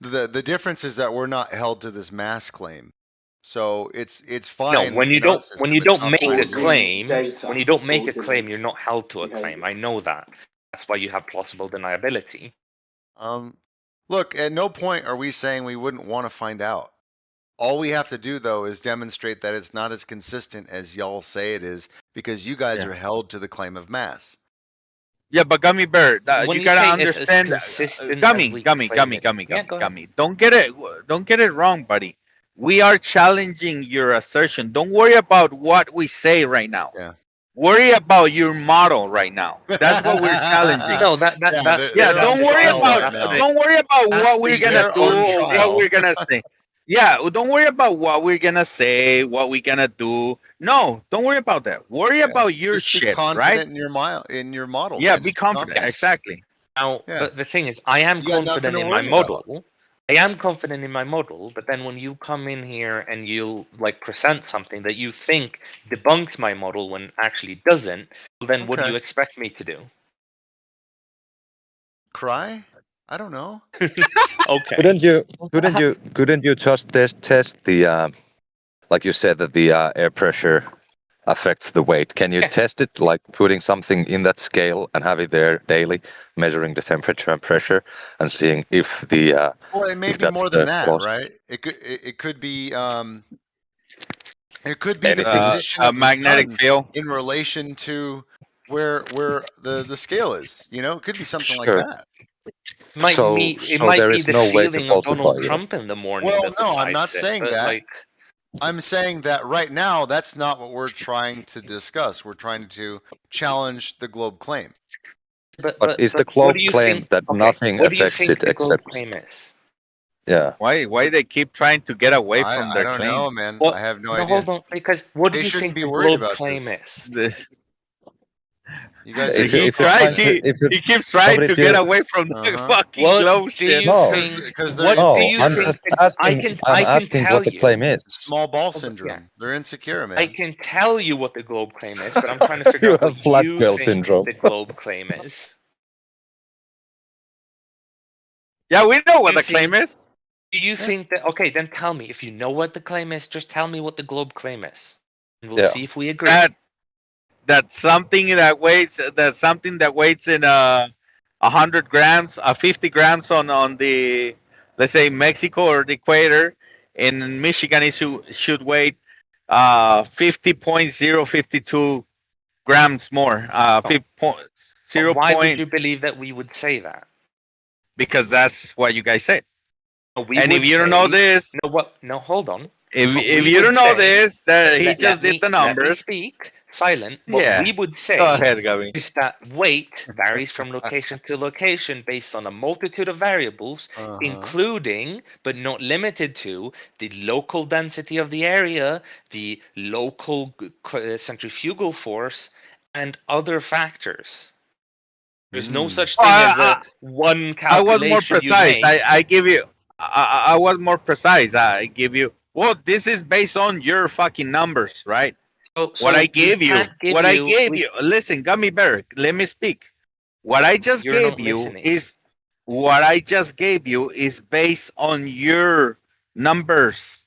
The difference is that we're not held to this mass claim. So it's No, fine. when you in our don't system, it's not make fine a in yours. claim, when you don't make a claim, you're not held to a claim. I know that. That's why you have plausible deniability. Look, at no point are we saying we wouldn't want to find out. All we have to do, though, is demonstrate that it's not as consistent as y'all say it is, because you guys are held to the claim of mass. Yeah, but Gummy Bear, When you you gotta say it's as understand. consistent as Gummy, we Gummy, claim Gummy, it. Gummy, Yeah, Gummy, go ahead. Gummy. Don't get it wrong, buddy. We are challenging your assertion. Don't worry about what we say right now. Yeah. Worry about your model right now. That's what we're challenging. No, that's they're don't on worry trial about right now. don't worry about that's what we're the- gonna They're do on or what trial. we're gonna say. Yeah, don't worry about what we're gonna say, what we're gonna do. No, don't worry about that. Worry about your Just be shit, confident right? in your model. Yeah, man. be Just confident. Yes. Exactly. Now, Yeah. but the thing is, I am You got nothing confident to in my worry about. model. I am confident in my model, but then when you come in here and you like present something that you think debunks my model when actually doesn't, well, then what do Okay. you expect me to do? Cry? I don't know. Okay. Couldn't you just test the like you said that the air pressure affects the weight? Can you test it like putting something in that scale and have it there daily, measuring the temperature and pressure and seeing if the Well, it may if be that's more than the that, cause? right? It could be it could be the Anything. position A of the magnetic sun field. in relation to where the scale is. You know, it could be something like Sure. that. It might So be there is the no way to feeling of Donald falsify it. Trump in the morning Well, that no, I'm decides not it, saying but that. like, I'm saying that right now, that's not what we're trying to discuss. We're trying to challenge the globe claim. But is the what globe do you claim think? that Okay, nothing what do you affects think it the globe except? claim is? Yeah. Why they keep trying to get away from I their don't claim? know, man. Well, I have no no, idea. hold on, because what do They you shouldn't think be the worried globe about claim this. is? You guys are If so He you're tries. trying to, confident. He keeps trying to get away from the fucking What globe do shit. you think? Because they're What do no, you I'm insecure. think? just I asking. can I'm asking tell what the you. claim is. Small ball Yeah. syndrome. They're insecure, I man. can tell you what the globe claim is, but I'm trying to figure You out what have flat you girl think syndrome. the globe claim is. Yeah, we know what You the claim think- is. Do you think that? Okay, then tell me. If you know what the claim is, just tell me what the globe claim is, and we'll Yeah. see if we agree. That's something that weighs. That's something that weighs in 100 grams, 50 grams on the, let's say, Mexico or the equator. In Michigan, it should weigh 50.052 grams more. 0. Why would you believe that we would say that? Because that's what you guys said. No, we And would if you don't know say- this, no, what? No, hold on. if What if we you would don't know say- this, that he let just me- did the Let me numbers. speak. Silent. What Yeah. we would say Go ahead, Gabby. is that weight varies from location to location based on a multitude of variables, including but not limited to the local density of the area, the local centrifugal force, and other factors. There's no such thing as a one I was calculation more you precise. make. I give you. I was more precise. I give you. Well, this is based on your fucking numbers, right? What I gave you. What I gave you. Listen, Gummy Bear. Let me speak. What I just You're gave not you listening. is. What I just gave you is based on your numbers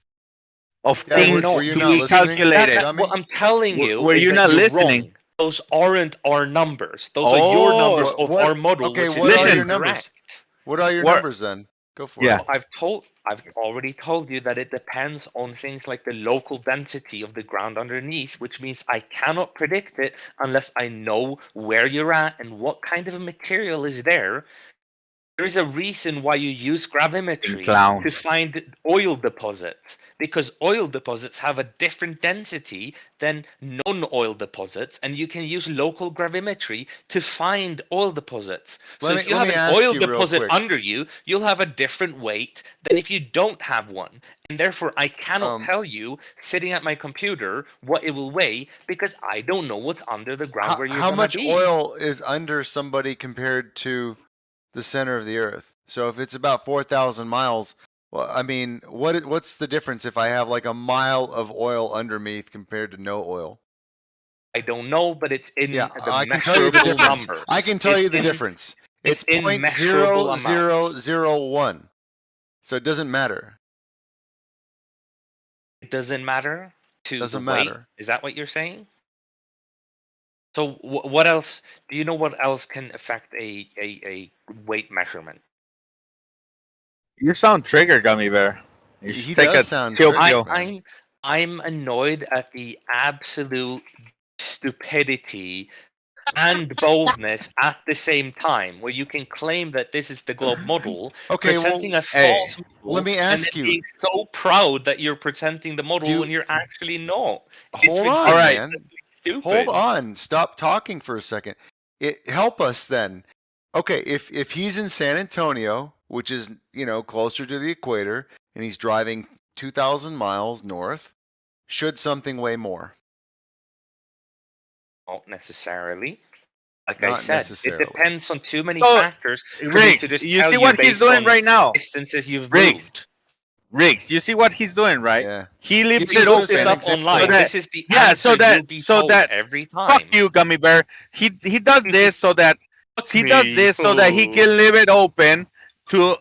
of Yeah, things were you to not be listening, calculated. What I'm telling you Were is you that not you're listening? wrong. Those aren't our numbers. Those are your numbers of our model, Okay, which what is are your incorrect. numbers? What are your numbers then? Go for it. I've already told you that it depends on things like the local density of the ground underneath, which means I cannot predict it unless I know where you're at and what kind of a material is there. There is a reason why you use gravimetry Clown. to find oil deposits, because oil deposits have a different density than non-oil deposits, and you can use local gravimetry to find oil deposits. So if you have an oil deposit under you, you'll have a different weight than if you don't have one. And therefore, I cannot tell you, sitting at my computer, what it will weigh, because I don't know what's under the ground where you're How going to much be. oil is under somebody compared to the center of the Earth? So if it's about 4,000 miles, well, I mean, what's the difference if I have like a mile of oil underneath compared to no oil? I don't know, but it's in the I can tell you the measurable difference. numbers. I can tell you the difference. It's in measurable amounts. 0.0001. So it doesn't matter. It doesn't matter to Doesn't the weight? matter. Is that what you're saying? So what else? Do you know what else can affect a weight measurement? You sound triggered, Gummy Bear. You should He take does a sound chill triggered, pill. man. I'm annoyed at the absolute stupidity and boldness at the same time, where you can claim that this is the globe model, Okay, presenting well, a false model, let me and ask then you. being so proud that you're presenting the model when you're actually not. It's Hold on, ridiculously man. stupid. Hold on. Stop talking for a second. Help us then. Okay, if he's in San Antonio, which is, closer to the equator, and he's driving 2,000 miles north, should something weigh more? Not necessarily. Like Not I said, necessarily. it depends on too many So, factors for me Riggs, to just you tell see what he's based doing on right now? distances you've Riggs, moved. Riggs, you see what he's doing, right? Yeah. He leaves You it look open. this up online. This is the answer you'll be told every time. Fuck you, Gummy Bear. He does this so that he can leave it open to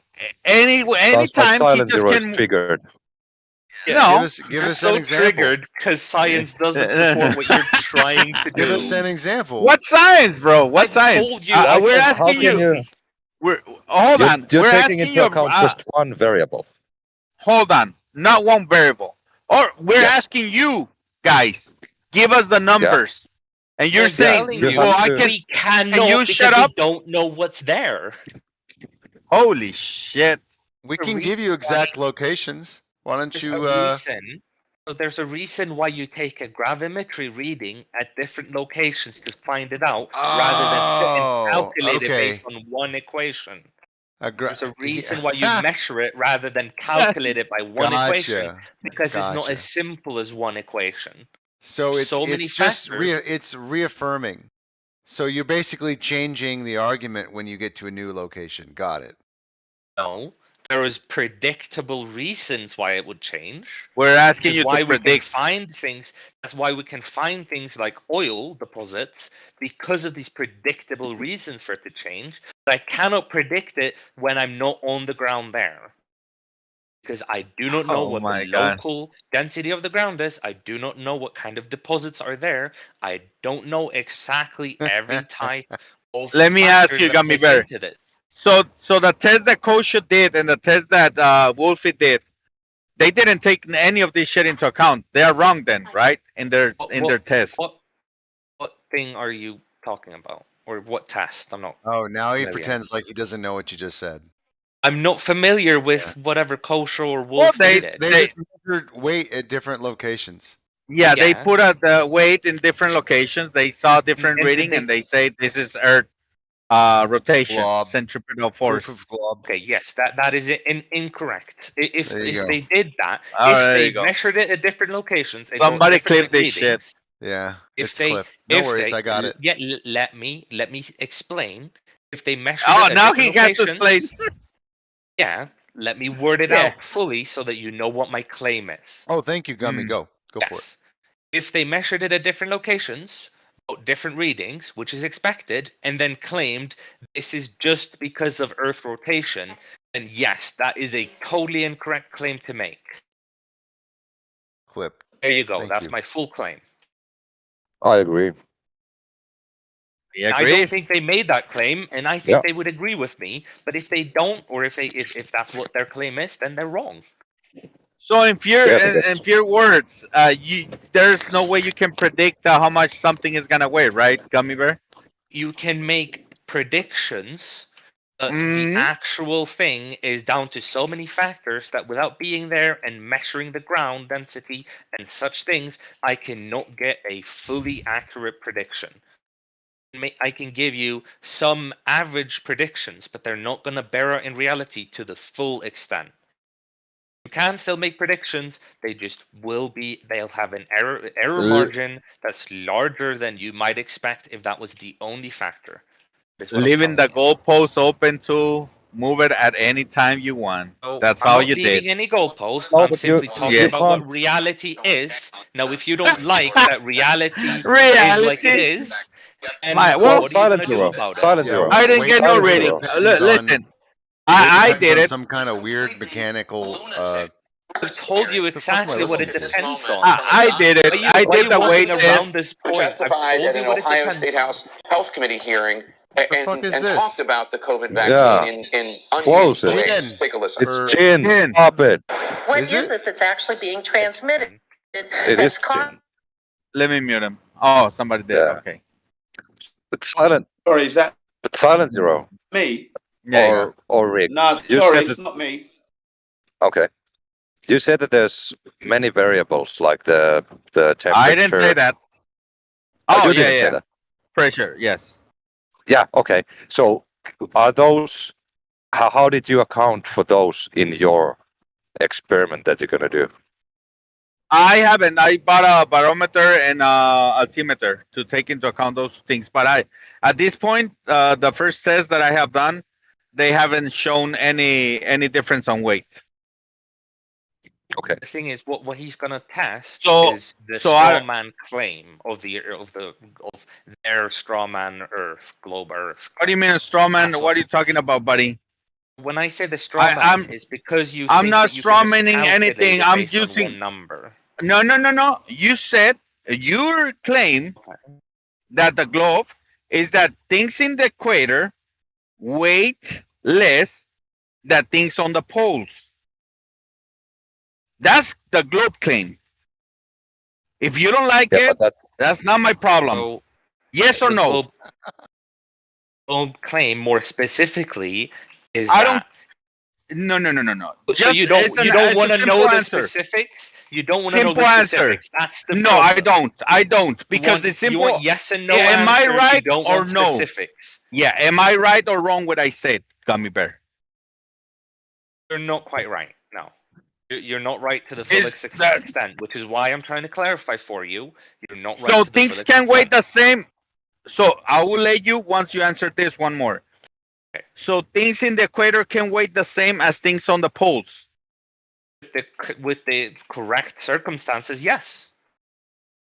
any Sounds like time he silent just zeros can. triggered. Yeah, No, give us so an example. triggered because science doesn't support what you're trying to do. Give us an example. What science, bro? What science? Told you, We're How asking can you. Hold on. You're We're taking asking into you. account just one variable. Hold on, not one variable. Or we're Yeah. asking you guys. Give us the numbers. And you're I'm saying, telling you well, have I to- can. we cannot Can you because shut we up? don't know what's there. Holy shit. We The can reason give you exact locations. Why don't There's you? a reason. So there's a reason why you take a gravimetry reading at different locations to find it out, rather than sit and calculate it based on one equation. There's a reason why you measure it rather than calculate it by one equation, because it's not as simple as one equation. So it's many just factors. it's reaffirming. So you're basically changing the argument when you get to a new location. Got it. No, there is predictable reasons why it would change. We're asking Which is you to why we can predict. find things. That's why we can find things like oil deposits, because of these predictable reasons for it to change. But I cannot predict it when I'm not on the ground there, because I do not know Oh what my the God. local density of the ground is. I do not know what kind of deposits are there. I don't know exactly every type of. Let me ask factors you, that Gummy plays Bear. into this. So the test that Kosha did and the test that Wolfie did, they didn't take any of this shit into account. They are wrong then, right? In their test. What thing are you talking about, or what test? I'm not. Oh, now he familiar. pretends like he doesn't know what you just said. I'm not familiar with whatever kosher or Well, wolf They did. just measured weight at different locations. Yeah, they Yeah. put out the weight in different locations. They saw different And did reading, they- and they say this is Earth rotation, Glob. centripetal force. Proof of glob. Okay, yes, that is incorrect. If There you go. they did that, All right, if there they you go. measured it at different locations, they got Somebody different clip this shit. readings. Yeah, If it's they, clipped. No if worries, they, I got it. Yeah, let me explain. If they measured Oh, it at now different he has to locations, explain. yeah, let me word it Yeah. out fully so that you know what my claim is. Oh, thank you, Gummy. Go for it. Yes. If they measured it at different locations, got different readings, which is expected, and then claimed this is just because of Earth rotation, then yes, that is a totally incorrect claim to make. Clip. There you go. Thank That's you. my full claim. I agree. He I agrees. don't think they made that claim, and I think Yeah. they would agree with me. But if they don't, or if that's what their claim is, then they're wrong. So in pure Yeah, in pure words, there's no way you can predict how much something is gonna weigh, right, Gummy Bear? You can make predictions. The Mhm. actual thing is down to so many factors that without being there and measuring the ground density and such things, I cannot get a fully accurate prediction. I can give you some average predictions, but they're not going to bear out in reality to the full extent. You can still make predictions, they just they'll have an error margin that's larger than you might expect if that was the only factor. That's what I'm Leaving the telling goalpost open to move it at any time you want. you. That's I'm all not you leaving did. any goalposts. No, I'm but simply you talking about can't. what reality is. Now, if you don't like that reality is like it is, then Well, what are you silent going to do zero. about it? Silent zero. I didn't get no Silent rating. zero. Depends on- Listen, I depends did on it. some kind of weird mechanical I told you exactly what it depends on. I did it. I did the weight around test. this Who point. testified at an Ohio State House Health Committee hearing and talked about the COVID vaccine in Close unhinged it. ways. Take a listen. It's Jin. Stop it. What is it that's actually being transmitted? It That's is causing. Jin. Let me mute him. Oh, somebody did. Yeah. Okay. But silent. Sorry, is that But silent, Zero. me? Or Rick. No, You sorry, said it's that- not me. Okay. You said that there's many variables like the temperature. I didn't say that. Oh, Oh, you yeah, didn't say yeah. that. Pressure, yes. Yeah. Okay. So, are those? How did you account for those in your experiment that you're gonna do? I haven't. I bought a barometer and a altimeter to take into account those things. But at this point, the first test that I have done, they haven't shown any difference on weight. Okay. The thing is, what he's gonna test So- is the so I- straw man claim of their straw man Earth, globe Earth. What do you mean a straw man? What are you talking about, buddy? When I say the straw man, it's because you. I'm think not that you can straw just manning calculate anything. it I'm based on using one number. No. You said your claim that the globe is that things in the equator weight less than things on the poles. That's the globe claim. If you don't like it, that's not my problem. So, yes or the no? globe claim more specifically is I that. No. So Just- you don't it's an- want to it's a know simple the answer. specifics. You don't want to know Simple the answer. specifics. That's the No, problem. I don't. Because it's simple. You want yes and no Am I answers, right you don't or want no? specifics. Yeah, am I right or wrong what I said, Gummy Bear? You're not quite right. No, you're not right to the full extent, which is why I'm trying to clarify for you. You're not right. So to the things full can extent. weigh the same. So I will let you once you answer this one more. Okay. So things in the equator can weigh the same as things on the poles. With the correct circumstances, yes.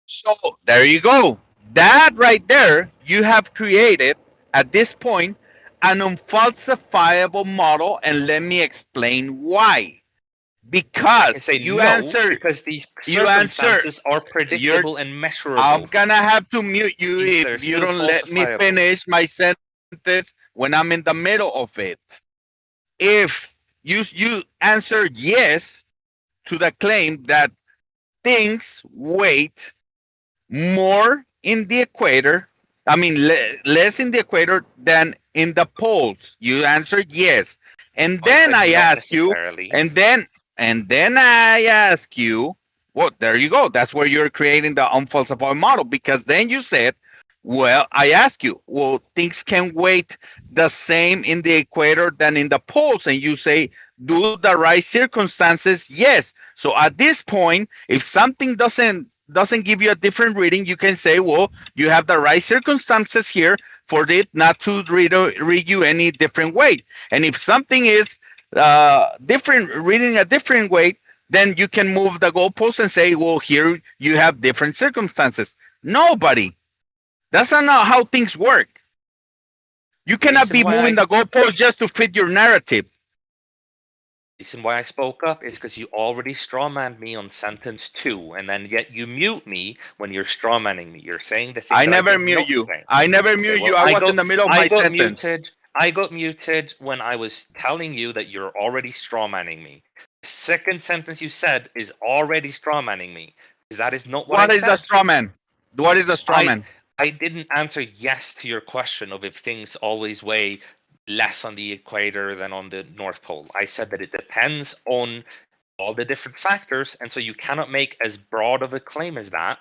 So there you go. That right there, you have created at this point an unfalsifiable model, and let me explain why. Because you no, answered. Because these you answered. circumstances are predictable and measurable. I'm gonna have to mute you They're if you still don't let me falsifiable. finish my sentence when I'm in the middle of it. If you answered yes to the claim that things weight more in the equator, I mean less in the equator than in the poles. You answered yes, and then I ask you, and then I ask you. Well, there you go. That's where you're creating the unfalsifiable model, because then you said, well, I ask you, well, things can weight the same in the equator than in the poles. And you say, do the right circumstances? Yes. So at this point, if something doesn't give you a different reading, you can say, well, you have the right circumstances here for it not to read you any different weight. And if something is different, reading a different weight, then you can move the goalpost and say, well, here you have different circumstances. Nobody. That's not how things work. You cannot be moving the goalpost just to fit your narrative. The reason why I spoke up is because you already strawmanned me on sentence 2, and then yet you mute me when you're strawmanning me. You're saying the thing I that never did mute not you. say. I never mute you. I was in the middle of my sentence. I got muted when I was telling you that you're already strawmanning me. The second sentence you said is already strawmanning me. Because that is not what I said. What is the strawman? What is the strawman? I didn't answer yes to your question of if things always weigh less on the equator than on the North Pole. I said that it depends on all the different factors, and so you cannot make as broad of a claim as that.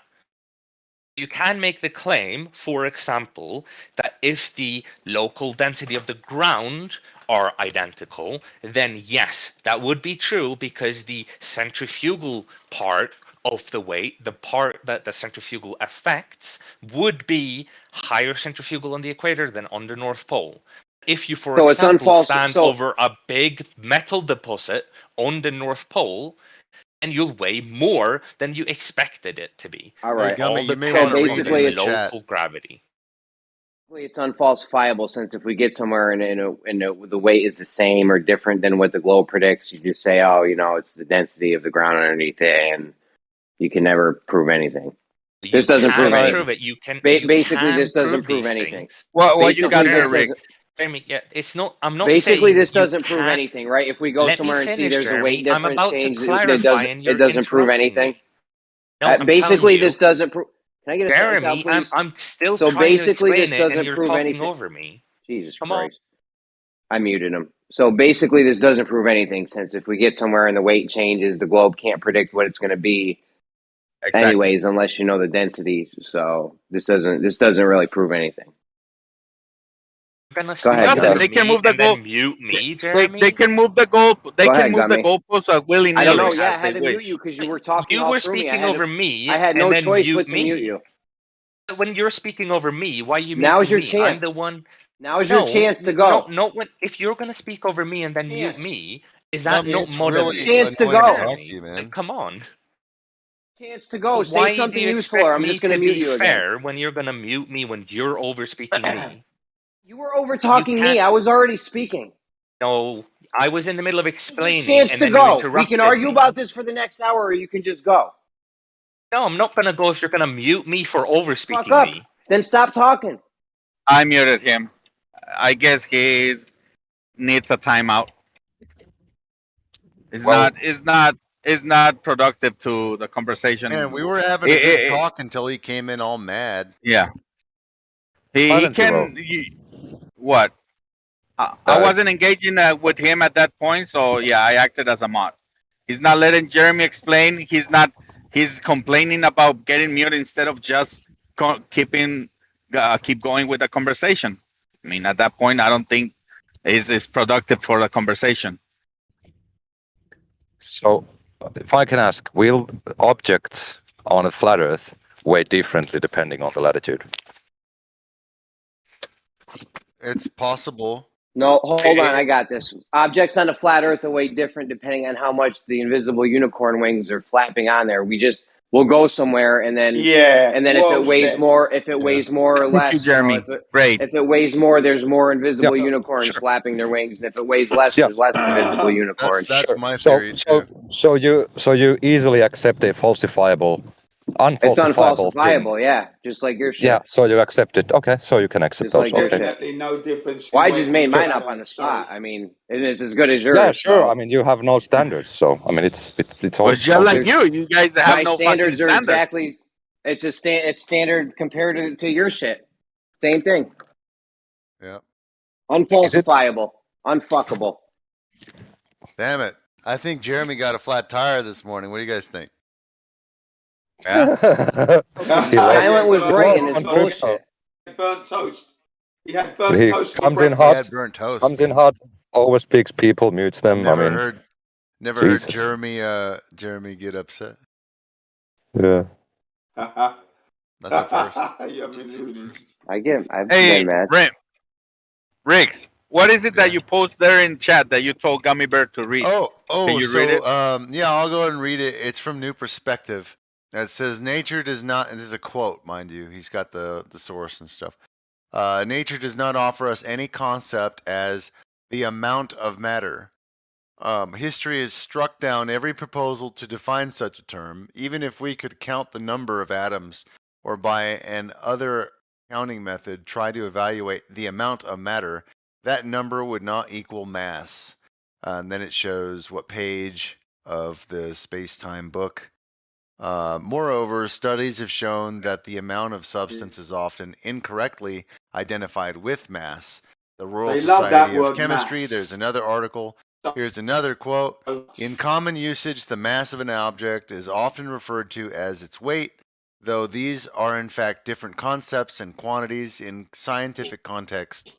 You can make the claim, for example, that if the local density of the ground are identical, then yes, that would be true, because the centrifugal part of the weight, the part that the centrifugal affects, would be higher centrifugal on the equator than on the North Pole. If you, for example, stand over a big metal deposit on the North Pole, and you'll weigh more than you expected it to be. All right. Hey, Gummy, All you may depends want to on read in the chat. local gravity. It's unfalsifiable since if we get somewhere and the weight is the same or different than what the globe predicts, you just say, oh, it's the density of the ground underneath it, and you can never prove anything. This doesn't prove anything. You can basically, this doesn't prove anything. What you got there, Rick? Jeremy, yeah, it's not. I'm not basically, saying this doesn't prove anything, right? If we go somewhere and see there's a weight difference change, it doesn't prove anything. Basically, this doesn't prove. Can I get a sentence out, please? I'm still so trying basically, to this explain doesn't it, and you're prove talking anything. over me. Jesus Christ! I muted him. So basically, this doesn't prove anything since if we get somewhere and the weight changes, the globe can't predict what it's going to be. Exactly. Anyways, unless you know the density. So this doesn't really prove anything. Go ahead. Nothing. They can move the goal. Mute me, they can move the goal. They can move the goalposts willy nilly. I don't know. Yeah, I had to mute you because you were talking. You were speaking over me. I had no choice but to mute you. When you're speaking over me, why you? Now is your me? chance. I'm the one. Now is your chance to go. No. If you're gonna speak over me and then mute me, is that not moderation? Chance to go. Talk to you, man. Come on. Chance to go. Say something useful, or I'm just going to mute you again. When you're going to mute me when you're over speaking me. You were over talking me. I was already speaking. No, I was in the middle of explaining. Chance to go. We can argue about this for the next hour, or you can just go. No, I'm not going to go if you're going to mute me for over speaking me. Then stop talking. I muted him. I guess he needs a timeout. It's not productive to the conversation. Man, we were having a good talk until he came in all mad. Yeah. He can. What? I wasn't engaging with him at that point, so yeah, I acted as a mod. He's not letting Jeremy explain. He's complaining about getting muted instead of just keep going with the conversation. I mean, at that point, I don't think it's productive for the conversation. So, if I can ask, will objects on a flat Earth weigh differently depending on the latitude? It's possible. No, hold on, I got this. Objects on a flat Earth are way different depending on how much the invisible unicorn wings are flapping on there. We'll go somewhere and then if it weighs more, or less, Jeremy. Great. If it weighs more, there's more invisible unicorns flapping their wings, and if it weighs less, there's less invisible unicorns. That's my theory too. So you easily accept a falsifiable, unfalsifiable. It's unfalsifiable, yeah, just like your shit. Yeah, so you accept it. Okay, so you can accept those. Like definitely no difference. Well, I just made mine up on the spot. I mean, it is as good as yours. Yeah, sure. So. I mean, you have no standards, so I mean, it's all. Well, just like you guys have no standards fucking are exactly. It's standard compared to your shit. Same thing. Yeah. Unfalsifiable. Unfuckable. Damn it! I think Jeremy got a flat tire this morning. What do you guys think? Yeah. Silent was right in his bullshit. Burnt toast. He had burnt toast. Comes in hot. He had burnt toast. Comes in hot. Overspeaks people. Mutes them. Never heard Jeremy get upset. Yeah. That's a first. I've been mad. Riggs, what is it that you post there in chat that you told Gummy Bear to read? Can you read it? Yeah, I'll go ahead and read it. It's from New Perspective. It says, nature does not, and this is a quote, mind you, he's got the source and stuff. Nature does not offer us any concept as the amount of matter. History has struck down every proposal to define such a term, even if we could count the number of atoms or by an other counting method try to evaluate the amount of matter, that number would not equal mass. And then it shows what page of the space-time book. Moreover, studies have shown that the amount of substance is often incorrectly identified with mass. The Royal Society of Chemistry, mass. There's another article. Here's another quote. In common usage, the mass of an object is often referred to as its weight, though these are in fact different concepts and quantities in scientific context.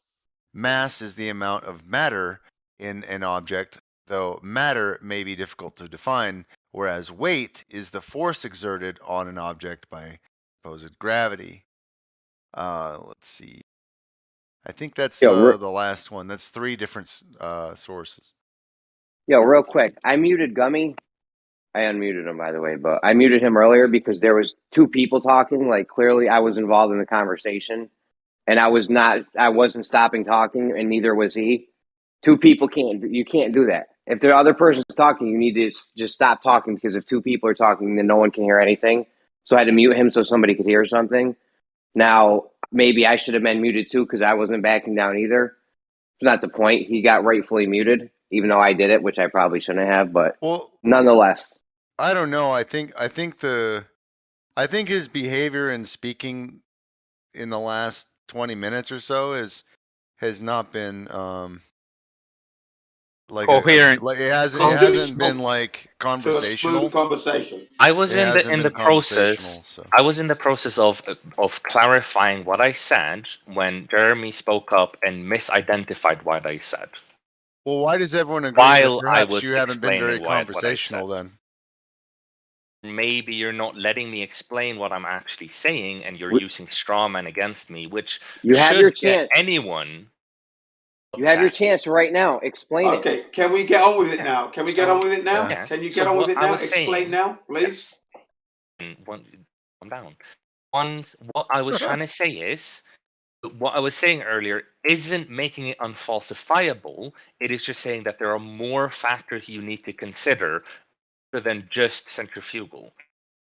Mass is the amount of matter in an object, though matter may be difficult to define, whereas weight is the force exerted on an object by supposed gravity. Let's see. I think that's the last one. That's 3 different sources. Yo, real quick. I muted Gummy. I unmuted him, by the way, but I muted him earlier because there was 2 people talking. Like, clearly I was involved in the conversation. and I wasn't stopping talking, and neither was he. Two people you can't do that. If the other person's talking, you need to just stop talking, because if two people are talking, then no one can hear anything. So I had to mute him so somebody could hear something. Now, maybe I should have been muted too, because I wasn't backing down either. It's not the point. He got rightfully muted, even though I did it, which I probably shouldn't have, but nonetheless. I don't know. I think his behavior and speaking in the last 20 minutes or so has not been like coherent. It hasn't been like conversational. Conversation. I was in the process. So. I was in the process of clarifying what I said when Jeremy spoke up and misidentified what I said. Well, why does everyone agree While that perhaps I was you haven't been very explaining what I conversational then? Maybe you're not letting me explain what I'm actually saying, and you're using straw man against me, which you have should your get chance. anyone. You have your chance right now. Explain it. Okay, can we get on with it now? Can we get on with it now? Yeah. Can you get on with it now? Explain now, please. Calm down. What I was trying to say is, what I was saying earlier isn't making it unfalsifiable. It is just saying that there are more factors you need to consider other than just centrifugal.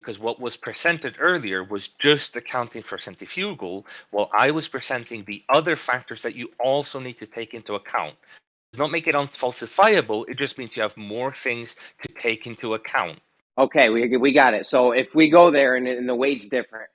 Because what was presented earlier was just accounting for centrifugal, while I was presenting the other factors that you also need to take into account. It does not make it unfalsifiable, it just means you have more things to take into account. Okay, we got it. So if we go there and the weight's different,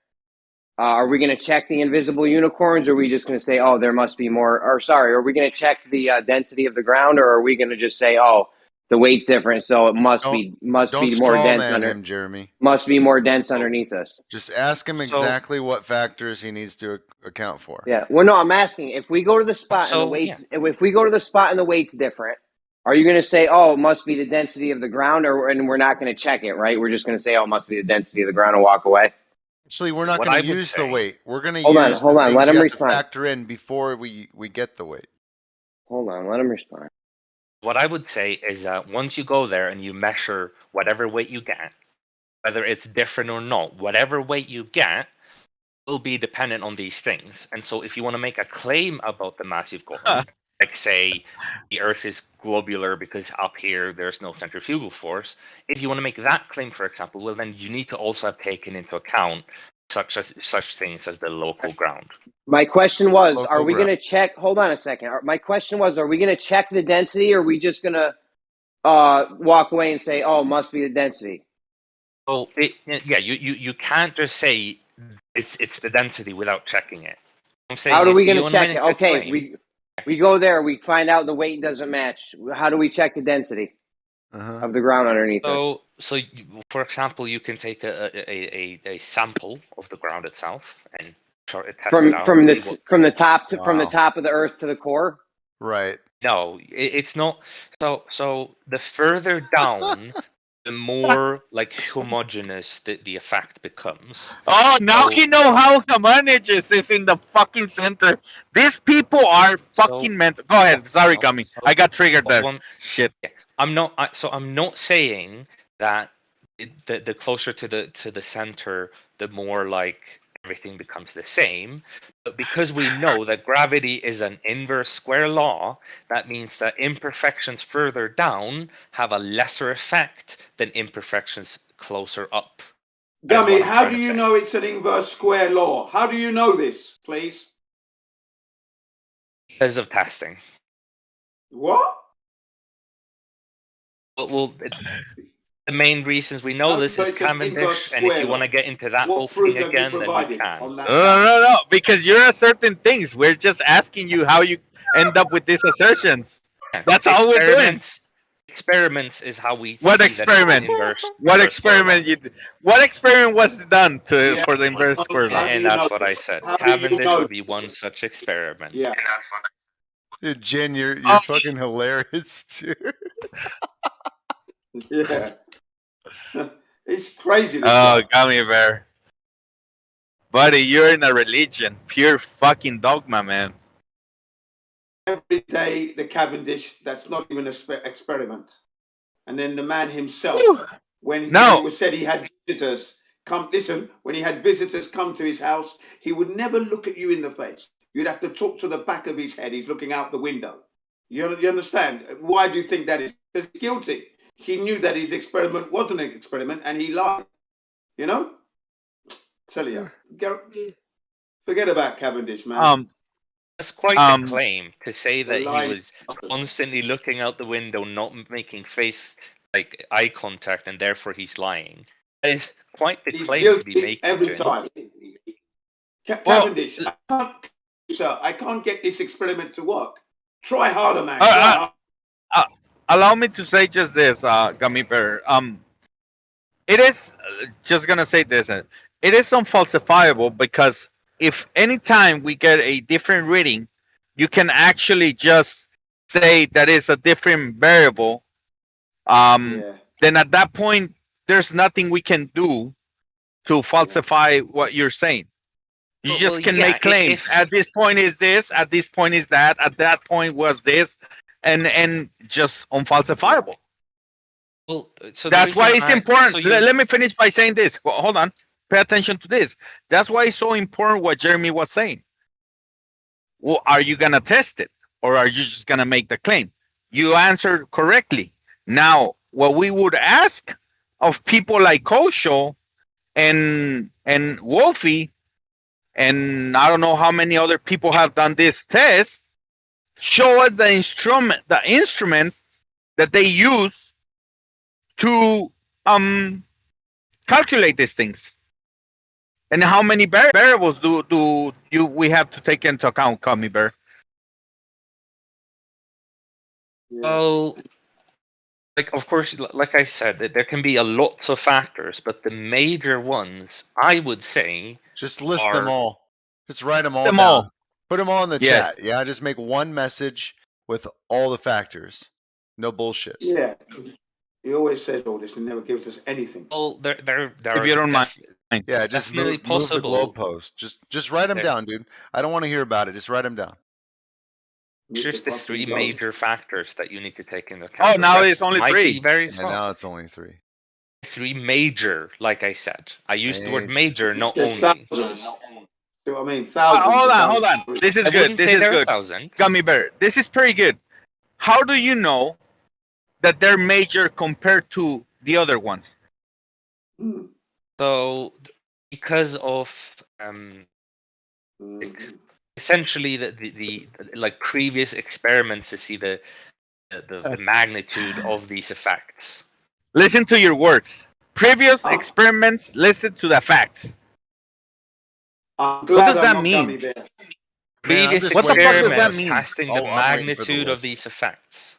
are we going to check the invisible unicorns, or are we just going to say, oh, there must be more? Or sorry, are we going to check the density of the ground, or are we going to just say, oh, the weight's different, so it must be more dense under him, Jeremy. Must be more dense underneath us. Just ask him exactly what factors he needs to account for. Yeah. Well, no, I'm asking if we go to the spot and the weight's if we go to the spot and the weight's different, are you going to say, oh, it must be the density of the ground, and we're not going to check it, right? We're just going to say, oh, it must be the density of the ground and walk away. Actually, we're not going to use the weight. We're going to hold on. Let him you have respond. to factor in before we get the weight. Hold on. Let him respond. What I would say is that once you go there and you measure whatever weight you get, whether it's different or not, whatever weight you get will be dependent on these things. And so if you want to make a claim about the mass you've got, like say the Earth is globular because up here there's no centrifugal force, if you want to make that claim, for example, well then you need to also have taken into account such things as the local ground. My question was, are we going to check? Hold on a second. My question was, are we going to check the density, or are we just going to walk away and say, oh, it must be the density? So you can't just say it's the density without checking it. I'm saying how are we going to check it? Okay, we go there, we find out the weight doesn't match. How do we check the density of the ground underneath us? So for example, you can take a sample of the ground itself and test it out. From the top of the Earth to the core. Right. No, it's not. So the further down, the more like homogeneous the effect becomes. Oh, now he know how homogeneous is in the fucking center. These people are fucking mental. Go ahead. Sorry, Gummy. I got triggered there. Shit. I'm not saying that the closer to the center, the more like everything becomes the same. But because we know that gravity is an inverse square law, that means that imperfections further down have a lesser effect than imperfections closer up. Gummy, how do you know it's an inverse square law? How do you know this, please? Because of testing. What? Well, the main reasons we know this is Cavendish, and if you want to get into that whole thing again, then we can. No, because you're asserting things. We're just asking you how you end up with these assertions. That's all we're doing. Experiments is how we. What experiment? What experiment? What experiment was done for the inverse square law? And that's what I said. Cavendish would be one such experiment. Yeah. Dude, Jen, you're fucking hilarious too. Yeah. It's crazy. Oh, Gummy Bear. Buddy, you're in a religion. Pure fucking dogma, man. Every day, the Cavendish, that's not even an experiment. And then the man himself, when he said he had visitors come, listen, when he had visitors come to his house, he would never look at you in the face. you'd have to talk to the back of his head. He's looking out the window. You understand? Why do you think that is? He's guilty. He knew that his experiment wasn't an experiment, and he lied. You know? Tell you, forget about Cavendish, man. That's quite a claim to say that he was constantly looking out the window, not making eye contact, and therefore he's lying. That is quite the claim to be making every time. Cavendish, I can't get this experiment to work. Try harder, man. Try harder. Allow me to say just this, Gummy Bear. It is just gonna say this. It is unfalsifiable because if anytime we get a different reading, you can actually just say that it's a different variable. Then at that point, there's nothing we can do to falsify what you're saying. You just can make claims. At this point is this. At this point is that. At that point was this, and just unfalsifiable. Well, so that's why it's important. Let me finish by saying this. Well, hold on. Pay attention to this. That's why it's so important what Jeremy was saying. Well, are you gonna test it, or are you just gonna make the claim? You answered correctly. Now, what we would ask of people like Kosho and Wolfie, and I don't know how many other people have done this test, show us the instruments that they use to calculate these things, and how many variables do we have to take into account, Gummy Bear? Well, of course, like I said, there can be lots of factors, but the major ones, I would say, just list them all. Just write them all down. Put them all in the chat. Yeah, just make one message with all the factors. No bullshit. Yeah. He always says all this and never gives us anything. Well, there if you don't mind. Yeah, just move the globe post. Just write them down, dude. I don't want to hear about it. Just write them down. It's just the three major factors that you need to take into account. Oh, now it's only three. And now it's only three. Three major, like I said. I used the word major, not only. I mean, thousands. Hold on. This is good. This is good. Gummy Bear, this is pretty good. How do you know that they're major compared to the other ones? So, because of essentially the previous experiments to see the magnitude of these effects. Listen to your words. Previous experiments, listen to the facts. What does that mean? Previous experiments testing the magnitude of these effects.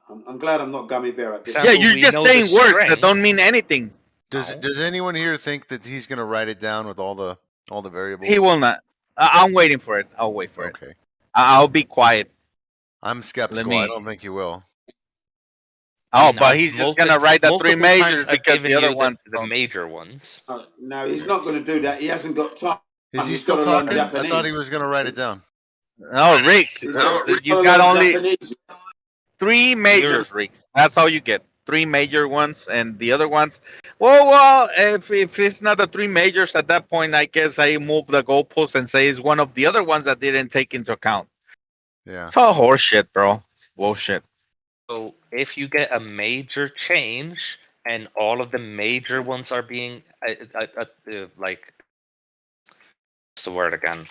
I'm glad I'm not Gummy Bear at this. Yeah, you're just saying words that don't mean anything. Does anyone here think that he's gonna write it down with all the variables? He will not. I'm waiting for it. I'll wait for it. Okay. I'll be quiet. I'm skeptical. I don't think he will. Oh, but he's just gonna write the three majors because the other ones, the major ones. No, he's not going to do that. He hasn't got time. Is he still talking? I thought he was going to write it down. No, Riggs, you got only three majors, Riggs. That's all you get. Three major ones, and the other ones. Well, if it's not the three majors at that point, I guess I move the goalpost and say it's one of the other ones that didn't take into account. Yeah, it's all horseshit, bro. It's bullshit. So if you get a major change and all of the major ones are being what's the word again?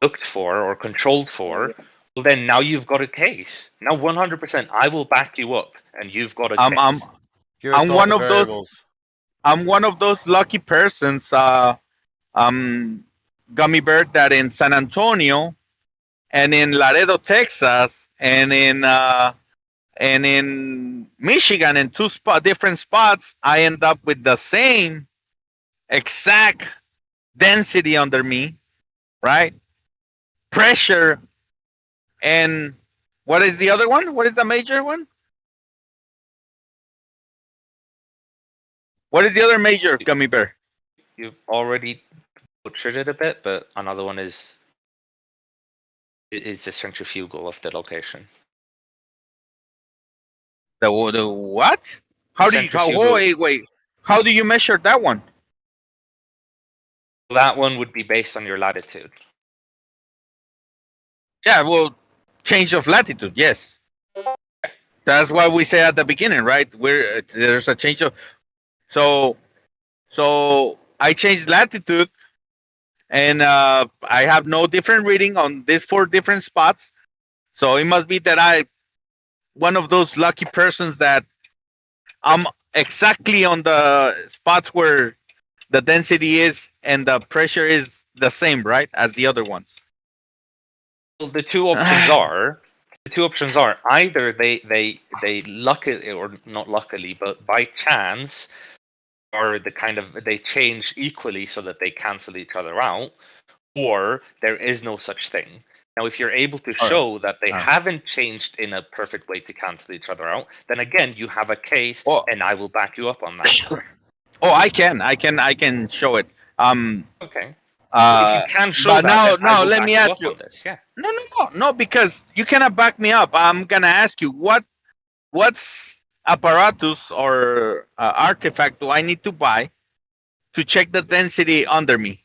Looked for or controlled for, well then now you've got a case. Now 100% I will back you up and you've got a case. I'm one of those. I'm one of those lucky persons, Gummy Bear, that in San Antonio and in Laredo, Texas, and in Michigan, in two different spots, I end up with the same exact density under me, right? Pressure, and what is the other one? What is the major one? What is the other major, Gummy Bear? You've already butchered it a bit, but another one is the centrifugal of the location. The what? How do you? Wait. How do you measure that one? That one would be based on your latitude. Yeah, well, change of latitude, yes. That's why we say at the beginning, right? There's a change of so I changed latitude, and I have no different reading on these 4 different spots. So it must be that one of those lucky persons that I'm exactly on the spots where the density is and the pressure is the same, right, as the other ones. Well, the two options are either they luckily, or not luckily, but by chance, are the kind of they change equally so that they cancel each other out, or there is no such thing. Now, if you're able to show that they haven't changed in a perfect way to cancel each other out, then again you have a case, and I will back you up on that. Oh, I can show it. Okay. If you can show but that, now let me ask you. On this. Yeah. No, because you cannot back me up. I'm gonna ask you what's apparatus or artifact do I need to buy to check the density under me,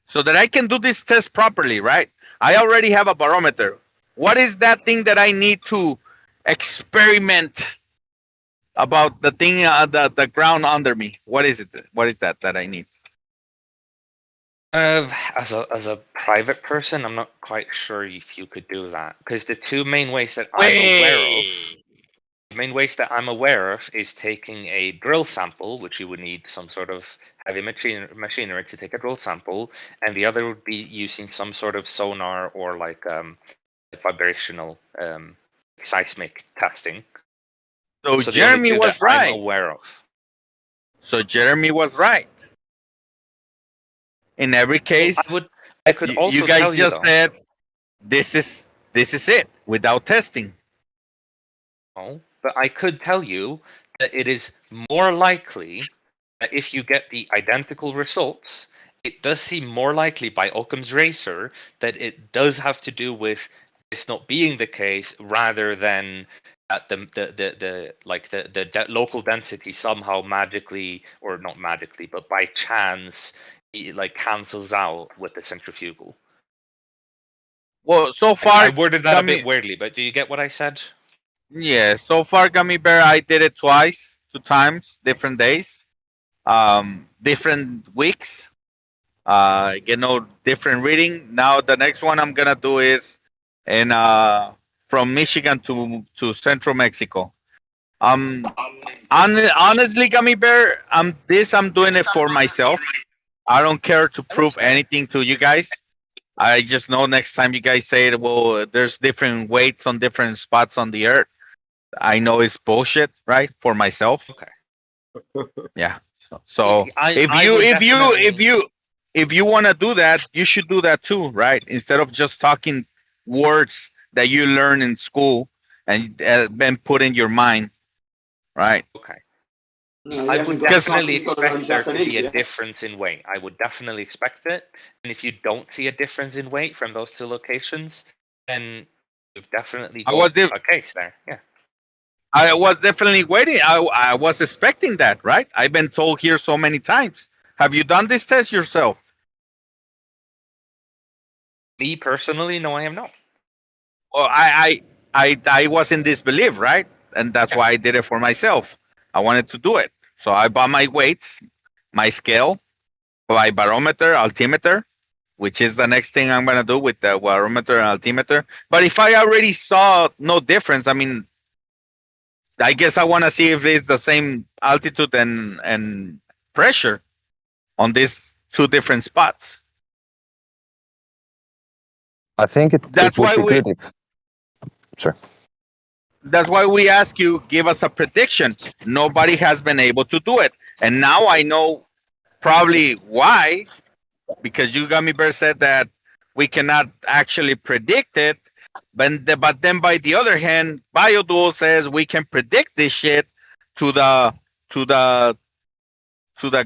so that I can do this test properly, right? I already have a barometer. What is that thing that I need to experiment about the thing, the ground under me? What is it? What is that I need? As a private person, I'm not quite sure if you could do that, because the two main ways that I'm aware of is taking a drill sample, which you would need some sort of heavy machinery to take a drill sample, and the other would be using some sort of sonar or like vibrational seismic testing. So Jeremy was right. I'm aware of. So Jeremy was right. In every case, I could also you guys tell just said this is it without testing. No, but I could tell you that it is more likely that if you get the identical results, it does seem more likely by Occam's razor that it does have to do with this not being the case, rather than that the local density somehow magically, or not magically, but by chance, like cancels out with the centrifugal. Well, so far I worded that a bit weirdly, but do you get what I said? Yeah, so far Gummy Bear, I did it 2 times, different days, different weeks. Different reading. Now the next one I'm gonna do is from Michigan to Central Mexico. Honestly, Gummy Bear, I'm doing it for myself. I don't care to prove anything to you guys. I just know next time you guys say it, well, there's different weights on different spots on the earth, I know it's bullshit, right? For myself. Okay. Yeah. So if you want to do that, you should do that too, right? Instead of just talking words that you learn in school and then put in your mind, right? Okay. No, I would definitely expect there to be a difference in weight. I would definitely expect it. And if you don't see a difference in weight from those 2 locations, then you've definitely got a case there. Yeah. I was definitely waiting. I was expecting that, right? I've been told here so many times. Have you done this test yourself? Me personally, no, I have not. Well, I was in disbelief, right? And that's why I did it for myself. I wanted to do it. So I bought my weights, my scale, my barometer, altimeter, which is the next thing I'm going to do with the barometer and altimeter. But if I already saw no difference, I mean, I guess I want to see if it's the same altitude and pressure on these 2 different spots. I think that's why we. Sure. That's why we ask you, give us a prediction. Nobody has been able to do it. And now I know probably why, because you Gummy Bear said that we cannot actually predict it. But then by the other hand, BioDuel says we can predict this shit to the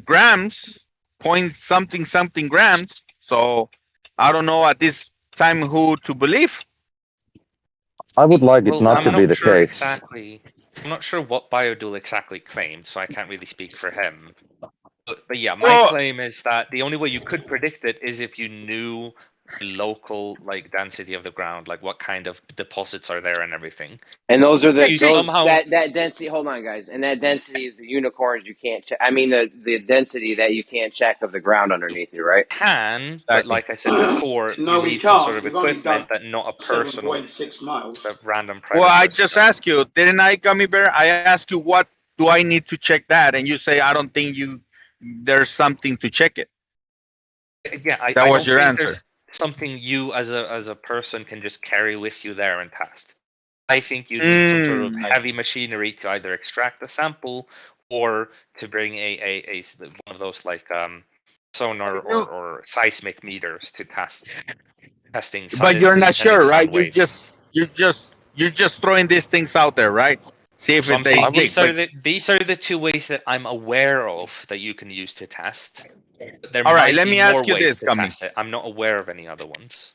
grams, point something grams. So I don't know at this time who to believe. I would like it not to be the case. Exactly. I'm not sure what BioDuel exactly claimed, so I can't really speak for him. But But yeah, my claim is that the only way you could predict it is if you knew the local like density of the ground, like what kind of deposits are there and everything. And those are the You those somehow that density. Hold on, guys. And that density is the unicorns you can't check. I mean the density that you can't check of the ground underneath you, right? can, but like I said before, No, you we need some sort can't. of We've only done equipment that not a personal 7.6 miles. random Well, I predators. just asked you, didn't I, Gummy Bear? I asked you what do I need to check that, and you say I don't think there's something to check it. Yeah, I was don't your think answer. there's something you as a person can just carry with you there and test. I think you need some sort of heavy machinery to either extract a sample or to bring a one of those like sonar or seismic meters to testing. But you're not sure, right? You're You're just throwing these things out there, right? See if So I'm they saying stick. these are the two ways that I'm aware of that you can use to test. There All right, might let be me more ask you ways this, to Gummy. test it. I'm not aware of any other ones.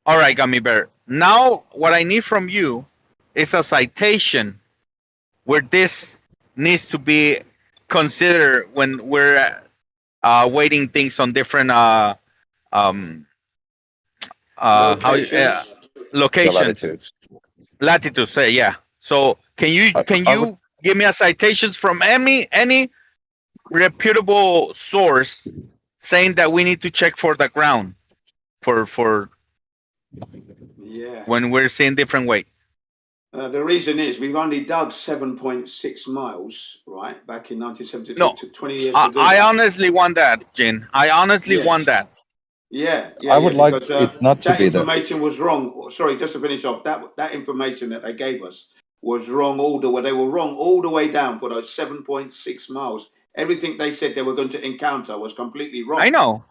All right, Gummy Bear. Now, what I need from you is a citation where this needs to be considered when we're weighting things on different locations, latitudes. Say, yeah. So can you give me a citations from any reputable source saying that we need to check for the ground for when we're seeing different weight? The reason is we've only dug 7.6 miles, right, back in 1972. No, It took 20 years to do I that. honestly want that, Jin. I honestly want that. Yeah, I would like because it not to that be there. information was wrong. Sorry, just to finish off, that information that they gave us was wrong all the way. They were wrong all the way down for those 7.6 miles. Everything they said they were going to encounter was completely wrong. I know.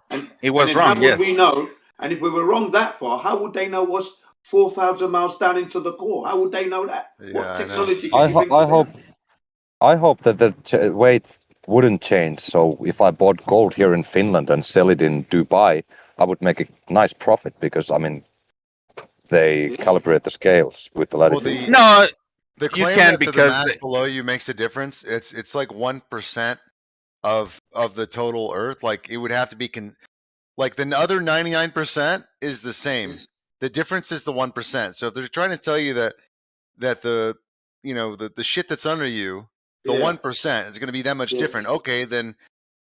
It was then wrong, how yes. would we know? And if we were wrong that far, how would they know what's 4,000 miles down into the core? How would they know that? What technology can you bring to bear? I hope that the weight wouldn't change. So if I bought gold here in Finland and sell it in Dubai, I would make a nice profit because I mean they calibrate the scales with the latitude. The claim that the mass below you makes a difference. It's like 1% of the total Earth. Like it would have to be like the other 99% is the same. The difference is the 1%. So if they're trying to tell you that the the shit that's under you, the 1% is going to be that much different. Okay, then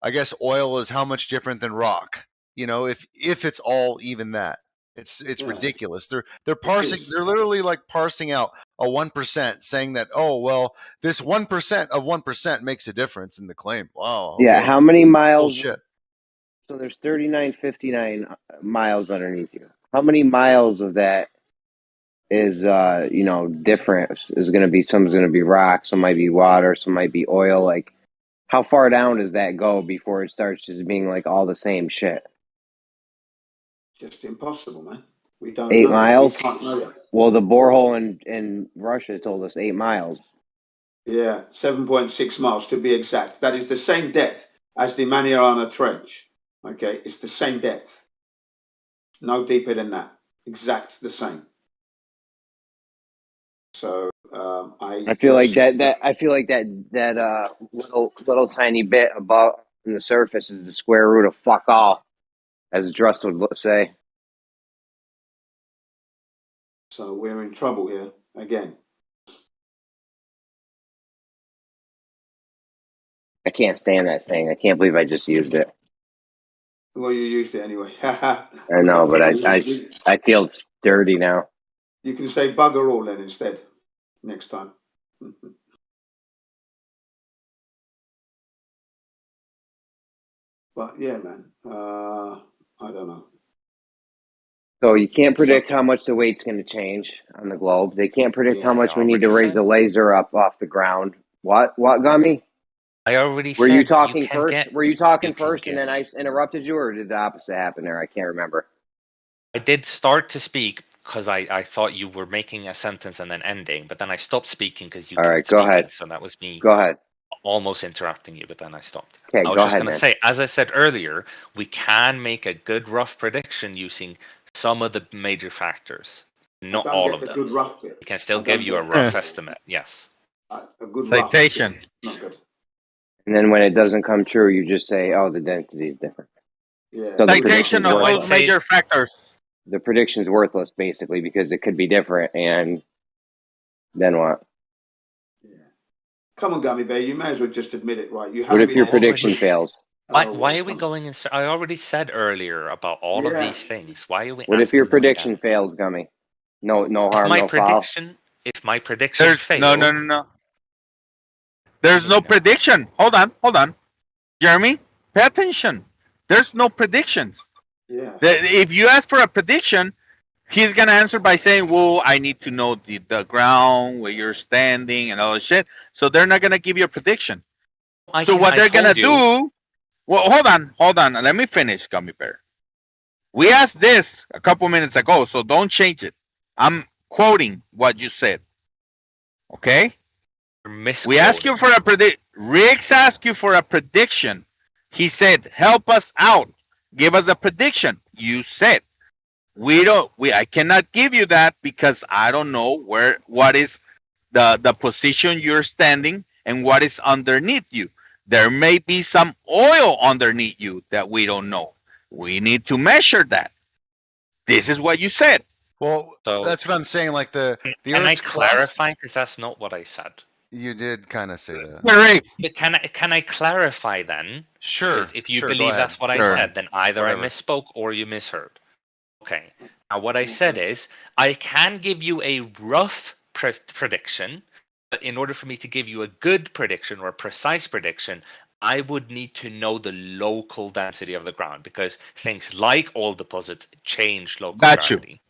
I guess oil is how much different than rock. If it's all even that. It's ridiculous. They're parsing. They're literally like parsing out a 1%, saying that this 1% of 1% makes a difference in the claim. Wow. Okay. Yeah, how many miles? Bullshit. So there's 3959 miles underneath you. How many miles of that is different? Is going to be some's going to be rock, some might be water, some might be oil. Like, how far down does that go before it starts just being like all the same shit? Just impossible, man. We don't 8 know. miles? We can't know that. Well, the borehole in Russia told us 8 miles. Yeah, 7.6 miles to be exact. That is the same depth as the Mariana Trench. Okay, it's the same depth. No deeper than that. Exact the same. So I feel like that little tiny bit above in the surface is the square root of fuck all, as Drust would say. So we're in trouble here again. I can't stand that saying. I can't believe I just used it. Well, you used it anyway. I know, but I feel dirty now. You can say bugger all then instead next time. But yeah, man, I don't know. So you can't predict how much the weight's going to change on the globe. They can't predict how much we need to raise the laser up off the ground. What, Gummy? I already Were said you talking can first? get- Were you talking you can first and get- then I interrupted you, or did the opposite happen there? I can't remember. I did start to speak because I thought you were making a sentence and then ending, but then I stopped speaking because you All kept right, go speaking, ahead. so that was me. Go ahead. Almost interrupting you, but then I stopped. Okay, I was go just ahead, going to man. say, as I said earlier, we can make a good rough prediction using some of the major factors, not don't all get of the them. good rough bit. We can still I give don't you a get rough that. estimate. Yes. A good Citation. rough. Not good. And then when it doesn't come true, you just say, "Oh, the density is different." Yeah. So the Citation of those major factors. The prediction's worthless, basically, because it could be different, and then what? Come on, Gummy Bear, you may as well just admit it, right? You What haven't if been your honest. prediction fails? Why are we going in? I already said earlier about all of Yeah. these things. Why are we What if asking your them again? prediction fails, Gummy? No If harm, my no foul. if my prediction There's failed, no. There's no prediction. Hold on. Jeremy, pay attention. There's no predictions. Yeah. If you ask for a prediction, he's gonna answer by saying, "Well, I need to know the ground where you're standing and all that shit." So they're not gonna give you a prediction. So what they're gonna do? Well, hold on. Let me finish, Gummy Bear. We asked this a couple minutes ago, so don't change it. I'm quoting what you said. Okay? We asked you for a predict. Riggs asked you for a prediction. He said, "Help us out. Give us a prediction." You said, I cannot give you that because I don't know what is the position you're standing and what is underneath you. There may be some oil underneath you that we don't know. We need to measure that. This is what you said. Well, that's what I'm saying. Like the can I Earth's clarify? Because that's not what I said. You did kind of say that. Correct. But can I clarify then? Sure. Because if you Sure, go believe ahead. that's what Sure. I said, then either Whatever. I misspoke or you misheard. Okay. Now what I said is I can give you a rough prediction, but in order for me to give you a good prediction or a precise prediction, I would need to know the local density of the ground because things like oil deposits change local gravity.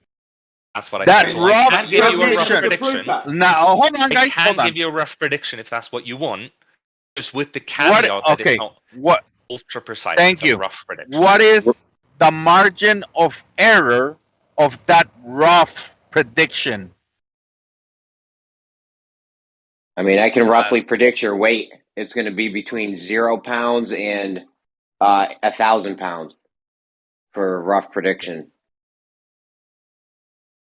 That's what I said. So I can give you a rough prediction. Now, hold on, guys. I can give you a rough prediction if that's what you want, just with the caveat that it's not ultra precise. Thank it's you. A rough prediction. What is the margin of error of that rough prediction? I mean, I can roughly predict your weight. It's going to be between 0 pounds and 1,000 pounds for a rough prediction.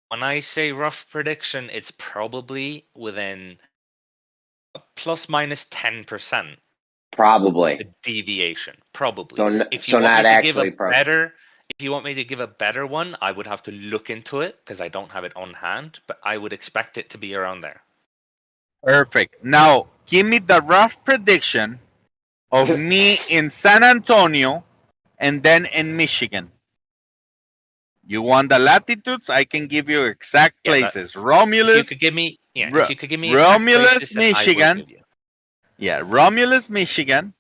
When I say rough prediction, it's probably within plus minus 10%. Probably. The deviation, probably. So, if you so want not me to actually give a better, if you want me to give a better one, I would have to look into it because I don't have it on hand. But I would expect it to be around there. Perfect. Now, give me the rough prediction of me in San Antonio and then in Michigan. You want the latitudes? I can give you exact places. Romulus. If you could give me, if you could give me Romulus, places, Michigan. Yeah, Romulus, Michigan,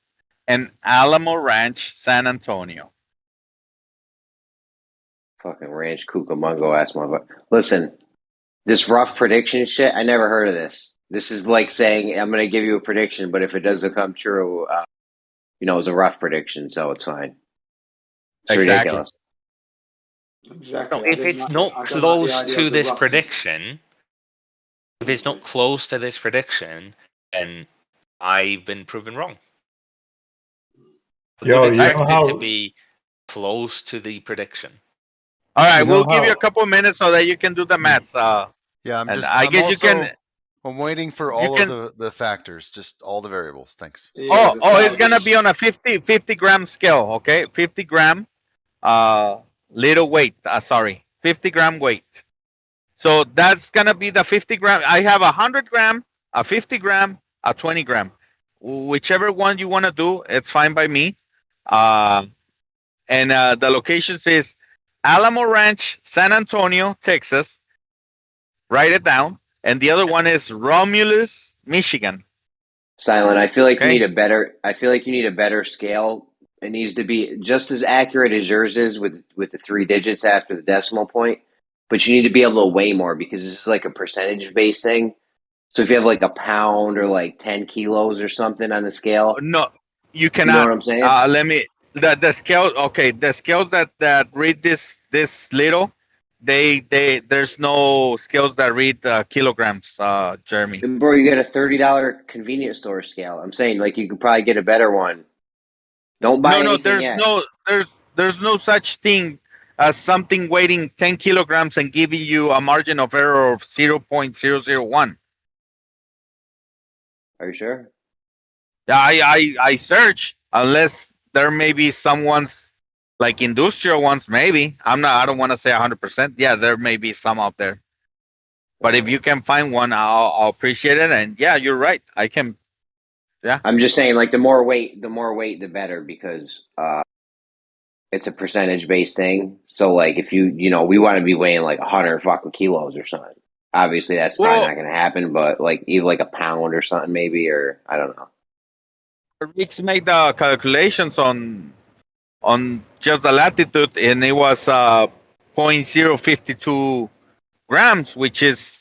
and Alamo Ranch, San Antonio. Fucking Ranch Cucamonga ass motherfucker. Listen, this rough prediction shit, I never heard of this. This is like saying, I'm going to give you a prediction, but if it doesn't come true, it's a rough prediction, so it's fine. It's ridiculous. Exactly. No, if it's not close to this prediction, then I've been proven wrong. I would expect it to be close to the prediction. All right, we'll give you a couple of minutes so that you can do the maths. Yeah, I'm waiting for all of the factors, just all the variables. Thanks. Yeah, it's gonna be on a 50 gram scale, okay? 50 gram, little weight. 50 gram weight. So that's gonna be the 50 gram. I have 100 gram, a 50 gram, a 20 gram. Whichever one you want to do, it's fine by me. And the location is Alamo Ranch, San Antonio, Texas. Write it down. And the other one is Romulus, Michigan. Silent. I feel like you need a better scale. It needs to be just as accurate as yours is with the 3 digits after the decimal point. But you need to be able to weigh more because this is like a percentage based thing. So if you have like a pound or like 10 kilos or something on the scale. No, you cannot. You know what I'm saying? The scale. Okay, the scales that read this little. There's no scales that read kilograms, Jeremy. Bro, you get a $30 convenience store scale. I'm saying, like, you could probably get a better one. Don't buy anything yet. There's no such thing as something weighing 10 kilograms and giving you a margin of error of 0.001. Are you sure? I search unless there may be someone's like industrial ones. Maybe I don't want to say 100%. Yeah, there may be some out there. But if you can find one, I'll appreciate it. And yeah, you're right. I can. Yeah. I'm just saying, like the more weight, the better, because it's a percentage based thing. So like if we want to be weighing like 100 fucking kilos or something. Obviously that's probably not going to happen, but like even like a pound or something maybe, or I don't know. Rick's made the calculations on just the latitude, and it was 0.052 grams, which is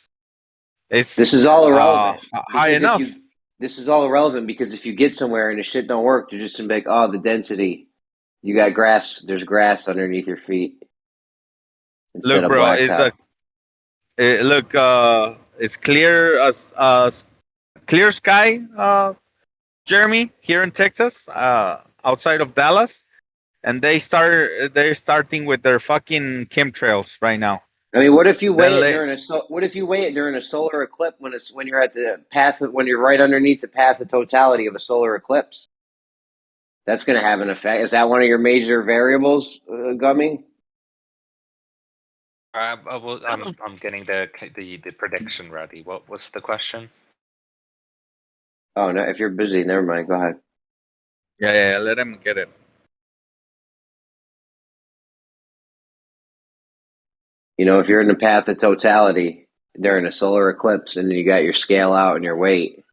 This is all irrelevant. High enough. This is all irrelevant because if you get somewhere and the shit don't work, you're just gonna be like, oh, the density. You got grass. There's grass underneath your feet. Look, bro, it's clear as clear sky, Jeremy, here in Texas, outside of Dallas, and they're starting with their fucking chemtrails right now. I mean, what if you weigh it during a solar eclipse when you're at the path when you're right underneath the path of totality of a solar eclipse? That's going to have an effect. Is that one of your major variables, Gummy? I'm getting the prediction ready. What was the question? Oh no! If you're busy, never mind. Go ahead. Yeah. Let him get it. If you're in the path of totality during a solar eclipse, and you got your scale out and your weight,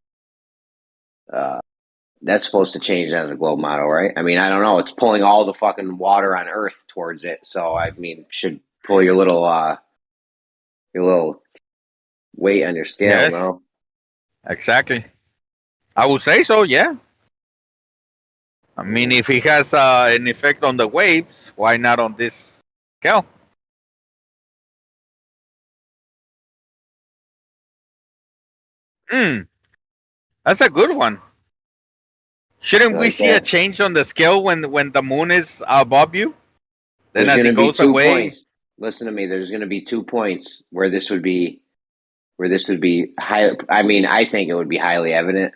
that's supposed to change as a globe model, right? I mean, I don't know. It's pulling all the fucking water on Earth towards it, so I mean, should pull your little weight on your scale, Yes, no? exactly. I would say so. Yeah. I mean, if it has an effect on the waves, why not on this scale? That's a good one. Shouldn't we see a change on the scale when the moon is above you? Then as it goes away. Points. Listen to me. There's going to be 2 points where this would be high. I mean, I think it would be highly evident.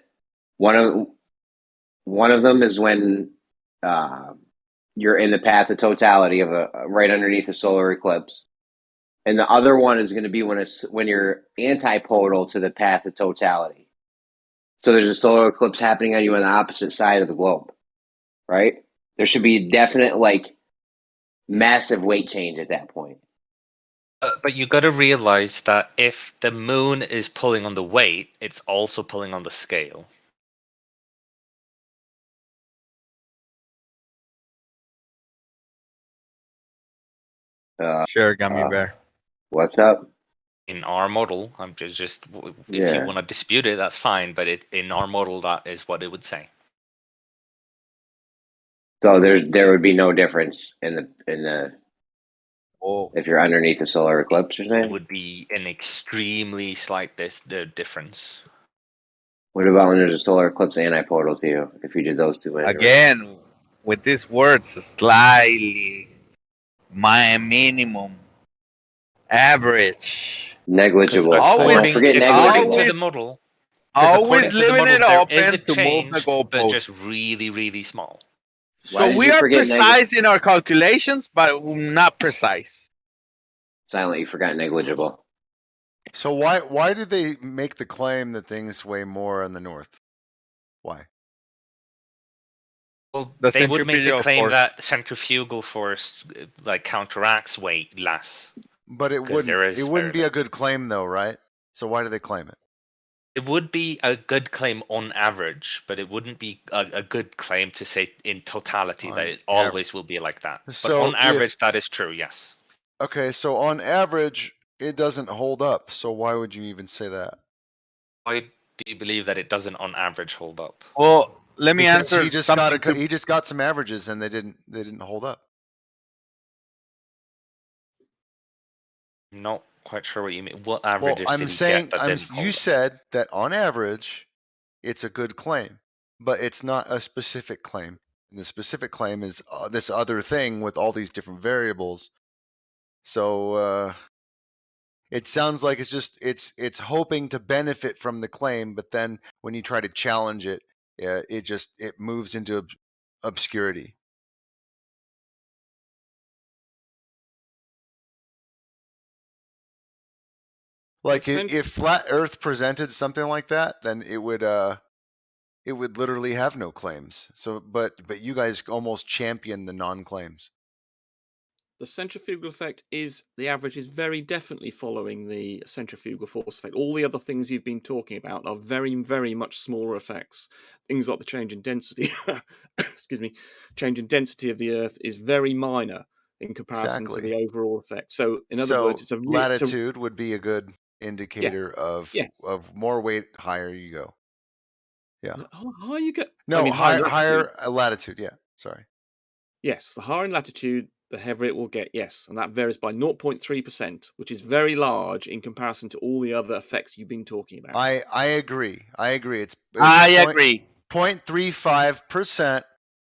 One of them is when you're in the path of totality of right underneath a solar eclipse, and the other one is going to be when you're antipodal to the path of totality. So there's a solar eclipse happening on you on the opposite side of the globe, right? There should be definite massive weight change at that point. But you got to realize that if the moon is pulling on the weight, it's also pulling on the scale. Sure, Gummy Bear. What's up? In our model, I'm just if you want to dispute it, that's fine. But in our model, that is what it would say. So there would be no difference in the if you're underneath a solar eclipse, you're saying? It would be an extremely slight difference. What about when there's a solar eclipse antipodal to you? If you did those two measures? Again, with these words, slightly, my minimum, average, negligible. Always forget negligible. To the model. Always leaving it open to move the goalpost. But just really, really small. So we are precise in our calculations, but not precise. Silent, you forgot negligible. So why did they make the claim that things weigh more in the north? Why? Well, they would make the claim that centrifugal force counteracts weight less. But it wouldn't be a good claim though, right? So why do they claim it? It would be a good claim on average, but it wouldn't be a good claim to say in totality that it always will be like that. So but on average, that is true, yes. Okay, so on average, it doesn't hold up. So why would you even say that? Why do you believe that it doesn't on average hold up? Well, let me answer. He just got some averages and they didn't hold up. Not quite sure what you mean. What averages I'm did saying, he get that didn't hold you up? said that on average, it's a good claim, but it's not a specific claim. And the specific claim is this other thing with all these different variables. So it sounds like it's hoping to benefit from the claim, but then when you try to challenge it, it moves into obscurity. Like if flat Earth presented something like that, then it would literally have no claims. So, but you guys almost champion the non-claims. The centrifugal effect the average is very definitely following the centrifugal force effect. All the other things you've been talking about are very, very much smaller effects. Things like the change in density, excuse me, change in density of the Earth is very minor in comparison to the overall effect. So, in other words, it's a latitude would be a good indicator of more weight, higher you go. Yeah. How you get? No, I mean, higher latitude. Yeah. Sorry. Yes, the higher in latitude, the heavier it will get. Yes, and that varies by 0.3%, which is very large in comparison to all the other effects you've been talking about. I agree. I agree. It's I agree. 0.35%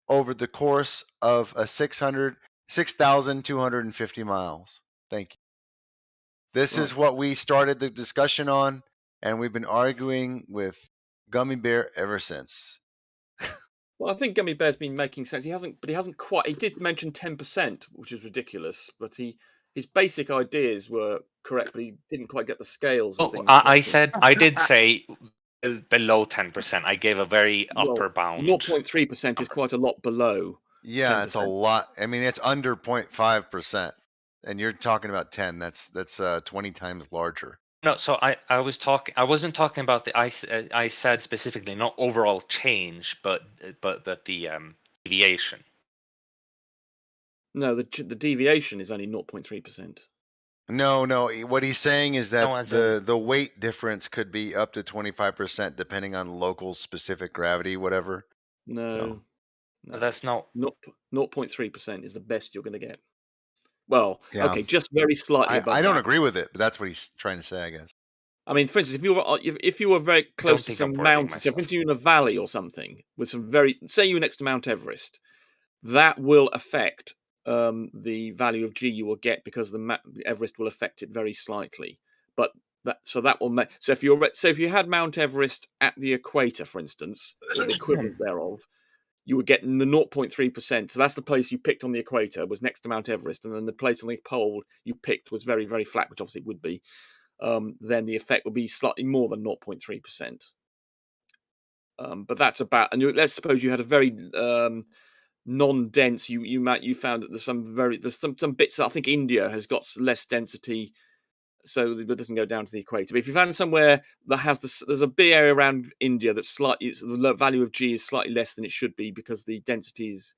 over the course of a 6,250 miles. Thank you. This is what we started the discussion on, and we've been arguing with Gummy Bear ever since. Well, I think Gummy Bear's been making sense. He hasn't quite. He did mention 10%, which is ridiculous, but his basic ideas were correct, but he didn't quite get the scales of things. I did say below 10%. I gave a very upper bound. 0.3% is quite a lot below. Yeah, 10%. It's a lot. I mean, it's under 0.5%, and you're talking about 10. That's 20 times larger. No, so I wasn't talking about the I said specifically not overall change, but the deviation. No, the deviation is only 0.3%. No. What he's saying is that the weight difference could be up to 25% depending on local specific gravity, whatever. No. That's not 0.3% is the best you're going to get. Well, yeah. Okay, just very slightly above I don't agree with it, but that's what he's trying to say, I guess. I mean, for instance, if you were very close to some mountains, so for instance, you're in a valley or something with some say you're next to Mount Everest, that will affect the value of G you will get because the Everest will affect it very slightly. But that will make so if you had Mount Everest at the equator, for instance, or the equivalent thereof, you would get the 0.3%. So that's the place you picked on the equator was next to Mount Everest, and then the place on the pole you picked was very, very flat, which obviously it would be. Then the effect would be slightly more than 0.3%. But that's about. And let's suppose you had a very non-dense. You found that there's some bits. I think India has got less density, so it doesn't go down to the equator. But if you found somewhere that has there's a big area around India that's the value of G is slightly less than it should be because the density is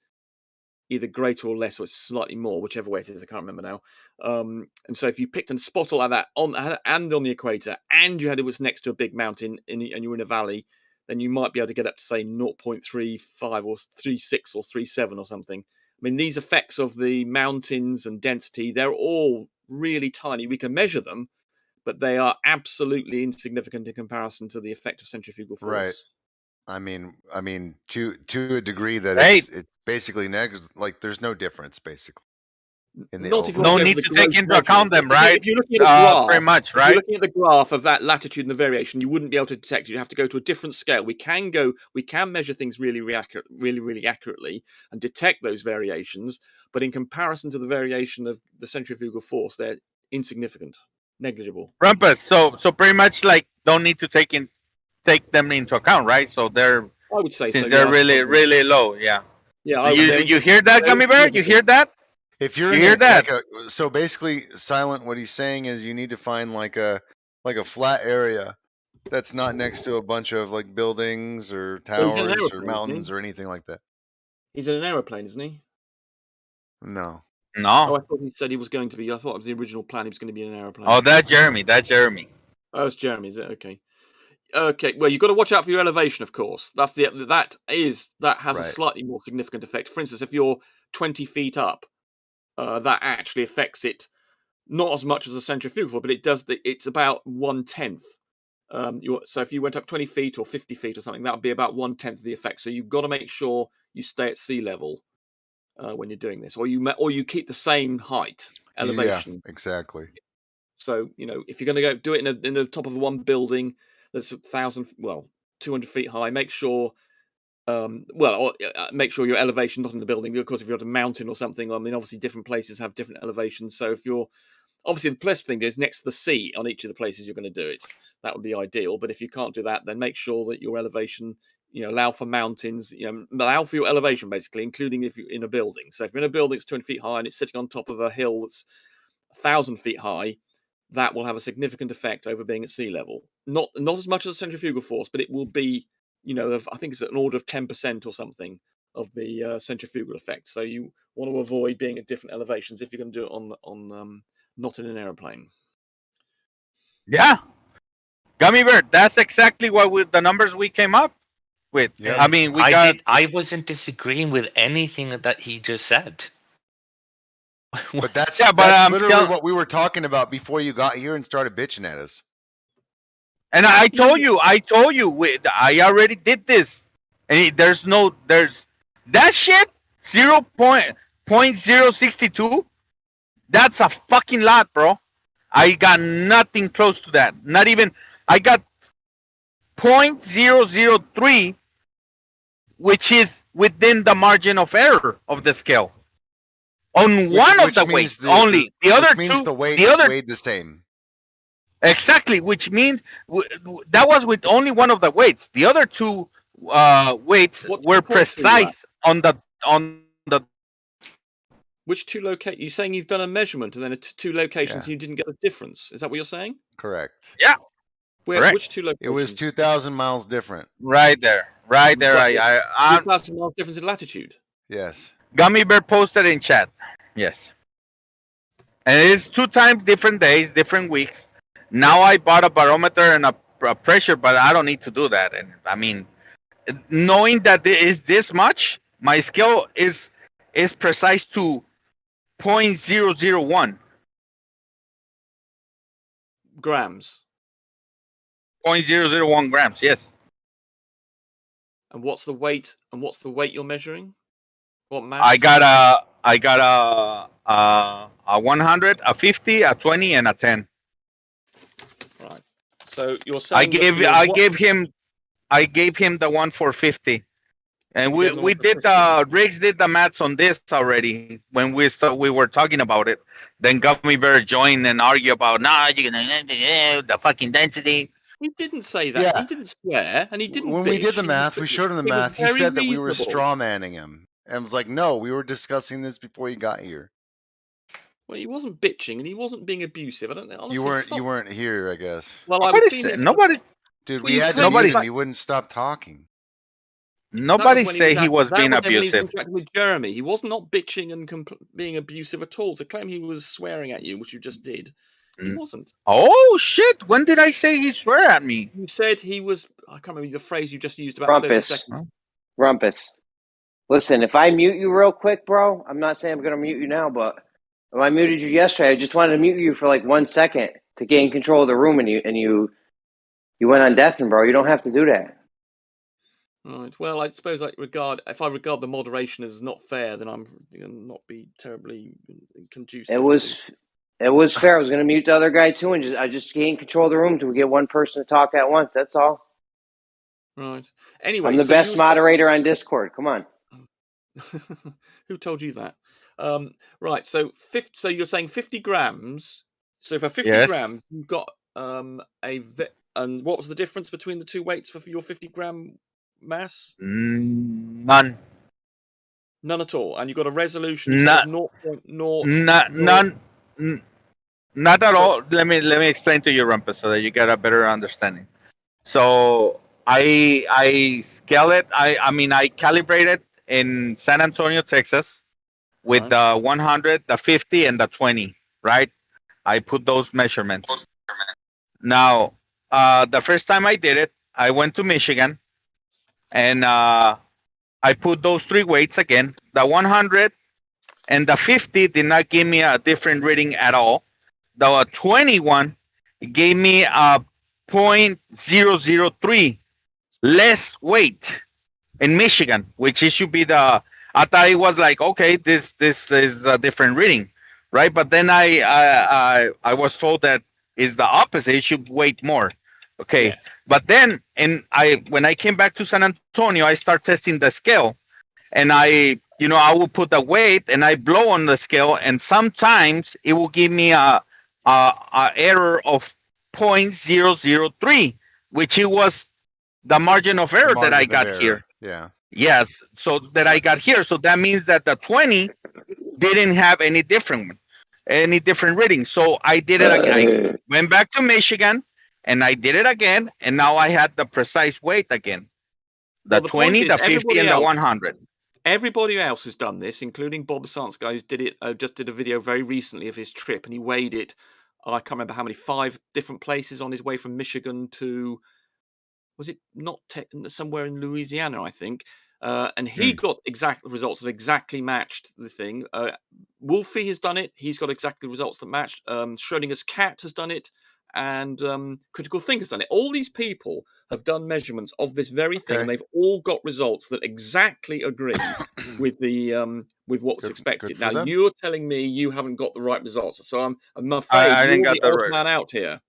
either greater or less, or it's slightly more, whichever way it is. I can't remember now. And so if you picked a spot like that on the equator, and it was next to a big mountain, and you were in a valley, then you might be able to get up to say 0.35 or 3.6 or 3.7 or something. I mean, these effects of the mountains and density, they're all really tiny. We can measure them, but they are absolutely insignificant in comparison to the effect of centrifugal force. Right. I mean, to a degree that it's basically negative. Like, there's no difference, basically. No need to take into account them, right? If you're looking at a graph, pretty much, right? If you're looking at the graph of that latitude and the variation, you wouldn't be able to detect it. You have to go to a different scale. We can measure things really accurately and detect those variations, but in comparison to the variation of the centrifugal force, they're insignificant, negligible. Rumpus. So pretty much like don't need to take them into account, right? So they're I would say since they're really low, yeah. Yeah. You hear that, Gummy Bear? You hear that? If you're you hear that? So basically, Silent, what he's saying is you need to find like a flat area that's not next to a bunch of like buildings or towers or mountains or anything like that. He's in an aeroplane, isn't he? No. Oh, I thought he said he was going to be. I thought it was the original plan. He was going to be in an aeroplane. Oh, that's Jeremy. Oh, it's Jeremy. Is it okay? Okay. Well, you've got to watch out for your elevation, of course. That has a slightly more significant effect. For instance, if you're 20 feet up, that actually affects it not as much as a centrifugal, but it does. It's about 1/10. So if you went up 20 feet or 50 feet or something, that would be about 1/10 of the effect. So you've got to make sure you stay at sea level when you're doing this, or you keep the same height elevation. Yeah, exactly. So if you're going to go do it in the top of one building that's 200 feet high, make sure make sure your elevation not in the building. Because if you're at a mountain or something, I mean, obviously different places have different elevations. So if you're obviously the best thing is next to the sea on each of the places you're going to do it. That would be ideal. But if you can't do that, then make sure that your elevation, allow for mountains, allow for your elevation basically, including if you're in a building. So if you're in a building that's 200 feet high and it's sitting on top of a hill that's 1,000 feet high, that will have a significant effect over being at sea level. Not as much as the centrifugal force, but it will be, I think it's an order of 10% or something of the centrifugal effect. So you want to avoid being at different elevations if you're going to do it on not in an airplane. Yeah, Gummy Bear. That's exactly what the numbers we came up with. Yeah. I mean, I wasn't disagreeing with anything that he just said. But that's but literally what we were talking about before you got here and started bitching at us. And I told you, I already did this. And there's that shit 0.062. That's a fucking lot, bro. I got nothing close to that. Not even. I got 0.003, which is within the margin of error of the scale. On one of the weights only. The other two, the weight weighed the same. Exactly, which means that was with only one of the weights. The other two weights were precise on the. Which two locations? You're saying you've done a measurement and then at two locations you didn't get a difference. Is that what you're saying? Correct. Yeah. Where? Which two locations? It was 2,000 miles different. Right there. Right there. 2,000 miles difference in latitude. Yes. Gummy Bear posted in chat. Yes. And it is 2 times different days, different weeks. Now I bought a barometer and a pressure, but I don't need to do that. And I mean, knowing that it is this much, my scale is precise to 0.001 grams. 0.001 grams. Yes. And what's the weight? And what's the weight you're measuring? What mass? I got a 100, a 50, a 20, and a 10. Right. So you're saying I gave him the one for 50, and we did Riggs did the maths on this already when we were talking about it. Then Gummy Bear joined and argue about you're gonna the fucking density. He didn't say that. Yeah. He didn't swear, and he didn't. When we did the math, we showed him the math. He said that we were straw manning him, and was like, "No, we were discussing this before you got here." Well, he wasn't bitching, and he wasn't being abusive. I don't know. Honestly, you weren't here, I guess. Well, nobody. Dude, we had to mute him. He wouldn't stop talking. Nobody say he was being abusive. With Jeremy, he was not bitching and being abusive at all. To claim he was swearing at you, which you just did, he wasn't. Oh shit! When did I say he swear at me? You said he was. I can't remember the phrase you just used about 30 seconds. Rumpus. Listen, if I mute you real quick, bro, I'm not saying I'm going to mute you now, but when I muted you yesterday, I just wanted to mute you for like 1 second to gain control of the room, and you went on deafened, bro. You don't have to do that. Right. Well, I suppose if I regard the moderation as not fair, then I'm not be terribly conducive. It was fair. I was going to mute the other guy too, and I just gained control of the room to get one person to talk at once. That's all. Right. Anyway, I'm the best moderator on Discord. Come on. Who told you that? Right. So you're saying 50 grams. So for 50 grams, you've got and what was the difference between the two weights for your 50 gram mass? None at all. And you've got a resolution of 0.0. Not at all. Let me explain to you, Rumpus, so that you get a better understanding. So I scale it. I calibrate it in San Antonio, Texas, with the 100, the 50, and the 20. Right. I put those measurements. Now, the first time I did it, I went to Michigan, and I put those 3 weights again. The 100 and the 50 did not give me a different reading at all. The 21 gave me a 0.003 less weight in Michigan, which it should be I thought it was like, okay, this is a different reading, right? But then I was told that is the opposite. It should weight more. Okay, but then when I came back to San Antonio, I start testing the scale, and I will put the weight and I blow on the scale, and sometimes it will give me a error of 0.003, which it was the margin of error that I got here. Yeah. Yes, so that I got here. So that means that the 20 didn't have any different reading. So I did it again. I went back to Michigan and I did it again, and now I had the precise weight again. The 20, the 50, and the 100. Everybody else who's done this, including Bob the Science Guy, who did it, just did a video very recently of his trip, and he weighed it. I can't remember how many, 5 different places on his way from Michigan to, was it not somewhere in Louisiana, I think. And he got exact results that exactly matched the thing. Wolfie has done it. He's got exactly the results that matched. Schrodinger's cat has done it. And Critical Think has done it. All these people have done measurements of this very thing, and they've all got results that exactly agree with the with what was expected. Now you're telling me you haven't got the right results, so I'm afraid you're the odd man out here.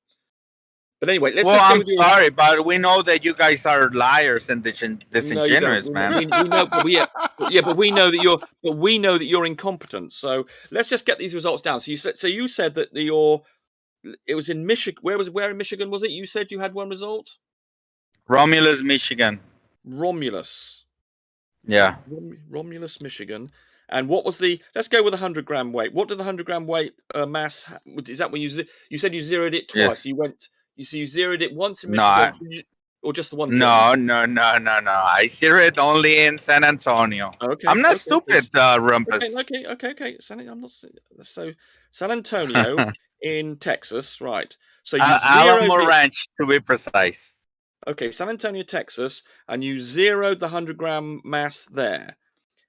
But anyway, let's. Well, I'm sorry, but we know that you guys are liars and disingenuous, no, man. we know, but we know that you're incompetent. So let's just get these results down. So you said that it was in Michigan. Where in Michigan was it? You said you had one result. Romulus, Michigan. Romulus. Yeah. Romulus, Michigan. And what was the? Let's go with 100 gram weight. What did the 100 gram weight mass? Is that when you said you zeroed it twice? Yes. You zeroed it once in Michigan, or just the one? No. I zeroed it only in San Antonio. Okay. I'm not stupid, Rumpus. Okay. I'm not. So San Antonio in Texas, right? So you Alamo Ranch, to be precise. Okay, San Antonio, Texas, and you zeroed the 100 gram mass there,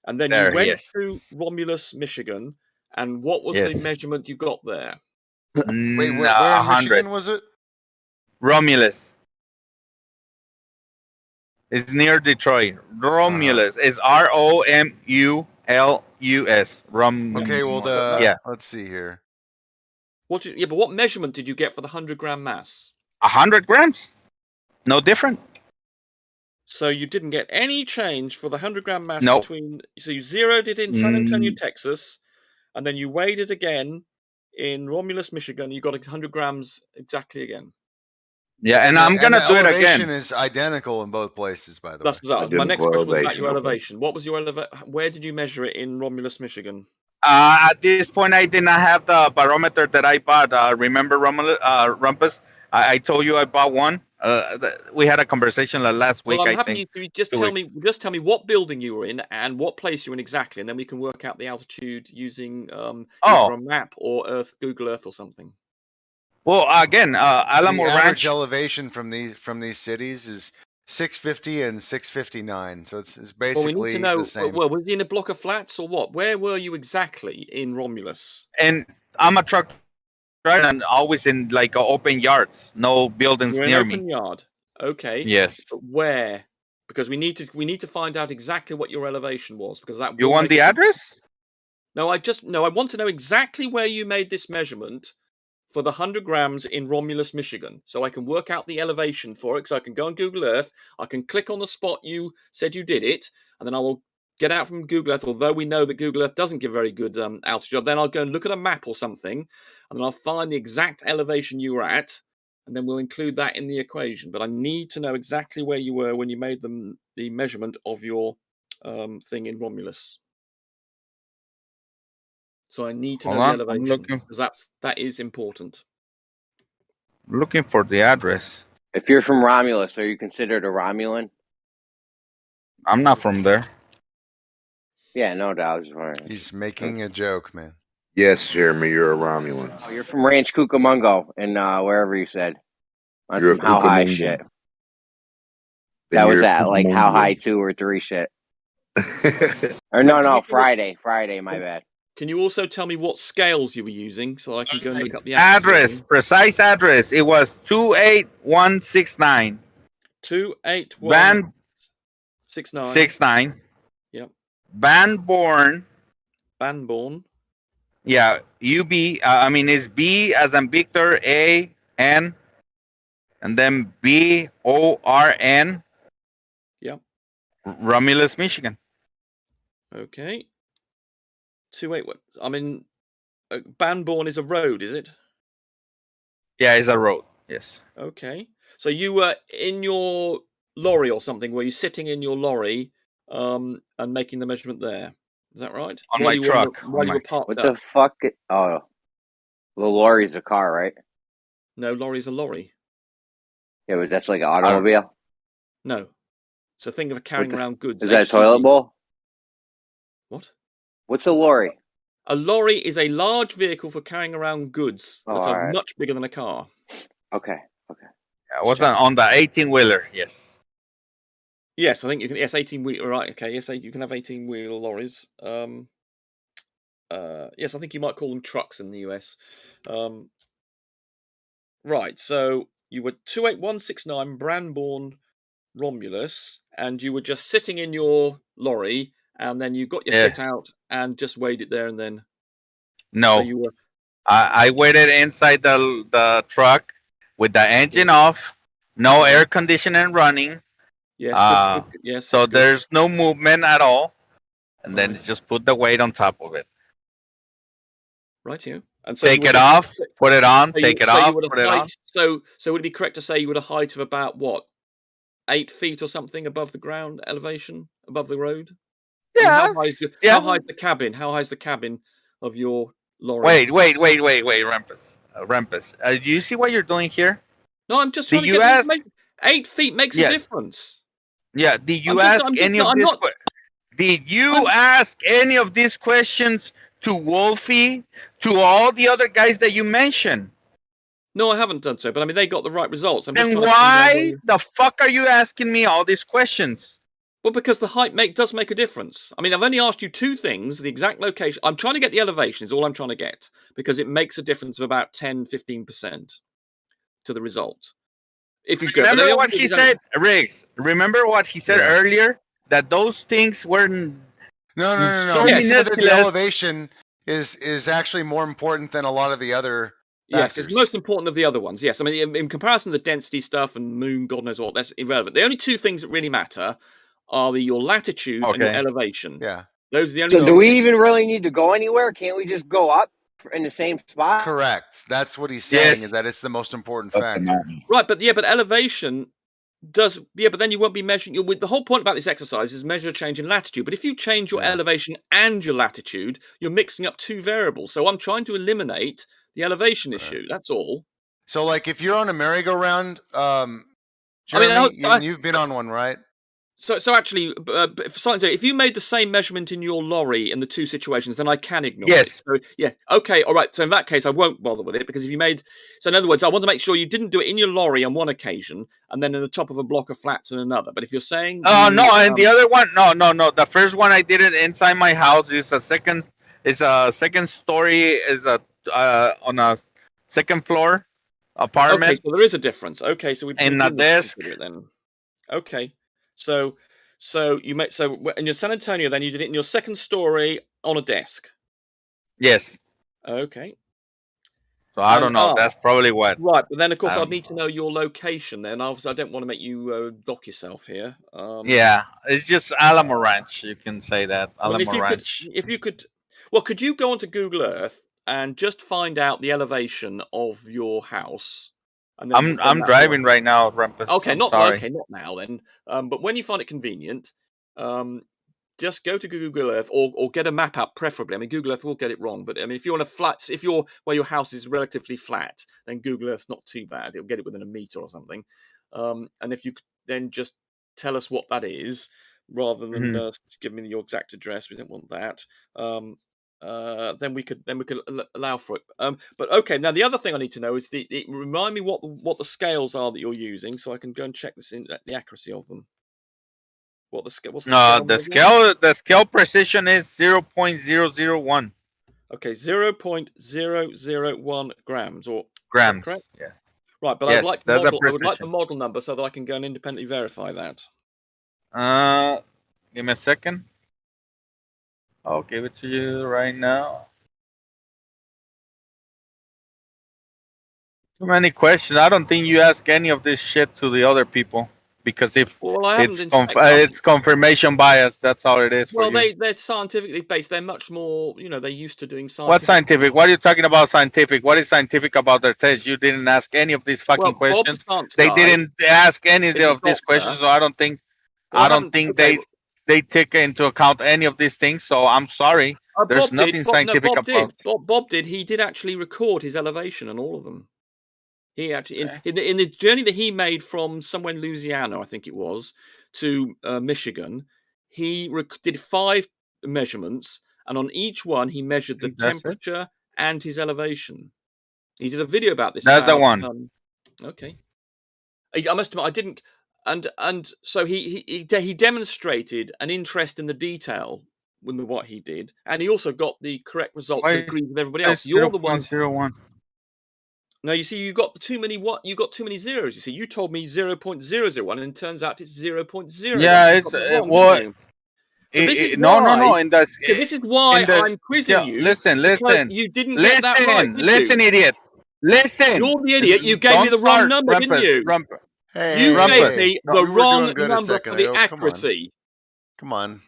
and then you went to Romulus, Michigan, and what was the measurement you got there? Wait, where in Michigan was it? Romulus. It's near Detroit. Romulus is ROMULUS. Okay, well let's see here. But what measurement did you get for the 100 gram mass? 100 grams. No different. So you didn't get any change for the 100 gram mass between. So you zeroed it in San Antonio, Texas, and then you weighed it again in Romulus, Michigan. You got 100 grams exactly again. Yeah, and I'm gonna do it again. The elevation is identical in both places, by the way. My next question was about your elevation. What was your elevation? Where did you measure it in Romulus, Michigan? At this point, I did not have the barometer that I bought. Remember, Rumpus? I told you I bought one. We had a conversation last week. I'm happy if you just tell me what building you were in and what place you were in exactly, and then we can work out the altitude using either a map or Google Earth or something. Well, again, Alamo the Ranch. average elevation from these cities is 650 and 659, so it's basically we need to know, the same. Well, was he in a block of flats or what? Where were you exactly in Romulus? And I'm a truck driver and always in like open yards, no buildings near me. Open yard. Okay. Yes. But where? Because we need to find out exactly what your elevation was, because that. You want the address? No, I want to know exactly where you made this measurement for the 100 grams in Romulus, Michigan, so I can work out the elevation for it. So I can go on Google Earth, I can click on the spot you said you did it, and then I will get out from Google Earth, although we know that Google Earth doesn't give very good altitude. Then I'll go and look at a map or something, and then I'll find the exact elevation you were at, and then we'll include that in the equation. But I need to know exactly where you were when you made the measurement of your thing in Romulus. So I need to know the elevation, because that is important. I'm looking for the address. If you're from Romulus, are you considered a Romulan? I'm not from there. Yeah, no doubt. He's making a joke, man. Yes, Jeremy, you're a Romulan. Oh, you're from Ranch Cucamonga and wherever you said. I'm You're from How High shit. That was at like How High 2 or 3 shit. Or no, Friday, my bad. Can you also tell me what scales you were using so I can go and look up the address? Precise address. It was 28169. 28169. Yep. Banborn. Yeah, UB. It's B as in Victor, A, N, and then BORN. Yeah. Romulus, Michigan. Okay. 281. I mean, Banborn is a road, is it? Yeah, it's a road. Yes. Okay. So you were in your lorry or something? Were you sitting in your lorry and making the measurement there? Is that right? On my truck. While you were parked What up. the fuck? Oh, the lorry's a car, right? No, lorry's a lorry. Yeah, but that's like an automobile. No. It's a thing of carrying around goods. Is that a toilet bowl? What? What's a lorry? A lorry is a large vehicle for carrying around goods that are right. much bigger than a car. Okay. I was on the 18-wheeler. Yes. Yes, I think you can. Yes, 18-wheel. Right. Okay. Yes, you can have 18-wheel lorries. Yes, I think you might call them trucks in the US. Right. So you were 28169 Branborn Romulus, and you were just sitting in your lorry, and then you got your kit out and just weighed it there, and then. No. So you were. I waited inside the truck with the engine off, no air conditioning running. Yes. Good. Yes. So there's no movement at all, and then just put the weight on top of it. Right here. And so take it off, put it on, take it off, put it on. So would it be correct to say you were at a height of about what, 8 feet or something above the ground elevation, above the road? Yeah. How high is the cabin? How high is the cabin of your lorry? Wait, Rempus. Do you see what you're doing here? No, I'm just trying to get 8 feet makes a difference. Yeah. Did you ask any of this? Did you ask any of these questions to Wolfie, to all the other guys that you mentioned? No, I haven't done so, but I mean, they got the right results. Then why the fuck are you asking me all these questions? Well, because the height does make a difference. I mean, I've only asked you 2 things, the exact location. I'm trying to get the elevation is all I'm trying to get, because it makes a difference of about 10-15% to the result. If you remember what he said, Riggs, remember what he said earlier? That those things were No. So He said that the elevation is actually more important than a lot of the other factors. Yes, it's most important of the other ones. Yes, I mean, in comparison to the density stuff and moon, God knows what, that's irrelevant. The only 2 things that really matter are your latitude and your elevation. Yeah. Those are the only So do we even really need to go anywhere? Can't we just go up in the same spot? Correct. That's what he's saying, is that it's the most important factor. Right, but elevation does, but then you won't be measuring. The whole point about this exercise is measure change in latitude. But if you change your elevation and your latitude, you're mixing up 2 variables. So I'm trying to eliminate the issue. That's all. So, like, if you're on a merry-go-round, Jeremy, you've been on one, right? So actually, if you made the same measurement in your lorry in the 2 situations, then I can ignore it. So, okay, all right. So in that case, I won't bother with it, because if you made, so in other words, I want to make sure you didn't do it in your lorry on one occasion and then in the top of a block of flats on another. But if you're saying, and the other one, no. The first one I did it inside my house. Is a second story. Is on a second floor apartment. Okay, so there is a difference. Okay, so we in the desk then. Okay. So you in your San Antonio, then you did it in your second story on a desk. Yes. Okay. So I don't know. That's probably what. Right, but then of course I'd need to know your location. Then obviously I don't want to make you dock yourself here. Yeah, it's just Alamo Ranch. You can say that Alamo Ranch. If you could, could you go onto Google Earth and just find out the elevation of your house? And then I'm driving right now, Rumpus. Okay, not now then. But when you find it convenient, just go to Google Earth or get a map up, preferably. I mean, Google Earth will get it wrong, but I mean, if you're on where your house is relatively flat, then Google Earth's not too bad. It'll get it within a meter or something. And if you could then just tell us what that is, rather than give me your exact address, we don't want that. Then we could allow for it. But okay, now the other thing I need to know is remind me what the scales are that you're using, so I can go and check the accuracy of them. What's the scale precision is 0.001. Okay, 0.001 grams or grams. Correct? Yeah. Right, but I would like the model number so that I can go and independently verify that. Give me a second. I'll give it to you right now. Too many questions. I don't think you ask any of this shit to the other people because if Well, I haven't it's confirmation bias, that's all it is for Well, you. they're scientifically based. They're much more, they're used to doing scientific. What's scientific? What are you talking about scientific? What is scientific about their test? You didn't ask any of these fucking questions. They didn't ask any of these questions, so I don't think they take into account any of these things. So I'm sorry. There's nothing scientific about. Bob did. He did actually record his elevation and all of them. He actually in the journey that he made from somewhere in Louisiana, I think it was, to Michigan, he did 5 measurements, and on each one he measured the temperature and his elevation. He did a video about this. That's the one. Okay. I must admit, I didn't, and so he demonstrated an interest in the detail with what he did, and he also got the correct results that agreed with everybody else. You're the one. 0.01. No, you see, you got too many zeros. You see, you told me 0.001, and it turns out it's 0.0. Yeah, it's what. So this is no. So this is why I'm quizzing you. Listen. You didn't get that right. Listen, idiot. Listen. You're the idiot. You gave me the wrong number, didn't you? You gave me the wrong number for the accuracy. Come on.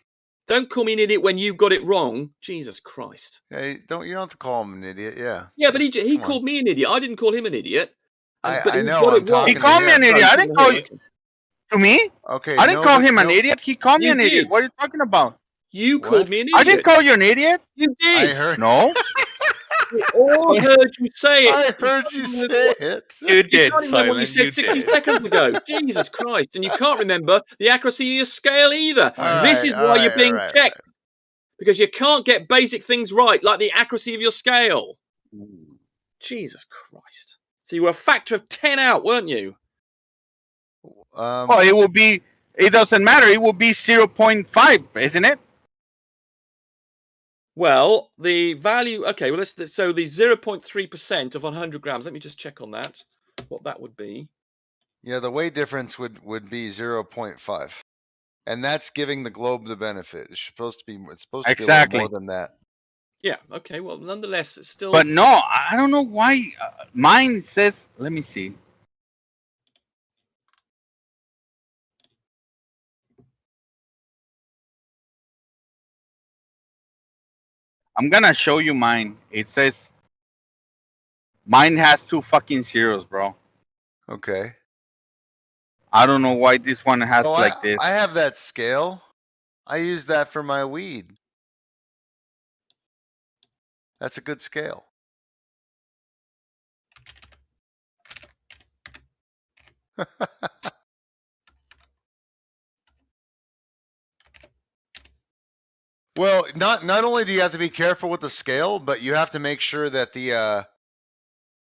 Don't call me an idiot when you got it wrong. Jesus Christ. Hey, you don't have to call him an idiot. Yeah. Yeah, but he called me an idiot. I didn't call him an idiot. I know. He called me an idiot. I didn't call you. To me? Okay. I didn't call him an idiot. He called me an idiot. What are you talking about? You called me an idiot. I didn't call you an idiot. You did. I heard. No. We all heard you say it. I heard you say it. You did, You can't remember what you said 60 seconds ago. Jesus Christ. And you can't remember the accuracy of your scale either. This is why you're being checked. Because you can't get basic things right, like the accuracy of your scale. Jesus Christ. So you were a factor of 10 out, weren't you? Well, it will be, it doesn't matter. It will be 0.5, isn't it? Well, the value, okay, well, so the 0.3% of 100 grams, let me just check on that, what that would be. Yeah, the weight difference would be 0.5. And that's giving the globe the benefit. It's supposed to be a little more than that. Yeah, okay, well, nonetheless, it's still... But no, I don't know why. Mine says, let me see. I'm gonna show you mine. It says mine has 2 fucking zeros, bro. Okay. I don't know why this one has this. I have that scale. I use that for my weed. That's a good scale. Well, not only do you have to be careful with the scale, but you have to make sure that the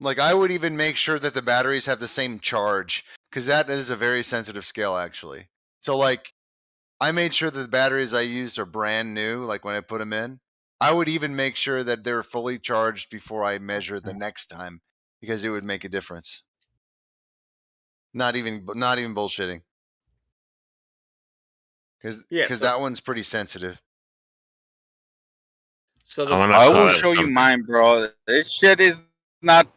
like I would even make sure that the batteries have the same charge, because that is a very sensitive scale actually. So like I made sure that the batteries I used are brand new, like when I put them in. I would even make sure that they're fully charged before I measure the next time, because it would make a difference. Not even bullshitting. Because that one's pretty sensitive. So I will show you mine, bro. This shit is not.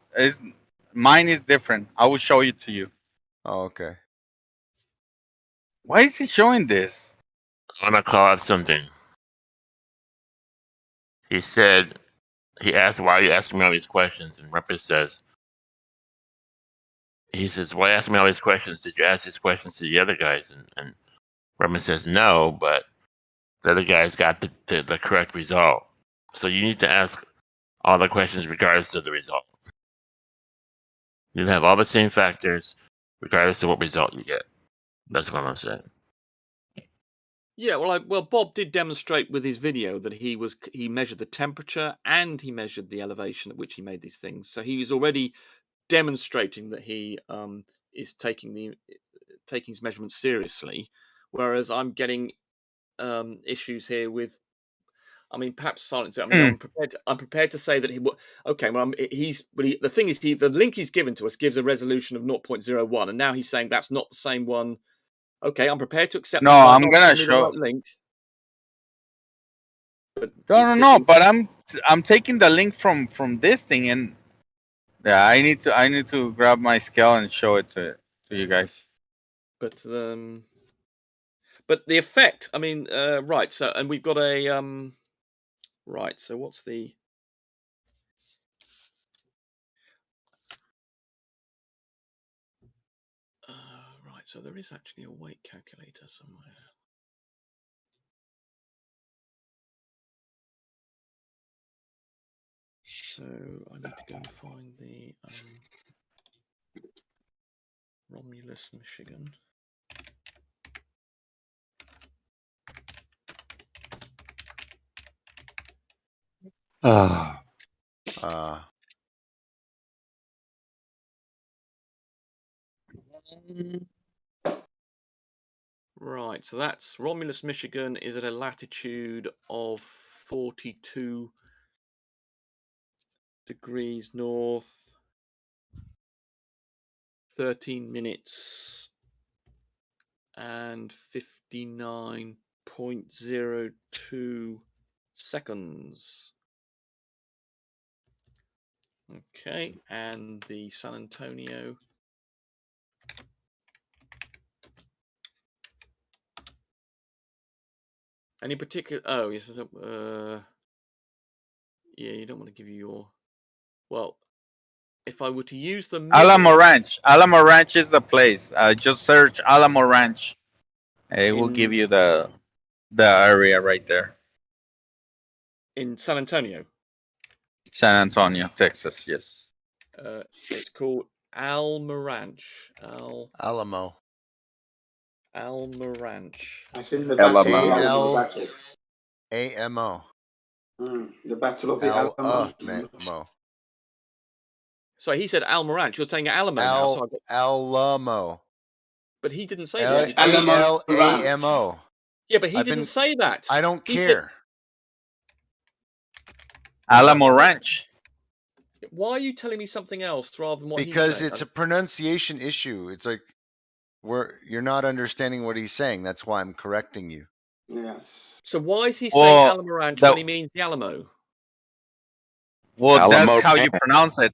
Mine is different. I will show it to you. Oh, okay. Why is he showing this? I want to call out something. He said, he asked, why are you asking me all these questions? And Rumpus says, why ask me all these questions? Did you ask these questions to the other guys? And Rumpus says, no, but the other guys got the correct result. So you need to ask all the questions regardless of the result. You have all the same factors regardless of what result you get. That's what I'm saying. Yeah, well, Bob did demonstrate with his video that he measured the temperature and he measured the elevation at which he made these things. So he was already demonstrating that he is taking his measurements seriously. Whereas I'm getting issues here with. I mean, perhaps silence it. I mean, I'm prepared to say that the thing is, the link he's given to us gives a resolution of 0.01, and now he's saying that's not the same one. Okay, I'm prepared to accept. No, I'm gonna show the link. No, but I'm taking the link from this thing, and Yeah, I need to grab my scale and show it to you guys. But the effect, I mean, right. So, and we've got a right. So, what's the right? So, there is actually a weight calculator somewhere. So, I need to go and find the Romulus, Michigan. Right, so that's Romulus, Michigan is at a latitude of 42 degrees north, 13 minutes and 59.02 seconds. Okay, and the San Antonio. Any particular? Oh, yes. Yeah, you don't want to give you your. Well, if I were to use the Alamo Ranch. Alamo Ranch is the place. Just search Alamo Ranch. It will give you the area right there. In San Antonio. San Antonio, Texas. Yes. It's called Alamo Ranch. Alamo. Alamo Ranch. That's in the battle. A-M-O. The Battle of the Alamo. Alamo. So he said Alamo Ranch. You're saying Alamo now. So Alamo. But he didn't say that. Alamo. Yeah, but he didn't say that. I don't care. Alamo Ranch. Why are you telling me something else rather than what he's saying? Because it's a pronunciation issue. It's like you're not understanding what he's saying. That's why I'm correcting you. Yeah. So why is he saying Alamo Ranch when he means the Alamo? Well, Alamo that's how you pronounce it.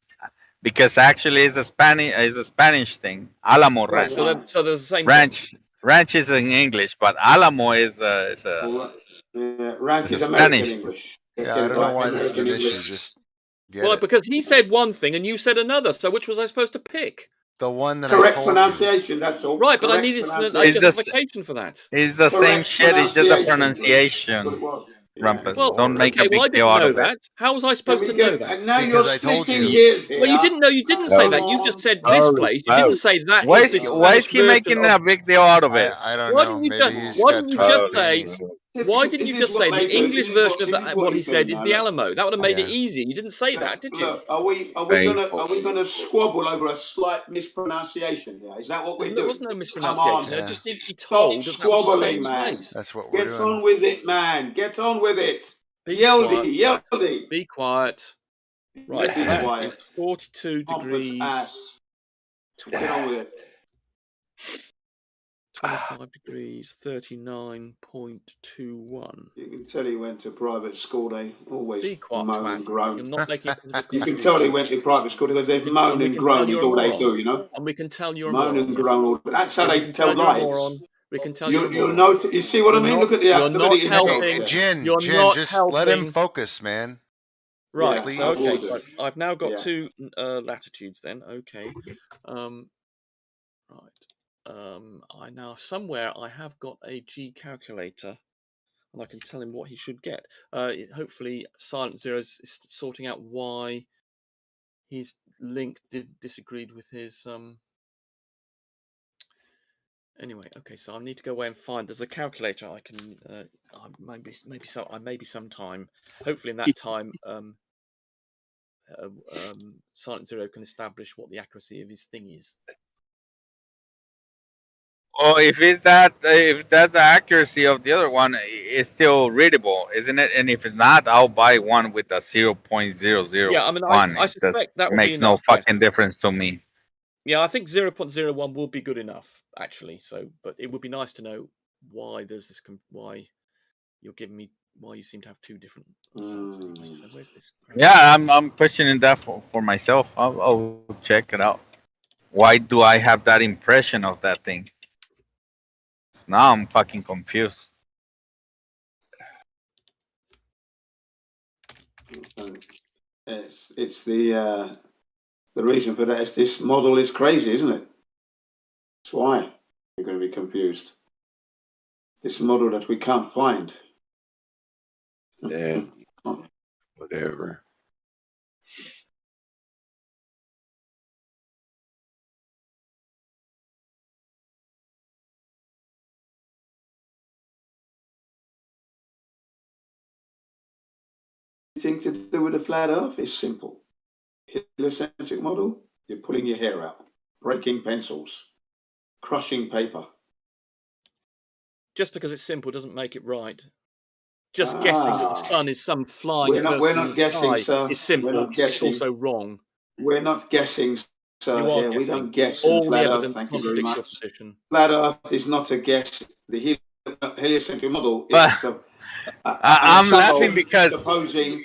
Because actually, it's a Spanish thing. Alamo Ranch. So there's the same ranch. thing. Ranch is in English, but Alamo is ranch is a American Spanish. English. Yeah, I don't know why this is an issue. Just get it. Because he said one thing and you said another. So which was I supposed to pick? The one that correct I told pronunciation. You. That's all. Right, but correct I needed a justification for that. It's the same shit. It's just a pronunciation. Rumpus. Well, Don't make a big I deal didn't out know of that. it. How was I supposed to know that? And now because you're I told splitting you. hairs here. Well, you didn't know. You didn't say that. You just said this place. You didn't say that. Why is is the why is Spanish he making version a big deal out of it? I don't Why know. didn't you Maybe just? he's Why got didn't you just say? opinions. Why didn't you just say the English version of what he said is the now, Alamo? That would have made it easy. You didn't say that, did you? Look, are we gonna squabble over a slight mispronunciation here? Is that what we're doing? There was no mispronunciation. I just need to be Stop told that that was the squabbling, same man. place. That's what we're Get doing. on with it, man. Get on with it. Be Yeldy, quiet. yeldy. Be quiet. Right, so Be that quiet. is 42 Pompous degrees. ass. Get on with it. 25 degrees, 39.21. You can tell he went to private school. They always Be quiet, moan twat. and groan. You're not making You can tell he went to private school because they moan and groan is all they do, you know? And we can tell you're a Moan moron. and groan. All that's how We they can tell you're a lies. moron. We can tell you're a You'll moron. know. You see what I mean? Look at the You're not helping. insults there. Jen, You're Jen, not just helping. let him focus, man. Right. Yeah, So, okay. will do. I've now got Yeah. two latitudes. Then, okay. Right. I now somewhere I have got a G calculator, and I can tell him what he should get. Hopefully, Silent Zero is sorting out why his link disagreed with his. Anyway, okay, so I need to go away and find. There's a calculator I can. Maybe sometime. Hopefully, in that time, Silent Zero can establish what the accuracy of his thing is. Well, if that's the accuracy of the other one, it's still readable, isn't it? And if it's not, I'll buy one with a 0.001. Yeah, I mean, I suspect that will be makes no enough, fucking difference to me. Yeah, I think 0.01 will be good enough, actually. So, but it would be nice to know why there's this. Why you're giving me why you seem to have two different. Mm. So where's this? Yeah, I'm questioning that for myself. I'll check it out. Why do I have that impression of that thing? Now I'm fucking confused. It's the reason for that is this model is crazy, isn't it? That's why you're going to be confused. This model that we can't find. Yeah. Whatever. Thing to do with a flat Earth is simple. Heliocentric model, you're pulling your hair out, breaking pencils, crushing paper. Just because it's simple doesn't make it right. Just guessing that the sun is some flying We're person not in the guessing, sky sir. is simple. We're not It's guessing. also wrong. We're not guessing, sir. You are Here, we guessing. don't guess in All the flat Earth. evidence Thank you very contradicts your much. position. Flat Earth is not a guess. The heliocentric model But is I'm laughing because supposing.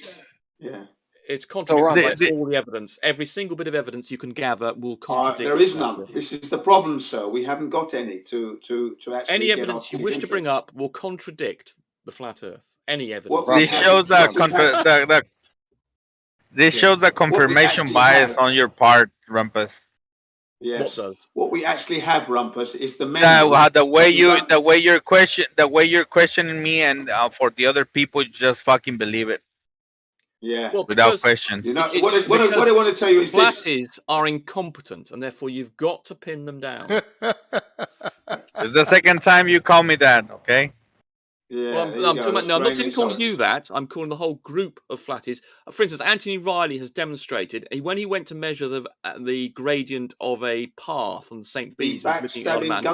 Yeah. It's contradicted So, by all the evidence. Every single bit of evidence you can gather will contradict. there is none. This is the problem, sir. We haven't got any to actually Any get evidence you wish to bring up will contradict the flat Earth. Any evidence. this shows this shows the confirmation bias on your part, Rumpus. Yes. What does? What we actually have, Rumpus, is the memory. The way you're questioning me, and for the other people, you just fucking believe it. Yeah. Well, without question. You know what I want to tell you is this: flatties are incompetent, and therefore you've got to pin them down. It's the second time you call me that, okay? Yeah. Well, I'm talking about, no, I'm not just calling you that. I'm calling the whole group of flatties. For instance, Anthony Riley has demonstrated when he went to measure the gradient of a path on St. Bees, was looking at man.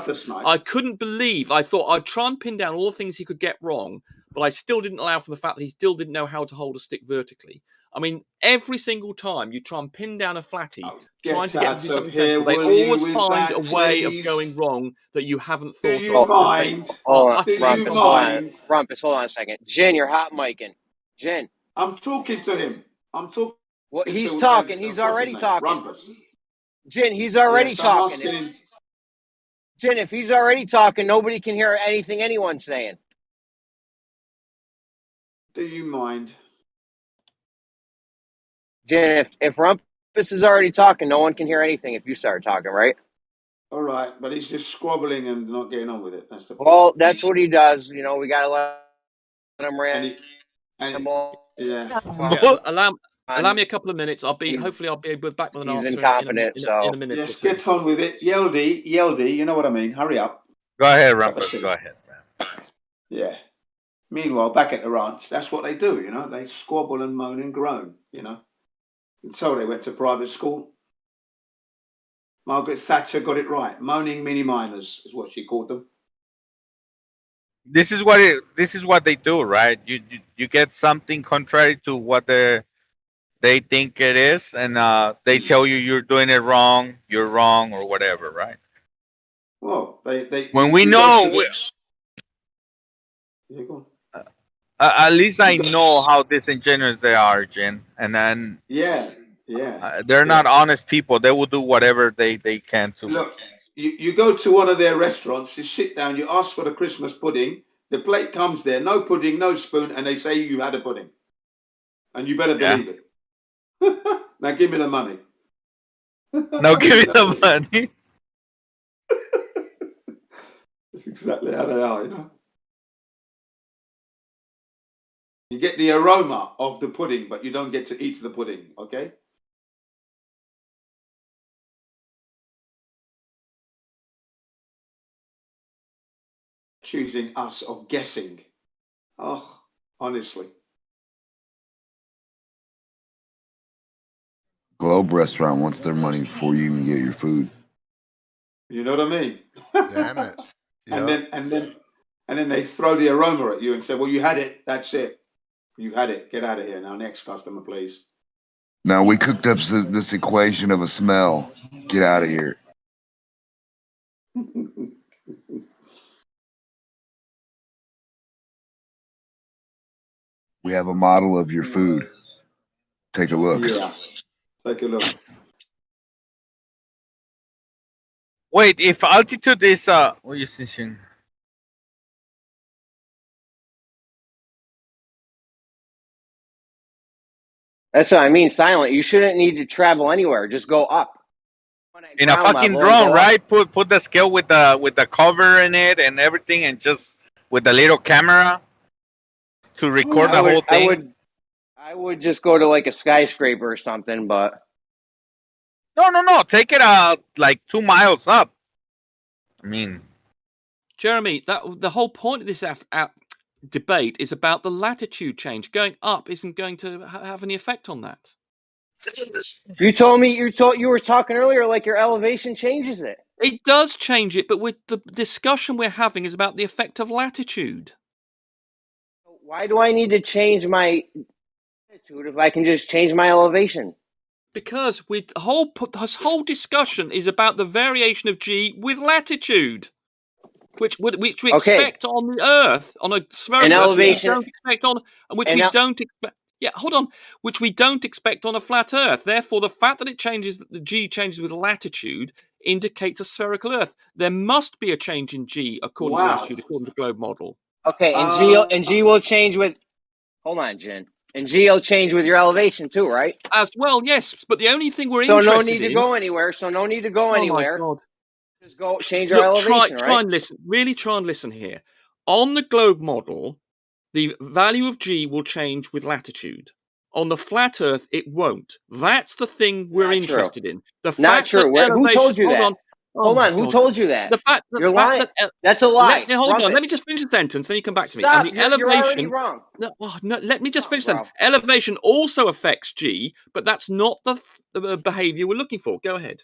I couldn't believe. I thought I'd try and pin down all the things he could get wrong, but I still didn't allow for the fact that he still didn't know how to hold a stick vertically. I mean, every single time you try and pin down a flatty, trying to get them to do something sensible, they always find a way of going wrong that you haven't thought of. Rumpus, hold on a second. Jen, you're hot micing. Jen. I'm talking to him. I'm talking. Well, he's talking. He's already talking. Rumpus. Jen, he's already talking. Jen, if he's already talking, nobody can hear anything anyone's saying. Do you mind? Jen, if Rumpus is already talking, no one can hear anything if you start talking, right? All right, but he's just squabbling and not getting on with it. That's the problem. Well, that's what he does. You know, we gotta let him ramble. Allow me a couple of minutes. Hopefully I'll be back with an answer. He's incompetent, in a minute. Yes, get on with it. Yeldy, you know what I mean. Hurry up. Go ahead, Rumpus. Go ahead, man. Yeah. Meanwhile, back at the ranch, that's what they do, you know. They squabble and moan and groan, you know. And so they went to private school. Margaret Thatcher got it right. Moaning mini miners is what she called them. This is what they do, right? You get something contrary to what they think it is, and they tell you you're doing it wrong, you're wrong, or whatever, right? Well, when we know, at least I know how disingenuous they are, Jen, and then they're not honest people. They will do whatever they can to. Look, you go to one of their restaurants, you sit down, you ask for the Christmas pudding, the plate comes there, no pudding, no spoon, and they say you had a pudding, and you better believe it. Now give me the money. No, give me the money. That's exactly how they are, you know. You get the aroma of the pudding, but you don't get to eat the pudding, okay? Accusing us of guessing. Oh, honestly. Globe Restaurant wants their money before you even get your food. You know what I mean? Damn it. And then they throw the aroma at you and say, well, you had it, that's it. You had it, get out of here. Now next customer, please. Now we cooked up this equation of a smell. Get out of here. We have a model of your food. Take a look. Yeah. Take a look. Wait, if altitude is what are you thinking? That's what I mean, silent. You shouldn't need to travel anywhere. Just go up. In a fucking drone, right? Put the scale with the cover in it and everything, and just with the little camera to record the whole thing. I would just go to like a skyscraper or something, but No. Take it like 2 miles up. I mean, Jeremy, the whole point of this debate is about the latitude change. Going up isn't going to have any effect on that. you told me you were talking earlier like your elevation changes it. It does change it, but with the discussion we're having is about the effect of latitude. Why do I need to change my latitude if I can just change my elevation? Because this whole discussion is about the variation of G with latitude, which we expect on the Earth, on a spherical elevation, Earth, which we don't expect on a flat Earth. Therefore, the fact that the G changes with latitude indicates a spherical Earth. There must be a change in G according to latitude, according to the globe model. Okay, and G will change with. Hold on, Jen. And G will change with your elevation too, right? As well, yes. But the only thing we're interested in. So no need to go anywhere. My God. Just go change your elevation, right? Try and listen. Really try and listen here. On the globe model, the value of G will change with latitude. On the flat Earth, it won't. That's the thing we're interested in. Not true. Who told you that? Hold on. Who told you that? You're lying. That's a lie. Hold on. Let me just finish the sentence, then you come back to me. Stop. And the elevation. You're already wrong. No, let me just finish then. Elevation also affects G, but that's not the behavior we're looking for. Go ahead.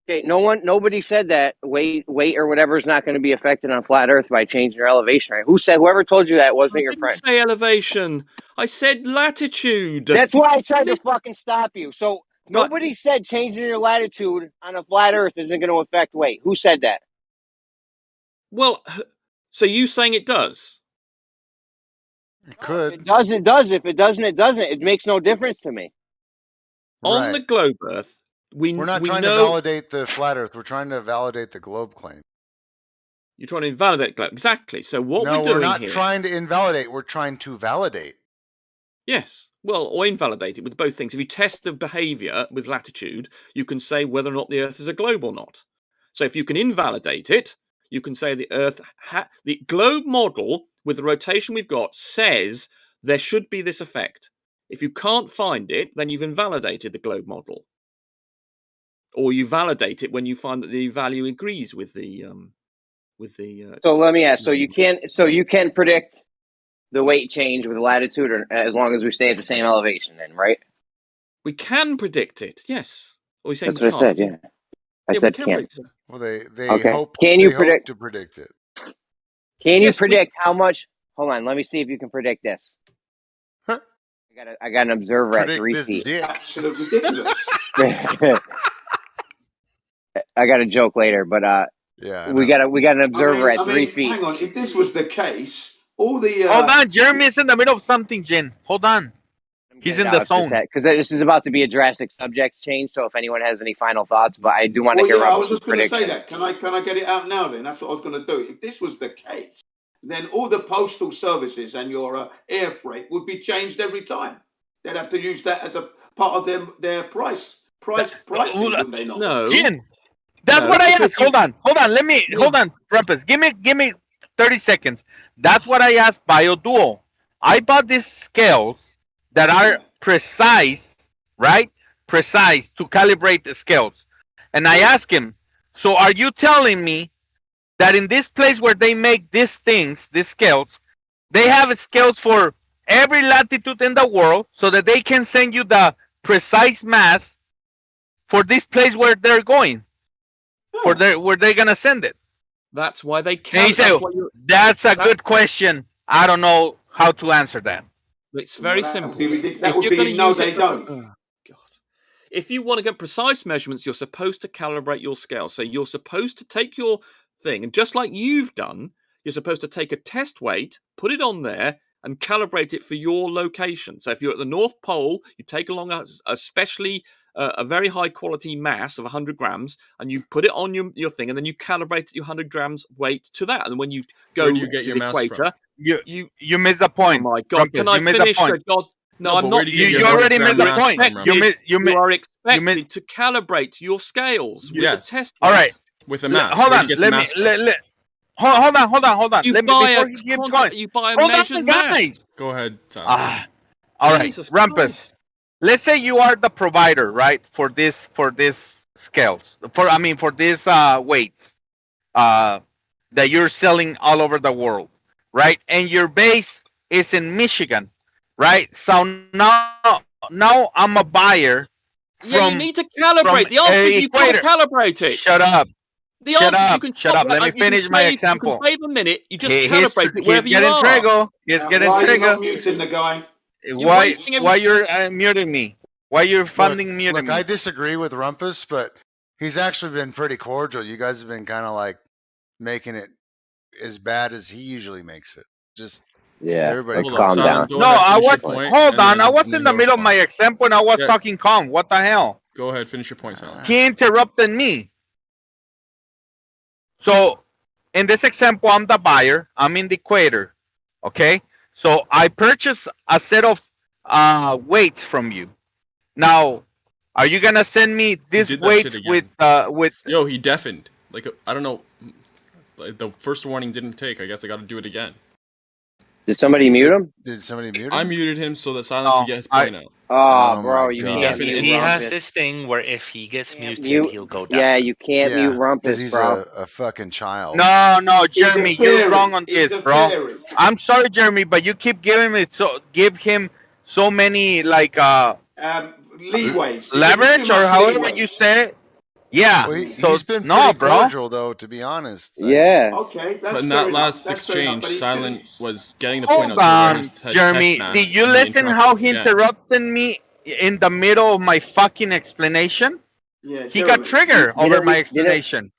Okay. Nobody said that weight or whatever is not going to be affected on flat Earth by changing your elevation, right? Whoever told you that wasn't your friend? I didn't say elevation. I said latitude. That's why I tried to fucking stop you. So nobody said changing your latitude on a flat Earth isn't going to affect weight. Who said that? Well, so you saying it does? It could. If it does, it does. If it doesn't, it doesn't. It makes no difference to me. On the globe Earth, we're not trying to validate the flat Earth. We're trying to validate the globe claim. You're trying to invalidate globe. Exactly. So what we're doing here... No, we're not here, trying to invalidate. We're trying to validate. Yes. Well, or invalidate it with both things. If you test the behavior with latitude, you can say whether or not the Earth is a globe or not. So if you can invalidate it, you can say the Earth, the globe model with the rotation we've got says there should be this effect. If you can't find it, then you've invalidated the globe model. Or you validate it when you find that the value agrees with the So let me ask. So you can predict the weight change with latitude, or as long as we stay at the same elevation, then, right? We can predict it. Yes. Or you That's what I said. Yeah. I said can. Well, they okay. hope. Can you predict to predict it? Can you predict how much? Hold on. Let me see if you can predict this. Huh? I got an observer at 3 feet. Absolutely ridiculous. I got a joke later, but yeah, we got an observer at 3 feet. Hang on, if this was the case, all the hold on, Jeremy is in the middle of something, Jen. Hold on, he's in the zone because this is about to be a drastic subject change. So if anyone has any final thoughts, but I do want to hear. I was just going to say that. Can I get it out now? Then that's what I was going to do. If this was the case, then all the postal services and your air freight would be changed every time. They'd have to use that as a part of their pricing, wouldn't they not? No. Jen, that's what I asked. Hold on. Hold on, Rumpus. Give me 30 seconds. That's what I asked BioDuo. I bought these scales that are precise, right? Precise to calibrate the scales. And I asked him, so are you telling me that in this place where they make these things, these scales, they have scales for every latitude in the world so that they can send you the precise mass for this place where they're going? Where they're gonna send it. That's why they can't. He said, that's a good question. I don't know how to answer that. It's very simple. That would be no, they don't. Oh, God. If you want to get precise measurements, you're supposed to calibrate your scale. So you're supposed to take your thing, and just like you've done, you're supposed to take a test weight, put it on there, and calibrate it for your location. So if you're at the North Pole, you take along a very high quality mass of 100 grams, and you put it on your thing, and then you calibrate your 100 grams weight to that. And when you go Where do you get to your the mass equator, from? You missed the point. Oh my God! Rumpus, Can I finish? God, no, I'm not. You already made the point. You are expected to calibrate your scales with a test. All right. With a mass. Hold Where on. do you get the Let me. mass from? Hold on. You Let me buy before you keep going. You buy a Hold measured on, mass. guys. Go ahead. All right, Jesus Rumpus. Christ. Let's say you are the provider, right, for this scales, for these weights that you're selling all over the world, right? And your base is in Michigan, right? So now I'm a buyer from Yeah, you need to calibrate. The answer is you can't equator. calibrate it. Shut up. The Shut answer, up. you can Shut stop, up. Let me you can finish my save- example. You can save a minute. You just He's calibrate it wherever you getting are. trigger. He's getting Why are you trigger. not muting the guy? Why you're muting me? Why you're funding muting Look, me? I disagree with Rumpus, but he's actually been pretty cordial. You guys have been kind of like making it as bad as he usually makes it. Just everybody calm down. No, I was. Hold on, I was in the middle of my example and I was talking calm. What the hell? Go ahead, finish your point, Silent. He interrupted me. So, in this example, I'm the buyer. I'm in the equator. Okay? So, I purchase a set of weights from you. Now, are you going to send me these weights with... Yo, he deafened. Like, I don't know. Like, the first warning didn't take. I guess I got to do it again. Did somebody mute him? Did somebody mute him? I muted him so that Silent could get his point out. Oh, bro, you And can't deafened mute He has Rumpus. this thing where if he gets muted, Mute- he'll go down. Yeah, you can't mute Rumpus, he's bro. a fucking child. No, Jeremy, He's a you're fairy. wrong on He's this, a bro. fairy. I'm sorry, Jeremy, but you keep giving him so many like Leeways. leverage or however you say it. Yeah. Well, so he's been no, pretty bro. cordial, though, to be honest. Yeah. Okay, that's But in fair that enough. last That's fair enough, exchange, but it Silent was getting the point Hold out to where on, his head Jeremy. test Did match, you and he listen how he again. interrupted me in the middle of my fucking explanation? Yeah, He got triggered over my explanation.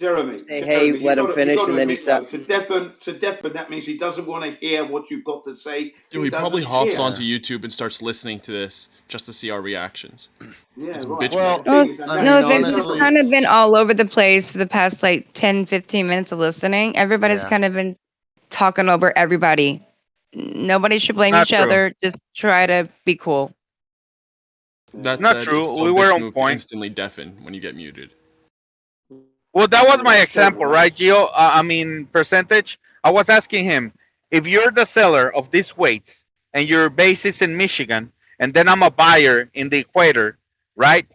Jeremy, hey, you let him gotta, finish you gotta and then he admit, though, stopped. to deafen, that means he doesn't want to hear what you've got to say. Dude, he probably doesn't hops hear. onto YouTube and starts listening to this just to see our reactions. Yeah, It's right. bitch Well, mode. No, they've just kind of been all over the place for the past like 10, 15 minutes of listening. Everybody's kind of been talking over everybody. Nobody should blame Not each true. other. Just try to be cool. That Not said, true. it's still We a were bitch on move point. to instantly deafen when you get muted. Well, that was my example, right, Gio? Percentage. I was asking him, if you're the seller of these weights and your base is in Michigan, and then I'm a buyer in the equator, right?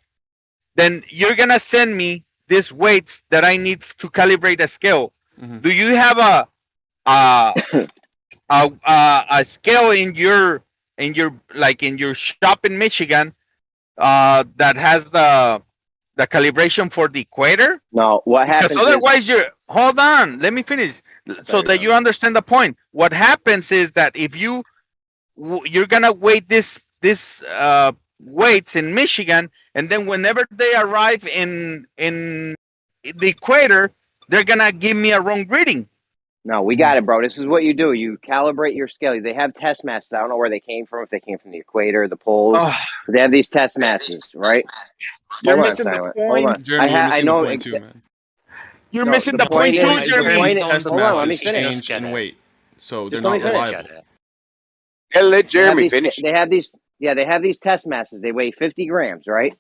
Then you're going to send me these weights that I need to calibrate a scale. Mm-hmm. Do you have a scale in your shop in Michigan that has the calibration for the equator? No, what happens Because otherwise hold on, let me finish so that you understand the point. What happens is that if you're gonna weight this weights in Michigan, and then whenever they arrive in the equator, they're gonna give me a wrong reading. No, we got it, bro. This is what you do. You calibrate your scale. They have test masses. I don't know where they came from, if they came from the equator, the poles. But they have these test masses, right? You're Hold on, missing the Silent. point. Hold on. Jeremy, you're missing I know the point too, man. You're No, missing the the point point too, is- Jeremy. the point is- Test hold on, let me masses finish. change in weight, so they're Just let me not finish. reliable. Yeah, let Jeremy finish. They have these test masses. They weigh 50 grams, right?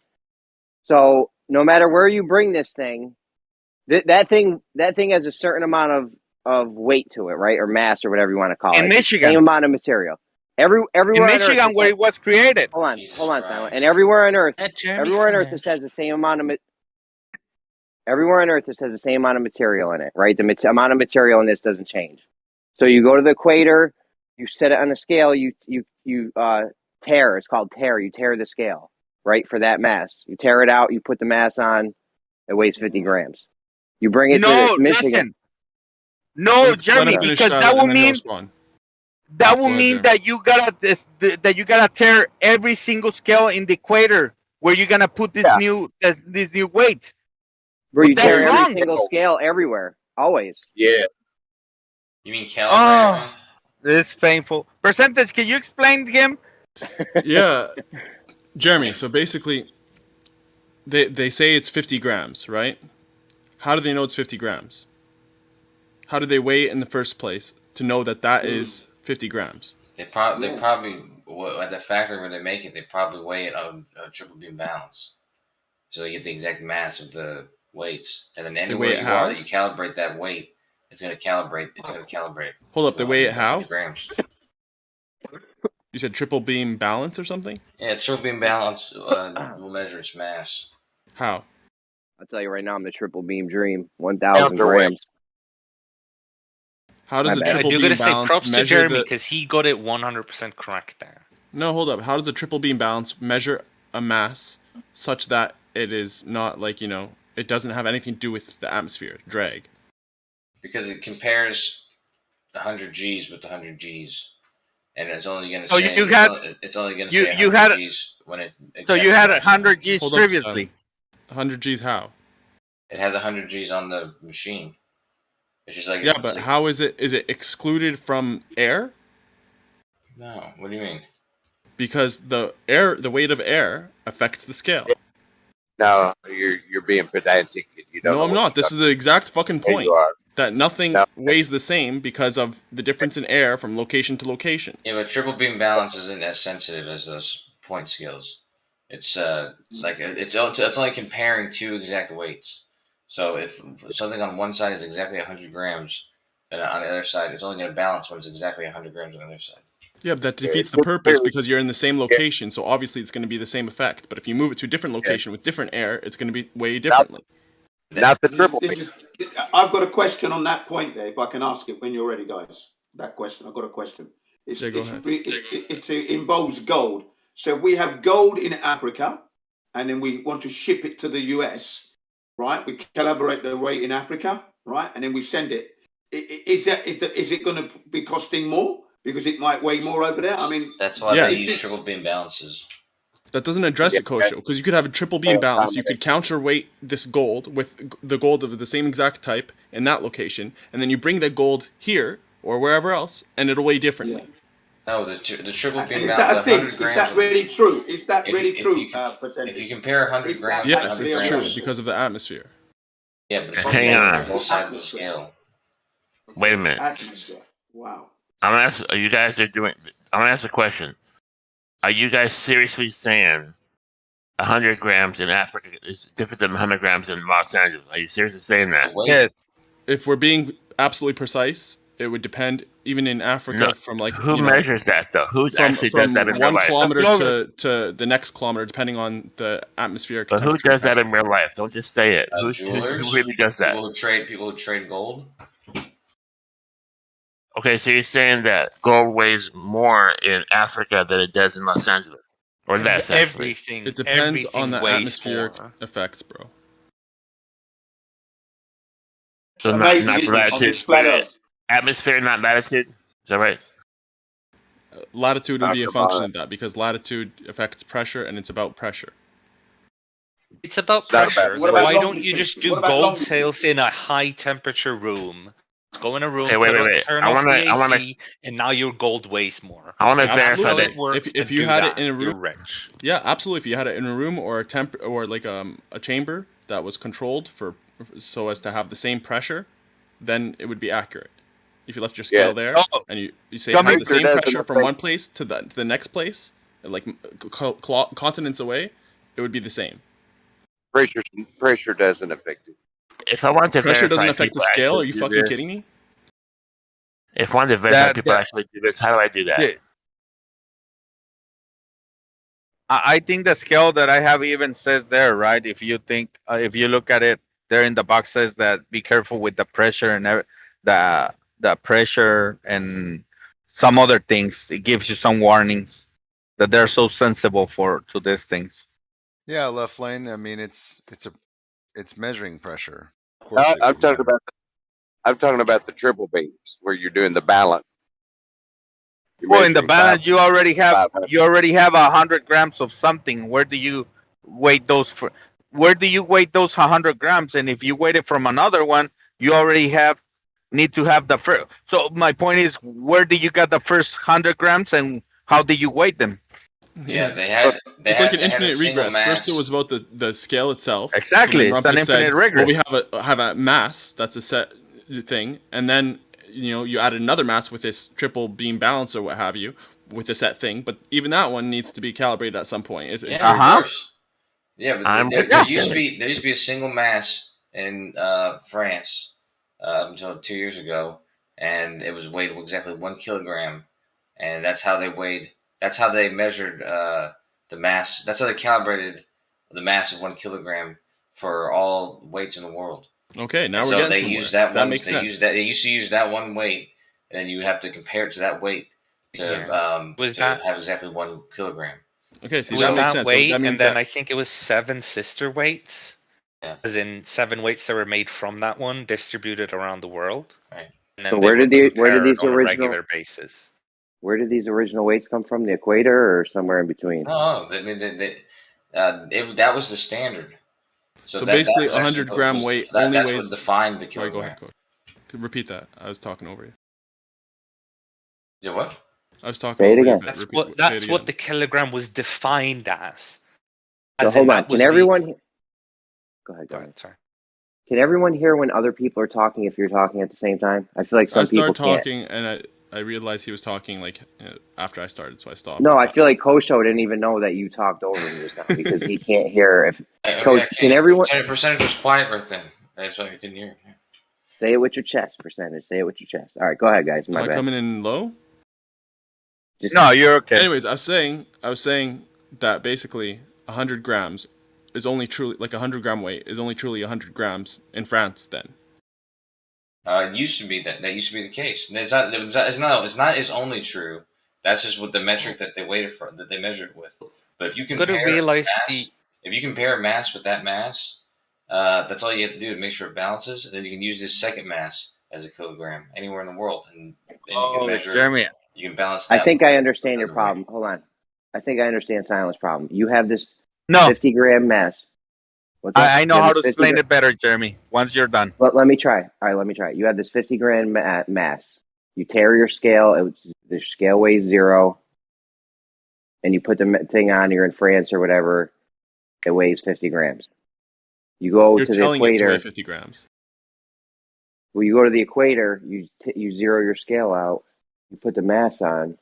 So no matter where you bring this thing, that thing has a certain amount of weight to it, right, or mass, or whatever you want to call it. In It's the Michigan. same amount of material. Everywhere In on Earth, Michigan, where it was created. Hold on, Silent. And everywhere on Earth, Jeremy this has the same amount of. Everywhere on Earth, this has the same amount of material in it, right? The amount of material in this doesn't change. So you go to the equator, you set it on a scale, you tear. It's called tear. You tear the scale, right, for that mass. You tear it out. You put the mass on. It weighs 50 grams. You bring it to Michigan. Listen. No, Jeremy, Let him finish, because that and will then he'll mean respond. that will Go ahead, mean Jeremy. that you gotta tear every single scale in the equator where you're gonna put this new weight. Bro, you But tear that's every wrong, single bro. scale everywhere, always. Yeah. You mean calibrate one? This painful percentage. Can you explain to him? Yeah, Jeremy. So basically, they say it's 50 grams, right? How do they know it's 50 grams? How do they weigh it in the first place to know that that is 50 grams? They probably at the factory where they make it, they probably weigh it on a triple beam balance, so they get the exact mass of the weights, and then anywhere you are that you calibrate that weight, it's going to calibrate. Hold up, they weigh it how? Grams. You said triple beam balance or something? Yeah, triple beam balance will measure its mass. How? I'll tell you right now, I'm the triple beam dream. 1,000 grams. How does a triple beam balance say props to measure Jeremy because he got it 100% correct there. No, hold up. How does a triple beam balance measure a mass such that it is not like, it doesn't have anything to do with the atmosphere, drag? Because it compares 100 Gs with 100 Gs. And it's only going to say it's only going to say 100 Gs when it. So you had 100 Gs previously. 100 Gs how? It has 100 Gs on the machine. It's just like but how is it? Is it excluded from air? No. What do you mean? Because the weight of air affects the scale. No, you're being pedantic. You don't. No, I'm not. This is the exact fucking point. That nothing weighs the same because of the difference in air from location to location. Yeah, but triple beam balance isn't as sensitive as those point scales. It's only comparing two exact weights. So if something on one side is exactly 100 grams, then on the other side it's only going to balance when it's exactly 100 grams on the other side. Yeah, but that defeats the purpose because you're in the same location, so obviously it's going to be the same effect. But if you move it to a different location with different air, it's going to be way differently. Not the triple beam. I've got a question on that point there, if I can ask it when you're ready, guys. That question, I've got a question. It involves gold. So we have gold in Africa, and then we want to ship it to the US. Right, we calibrate the weight in Africa, right, and then we send it. Is it going to be costing more because it might weigh more over there? I mean, that's why they use triple beam balances. That doesn't address it, Kosho, because you could have a triple beam balance. You could counterweight this gold with the gold of the same exact type in that location, and then you bring that gold here or wherever else, and it'll weigh differently. No, the triple beam balance. Is that really true? Is that really true? If you compare 100 grams, yes, it's true because of the atmosphere. Yeah, but hang on. Both sides of the scale. Wait a minute. Wow. I'm gonna ask. I'm gonna ask a question. Are you guys seriously saying 100 grams in Africa is different than 100 grams in Los Angeles? Are you seriously saying that? Yes. If we're being absolutely precise, it would depend. Even in Africa, from like who measures that though? Who actually does that in real life? 1 kilometer to the next kilometer, depending on the atmospheric. But who does that in real life? Don't just say it. Who really does that? People who trade gold. Okay, so you're saying that gold weighs more in Africa than it does in Los Angeles, or less? Everything. It depends on the atmospheric effects, bro. So not latitude. Atmosphere, not latitude. Is that right? Latitude would be a function of that because latitude affects pressure, and it's about pressure. It's about pressure. Why don't you just do gold sales in a high temperature room? Go in a room, turn off the AC, and now your gold weighs more. I want to verify that. If you had it in a room, you're rich. Yeah, absolutely. If you had it in a room or a chamber that was controlled so as to have the same pressure, then it would be accurate. If you left your scale there and you say have the same pressure from one place to the next place, like continents away, it would be the same. Pressure doesn't affect it. If I want to pressure verify doesn't affect the scale, are you fucking kidding me? If I want to verify people actually do this, how do I do that? Yeah. I think the scale that I have even says there, right? If you look at it, there in the box says that be careful with the pressure and the pressure and some other things. It gives you some warnings that they're so sensible to these things. Yeah, left lane. I mean, it's measuring pressure. Of course, I'm talking about the triple beams where you're doing the balance. Well, in the balance, you already have 100 grams of something. Where do you weight those 100 grams? And if you weight it from another one, you already have need to have the first. So my point is, where did you get the first 100 grams, and how did you weight them? Yeah, they had. It's like an they had a infinite single regress. First, it mass. was about the scale itself. Exactly, So it's an infinite regress. Well, we have a mass that's a set thing, and then you add another mass with this triple beam balance or what have you with a set thing. But even that one needs to be calibrated at some point. Of course. Yeah, but there used to confused. be a single mass in France until 2 years ago, and it was weighed exactly 1 kilogram, and that's how they weighed. That's how they measured the mass. That's how they calibrated the mass of 1 kilogram for all weights in the world. Okay, now And we're getting they somewhere. used that one. Makes They sense. used that. They used to use that one weight, and then you have to compare it to that weight to have exactly 1 kilogram. Okay, so was that makes that sense. weight, So that means and then that I think it was 7 sister weights. Yeah. As in 7 weights that were made from that one, distributed around the world. Right. And then So they where were did compared these on a original regular basis. Where did these original weights come from? The equator or somewhere in between? No, I mean that was the standard. So basically, that was 100 gram weight only that's weighs. what defined the Sorry, kilogram. go ahead. Could repeat that. I was talking over you. Yeah, what? I was talking Say it over you. again. But That's what the kilogram was defined as. So hold on. Can everyone? Go ahead. Sorry. Can everyone hear when other people are talking if you're talking at the same time? I feel like some people started can't. talking, and I realized he was talking after I started, so I stopped. No, I feel like Kosho didn't even know that you talked over him just now because he can't hear. If can everyone? Percentage was quiet right then. That's why you couldn't hear. Yeah. Say it with your chest. Percentage. Say it with your chest. All right, go ahead, guys. Am I coming in low? No, you're okay. Anyways, I was saying that basically 100 grams is only truly, like 100 gram weight is only truly 100 grams in France then. It used to be that used to be the case. It's not as only true. That's just what the metric that they weighted for, that they measured with. But if you compare mass with that mass, that's all you have to do to make sure it balances. And then you can use this second mass as a kilogram anywhere in the world, and you can measure. Jeremy. You can balance that. I think I understand your problem. Hold on. I think I understand Silent's problem. You have this 50 gram mass. I know how to explain it better, Jeremy, once you're done. Let me try. All right, let me try. You have this 50 gram mass. You tear your scale. The scale weighs 0. And you put the thing on. You're in France or whatever. It weighs 50 grams. You go to the equator. It to weigh 50 grams. Well, you go to the equator. You zero your scale out. You put the mass on.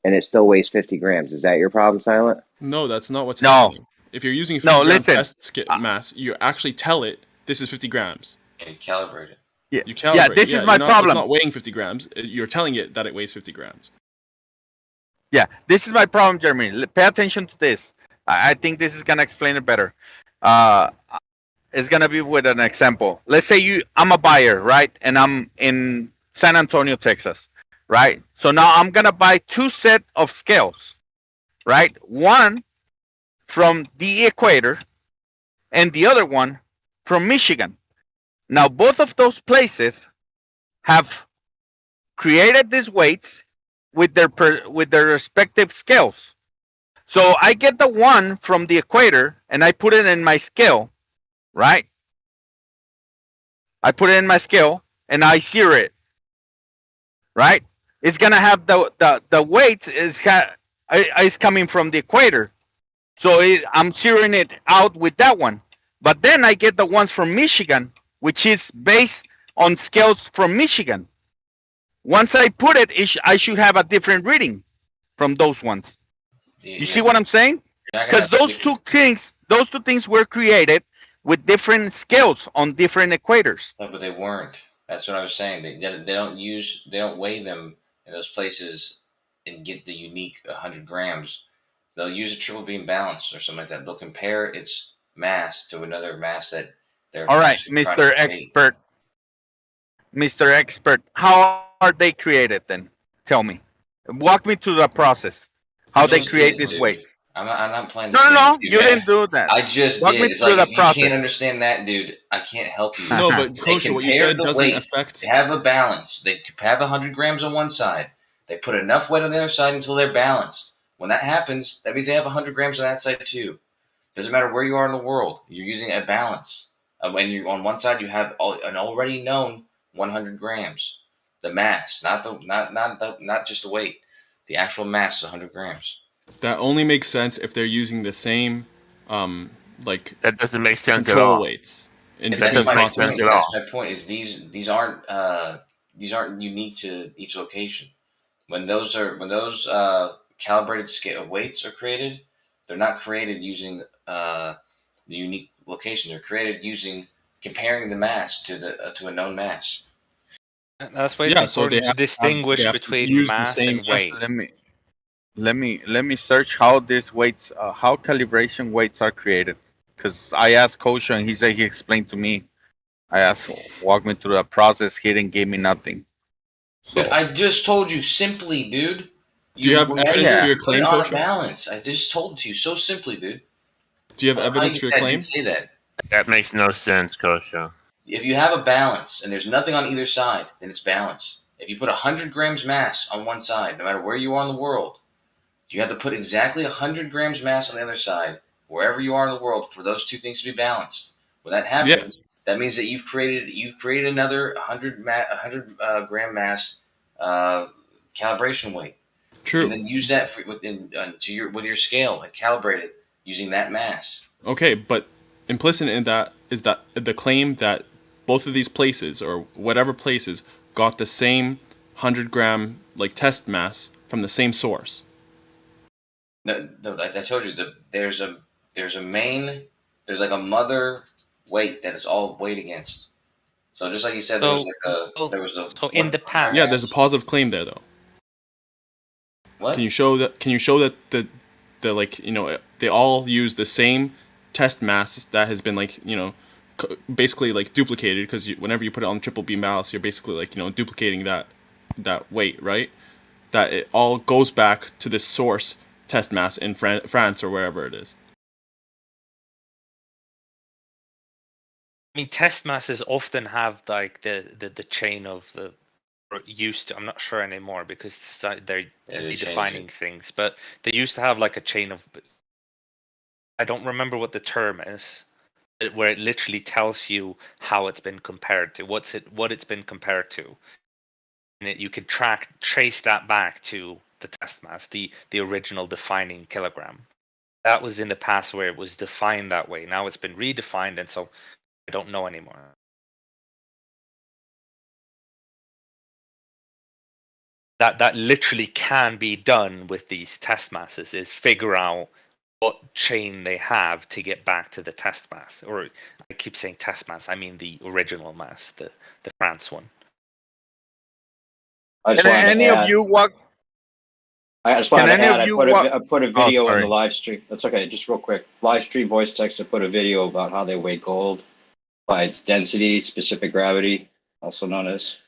And it still weighs 50 grams. Is that your problem, Silent? No, that's not what's happening. If you're using 50 gram test mass, you actually tell it this is 50 grams. And you calibrate it. Yeah, you calibrate. This is my problem. It's not weighing 50 grams. You're telling it that it weighs 50 grams. Yeah, this is my problem, Jeremy. Pay attention to this. I think this is gonna explain it better. It's gonna be with an example. Let's say I'm a buyer, right? And I'm in San Antonio, Texas, right? So now I'm gonna buy 2 sets of scales, right? One from the equator and the other one from Michigan. Now both of those places have created these weights with their respective scales. So I get the one from the equator and I put it in my scale, right? I put it in my scale and I zero it, right? It's gonna have the weight is coming from the equator. So I'm zeroing it out with that one. But then I get the ones from Michigan, which is based on scales from Michigan. Once I put it, I should have a different reading from those ones. You see what I'm saying? Because those two things were created with different scales on different equators. No, but they weren't. That's what I was saying. They don't weigh them in those places and get the unique 100 grams. They'll use a triple beam balance or something like that. They'll compare its mass to another mass that they're. All right, Mr. Expert. Mr. Expert, how are they created then? Tell me. Walk me through the process. How they create this weight. I'm not playing. No, you didn't do that. I just Walk did. me It's through like the if process. you can't understand that, dude, I can't help you. No, but Kosha, what you said doesn't affect. They have a balance. They have 100 grams on one side. They put enough weight on the other side until they're balanced. When that happens, that means they have 100 grams on that side too. Doesn't matter where you are in the world. You're using a balance. When you're on one side, you have an already known 100 grams. The mass, not just the weight. The actual mass is 100 grams. That only makes sense if they're using the same, like that doesn't make sense at control all. weights. And that's my point. That's my point. Is these aren't unique to each location. When those calibrated scale weights are created, they're not created using the unique location. They're created using comparing the mass to a known mass. That's why it's important to distinguish between mass and weight. Let me search how these weights, how calibration weights are created. Because I asked Kosha and he said he explained to me. I asked, walk me through the process. He didn't give me nothing. So. Dude, I just told you simply, dude. Do you have evidence for your claim, on Kosha? Balance. I just told it to you so simply, dude. Do you have evidence for your claim? I didn't say that. That makes no sense, Kosha. If you have a balance and there's nothing on either side, then it's balanced. If you put 100 grams mass on one side, no matter where you are in the world, you have to put exactly 100 grams mass on the other side, wherever you are in the world, for those two things to be balanced. When that happens, that means that you've created another 100 gram mass calibration weight. True. And then use that with your scale and calibrate it using that mass. Okay, but implicit in that is that the claim that both of these places or whatever places got the same 100-gram like test mass from the same source. No, like I told you, there's like a mother weight that is all weighed against. So just like you said, So in the past, yeah, there's a positive claim there though. What? Can you show that the like, you know, they all use the same test mass that has been like, you know, basically like duplicated, because whenever you put it on triple beam ballast, you're basically like, you know, duplicating that weight, right? That it all goes back to this source test mass in France or wherever it is. I mean, test masses often have like the chain of the used to. I'm not sure anymore because they're redefining things, but they used to have like a chain of. I don't remember what the term is, where it literally tells you how it's been compared to, what it's been compared to, and you could trace that back to the test mass, the original defining kilogram. That was in the past where it was defined that way. Now it's been redefined, and so I don't know anymore. That literally can be done with these test masses, is figure out what chain they have to get back to the test mass. Or I keep saying test mass, I mean the original mass, the France one. I just wanted to add, I put a video on the live stream. That's okay, just real quick. Live stream voice text, I put a video about how they weigh gold by its density, specific gravity, also known as.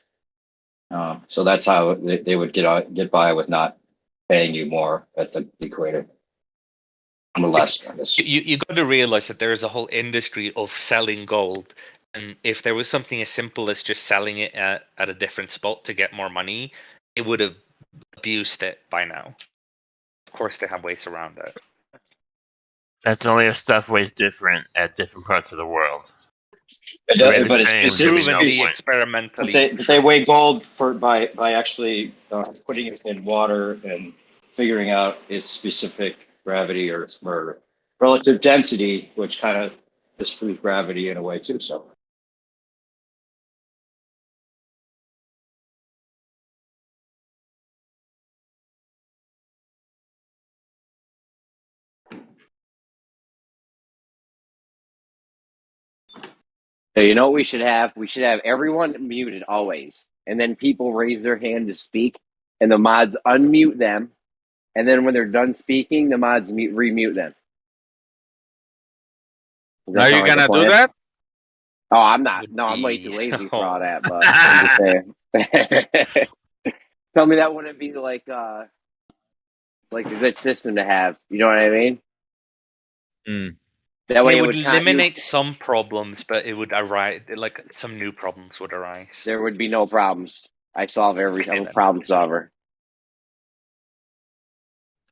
So that's how they would get by with not paying you more at the equator. Less. You got to realize that there is a whole industry of selling gold, and if there was something as simple as just selling it at a different spot to get more money, it would have abused it by now. Of course, they have ways around it. That's only if stuff weighs different at different parts of the world. But it's specifically experimentally. But they weigh gold by actually putting it in water and figuring out its specific gravity or relative density, which kind of disproves gravity in a way too. So. So you know what we should have? We should have everyone muted always. And then people raise their hand to speak, and the mods unmute them. And then when they're done speaking, the mods remute them. Are you going to do that? Oh, I'm not. No, I'm way too lazy for all that. But I'm just saying. Tell me that wouldn't be like a good system to have. You know what I mean? That way it would eliminate some problems, but it would arise, like some new problems would arise. There would be no problems. I solve I'm a problem solver.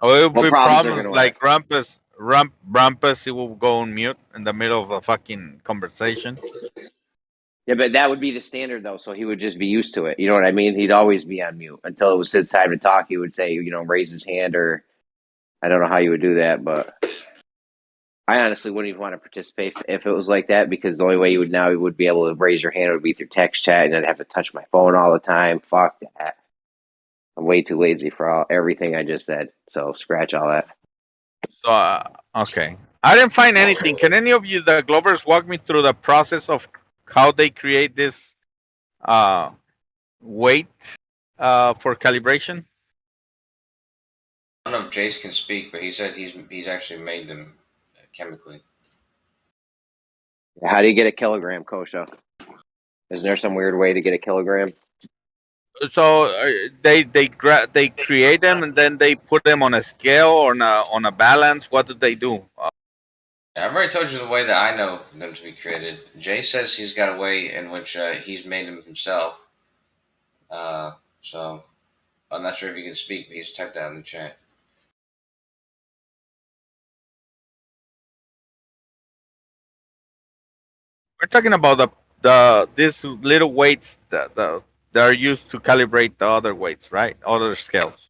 Oh, it will be problems like Rumpus, he will go on mute in the middle of a fucking conversation. Yeah, but that would be the standard though, so he would just be used to it. You know what I mean? He'd always be on mute until it was his time to talk. He would say, raise his hand, or I don't know how you would do that, but I honestly wouldn't even want to participate if it was like that, because the only way you would be able to raise your hand would be through text chat, and I'd have to touch my phone all the time. Fuck that. I'm way too lazy for everything I just said, so scratch all that. So, okay. I didn't find anything. Can any of you, the Glovers, walk me through the process of how they create this weight for calibration? I don't know if Jace can speak, but he said he's actually made them chemically. How do you get a kilogram, Kosha? Is there some weird way to get a kilogram? So they create them and then they put them on a scale or on a balance. What do they do? I've already told you the way that I know them to be created. Jay says he's got a way in which he's made them himself. So I'm not sure if he can speak, but he's typed that in the chat. We're talking about these little weights that are used to calibrate the other weights, right? Other scales.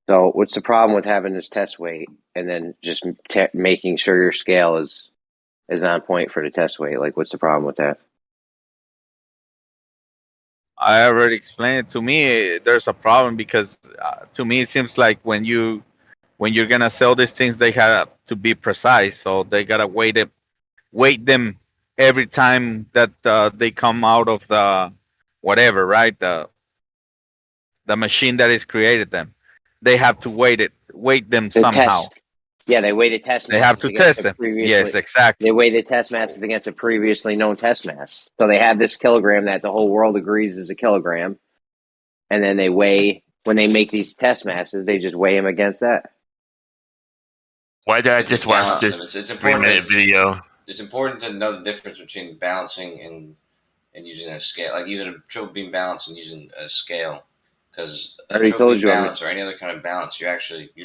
So what's the problem with having this test weight and then just making sure your scale is on point for the test weight? Like, what's the problem with that? I already explained it. To me, there's a problem because to me it seems like when you're gonna sell these things, they have to be precise. So they gotta weight them every time that they come out of the whatever, right? The machine that has created them. They have to weight them somehow. Yeah, they weigh the test They masses have to against test a them. previously. Yes, exactly. They weigh the test masses against a previously known test mass. So they have this kilogram that the whole world agrees is a kilogram, and then they weigh when they make these test masses. They just weigh them against that. Why did I just watch this It's 3-minute video? It's important to know the difference between balancing and using a scale, like using a triple beam balance and using a scale. Because a triple beam balance or any other kind of balance, you're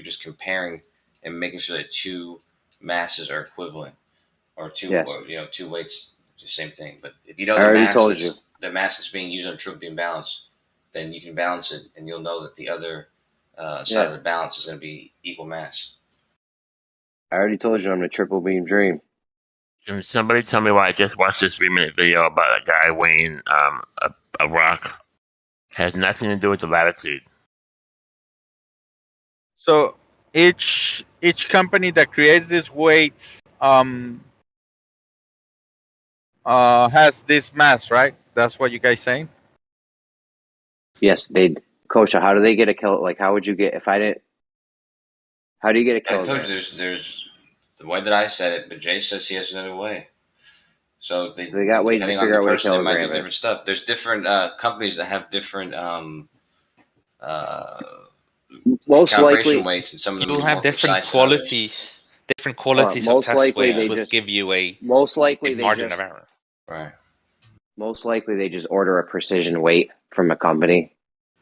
just comparing and making sure that two masses are equivalent, or two weights, the same thing. But if you know the mass that's being used on a triple beam balance, then you can balance it, and you'll know that the other side of the balance is going to be equal mass. I already told you I'm a triple beam dream. Can somebody tell me why I just watched this 3-minute video about a guy weighing a rock? Has nothing to do with the latitude. So each company that creates these weights has this mass, right? That's what you guys saying? Yes, Kosha, how do they get a kilo? Like, how would you get if I didn't? How do you get a kilogram? I told you there's the way that I said it, but Jay says he has another way. So they got ways to figure out what a kilogram might do different stuff. There's different companies that have different most likely weights, and some of them you'll have different qualities. Different qualities of test weights will give you a margin of error. Right. Most likely they just order a precision weight from a company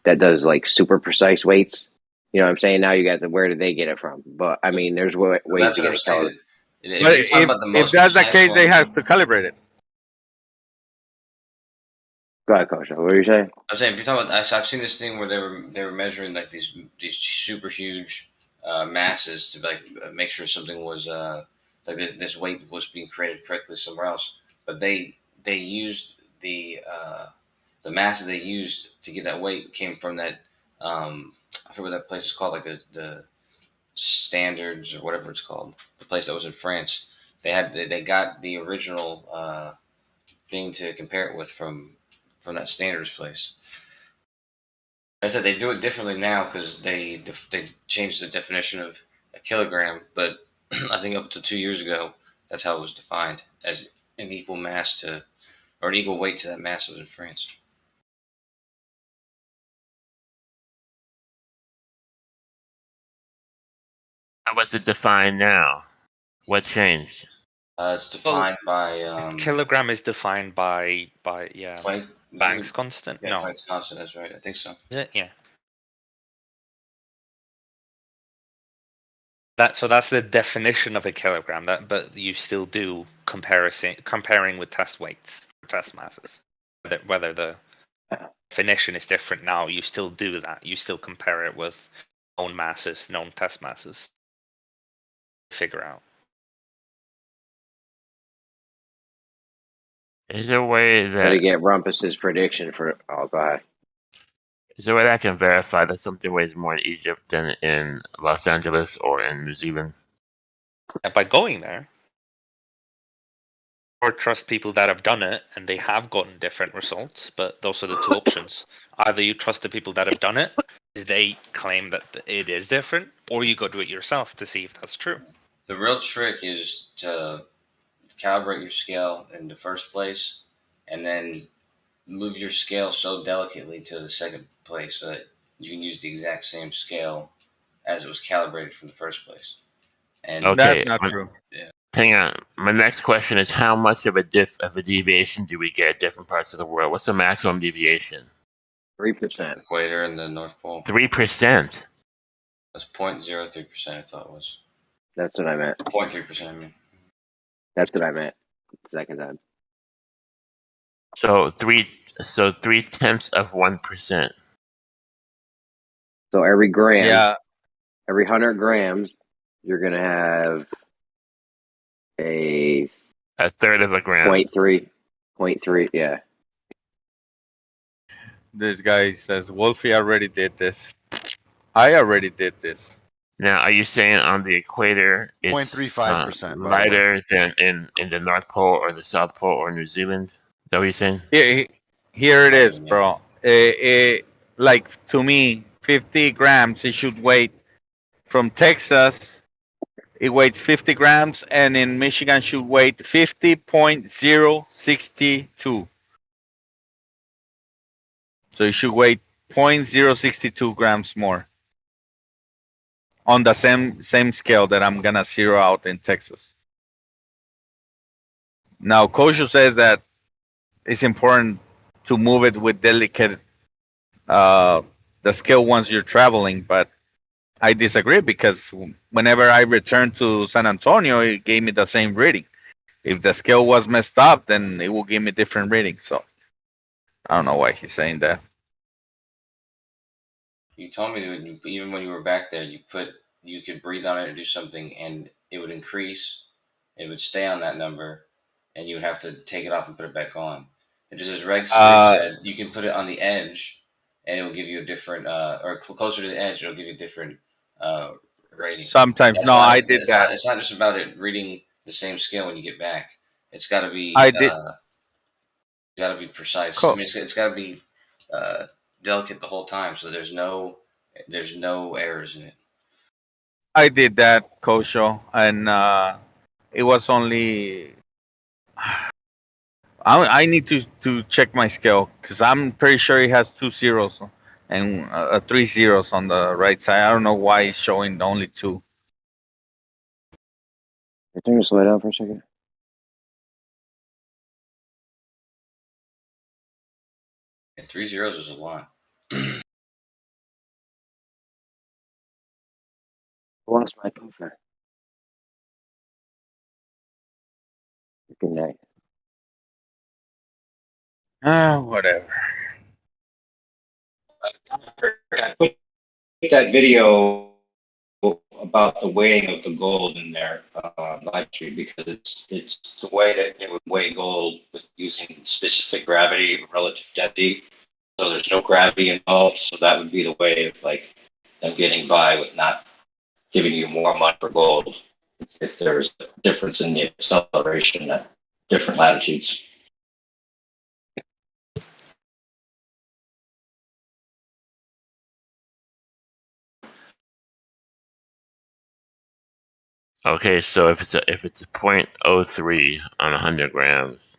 that does like super precise weights. You know what I'm saying? Now you got where did they get it from? But I mean, there's ways to get it colored. If that's the case, they have to calibrate it. Go ahead, Coach. What are you saying? I'm saying if you're talking about, I've seen this thing where they were measuring like these super huge masses to like make sure something was like this weight was being created correctly somewhere else, but they used the masses they used to get that weight came from that I forget what that place is called, like the standards or whatever it's called, the place that was in France. They got the original thing to compare it with from that standards place. I said they do it differently now because they changed the definition of a kilogram, but I think up to 2 years ago, that's how it was defined, as an equal mass to, or an equal weight to that mass that was in France. How was it defined now? What changed? It's defined by kilogram is defined by Planck's constant. Yeah, no, Planck's constant. That's right. I think so. Is it? Yeah. That's the definition of a kilogram. But you still do comparing with test weights, test masses. Whether the definition is different now, you still do that. You still compare it with known masses, known test masses. Figure out. Is there a way that Gotta get Rumpus's prediction for. Oh, go ahead. is there a way that I can verify that something weighs more in Egypt than in Los Angeles or in New Zealand? And by going there, or trust people that have done it and they have gotten different results. But those are the two options. Either you trust the people that have done it, they claim that it is different, or you go do it yourself to see if that's true. The real trick is to calibrate your scale in the first place, and then move your scale so delicately to the second place so that you can use the exact same scale as it was calibrated from the first place. And Okay, That's not true. Yeah. hang on. My next question is how much of a deviation do we get at different parts of the world? What's the maximum deviation? 3%. Equator and the North Pole. 3%. That's 0.03%. I thought it was. That's what I meant. 0.3%. I mean. That's what I meant. Second time. So 0.3%. So every gram, Yeah. every 100 grams, you're gonna have a third of a gram. 0.3, yeah. This guy says Wolfie already did this. I already did this. Now, are you saying on the equator it's 0.35%, lighter than in the North Pole or the South Pole or New Zealand? Is that what you're saying? Here it is, bro. Like to me, 50 grams. It should weigh from Texas. It weighs 50 grams, and in Michigan should weigh 50.062. So it should weigh 0.062 grams more on the same scale that I'm gonna zero out in Texas. Now, Kosho says that it's important to move it with delicate the scale once you're traveling, but I disagree because whenever I returned to San Antonio, it gave me the same reading. If the scale was messed up, then it will give me different readings. So I don't know why he's saying that. You told me that even when you were back there, you could breathe on it or do something, and it would increase. It would stay on that number, and you would have to take it off and put it back on. And just as Reg said, you can put it on the edge, and it will give you a different, or closer to the edge, it'll give you a different rating. Sometimes, That's no, why I did that. It's not just about it reading the same scale when you get back. It's got to be. I did. It's got to be precise. Cool. I mean, it's got to be delicate the whole time, so there's no errors in it. I did that, Kosho, and it was only. I need to check my scale because I'm pretty sure it has 2 zeros and 3 zeros on the right side. I don't know why it's showing only 2. Can you slow down for a second? Yeah, 3 zeros is a lot. I lost my puffer. Good night. Whatever. I put that video about the weighing of the gold in there live stream because it's the way that it would weigh gold with using specific gravity relative density. So there's no gravity involved. So that would be the way of like them getting by with not giving you more money for gold if there's a difference in the acceleration at different latitudes. Okay, so if it's a 0.03 on 100 grams,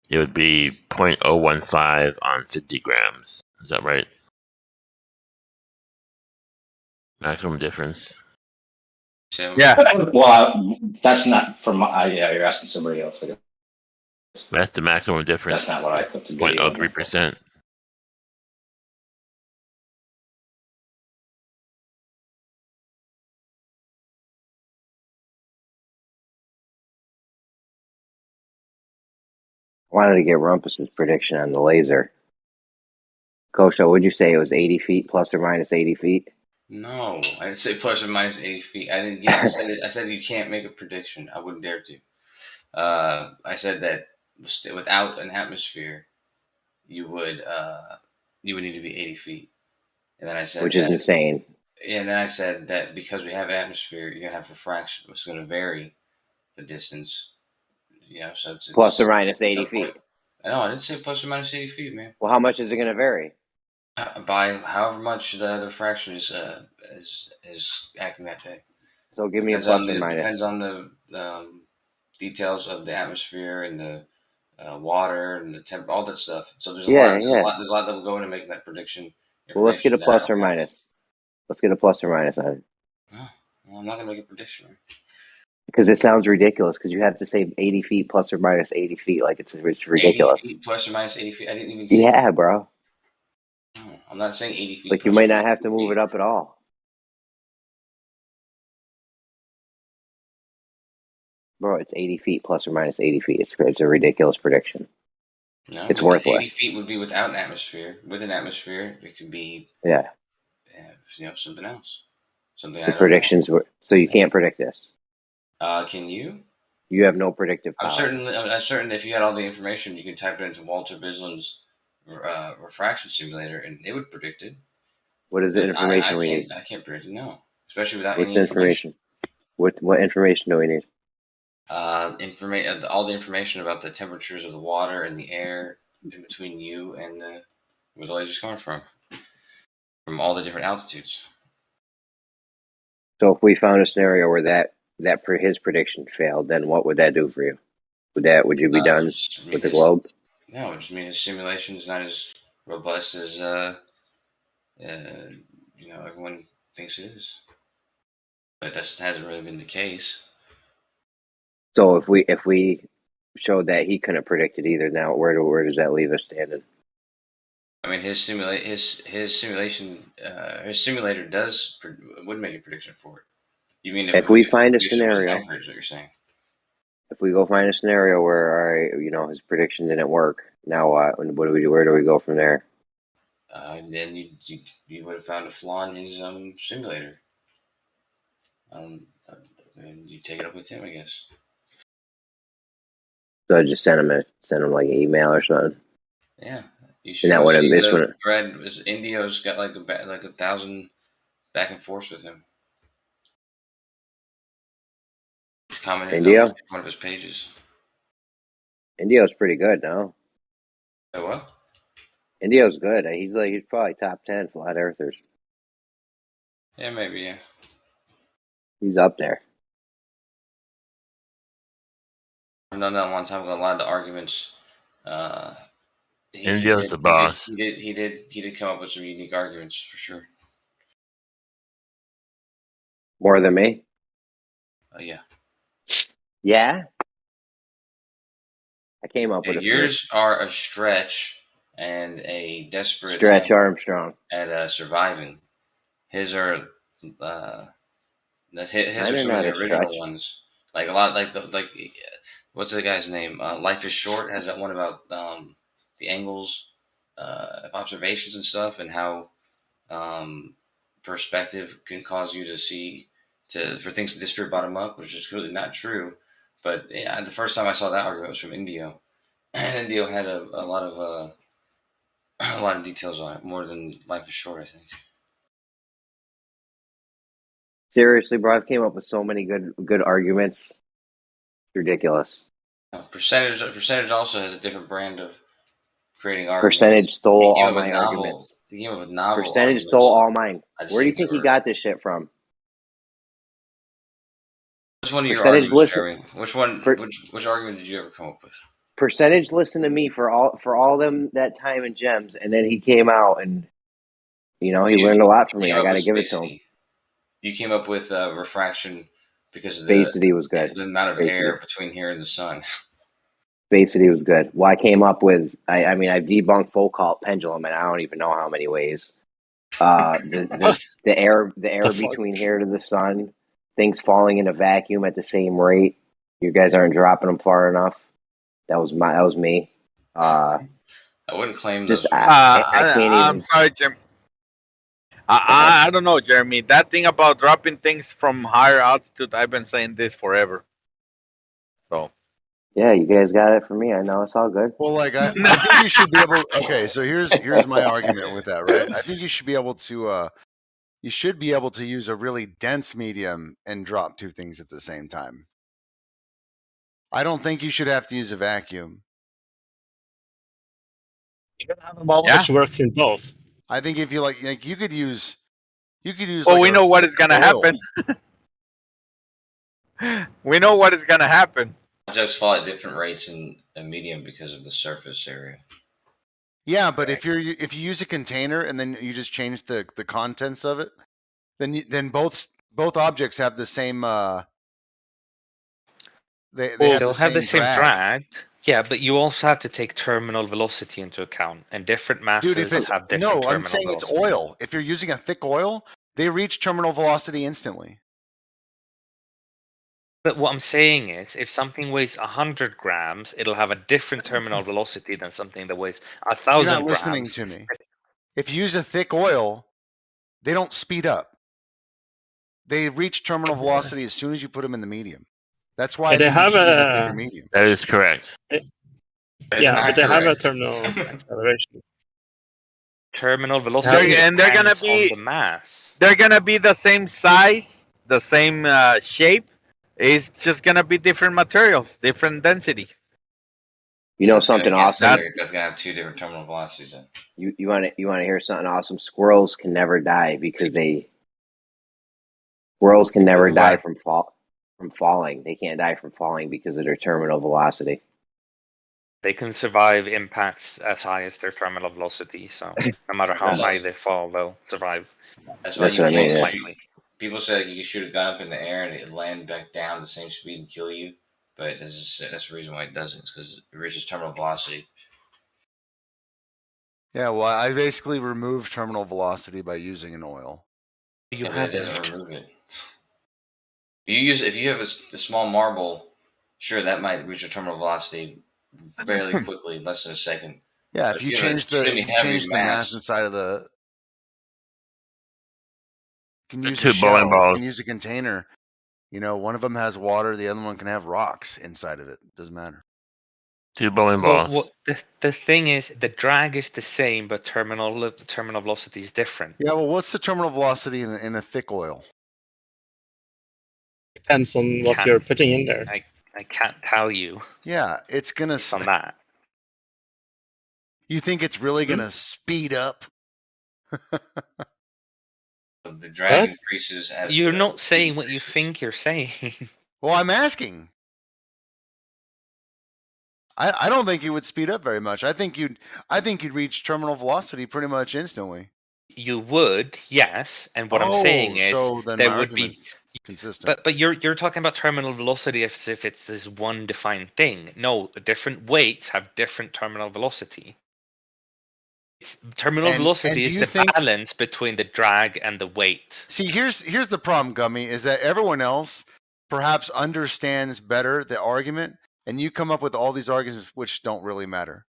it would be 0.015 on 50 grams. Is that right? Maximum difference. Yeah. Well, that's not from yeah, you're asking somebody else. I guess. That's the maximum difference. That's not what I put the video on. 0.03%. Wanted to get Rumpus's prediction on the laser. Kosho, would you say it was 80 feet, plus or minus 80 feet? No, I didn't say plus or minus 80 feet. I didn't. Yeah, I said it. I said you can't make a prediction. I wouldn't dare to. I said that without an atmosphere, you would need to be 80 feet. And then I said, which is insane. And then I said that because we have an atmosphere, you're gonna have refraction, which is gonna vary the distance. You know, so it's plus or minus 80 feet. I know, I didn't say plus or minus 80 feet, man. Well, how much is it gonna vary? By however much the refraction is acting that day. So give me a plus or minus. Depends on the details of the atmosphere and the water and the temp, all that stuff. So there's a lot that will go into making that prediction. Well, let's get a plus or minus. Let's get a plus or minus on it. No, well, I'm not gonna make a prediction. Right? Because it sounds ridiculous. Because you have to say 80 feet plus or minus 80 feet, like it's ridiculous. 80 feet plus or minus 80 feet. I didn't even say. Yeah, bro. No, I'm not saying 80 feet. Like you might not have to move it up at all. Bro, it's 80 feet plus or minus 80 feet. It's a ridiculous prediction. No, it's worthless. 80 feet would be without an atmosphere. With an atmosphere, it could be something else. Something. The predictions were so you can't predict this. Can you? You have no predictive power. I'm certain if you had all the information, you could type it into Walter Bisland's refraction simulator, and it would predict it. What is the information we need? I can't predict it. No, especially without What's any information. What information do we need? All the information about the temperatures of the water and the air in between you and where the laser's coming from all the different altitudes. So if we found a scenario where his prediction failed, then what would that do for you? Would you be done with the globe? No, it just means his simulation is not as robust as everyone thinks it is. But that hasn't really been the case. So if we showed that he couldn't predict it either, now where does that leave us standing? I mean, his simulator would make a prediction for it. You mean if we find a scenario? Accurate, is what you're saying. If we go find a scenario where his prediction didn't work, now what? What do we do? Where do we go from there? And then you would have found a flaw in his simulator. And you take it up with him, I guess. So I just send him like an email or something. Yeah, you should. Brad Indio's got like 1,000 back and forth with him. He's commented on one of his pages. Indio's pretty good, no? Oh, what? Indio's good. He's probably top 10 flat earthers. Yeah, maybe. Yeah. He's up there. I've done that a long time ago. A lot of the arguments. Indio's the boss. He did come up with some unique arguments for sure. More than me? Yeah. Yeah? I came up with yours are a stretch and a desperate Stretch Armstrong at surviving. His are his are some of the original ones. Like a lot like what's the guy's name? Life is Short has that one about the angles of observations and stuff, and how perspective can cause you for things to disappear bottom up, which is really not true. But yeah, the first time I saw that argument was from Indio. Indio had a lot of details on it, more than Life is Short, I think. Seriously, bro, I've came up with so many good arguments. It's ridiculous. Percentage also has a different brand of creating arguments. Percentage stole all my arguments. He came up with novel. Percentage stole all mine. Where do you think he got this shit from? Which one of your arguments, Jeremy? Which argument did you ever come up with? Percentage listened to me for all them that time in Gems, and then he came out and he learned a lot from me. I got to give it to him. You came up with refraction because of Spacity was good. The amount of air between here and the sun. Spacity was good. Well, I came up with I debunked Foucault pendulum, and I don't even know how many ways. The air between here to the sun, things falling in a vacuum at the same rate. You guys aren't dropping them far enough. That was me. I wouldn't claim just those. I can't I'm even. sorry, Jeremy. I don't know, Jeremy. That thing about dropping things from higher altitude, I've been saying this forever. So. Yeah, you guys got it for me. I know it's all good. Well, like I think you should be able. Okay, so here's my argument with that, right? I think you should be able to use a really dense medium and drop two things at the same time. I don't think you should have to use a vacuum. You can have a model which works in both. I think if you like you could use. Well, like we a know what is thick gonna oil. happen. We know what is gonna happen. Objects fall at different rates in a medium because of the surface area. Yeah, but if you use a container and then you just change the contents of it, then both objects have the same. They'll have the same drag. Yeah, but you also have to take terminal velocity into account, and different masses Dude, if it's have different terminal I'm saying velocity. it's oil. If you're using a thick oil, they reach terminal velocity instantly. But what I'm saying is, if something weighs 100 grams, it'll have a different terminal velocity than something that weighs 1,000 grams. You're not listening to me. If you use a thick oil, they don't speed up. They reach terminal velocity as soon as you put them in the medium. That's why they have use a thicker medium. That is correct. Yeah, but they have a terminal acceleration. Terminal velocity And they're gonna depends be on the mass. They're gonna be the same size, the same shape. It's just gonna be different materials, different density. You know something awesome? That's gonna have two different terminal velocities. Then You want to hear something awesome? Squirrels can never die because squirrels can never die from falling. They can't die from falling because of their terminal velocity. They can survive impacts as high as their terminal velocity, so no matter how high they fall, they'll survive. That's why what I mean. People say you can shoot a gun up in the air and it land back down the same speed and kill you, but that's the reason why it doesn't. It's because it reaches terminal velocity. Yeah, well, I basically removed terminal velocity by using an oil. It doesn't remove it. If you have a small marble, sure, that might reach a terminal velocity fairly quickly, less than a second. Yeah, if you change the mass inside of the, you can use a shell, you can use a container. You know, one of them has water, the other one can have rocks inside of it. Doesn't matter. Two bowling balls. The thing is, the drag is the same, but terminal velocity is different. Yeah, well, what's the terminal velocity in a thick oil? Depends on what you're putting in there. I can't tell you. Yeah, it's gonna on that. You think it's really gonna speed up? The drag increases as you're not saying what you think you're saying. Well, I'm asking. I don't think you would speed up very much. I think you'd reach terminal velocity pretty much instantly. You would, yes. And what I'm saying is there would be consistent. But you're talking about terminal velocity as if it's this one defined thing. No, different weights have different terminal velocity. Terminal velocity is the balance between the drag and the weight. See, here's the problem, Gummy, is that everyone else perhaps understands better the argument, and you come up with all these arguments which don't really matter.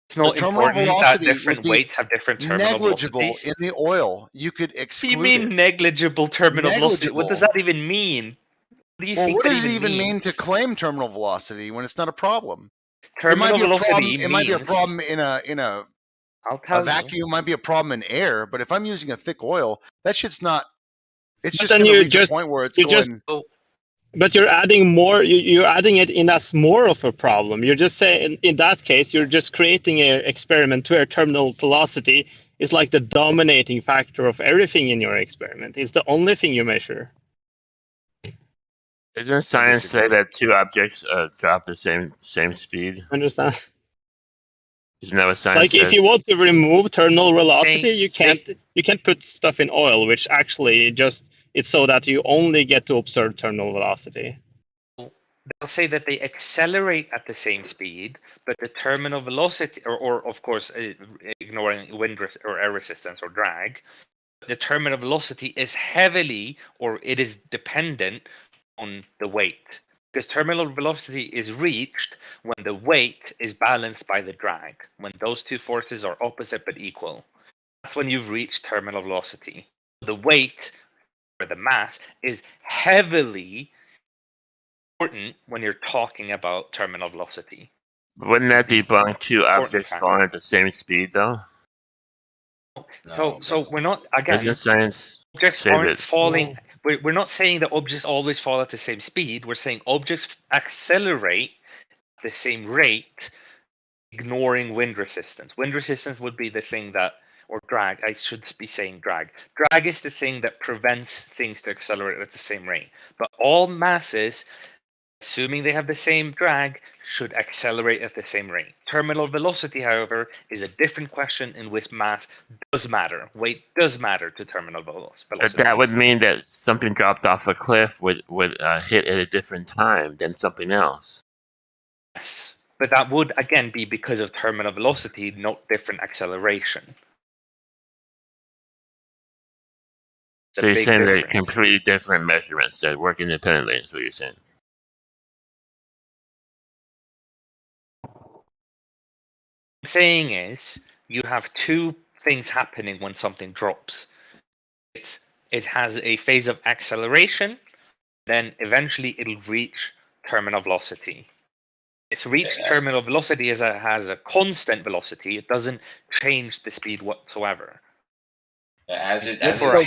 It's not important that different weights have different terminal negligible velocities. In the oil. You could exclude. What do you mean negligible terminal velocity? What does that even mean? What do you think what that does it even means? mean to claim terminal velocity when it's not a problem? Terminal velocity it might be a problem in a vacuum. It might be a problem in air. But if I'm using a thick oil, that shit's not. It's just going to reach a point where it's going. But you're adding more. You're adding it in as more of a problem. You're just saying in that case, you're just creating an experiment where terminal velocity is like the dominating factor of everything in your experiment. It's the only thing you measure. Doesn't science say that two objects drop the same speed? Understand? Isn't that what science says? If you want to remove terminal velocity, you can't put stuff in oil, which actually it's so that you only get to observe terminal velocity. They'll say that they accelerate at the same speed, but the terminal velocity, or of course, ignoring wind or air resistance or drag, the terminal velocity is heavily, or it is dependent on the weight. Because terminal velocity is reached when the weight is balanced by the drag. When those two forces are opposite but equal, that's when you've reached terminal velocity. The weight or the mass is heavily important when you're talking about terminal velocity. Wouldn't that debunk two objects factor. falling at the same speed, though? So we're not, again, Doesn't science objects say aren't that? falling. We're not saying that objects always fall at the same speed. We're saying objects accelerate at the same rate, ignoring wind resistance. Wind resistance would be the thing that, or drag, I should be saying drag. Drag is the thing that prevents things to accelerate at the same rate. But all masses, assuming they have the same drag, should accelerate at the same rate. Terminal velocity, however, is a different question in which mass does matter. Weight does matter to terminal velocity. But that would mean that something dropped off a cliff would hit at a different time than something else. Yes, but that would, again, be because of terminal velocity, not different acceleration. So you're saying they're completely different measurements that work independently, is what you're saying. What I'm saying is, you have two things happening when something drops. It has a phase of acceleration, then eventually it'll reach terminal velocity. It's reached terminal velocity as it has a constant velocity. It doesn't change the speed whatsoever. For a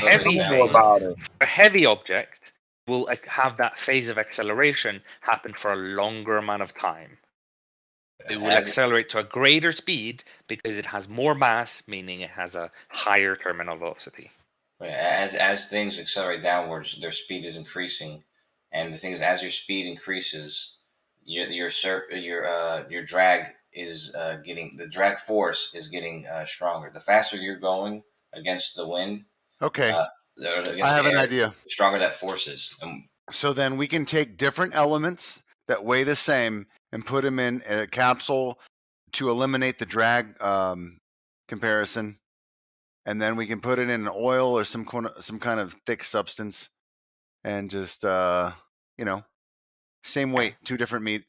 heavy object, will have that phase of acceleration happen for a longer amount of time. It will accelerate to a greater speed because it has more mass, meaning it has a higher terminal velocity. As things accelerate downwards, their speed is increasing, and the thing is, as your speed increases, your drag is the drag force is getting stronger. The faster you're going against the wind, okay, I have an idea. The stronger that force is. So then we can take different elements that weigh the same and put them in a capsule to eliminate the drag comparison, and then we can put it in an oil or some kind of thick substance, and just same weight, two different.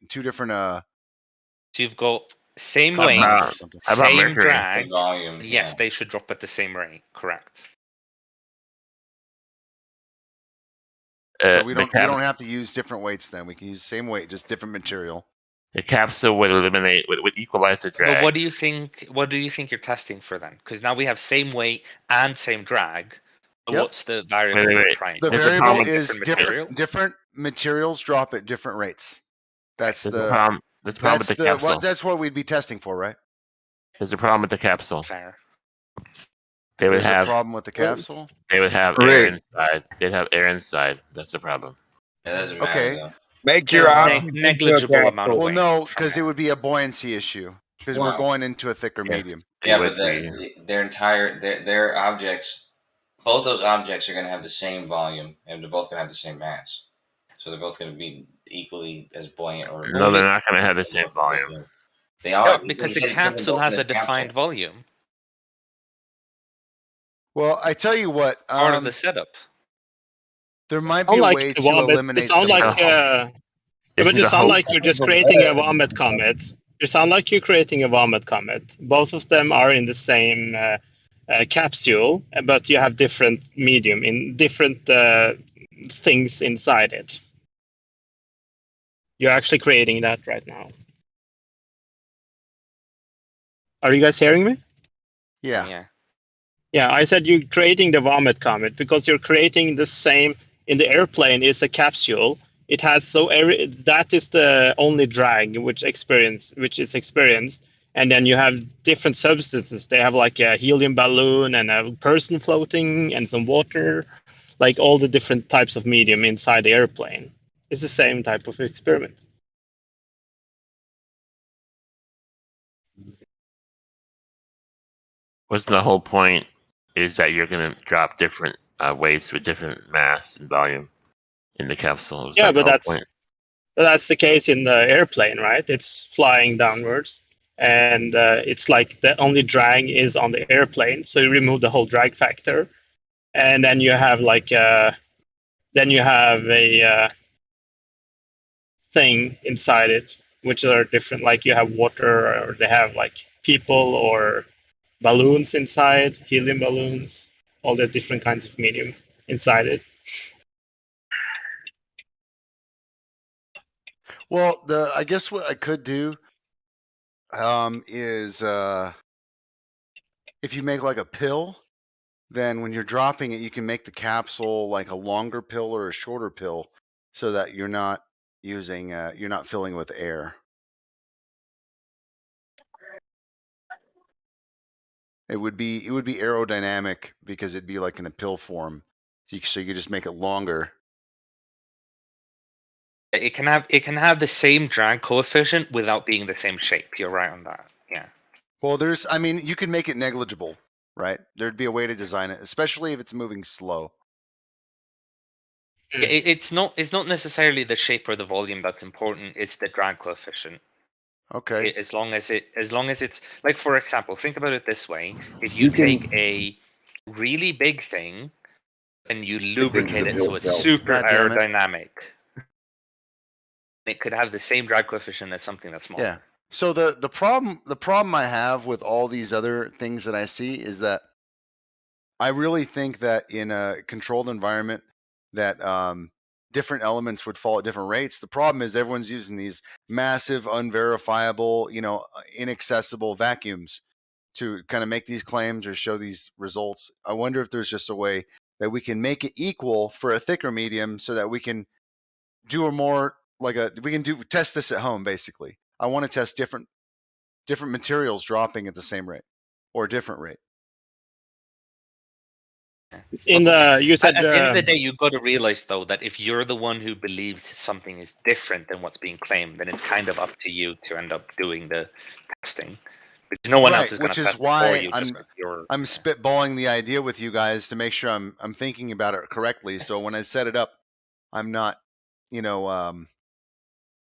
So you've got same How weight, about same mercury? drag. Volume. Yes, they should drop at the same rate. Correct. So we don't have to use different weights then. We can use same weight, just different material. The capsule would eliminate, would equalize the drag. But what do you think? What do you think you're testing for then? Because now we have same weight and same drag. So what's the variable we're trying? The variable is different materials drop at different rates. That's the problem. That's the problem with the capsule. That's what we'd be testing for, right? There's a problem with the capsule. Fair. They would There's have a problem with the capsule. They would have air inside. They'd have air inside. That's the problem. It doesn't matter. Okay. Make your negligible amount of Well, weight. no, because it would be a buoyancy issue because we're going into a thicker medium. Yeah, but their objects, both those objects are going to have the same volume, and they're both going to have the same mass. So they're both going to be equally as buoyant. Or no, they're not going to have the same volume. They are because the capsule has a defined volume. Well, I tell you what, part of the setup. There might be a way to eliminate. It sounds like, but it sounds like you're just creating a vomit comet. You sound like you're creating a vomit comet. Both of them are in the same capsule, but you have different medium in different things inside it. You're actually creating that right now. Are you guys hearing me? Yeah. Yeah, I said you're creating the vomit comet because you're creating the same in the airplane. It's a capsule. It has that is the only drag which is experienced, and then you have different substances. They have like a helium balloon and a person floating and some water, like all the different types of medium inside the airplane. It's the same type of experiment. Wasn't the whole point is that you're going to drop different weights with different mass and volume in the capsule? Yeah, but that's the case in the airplane, right? It's flying downwards, and it's like the only drag is on the airplane. So you remove the whole drag factor, and then you have like a thing inside it, which are different. Like you have water, or they have like people or balloons inside, helium balloons, all the different kinds of medium inside it. Well, I guess what I could do is if you make like a pill, then when you're dropping it, you can make the capsule like a longer pill or a shorter pill, so that you're not using you're not filling with air. It would be aerodynamic because it'd be like in a pill form, so you could just make it longer. It can have the same drag coefficient without being the same shape. You're right on that. Yeah. Well, I mean, you can make it negligible, right? There'd be a way to design it, especially if it's moving slow. It's not necessarily the shape or the volume that's important. It's the drag coefficient. Okay. As long as it's like, for example, think about it this way: if you take a really big thing and you lubricate it so it's super aerodynamic, it could have the same drag coefficient as something that's small. Yeah. So the problem I have with all these other things that I see is that I really think that in a controlled environment that different elements would fall at different rates. The problem is everyone's using these massive, unverifiable, inaccessible vacuums to kind of make these claims or show these results. I wonder if there's just a way that we can make it equal for a thicker medium, so that we can do test this at home. Basically, I want to test different materials dropping at the same rate or a different rate. You said at the end of the day, you've got to realize though that if you're the one who believes something is different than what's being claimed, then it's kind of up to you to end up doing the testing. Because no one else is going to test it for you. I'm spitballing the idea with you guys to make sure I'm thinking about it correctly. So when I set it up, I'm not,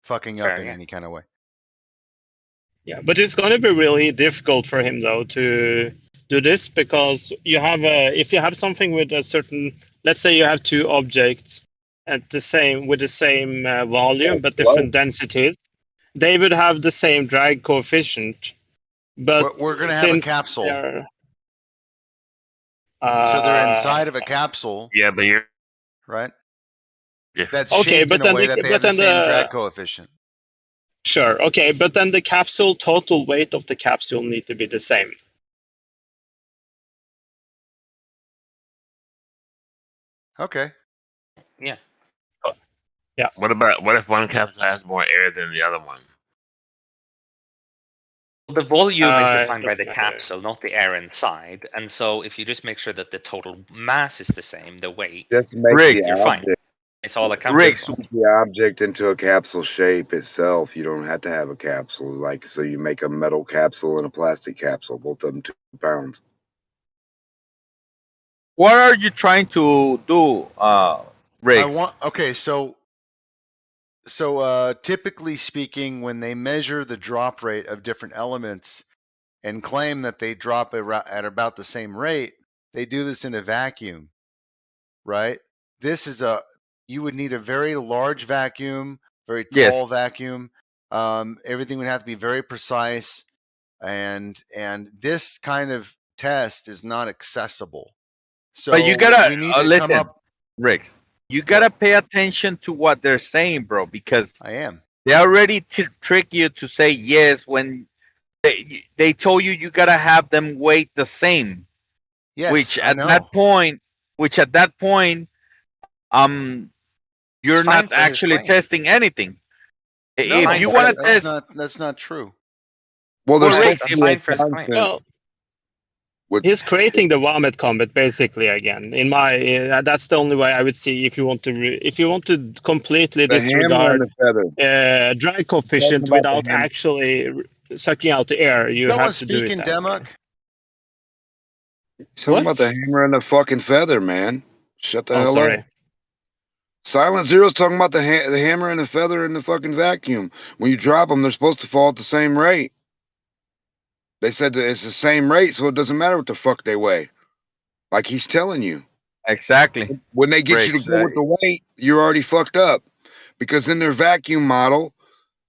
fucking up in any kind of way. Yeah, but it's going to be really difficult for him though to do this, because you have if you have something with a certain, let's say you have two objects with the same volume but different densities, they would have the same drag coefficient. But we're going to have a capsule. So they're inside of a capsule. Yeah, but you're right. That's shaped in a way that they have the same drag coefficient. Sure. Okay, but then the capsule total weight of the capsule need to be the same. Okay. Yeah. Yeah. What if one capsule has more air than the other one? The volume is defined by the capsule, not the air inside. And so if you just make sure that the total mass is the same, the weight, just make you're fine. It's all Rick, the object into a capsule shape itself. You don't have to have a capsule. So you make a metal capsule and a plastic capsule, both of them 2 pounds. What are you trying to do, Rick? So typically speaking, when they measure the drop rate of different elements and claim that they drop at about the same rate, they do this in a vacuum, right? You would need a very large vacuum, very tall vacuum. Everything would have to be very precise, and this kind of test is not accessible. So but you gotta we need to listen, Rick. You gotta pay attention to what they're saying, bro, because they already trick you to say yes when they told you gotta have them weight the same. Yes, which at that point, you're not actually testing anything. No, if you want to test, that's not true. Well, there's he's creating the vomit comet basically again. That's the only way I would see if you want to completely disregard drag coefficient without actually sucking out the air. You have to do it. Talking about the hammer and the fucking feather, man. Shut the hell up. Silent Zero's talking about the hammer and the feather and the fucking vacuum. When you drop them, they're supposed to fall at the same rate. They said that it's the same rate, so it doesn't matter what the fuck they weigh. Like he's telling you. Exactly. When they get you to go with the weight, you're already fucked up. because in their vacuum model,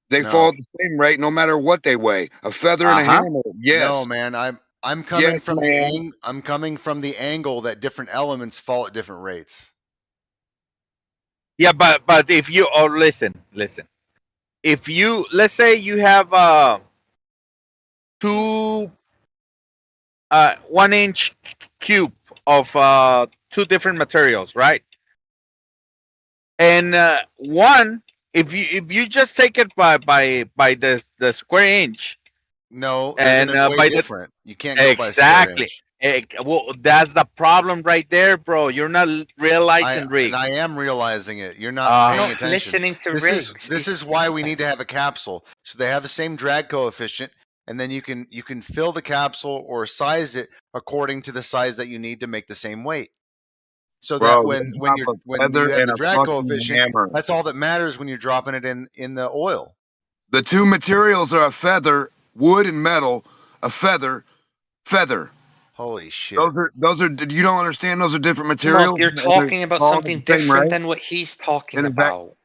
they fall at the same rate no matter what they weigh. A feather and a hammer. Yes. No, man. I'm coming from the angle that different elements fall at different rates. Yeah, but if you listen. If you let's say you have two 1 inch cube of two different materials, right? And one, if you just take it by the square inch. No, they're gonna weigh different. You can't go by square inch. Well, that's the problem right there, bro. You're not realizing, Rick. And I am realizing it. You're not paying attention. Listening to This is why we need to have a capsule, so they have the same drag coefficient, and then you can fill the capsule or size it according to the size that you need to make the same weight. So that when you have the drag coefficient, that's all that matters when you're dropping it in the oil. The two materials are a feather, wood and metal. A feather. Holy shit! Those are. You don't understand? Those are different materials. Look, you're talking about something different than what he's talking about.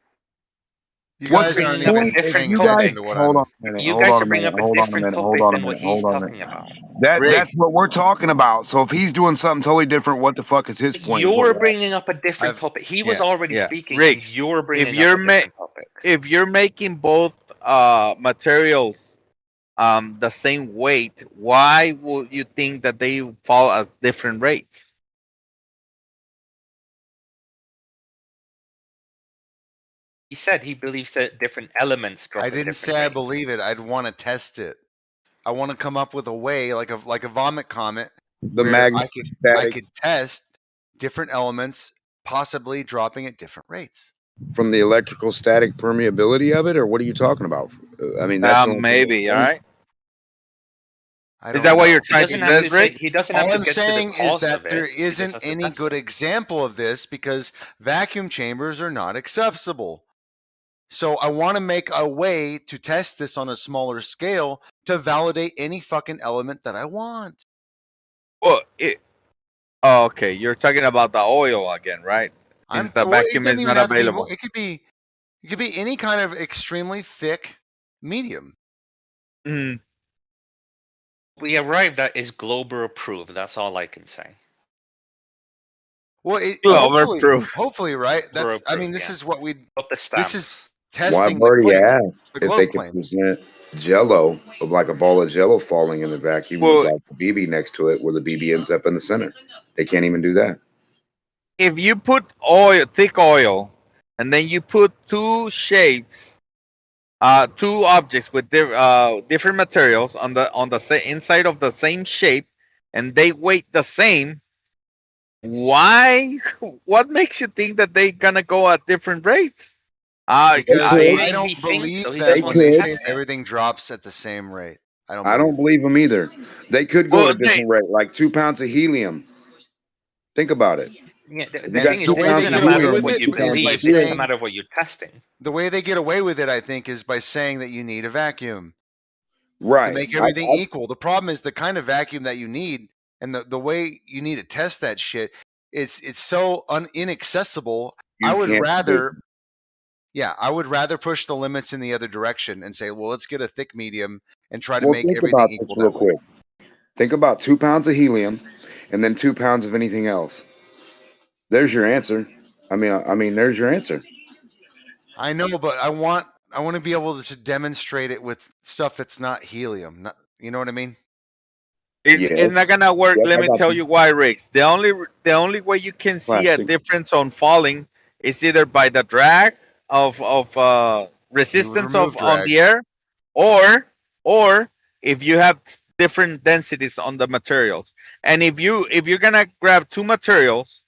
You guys aren't even paying attention to what Hold on a minute. You guys are bringing up a different topic than what he's talking about. That's what we're talking about. So if he's doing something totally different, what the fuck is his point? You're bringing up a different topic. He was already speaking. Rick, you're bringing up a different topic. If you're making both materials the same weight, why would you think that they fall at different rates? He said he believes that different elements drop. I didn't say I believe it. I'd want to test it. I want to come up with a way, like a vomit comet, I could test different elements, possibly dropping at different rates. From the electrical static permeability of it, or what are you talking about? I mean, that's maybe. All right. Is that what you're trying to do, Rick? He doesn't have All to I'm get saying to the is that of it. there isn't any good example of this because vacuum chambers are not accessible. So I want to make a way to test this on a smaller scale to validate any fucking element that I want. Well, okay, you're talking about the oil again, right? Since the vacuum is not available. It could be any kind of extremely thick medium. Mm. We arrived at is Glober approved. That's all I can say. Well, hopefully, right? That's. I mean, this is what we. This is testing. Well, I've already asked if they could present Jello of like a ball of Jello falling in the vacuum with like the BB next to it, where the BB ends up in the center. They can't even do that. If you put thick oil, and then you put two shapes, two objects with different materials on the inside of the same shape, and they weight the same, why? What makes you think that they're gonna go at different rates? Because I don't believe that when they say everything drops at the same rate. I don't believe them either. They could go at a different rate, like 2 pounds of helium. Think about it. Yeah, the thing is, it doesn't matter what you believe. It doesn't matter what you're testing. The way they get away with it, I think, is by saying that you need a vacuum. Right. To make everything equal. The problem is the kind of vacuum that you need and the way you need to test that shit, it's so inaccessible. I would rather push the limits in the other direction and say, well, let's get a thick medium and try to make everything equal. Real quick. Think about 2 pounds of helium and then 2 pounds of anything else. There's your answer. I mean, there's your answer. I know, but I want to be able to demonstrate it with stuff that's not helium. You know what I mean? It's not gonna work. Let me tell you why, Riggs. The only way you can see a difference on falling is either by the drag of resistance on the air, or if you have different densities on the materials. And if you're gonna grab two materials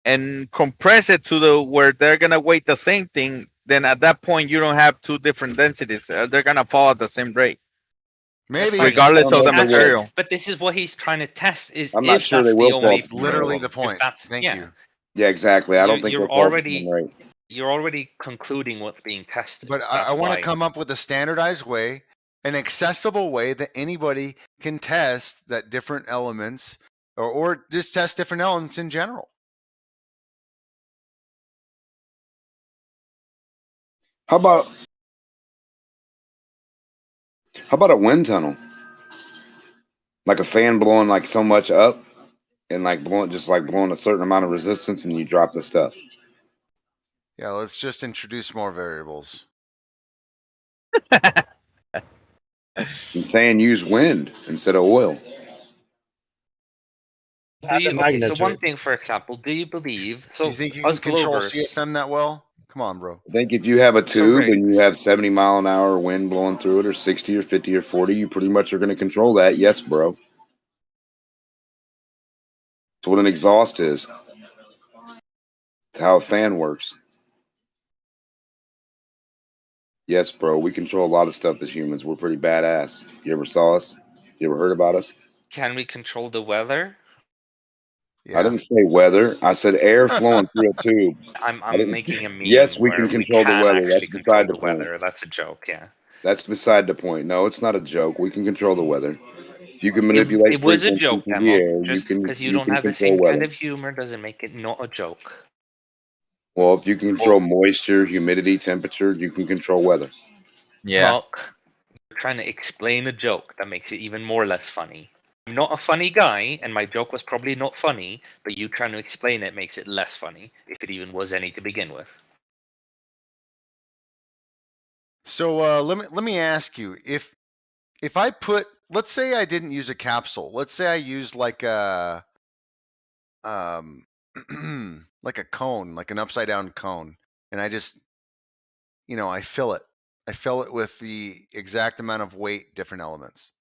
and compress it to where they're gonna weight the same thing, then at that point you don't have two different densities. They're gonna fall at the same rate. Maybe regardless of the material. But this is what he's trying to test. I'm not sure they will fall. That's literally the point. Thank you. Yeah, exactly. I don't think you're already concluding what's being tested. But I want to come up with a standardized way, an accessible way that anybody can test that different elements, or just test different elements in general. How about a wind tunnel? Like a fan blowing like so much up and like blowing a certain amount of resistance and you drop the stuff. Yeah, let's just introduce more variables. I'm saying use wind instead of oil. So one thing, for example, do you believe? So you think you can control CFM that well? Come on, bro. I think if you have a tube and you have 70 mile an hour wind blowing through it, or 60 or 50 or 40, you pretty much are going to control that. Yes, bro. That's what an exhaust is. It's how a fan works. Yes, bro. We control a lot of stuff as humans. We're pretty badass. You ever saw us? You ever heard about us? Can we control the weather? Yeah. I didn't say weather. I said air flowing through a tube. I'm making a meme. Yes, we where can control the weather. That's beside the point. Weather. That's a joke. Yeah. That's beside the point. No, it's not a joke. We can control the weather. If you can manipulate It was a frequency joke, through the air, Just you because you can don't have the control same weather. kind of humor doesn't make it not a joke. Well, if you can control moisture, humidity, temperature, you can control weather. Yeah. Mark, you're trying to explain a joke that makes it even more less funny. I'm not a funny guy, and my joke was probably not funny, but you trying to explain it makes it less funny, if it even was any to begin with. So let me ask you, if I put, let's say I didn't use a capsule, let's say I used like a like a cone, like an upside down cone, and I just, I fill it with the exact amount of weight, different elements.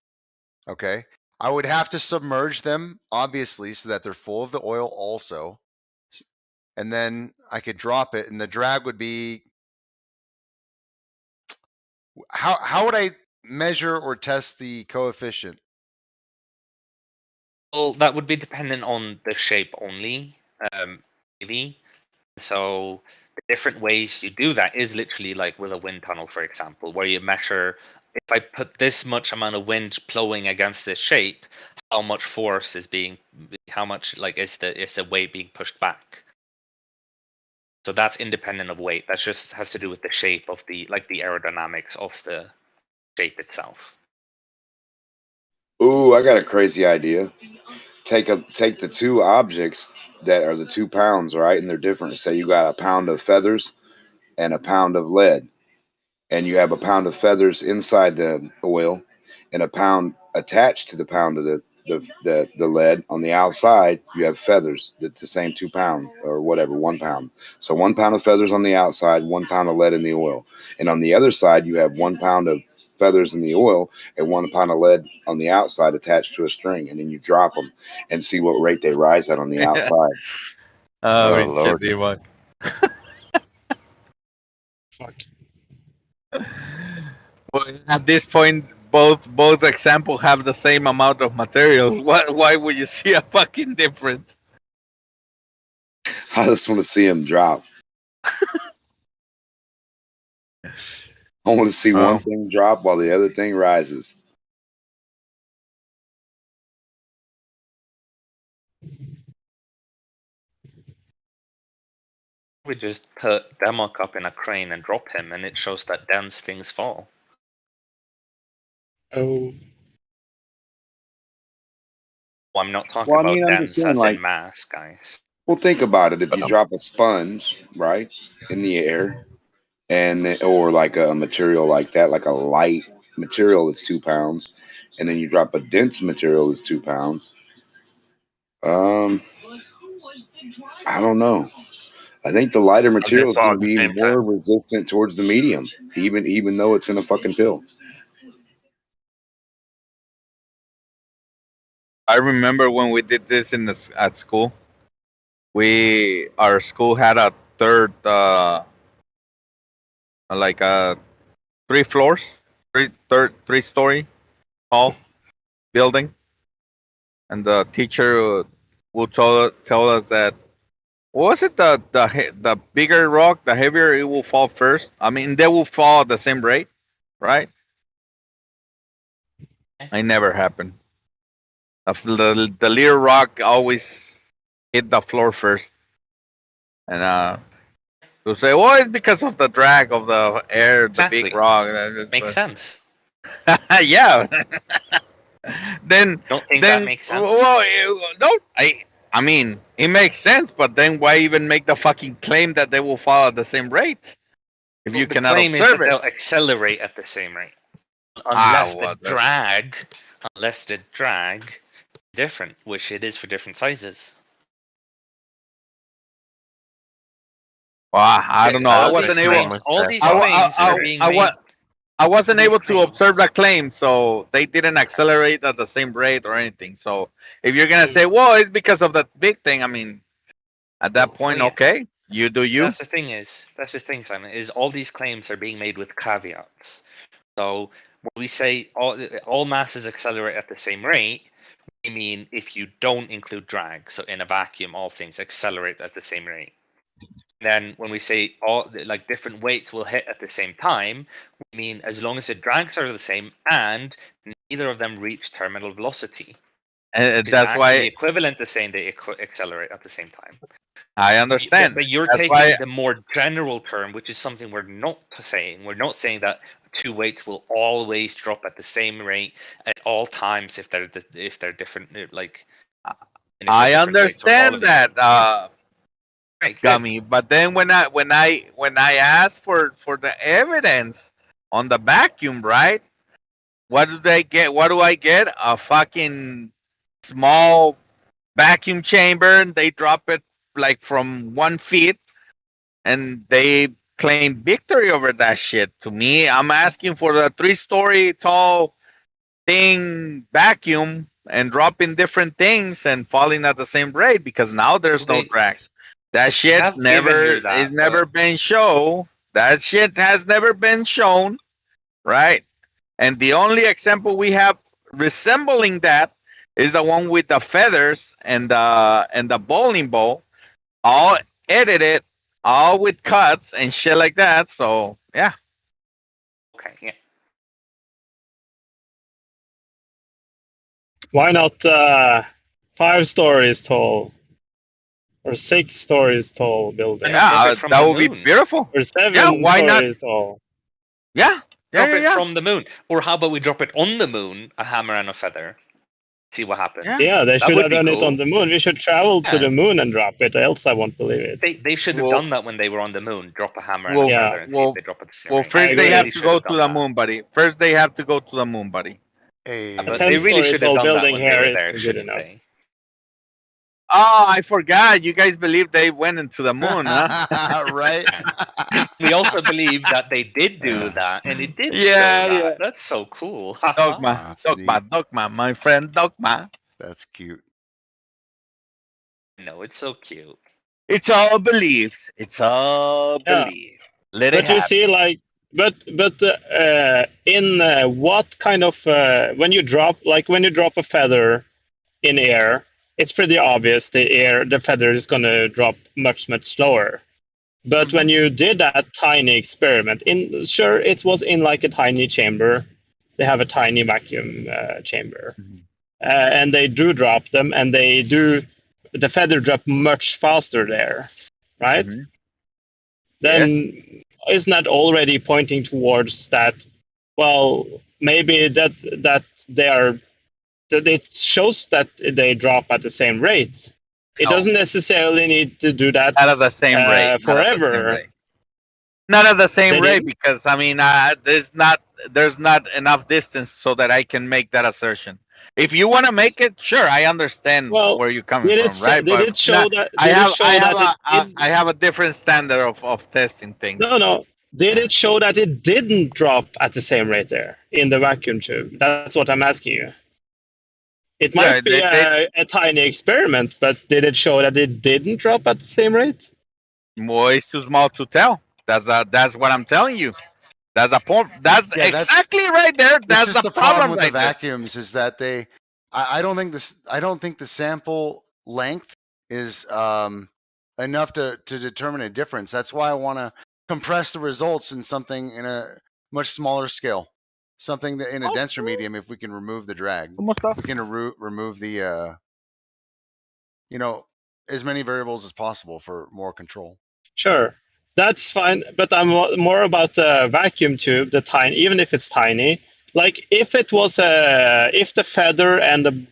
Okay, I would have to submerge them, obviously, so that they're full of the oil also, and then I could drop it, and the drag would be. How would I measure or test the coefficient? Well, that would be dependent on the shape only, really. So the different ways you do that is literally like with a wind tunnel, for example, where you measure, if I put this much amount of wind blowing against this shape, how much force is being, how much like is the weight being pushed back. So that's independent of weight. That just has to do with the shape of the aerodynamics of the shape itself. Ooh, I got a crazy idea. Take the two objects that are the 2 pounds, right? And they're different. Say you got a pound of feathers and a pound of lead, and you have a pound of feathers inside the oil and a pound attached to the pound of the lead on the outside. You have feathers. That's the same 2 pound or whatever, 1 pound. So 1 pound of feathers on the outside, 1 pound of lead in the oil, and on the other side you have 1 pound of feathers in the oil and 1 pound of lead on the outside attached to a string, and then you drop them and see what rate they rise at on the outside. Oh Lord. Fuck. Well, at this point, both examples have the same amount of material. Why would you see a fucking difference? I just want to see them drop. I want to see one thing drop while the other thing rises. We just put Demok up in a crane and drop him, and it shows that dense things fall. Oh. Well, I'm not talking about dense as in mass, guys. Well, think about it. If you drop a sponge, right, in the air, or like a material like that, like a light material that's 2 pounds, and then you drop a dense material that's 2 pounds. I don't know. I think the lighter material is going to be more resistant towards the medium, even though it's in a fucking pill. I remember when we did this at school. Our school had a third, like 3 floors, 3-story tall building, and the teacher will tell us that, what was it, the bigger rock, the heavier it will fall first. I mean, they will fall at the same rate, right? It never happened. The little rock always hit the floor first, and To say, well, it's because of the drag of the air, the big rock. Makes sense. Yeah. Then Don't think that makes sense. Well, no, I mean, it makes sense, but then why even make the fucking claim that they will fall at the same rate if you cannot claim is observe that it? they'll accelerate at the same rate, unless the drag different, which it is for different sizes. Well, I don't know. I wasn't able. All these claims are being made. I wasn't able to observe that claim, so they didn't accelerate at the same rate or anything. So if you're gonna say, well, it's because of that big thing, I mean, at that point, okay, you do you. That's the thing, Simon, is all these claims are being made with caveats. So when we say all masses accelerate at the same rate, we mean if you don't include drag. So in a vacuum, all things accelerate at the same rate. Then when we say all like different weights will hit at the same time, we mean as long as the drags are the same and neither of them reach terminal velocity. And that's why equivalent to saying they accelerate at the same time. I understand. But you're that's taking the more general term, which is something we're not saying. We're not saying that two weights will always drop at the same rate at all times if they're different. Like I understand that. Gummy, but then when I ask for the evidence on the vacuum, right? What do they get? What do I get? A fucking small vacuum chamber, and they drop it like from 1 feet, and they claim victory over that shit. To me, I'm asking for the 3-story tall thing vacuum and dropping different things and falling at the same rate because now there's no drag. That shit has never been shown. That shit has never been shown, right? And the only example we have resembling that is the one with the feathers and the bowling ball, all edited, all with cuts and shit like that. So yeah. Okay. Yeah. Why not 5 stories tall? Or 6 stories tall building. Yeah, that would be beautiful. Or 7 why stories not? tall. Yeah. Drop it from the moon. Or how about we drop it on the moon, a hammer and a feather? See what happens. Yeah, they should have done it on the moon. We should travel to the moon and drop it, else I won't believe it. They should have done that when they were on the moon. Drop a hammer and a feather and see if they drop at the same rate. First they have to go to the moon, buddy. First they have to go to the moon, buddy. But they really should have done that when they were there, shouldn't they? Oh, I forgot. You guys believe they went into the moon, huh? Right. We also believe that they did do that, and it did. Yeah. That's so cool. Dogma, Dogma, my friend Dogma. That's cute. No, it's so cute. It's all beliefs. It's all belief. Let it happen. You see, like, but in what kind of when you drop a feather in air, it's pretty obvious the feather is going to drop much slower. But when you did that tiny experiment, it was in like a tiny chamber. They have a tiny vacuum chamber, and they do drop them, and the feather drop much faster there, right? Then isn't that already pointing towards that? Well, maybe that they are. That it shows that they drop at the same rate. It doesn't necessarily need to do that at the same rate forever. Not at the same rate because I mean there's not enough distance so that I can make that assertion. If you want to make it, sure, I understand where you're coming from, right? Did it show that? I have a different standard of testing things. No. Did it show that it didn't drop at the same rate there in the vacuum tube? That's what I'm asking you. It might be a tiny experiment, but did it show that it didn't drop at the same rate? Well, it's too small to tell. That's what I'm telling you. That's a point. That's exactly right there. That's the problem with the vacuums is that I don't think the sample length is enough to determine a difference. That's why I want to compress the results in something in a much smaller scale. Something that in a denser medium, if we can remove the drag, we can remove the, as many variables as possible for more control. Sure. That's fine, but I'm more about the vacuum tube, the tiny, even if it's tiny. Like if it was if the feather and the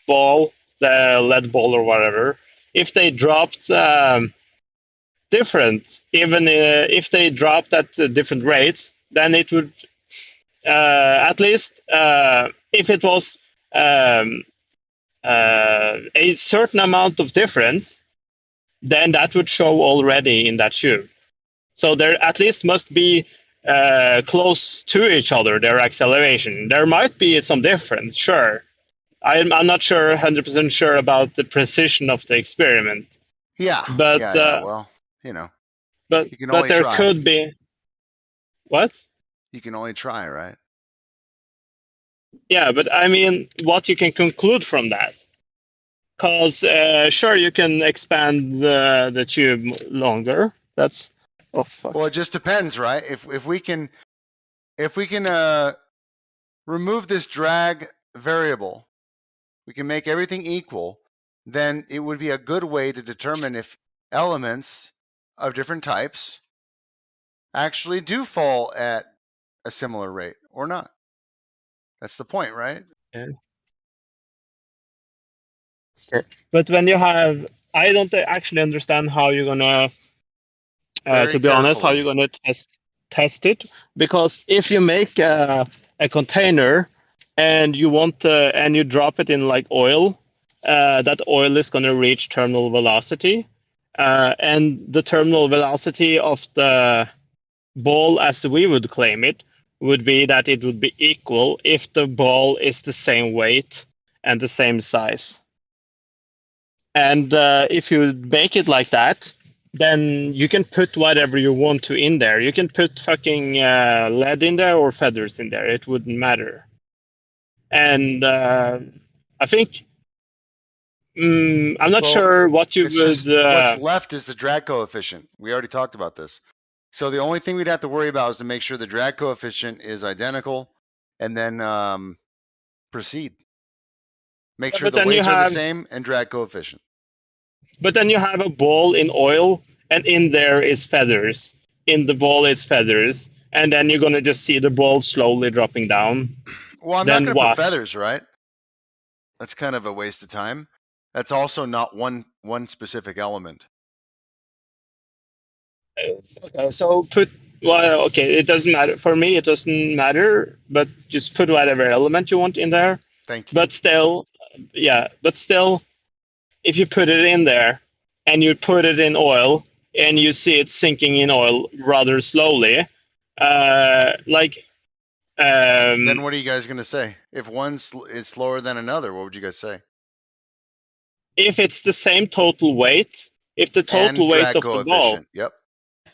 ball, the lead ball or whatever, if they dropped different, even if they dropped at different rates, then it would at least if it was a certain amount of difference, then that would show already in that tube. So there at least must be close to each other, their acceleration. There might be some difference, sure. I'm not sure, 100% sure about the precision of the experiment. Yeah, but well, you know, but you can but only there try. could be. What? You can only try, right? Yeah, but I mean, what you can conclude from that. Because sure, you can expand the tube longer. That's Well, it just depends, right? If we can remove this drag variable, we can make everything equal, then it would be a good way to determine if elements of different types actually do fall at a similar rate or not. That's the point, right? Yeah. Sure. But when you have, I don't actually understand how you're gonna, to be honest, how you're gonna test it. Because if you make a container and you want and you drop it in like oil, that oil is gonna reach terminal velocity, and the terminal velocity of the ball, as we would claim it, would be that it would be equal if the ball is the same weight and the same size. And if you make it like that, then you can put whatever you want to in there. You can put fucking lead in there or feathers in there. It wouldn't matter. And I think I'm not sure what you would. What's left is the drag coefficient. We already talked about this. So the only thing we'd have to worry about is to make sure the drag coefficient is identical, and then proceed. Make sure the weights are the same and drag coefficient. But then you have a ball in oil, and in there is feathers. In the ball is feathers, and then you're gonna just see the ball slowly dropping down. Well, I'm not going to put feathers, right? That's kind of a waste of time. That's also not one specific element. Okay, so it doesn't matter. For me, it doesn't matter, but just put whatever element you want in there. Thank you. But still, if you put it in there and you put it in oil and you see it sinking in oil rather slowly, then what are you guys going to say? If one is slower than another, what would you guys say? If it's the same total weight, if the total weight of the ball, yep,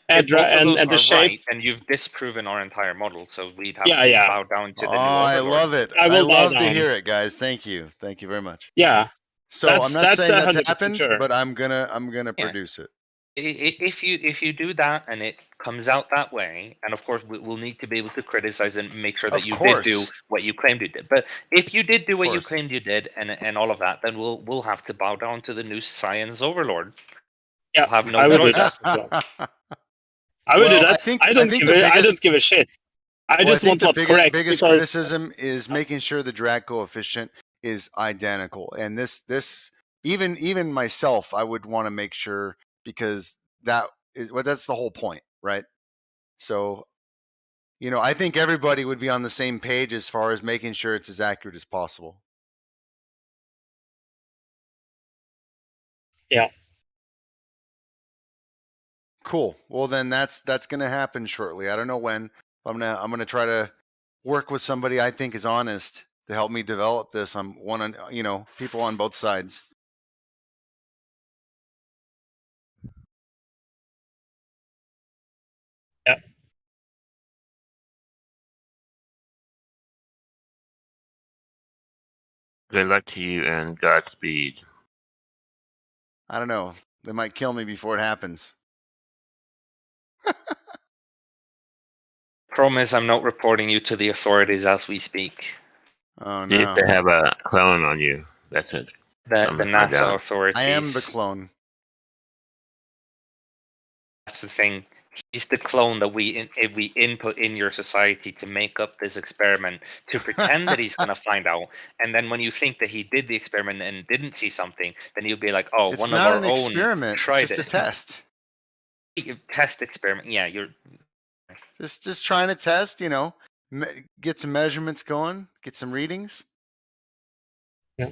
and the shape, right, and you've disproven our entire model, so we'd have to bow down to the new overlord. I love it. I love to hear it, guys. Thank you very much. Yeah. So I'm not saying that's happened, but I'm gonna produce it. If you do that and it comes out that way, and of course we'll need to be able to criticize and make sure that you did do what you claimed you did. But if you did do what you claimed you did and all of that, then we'll have to bow down to the new science overlord. Yeah, we'll have no choice. I would do that. I don't give a shit. I just want what's correct. The biggest criticism is making sure the drag coefficient is identical, and this even myself, I would want to make sure, because that's the whole point, right? So, I think everybody would be on the same page as far as making sure it's as accurate as possible. Yeah. Cool. Well, then that's going to happen shortly. I don't know when. I'm gonna try to work with somebody I think is honest to help me develop this. I'm people on both sides. Yeah. Good luck to you and Godspeed. I don't know. They might kill me before it happens. Promise, I'm not reporting you to the authorities as we speak. Oh no! If they have a clone on you, that's it. The NASA authorities. I am the clone. That's the thing. He's the clone that we input in your society to make up this experiment to pretend that he's gonna find out, and then when you think that he did the experiment and didn't see something, then you'll be like, "Oh, It's one not of our an own experiment. tried It's just it." a test. Test experiment. Yeah, you're just trying to test. You know, get some measurements going, get some readings. Yeah.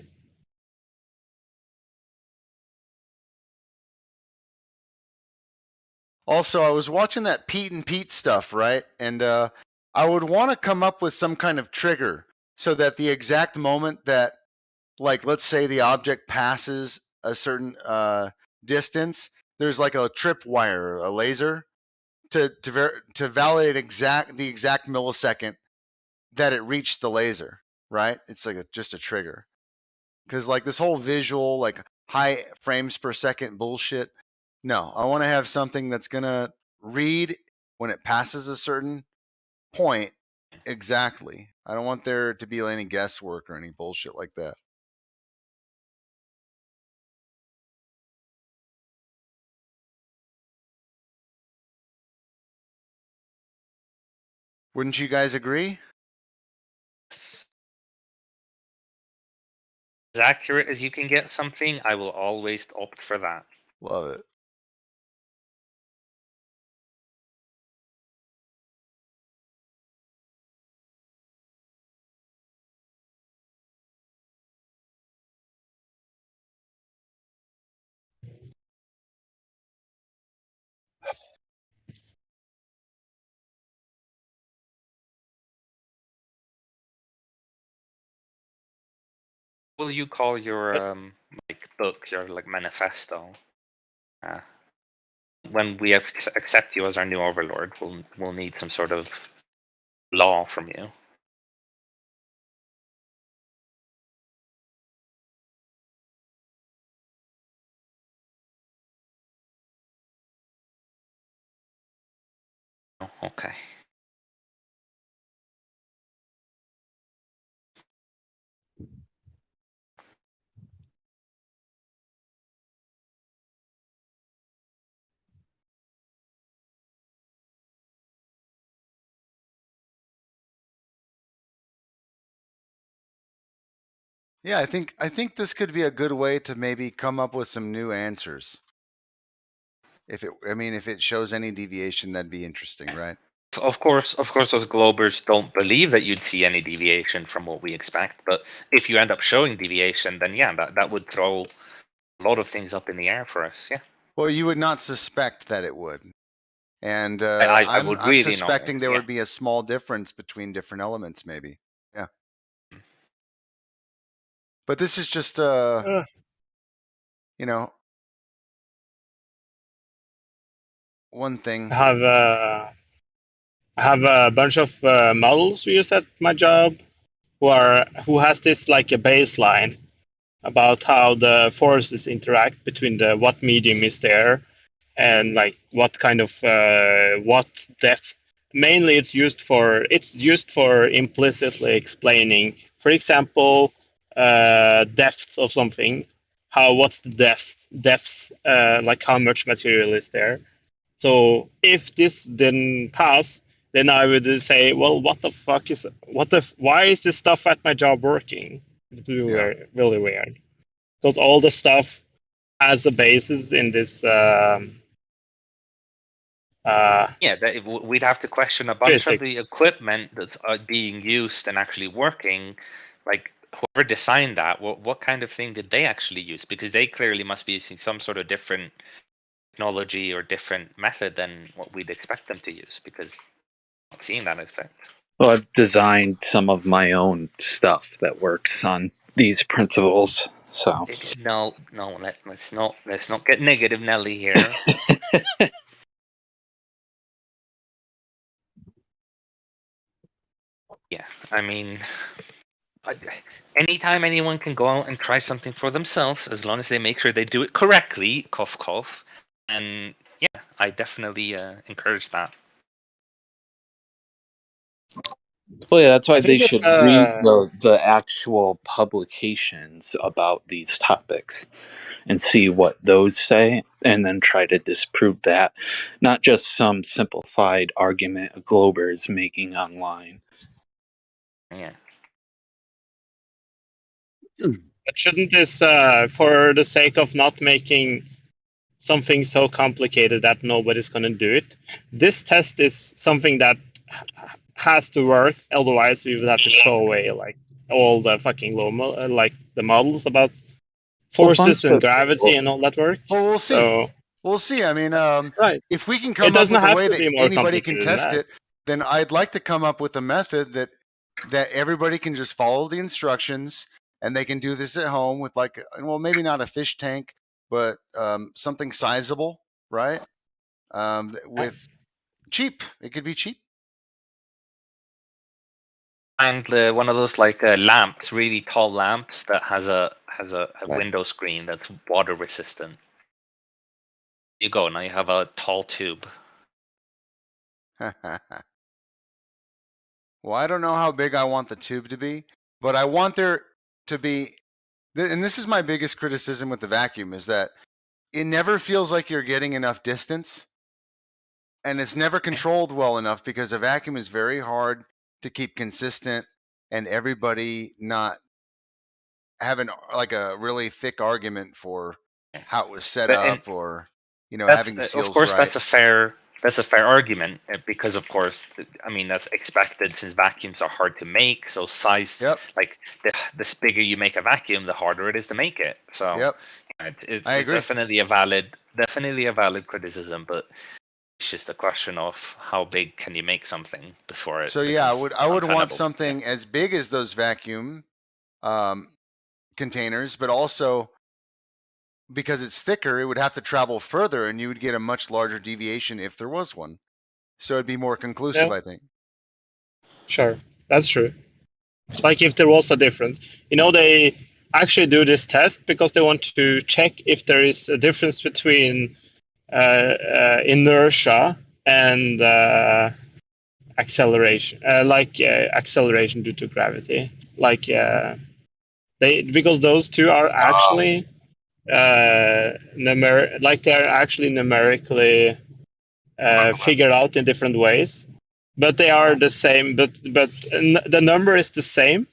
Also, I was watching that Pete and Pete stuff, right? And I would want to come up with some kind of trigger so that the exact moment that, like, let's say the object passes a certain distance, there's like a tripwire, a laser, to validate the exact millisecond that it reached the laser, right? It's like just a trigger. Because like this whole visual, like high frames per second bullshit. No, I want to have something that's gonna read when it passes a certain point exactly. I don't want there to be any guesswork or any bullshit like that. Wouldn't you guys agree? as accurate as you can get something. I will always opt for that. Love it. Will you call your like book your like manifesto? When we accept you as our new overlord, we'll need some sort of law from you. Oh, okay. Yeah, I think this could be a good way to maybe come up with some new answers. If it shows any deviation, that'd be interesting, right? Of course, those Globers don't believe that you'd see any deviation from what we expect. But if you end up showing deviation, then yeah, that would throw a lot of things up in the air for us. Yeah. Well, you would not suspect that it would, and I would I'm really suspecting not, there yeah. would be a small difference between different elements, maybe. Yeah. But this is just you know, one thing. I have a bunch of models we use at my job who has this like a baseline about how the forces interact between what medium is there and like what kind of what depth. Mainly it's used for implicitly explaining, for example, depth of something. What's the depth like how much material is there. So if this didn't pass, then I would say, well, why is this stuff at my job working? It's really weird. Because all the stuff has a basis in this. We'd have to question a bunch of the equipment that's being used and actually working. Like whoever designed that, what kind of thing did they actually use? Because they clearly must be using some sort of different technology or different method than what we'd expect them to use. Because I'm not seeing that effect. Well, I've designed some of my own stuff that works on these principles. So no, let's not get negative, Nelly here. Yeah, I mean, anytime anyone can go out and try something for themselves, as long as they make sure they do it correctly, cough cough, and yeah, I definitely encourage that. Well, yeah, that's why I they think it's should read the actual publications about these topics and see what those say, and then try to disprove that, not just some simplified argument a Glober is making online. Yeah. But shouldn't this, for the sake of not making something so complicated that nobody's going to do it, this test is something that has to work. Otherwise, we would have to throw away like all the fucking like the models about forces and gravity and all that work. Well, we'll see. So, we'll see. I mean, right. if we can It come up doesn't with a have way to that be more anybody can complicated than test that. it, then I'd like to come up with a method that everybody can just follow the instructions, and they can do this at home with like, well, maybe not a fish tank, but something sizable, right? With cheap. It could be cheap. And one of those like lamps, really tall lamps that has a window screen that's water resistant. You go now. You have a tall tube. Well, I don't know how big I want the tube to be, but I want there to be, and this is my biggest criticism with the vacuum, is that it never feels like you're getting enough distance, and it's never controlled well enough because a vacuum is very hard to keep consistent, and everybody not having like a really thick argument for how it was set up, or having the seals Of course, right. that's a fair argument because, of course, I mean that's expected since vacuums are hard to make. So size, like the bigger you make a vacuum, the harder it is to make it. So it's definitely a valid criticism, but it's just a question of how big can you make something before it. So yeah, I would want something as big as those vacuum containers, but also because it's thicker, it would have to travel further, and you would get a much larger deviation if there was one. So it'd be more conclusive, I think. Sure, that's true. Like if there was a difference, they actually do this test because they want to check if there is a difference between inertia and acceleration, acceleration due to gravity. Because those two are actually they're actually numerically figured out in different ways, but they are the same. But the number is the same.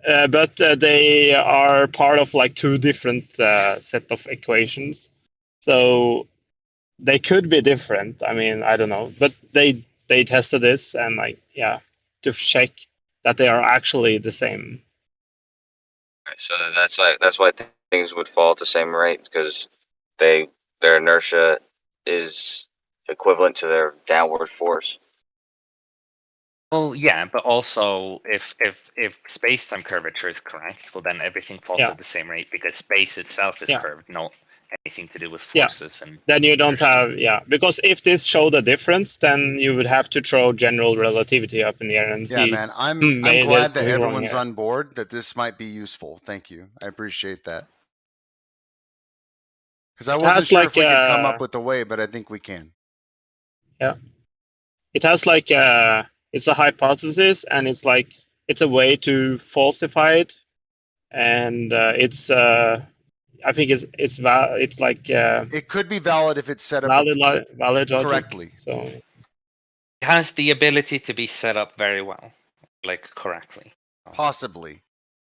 But they are part of like two different set of equations, so they could be different. I mean, I don't know, but they tested this and to check that they are actually the same. So that's why things would fall at the same rate, because their inertia is equivalent to their downward force. Well, yeah, but also if space-time curvature is correct, well then everything falls at the same rate because space itself is curved, not anything to do with forces. And then you don't have because if this showed a difference, then you would have to throw general relativity up in the air and see. Yeah, man, I'm glad that everyone's on board, that this might be useful. Thank you, I appreciate that. Because I wasn't sure if we could come up with a way, but I think we can. Yeah, it has it's a hypothesis, and it's a way to falsify it, and it's I think it's like it could be valid if it's set up valid correctly. So it has the ability to be set up very well, correctly. Possibly,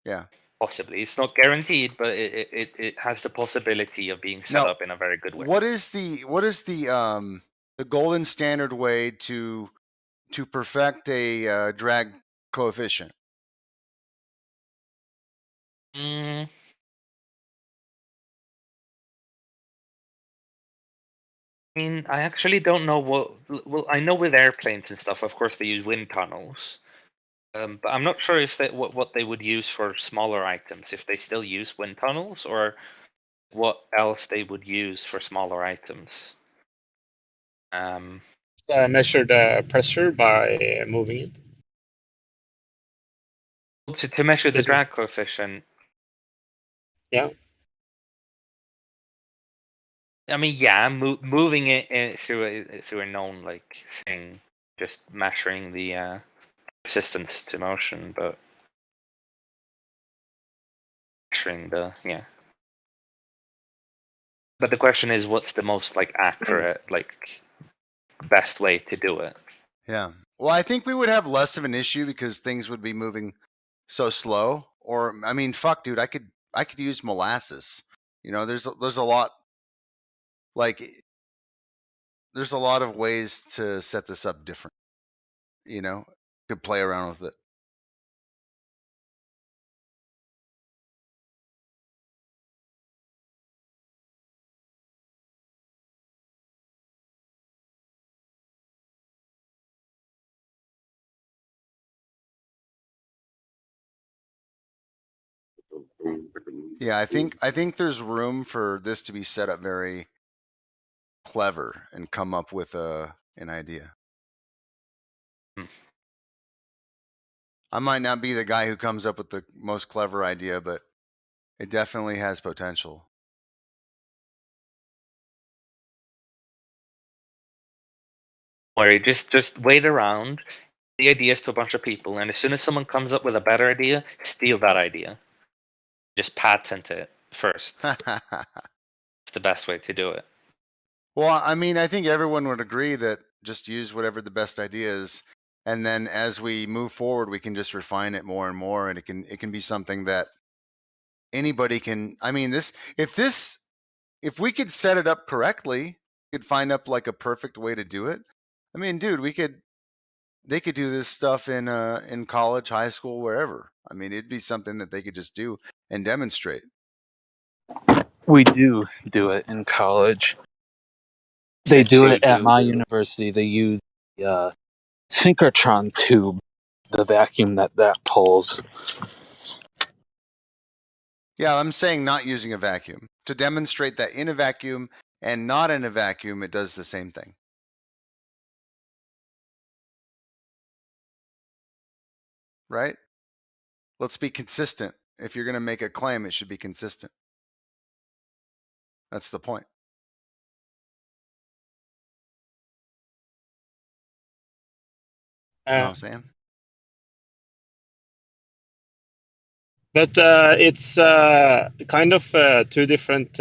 yeah. Possibly, it's not guaranteed, but it has the possibility of being set up in a very good way. What is the golden standard way to perfect a drag coefficient? I mean, I actually don't know what. Well, I know with airplanes and stuff, of course, they use wind tunnels, but I'm not sure if what they would use for smaller items. If they still use wind tunnels, or what else they would use for smaller items. Measure the pressure by moving it. To measure the drag coefficient. Yeah. I mean, yeah, moving it through a known thing, just measuring the resistance to motion, but yeah. But the question is, what's the most like accurate, like best way to do it? Yeah. Well, I think we would have less of an issue because things would be moving so slow. Or I mean, fuck, dude, I could use molasses. You know, there's a lot like there's a lot of ways to set this up different. You know, could play around with it. Yeah, I think there's room for this to be set up very clever and come up with an idea. I might not be the guy who comes up with the most clever idea, but it definitely has potential. Where you just wait around, the ideas to a bunch of people, and as soon as someone comes up with a better idea, steal that idea. Just patent it first. It's the best way to do it. Well, I mean, I think everyone would agree that just use whatever the best idea is, and then as we move forward, we can just refine it more and more, and it can be something that anybody can. I mean, if we could set it up correctly, we could find up like a perfect way to do it. I mean, dude, they could do this stuff in college, high school, wherever. I mean, it'd be something that they could just do and demonstrate. We do it in college. They do it at my university. They use the synchrotron tube, the vacuum that pulls. Yeah, I'm saying not using a vacuum to demonstrate that in a vacuum and not in a vacuum, it does the same thing. Right? Let's be consistent. If you're going to make a claim, it should be consistent. That's the point. You know what I'm saying? But it's kind of two different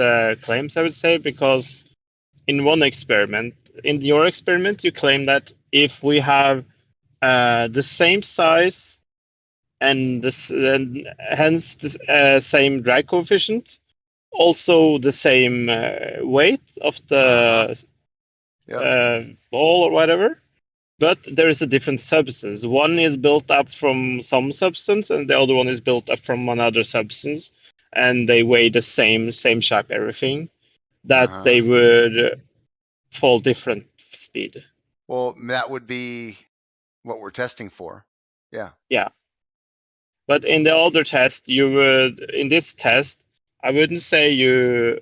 claims, I would say, because in one experiment, in your experiment, you claim that if we have the same size and hence the same drag coefficient, also the same weight of the ball or whatever, but there is a different substance. One is built up from some substance and the other one is built up from another substance, and they weigh the same shape, everything, that they would fall different speed. Well, that would be what we're testing for. Yeah. Yeah. But in the other test, in this test, I wouldn't say you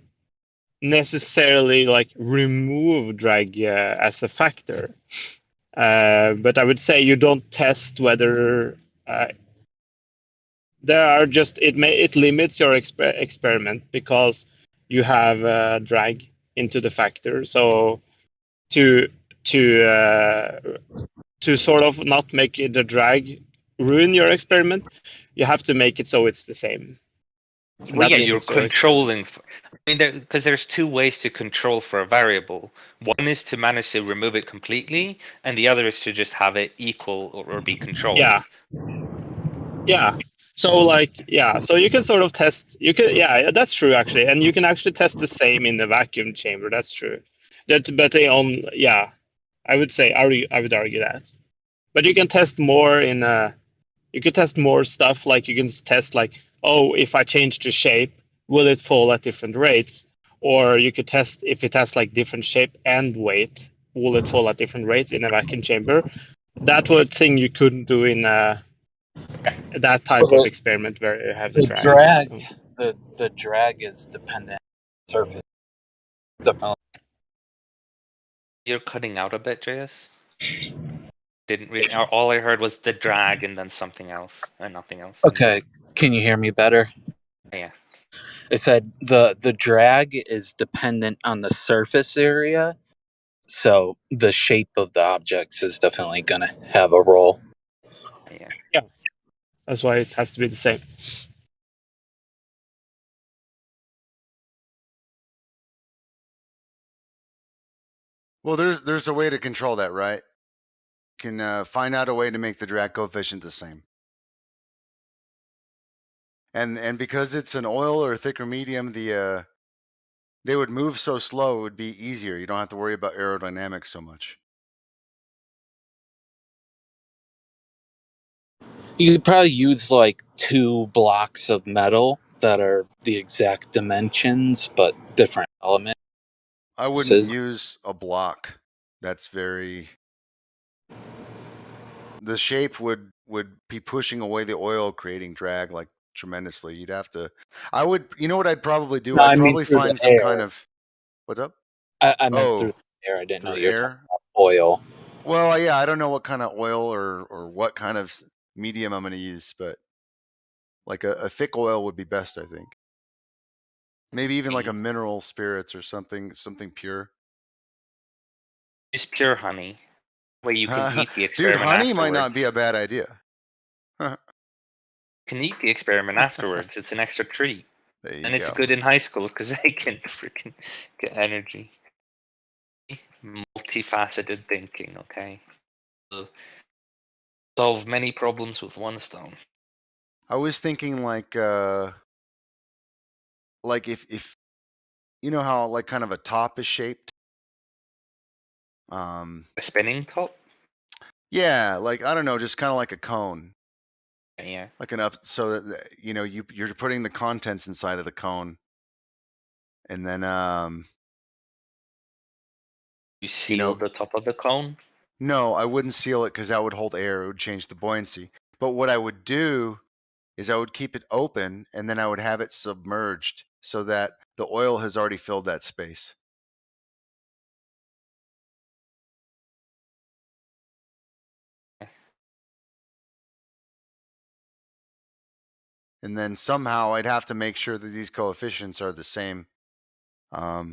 necessarily like remove drag as a factor. But I would say you don't test whether there are just it limits your experiment because you have drag into the factor. So to sort of not make the drag ruin your experiment, you have to make it so it's the same. Well, yeah, you're controlling. I mean, because there's two ways to control for a variable. One is to manage to remove it completely, and the other is to just have it equal or be controlled. Yeah. Yeah. So so you can sort of test. Yeah, that's true actually, and you can actually test the same in the vacuum chamber. That's true. I would say I would argue that, but you can test more in you could test more stuff, like you can test like, oh, if I change the shape, will it fall at different rates? Or you could test if it has like different shape and weight, will it fall at different rates in a vacuum chamber? That was a thing you couldn't do in that type of experiment where you have the drag. The drag is dependent on the surface. Definitely. You're cutting out a bit, JS. Didn't really. All I heard was the drag and then something else and nothing else. Okay, can you hear me better? Yeah. I said the drag is dependent on the surface area, so the shape of the objects is definitely going to have a role. Yeah, that's why it has to be the same. Well, there's a way to control that, right? You can find out a way to make the drag coefficient the same. And because it's an oil or a thicker medium, they would move so slow it would be easier. You don't have to worry about aerodynamics so much. You could probably use like 2 blocks of metal that are the exact dimensions but different elements. I wouldn't use a block. That's very. The shape would be pushing away the oil, creating drag like tremendously. You'd have to. I would. You know what I'd probably do? No, I'd I mean probably through find the some air. kind of. What's up? I meant through the air. I didn't know you were talking about oil. Well, yeah, I don't know what kind of oil or what kind of medium I'm going to use, but like a thick oil would be best, I think. Maybe even like a mineral spirits or something pure. Use pure honey, where you can eat the Dude, experiment honey afterwards. might not be a bad idea. You can eat the experiment afterwards. It's an extra treat. There you And it's go. good in high school because they can freaking get energy. Multifaceted thinking, okay? Solve many problems with one stone. I was thinking like if you know how like kind of a top is shaped. A spinning top? Yeah, like I don't know, just kind of like a cone. Yeah. Like an up, so that you know you're putting the contents inside of the cone, and then You seal the top of the cone? No, I wouldn't seal it because that would hold air. It would change the buoyancy. But what I would do is I would keep it open and then I would have it submerged so that the oil has already filled that space. And then somehow I'd have to make sure that these coefficients are the same. I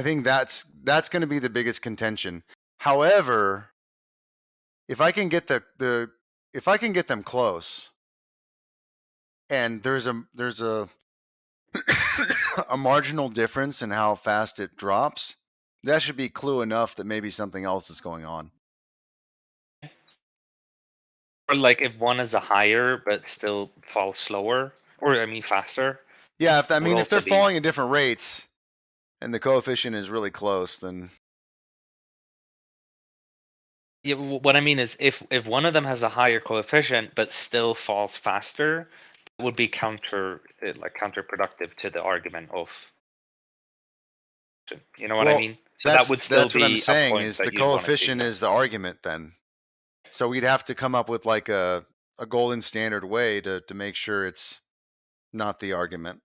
think that's going to be the biggest contention. However, if I can get if I can get them close, and there's a a marginal difference in how fast it drops, that should be clue enough that maybe something else is going on. Or like if one is a higher but still falls slower, or I mean faster. Yeah, if they're falling at different rates and the coefficient is really close, then Yeah, what I mean is if one of them has a higher coefficient but still falls faster, it would be counterproductive to the argument of. You know what I mean? So that would still that's be what I'm saying a point is that the you'd want to see. coefficient is the argument then. So we'd have to come up with like a golden standard way to make sure it's not the argument.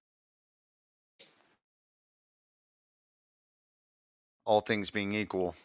All things being equal.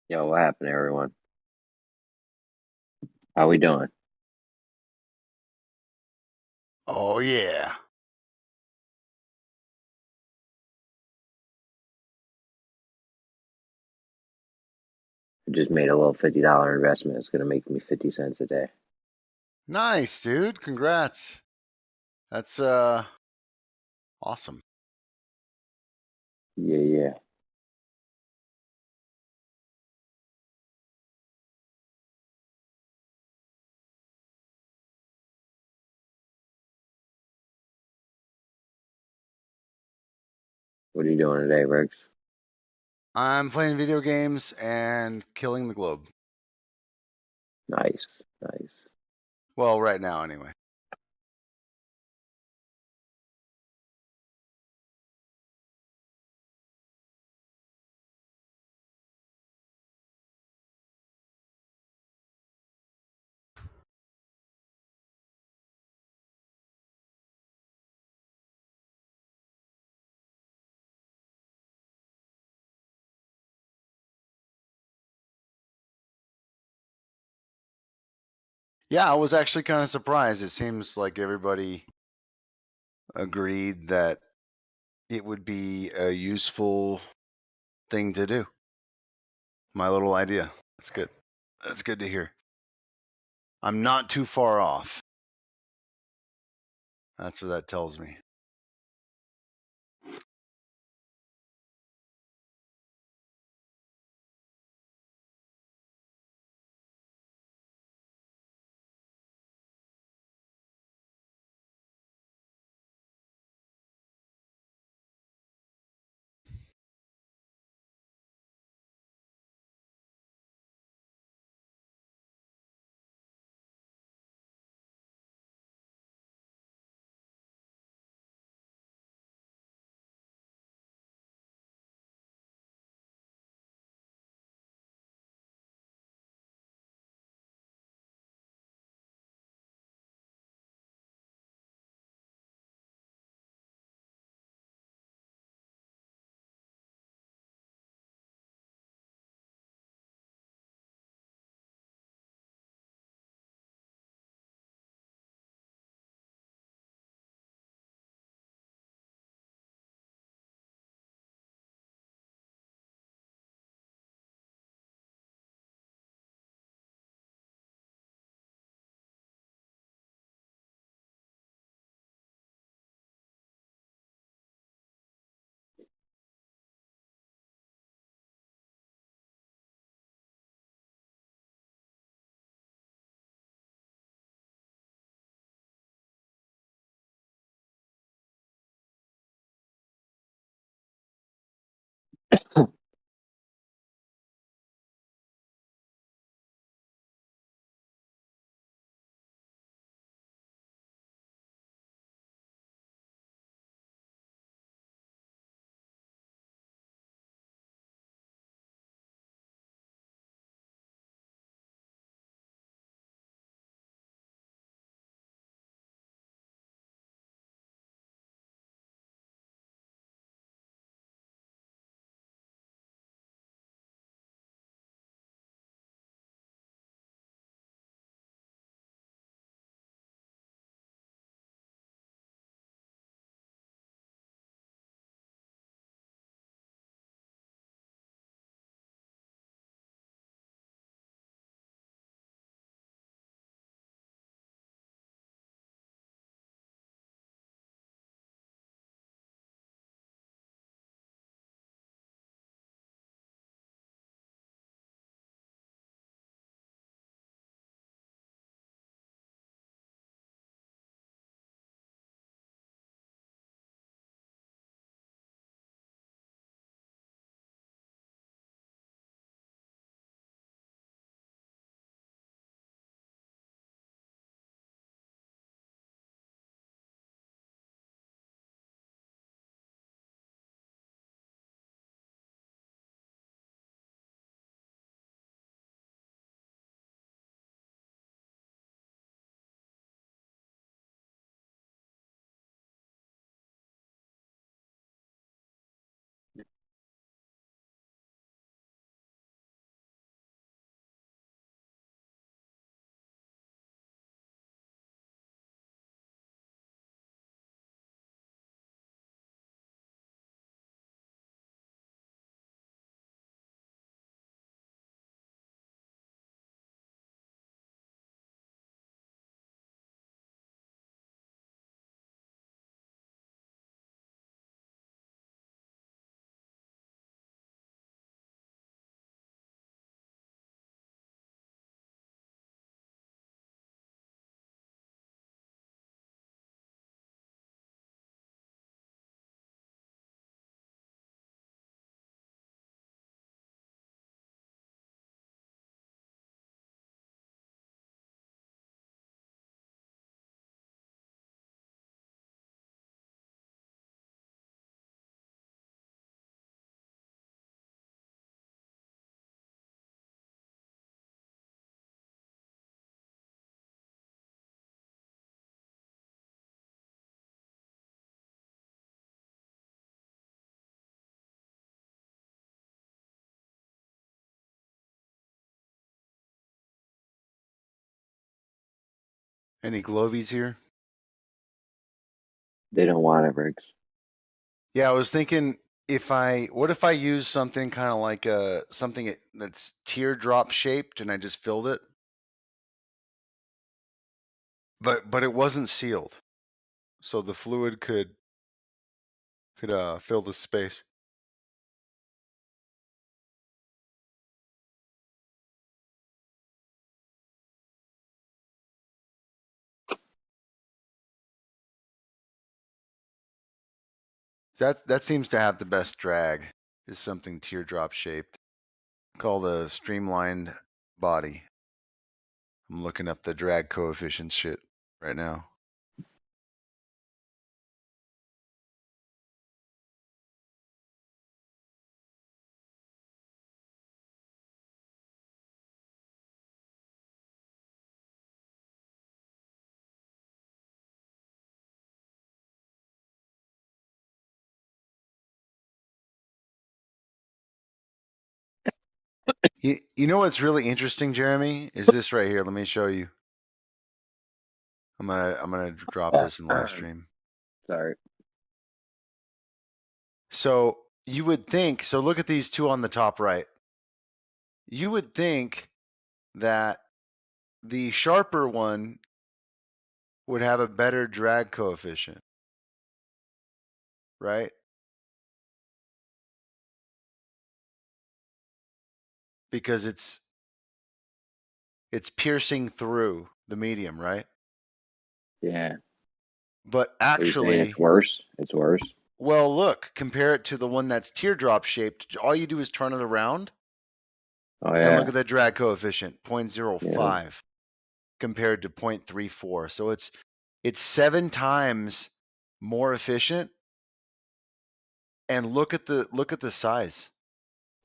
Yo, what happened, everyone? How we doing? Oh yeah. I just made a little $50 investment. It's gonna make me 50 cents a day. Nice, dude. Congrats. That's awesome. Yeah, yeah. What are you doing today, Riggs? I'm playing video games and killing the globe. Nice, nice. Well, right now, anyway. Yeah, I was actually kind of surprised. It seems like everybody agreed that it would be a useful thing to do. My little idea. That's good. That's good to hear. I'm not too far off. That's what that tells me. Any Globies here? They don't want it, Riggs. Yeah, I was thinking what if I use something kind of like something that's teardrop shaped and I just filled it? But it wasn't sealed. So the fluid could fill the space. That seems to have the best drag, is something teardrop shaped. Called a streamlined body. I'm looking up the drag coefficient shit right now. You know what's really interesting, Jeremy, is this right here. Let me show you. I'm gonna drop this in live stream. Sorry. So you would think. So look at these two on the top right. You would think that the sharper one would have a better drag coefficient, right? Because it's piercing through the medium, right? Yeah. But Are you saying actually, it's worse? It's worse. well, look, compare it to the one that's teardrop shaped. All you do is turn it around. Oh And yeah. look at the drag coefficient, 0.05 Yeah. compared to 0.34. So it's 7 times more efficient. And look at the size.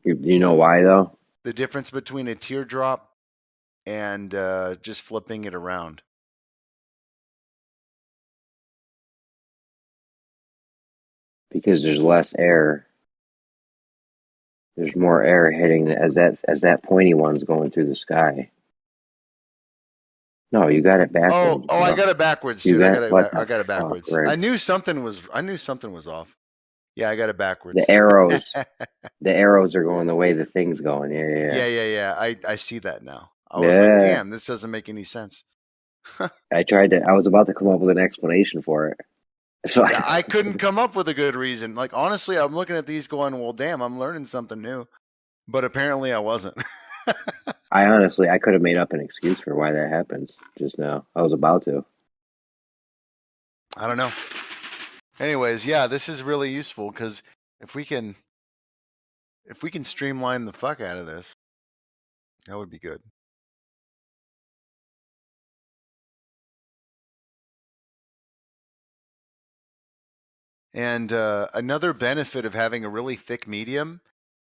Do you know why though? The difference between a teardrop and just flipping it around. Because there's less air. There's more air hitting as that pointy one's going through the sky. No, you got it backwards. Oh, I got it backwards, You dude. I got got it backwards. Right. I knew something was off. Yeah, I got it backwards. The arrows. The arrows are going the way the thing's going. Yeah. I see that now. I was like, damn, this doesn't make any sense. I was about to come up with an explanation for it. So I couldn't come up with a good reason. Like, honestly, I'm looking at these going, well, damn, I'm learning something new. But apparently I wasn't. I could have made up an excuse for why that happens just now. I was about to. I don't know. Anyways, yeah, this is really useful because if we can streamline the fuck out of this, that would be good. And another benefit of having a really thick medium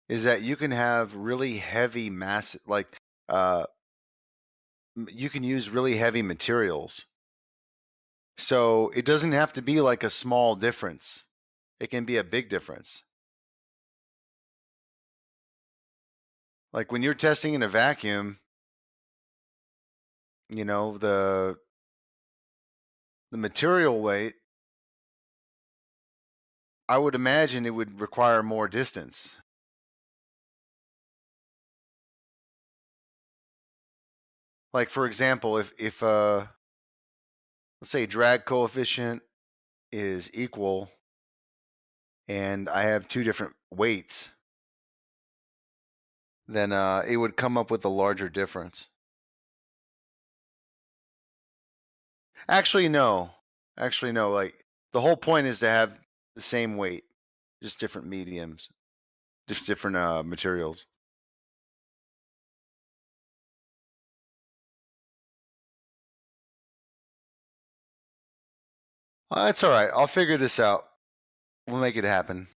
is that you can have really heavy mass, like you can use really heavy materials. So it doesn't have to be like a small difference. It can be a big difference. Like when you're testing in a vacuum, you know, the material weight, I would imagine it would require more distance. Like for example, if let's say drag coefficient is equal and I have two different weights, then it would come up with a larger difference. Actually, no. Like the whole point is to have the same weight, just different mediums, just different materials. That's all right. I'll figure this out. We'll make it happen.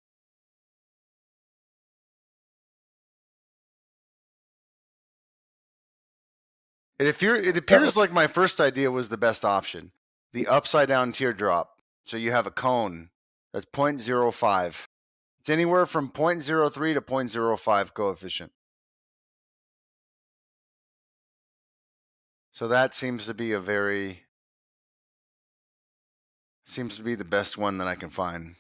It appears like my first idea was the best option. The upside down teardrop. So you have a cone that's 0.05. It's anywhere from 0.03 to 0.05 coefficient. So that seems to be a very Seems to be the best one that I can find.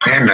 And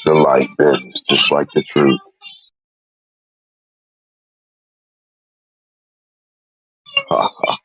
the life is, just like the truth. Ha ha.